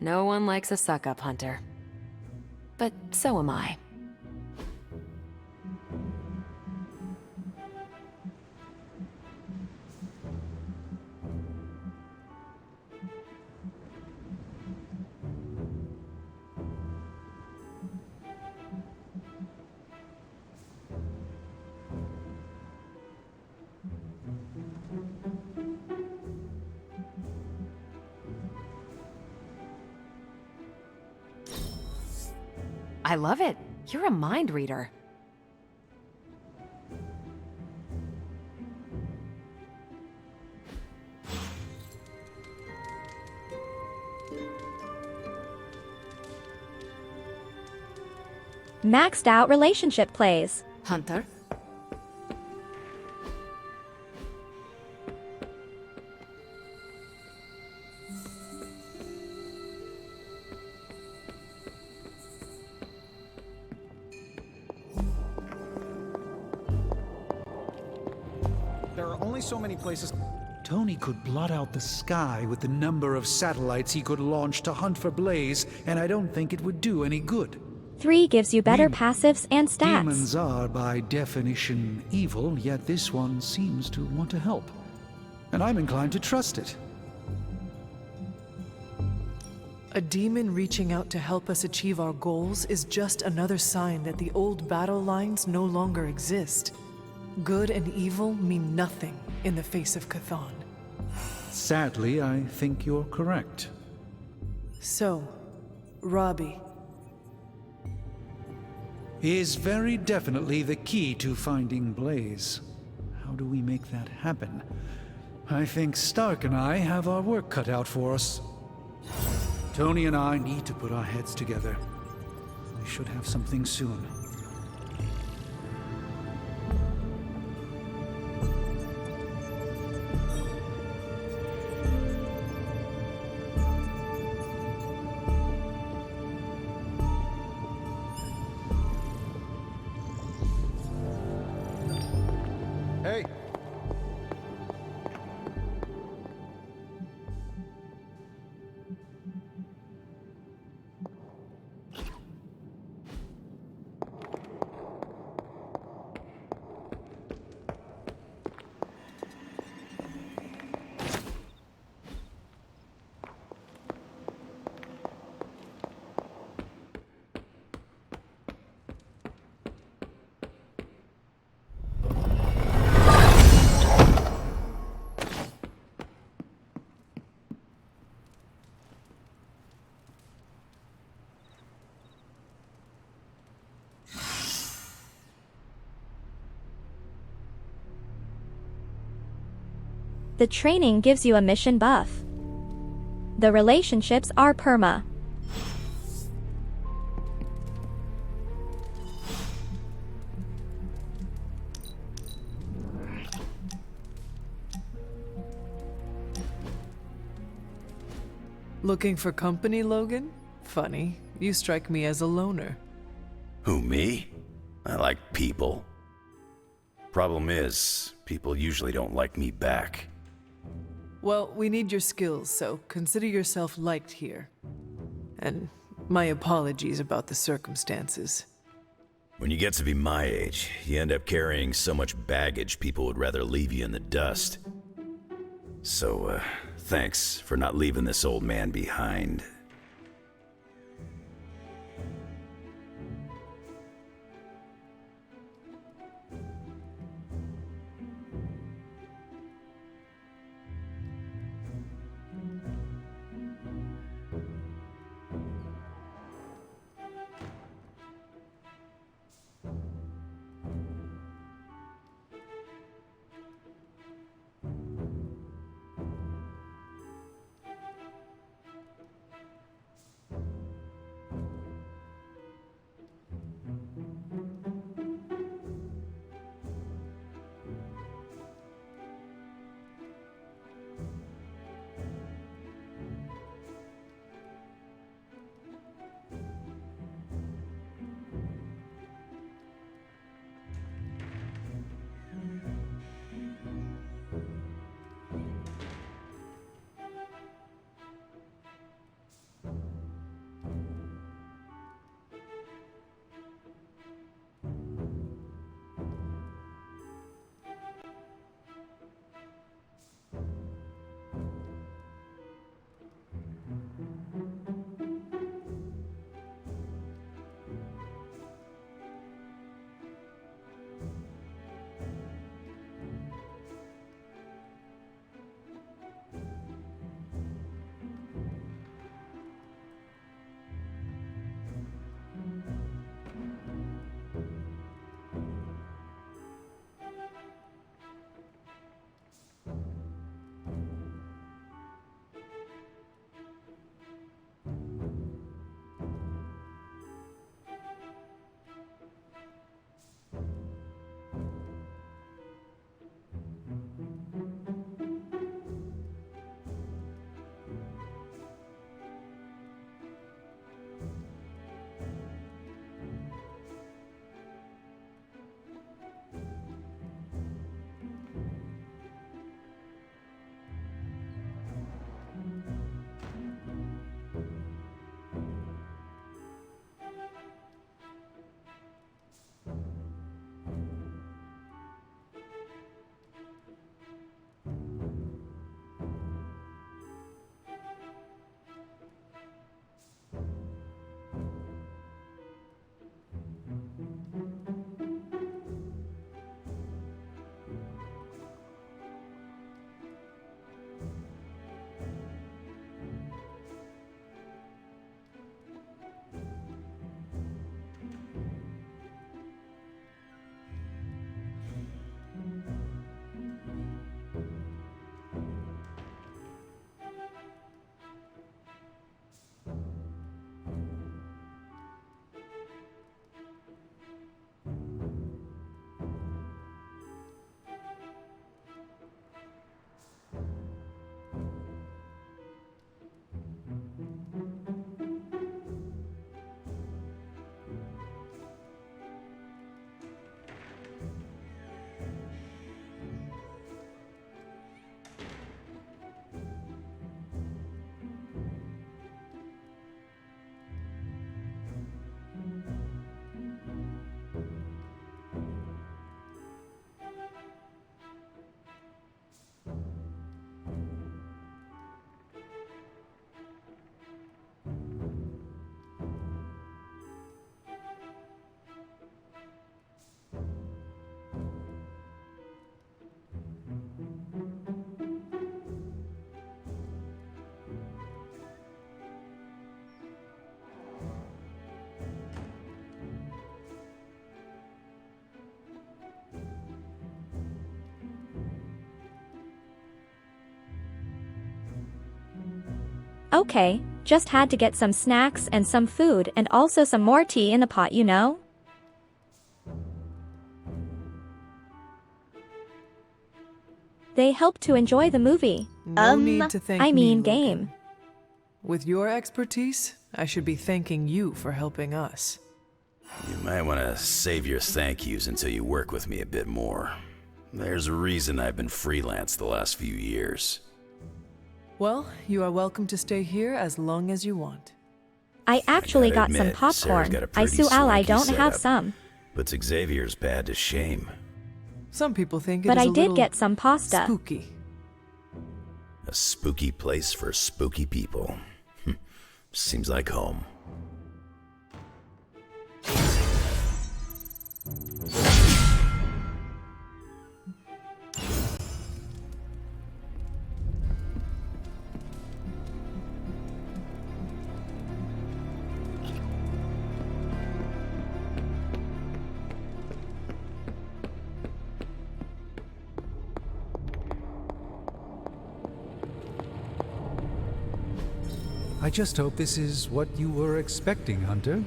No one likes a suck-up hunter. But so am I. I love it. You're a mind reader. Maxed out relationship plays. Hunter? There are only so many places. Tony could blot out the sky with the number of satellites he could launch to hunt for Blaze, and I don't think it would do any good. 3 gives you better passives and stats. Demons are, by definition, evil, yet this one seems to want to help. And I'm inclined to trust it. A demon reaching out to help us achieve our goals is just another sign that the old battle lines no longer exist. Good and evil mean nothing in the face of Chthon. Sadly, I think you're correct. So, Robbie is very definitely the key to finding Blaze. How do we make that happen? I think Stark and I have our work cut out for us. Tony and I need to put our heads together. We should have something soon. Hey! The training gives you a mission buff. The relationships are perma. looking for company, Logan? Funny, you strike me as a loner. Who, me? I like people. Problem is, people usually don't like me back. Well, we need your skills, so consider yourself liked here. And my apologies about the circumstances. When you get to be my age, you end up carrying so much baggage people would rather leave you in the dust. So, thanks for not leaving this old man behind. Okay, just had to get some snacks and some food and also some more tea in the pot, you know? They help to enjoy the movie. No need to thank I me, mean Logan. game. With your expertise, I should be thanking you for helping us. You might want to save your thank yous until you work with me a bit more. There's a reason I've been freelance the last few years. Well, you are welcome to stay here as long as you want. I actually got some admit, Sarah's popcorn. got a I pretty sue Al I swanky don't have setup. some. Puts Xavier's bad to shame. Some people think it But is I a did little get some pasta. spooky. A spooky place for spooky people. Seems like home. I just hope this is what you were expecting, Hunter.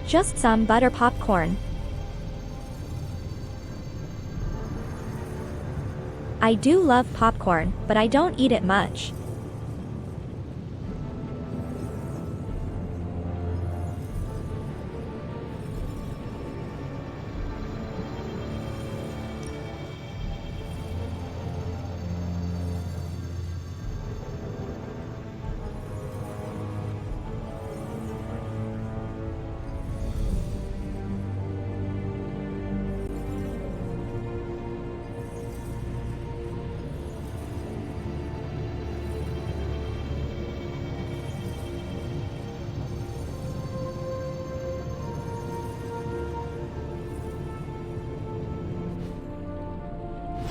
Just some butter popcorn. I do love popcorn, but I don't eat it much.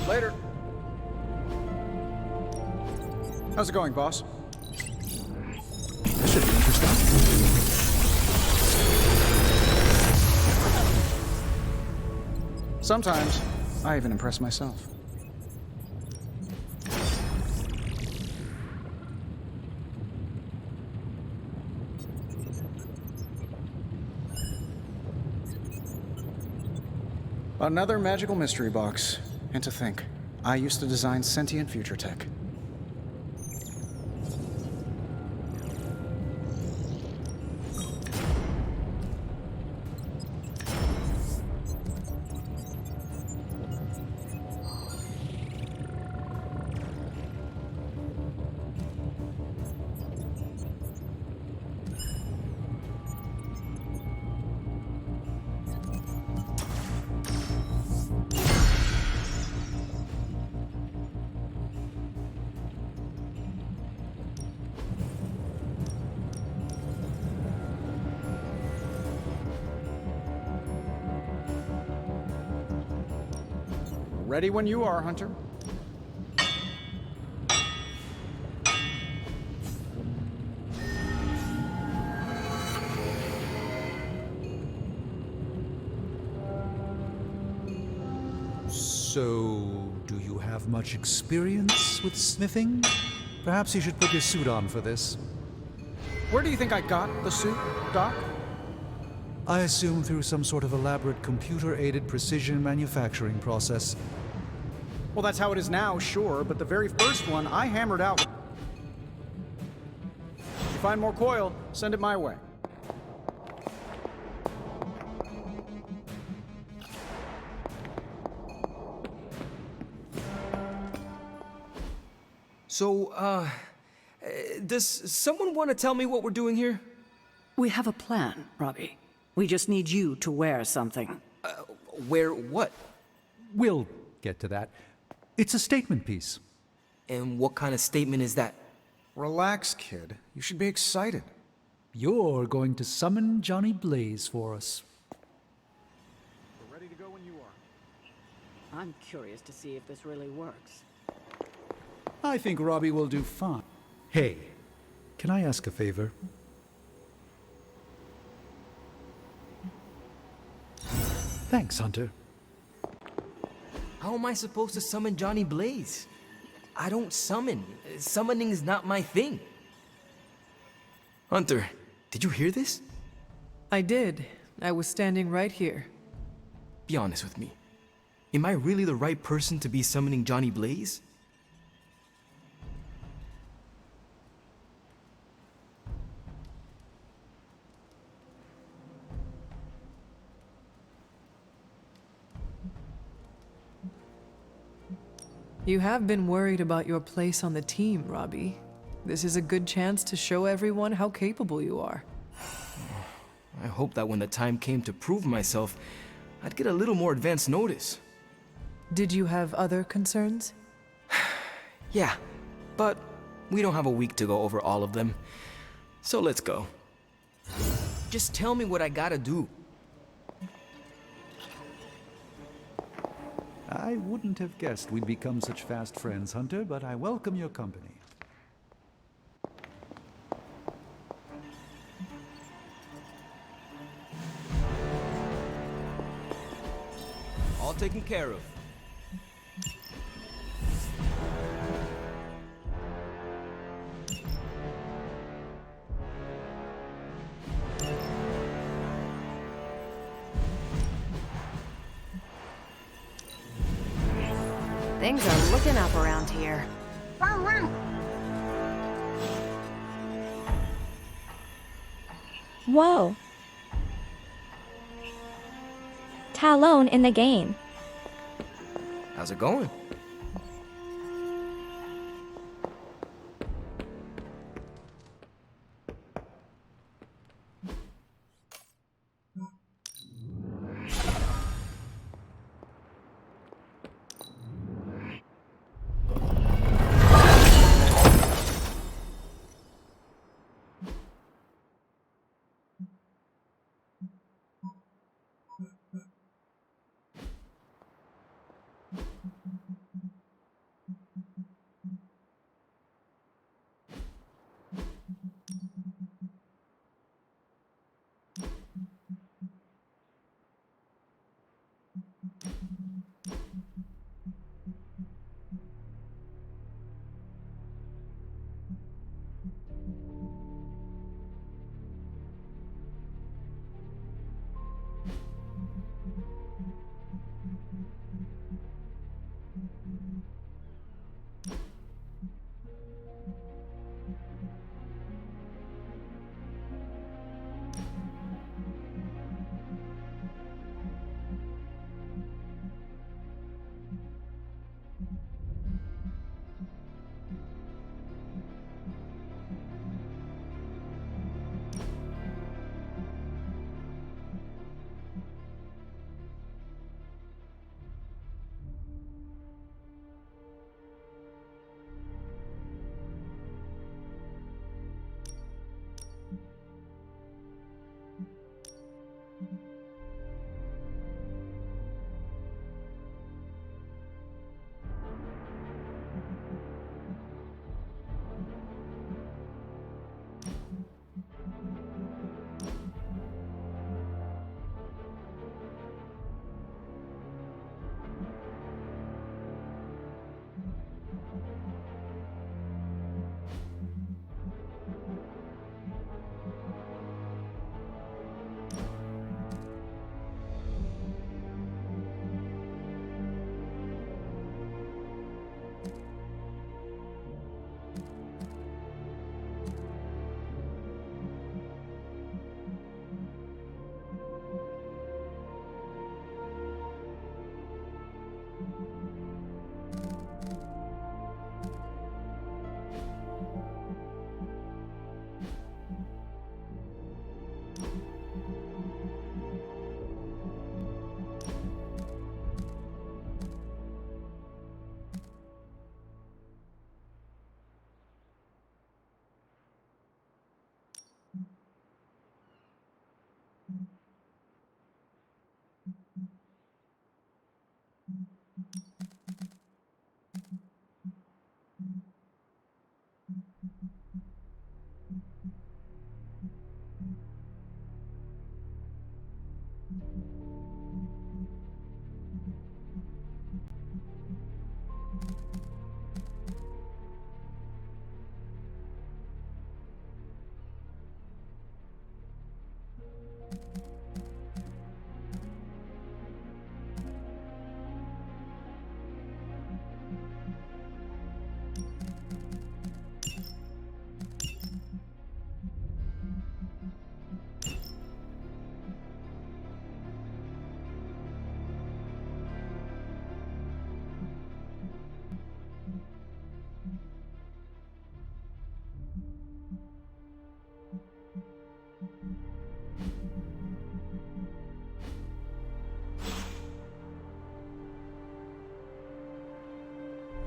Later. How's it going, boss? This should be interesting. Sometimes, I even impress myself. Another magical mystery box. And to think, I used to design sentient future tech. Ready when you are, Hunter. So, do you have much experience with sniffing? Perhaps you should put your suit on for this. Where do you think I got the suit, Doc? I assume through some sort of elaborate computer-aided precision manufacturing process. Well, that's how it is now, sure, but the very first one I hammered out. If you find more coil, send it my way. So, does someone want to tell me what we're doing here? We have a plan, Robbie. We just need you to wear something. Wear what? We'll get to that. It's a statement piece. And what kind of statement is that? Relax, kid. You should be excited. You're going to summon Johnny Blaze for us. We're ready to go when you are. I'm curious to see if this really works. I think Robbie will do fine. Hey, can I ask a favor? Thanks, Hunter. How am I supposed to summon Johnny Blaze? I don't summon. Summoning is not my thing. Hunter, did you hear this? I did. I was standing right here. Be honest with me. Am I really the right person to be summoning Johnny Blaze? You have been worried about your place on the team, Robbie. This is a good chance to show everyone how capable you are. I hope that when the time came to prove myself, I'd get a little more advance notice. Did you have other concerns? Yeah, but we don't have a week to go over all of them. So let's go. Just tell me what I gotta do. I wouldn't have guessed we'd become such fast friends, Hunter, but I welcome your company. All taken care of. Things are looking up around here. Whoa. Talon in the game. How's it going?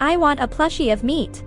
I want a plushie of meat.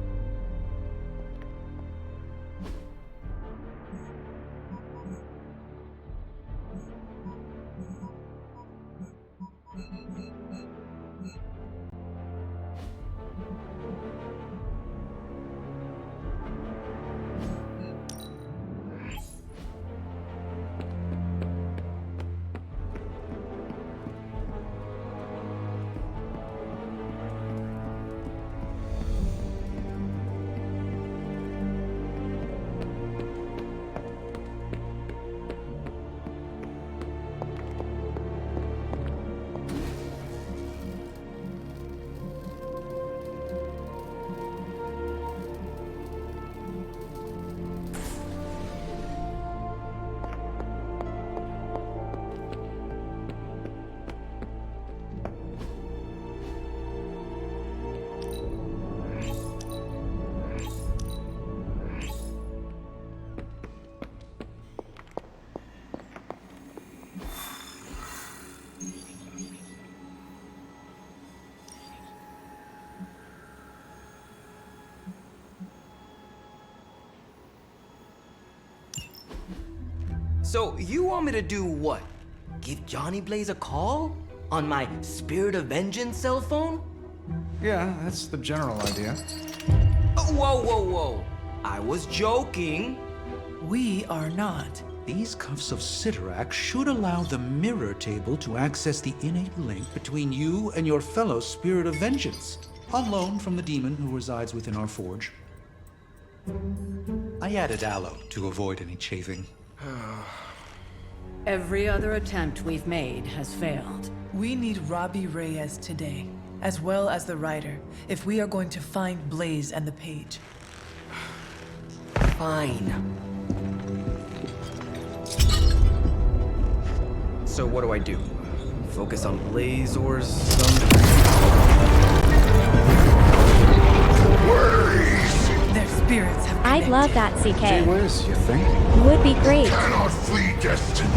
So, you want me to do what? Give Johnny Blaze a call? On my Spirit of Vengeance cell phone? Yeah, that's the general idea. Whoa, whoa, whoa. I was joking. We are not. These cuffs of Sidorak should allow the mirror table to access the innate link between you and your fellow Spirit of Vengeance, on loan from the demon who resides within our forge. I added aloe to avoid any chafing. Every other attempt we've made has failed. We need Robbie Reyes today, as well as the writer, if we are going to find Blaze and the page. Fine. So what do I do? Focus on Blaze or some... Their spirits have I'd love that, CK. Gee whiz, you think? Would be great. You cannot flee destiny.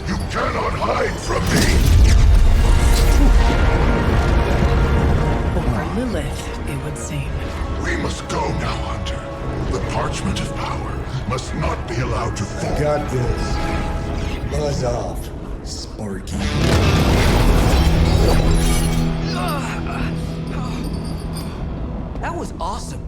You cannot hide from me. Or Lilith, it would seem. We must go now, Hunter. The parchment of power must not be allowed to fall. Got this. Buzz off, Sparky. That was awesome.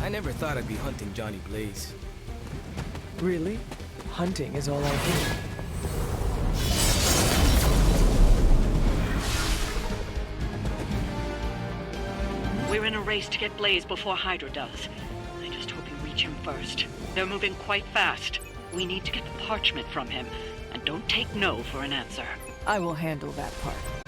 I never thought I'd be hunting Johnny Blaze. Really? Hunting is all I do. We're in a race to get Blaze before Hydra does. I just hope you reach him first. They're moving quite fast. We need to get the parchment from him, and don't take no for an answer. I will handle that part.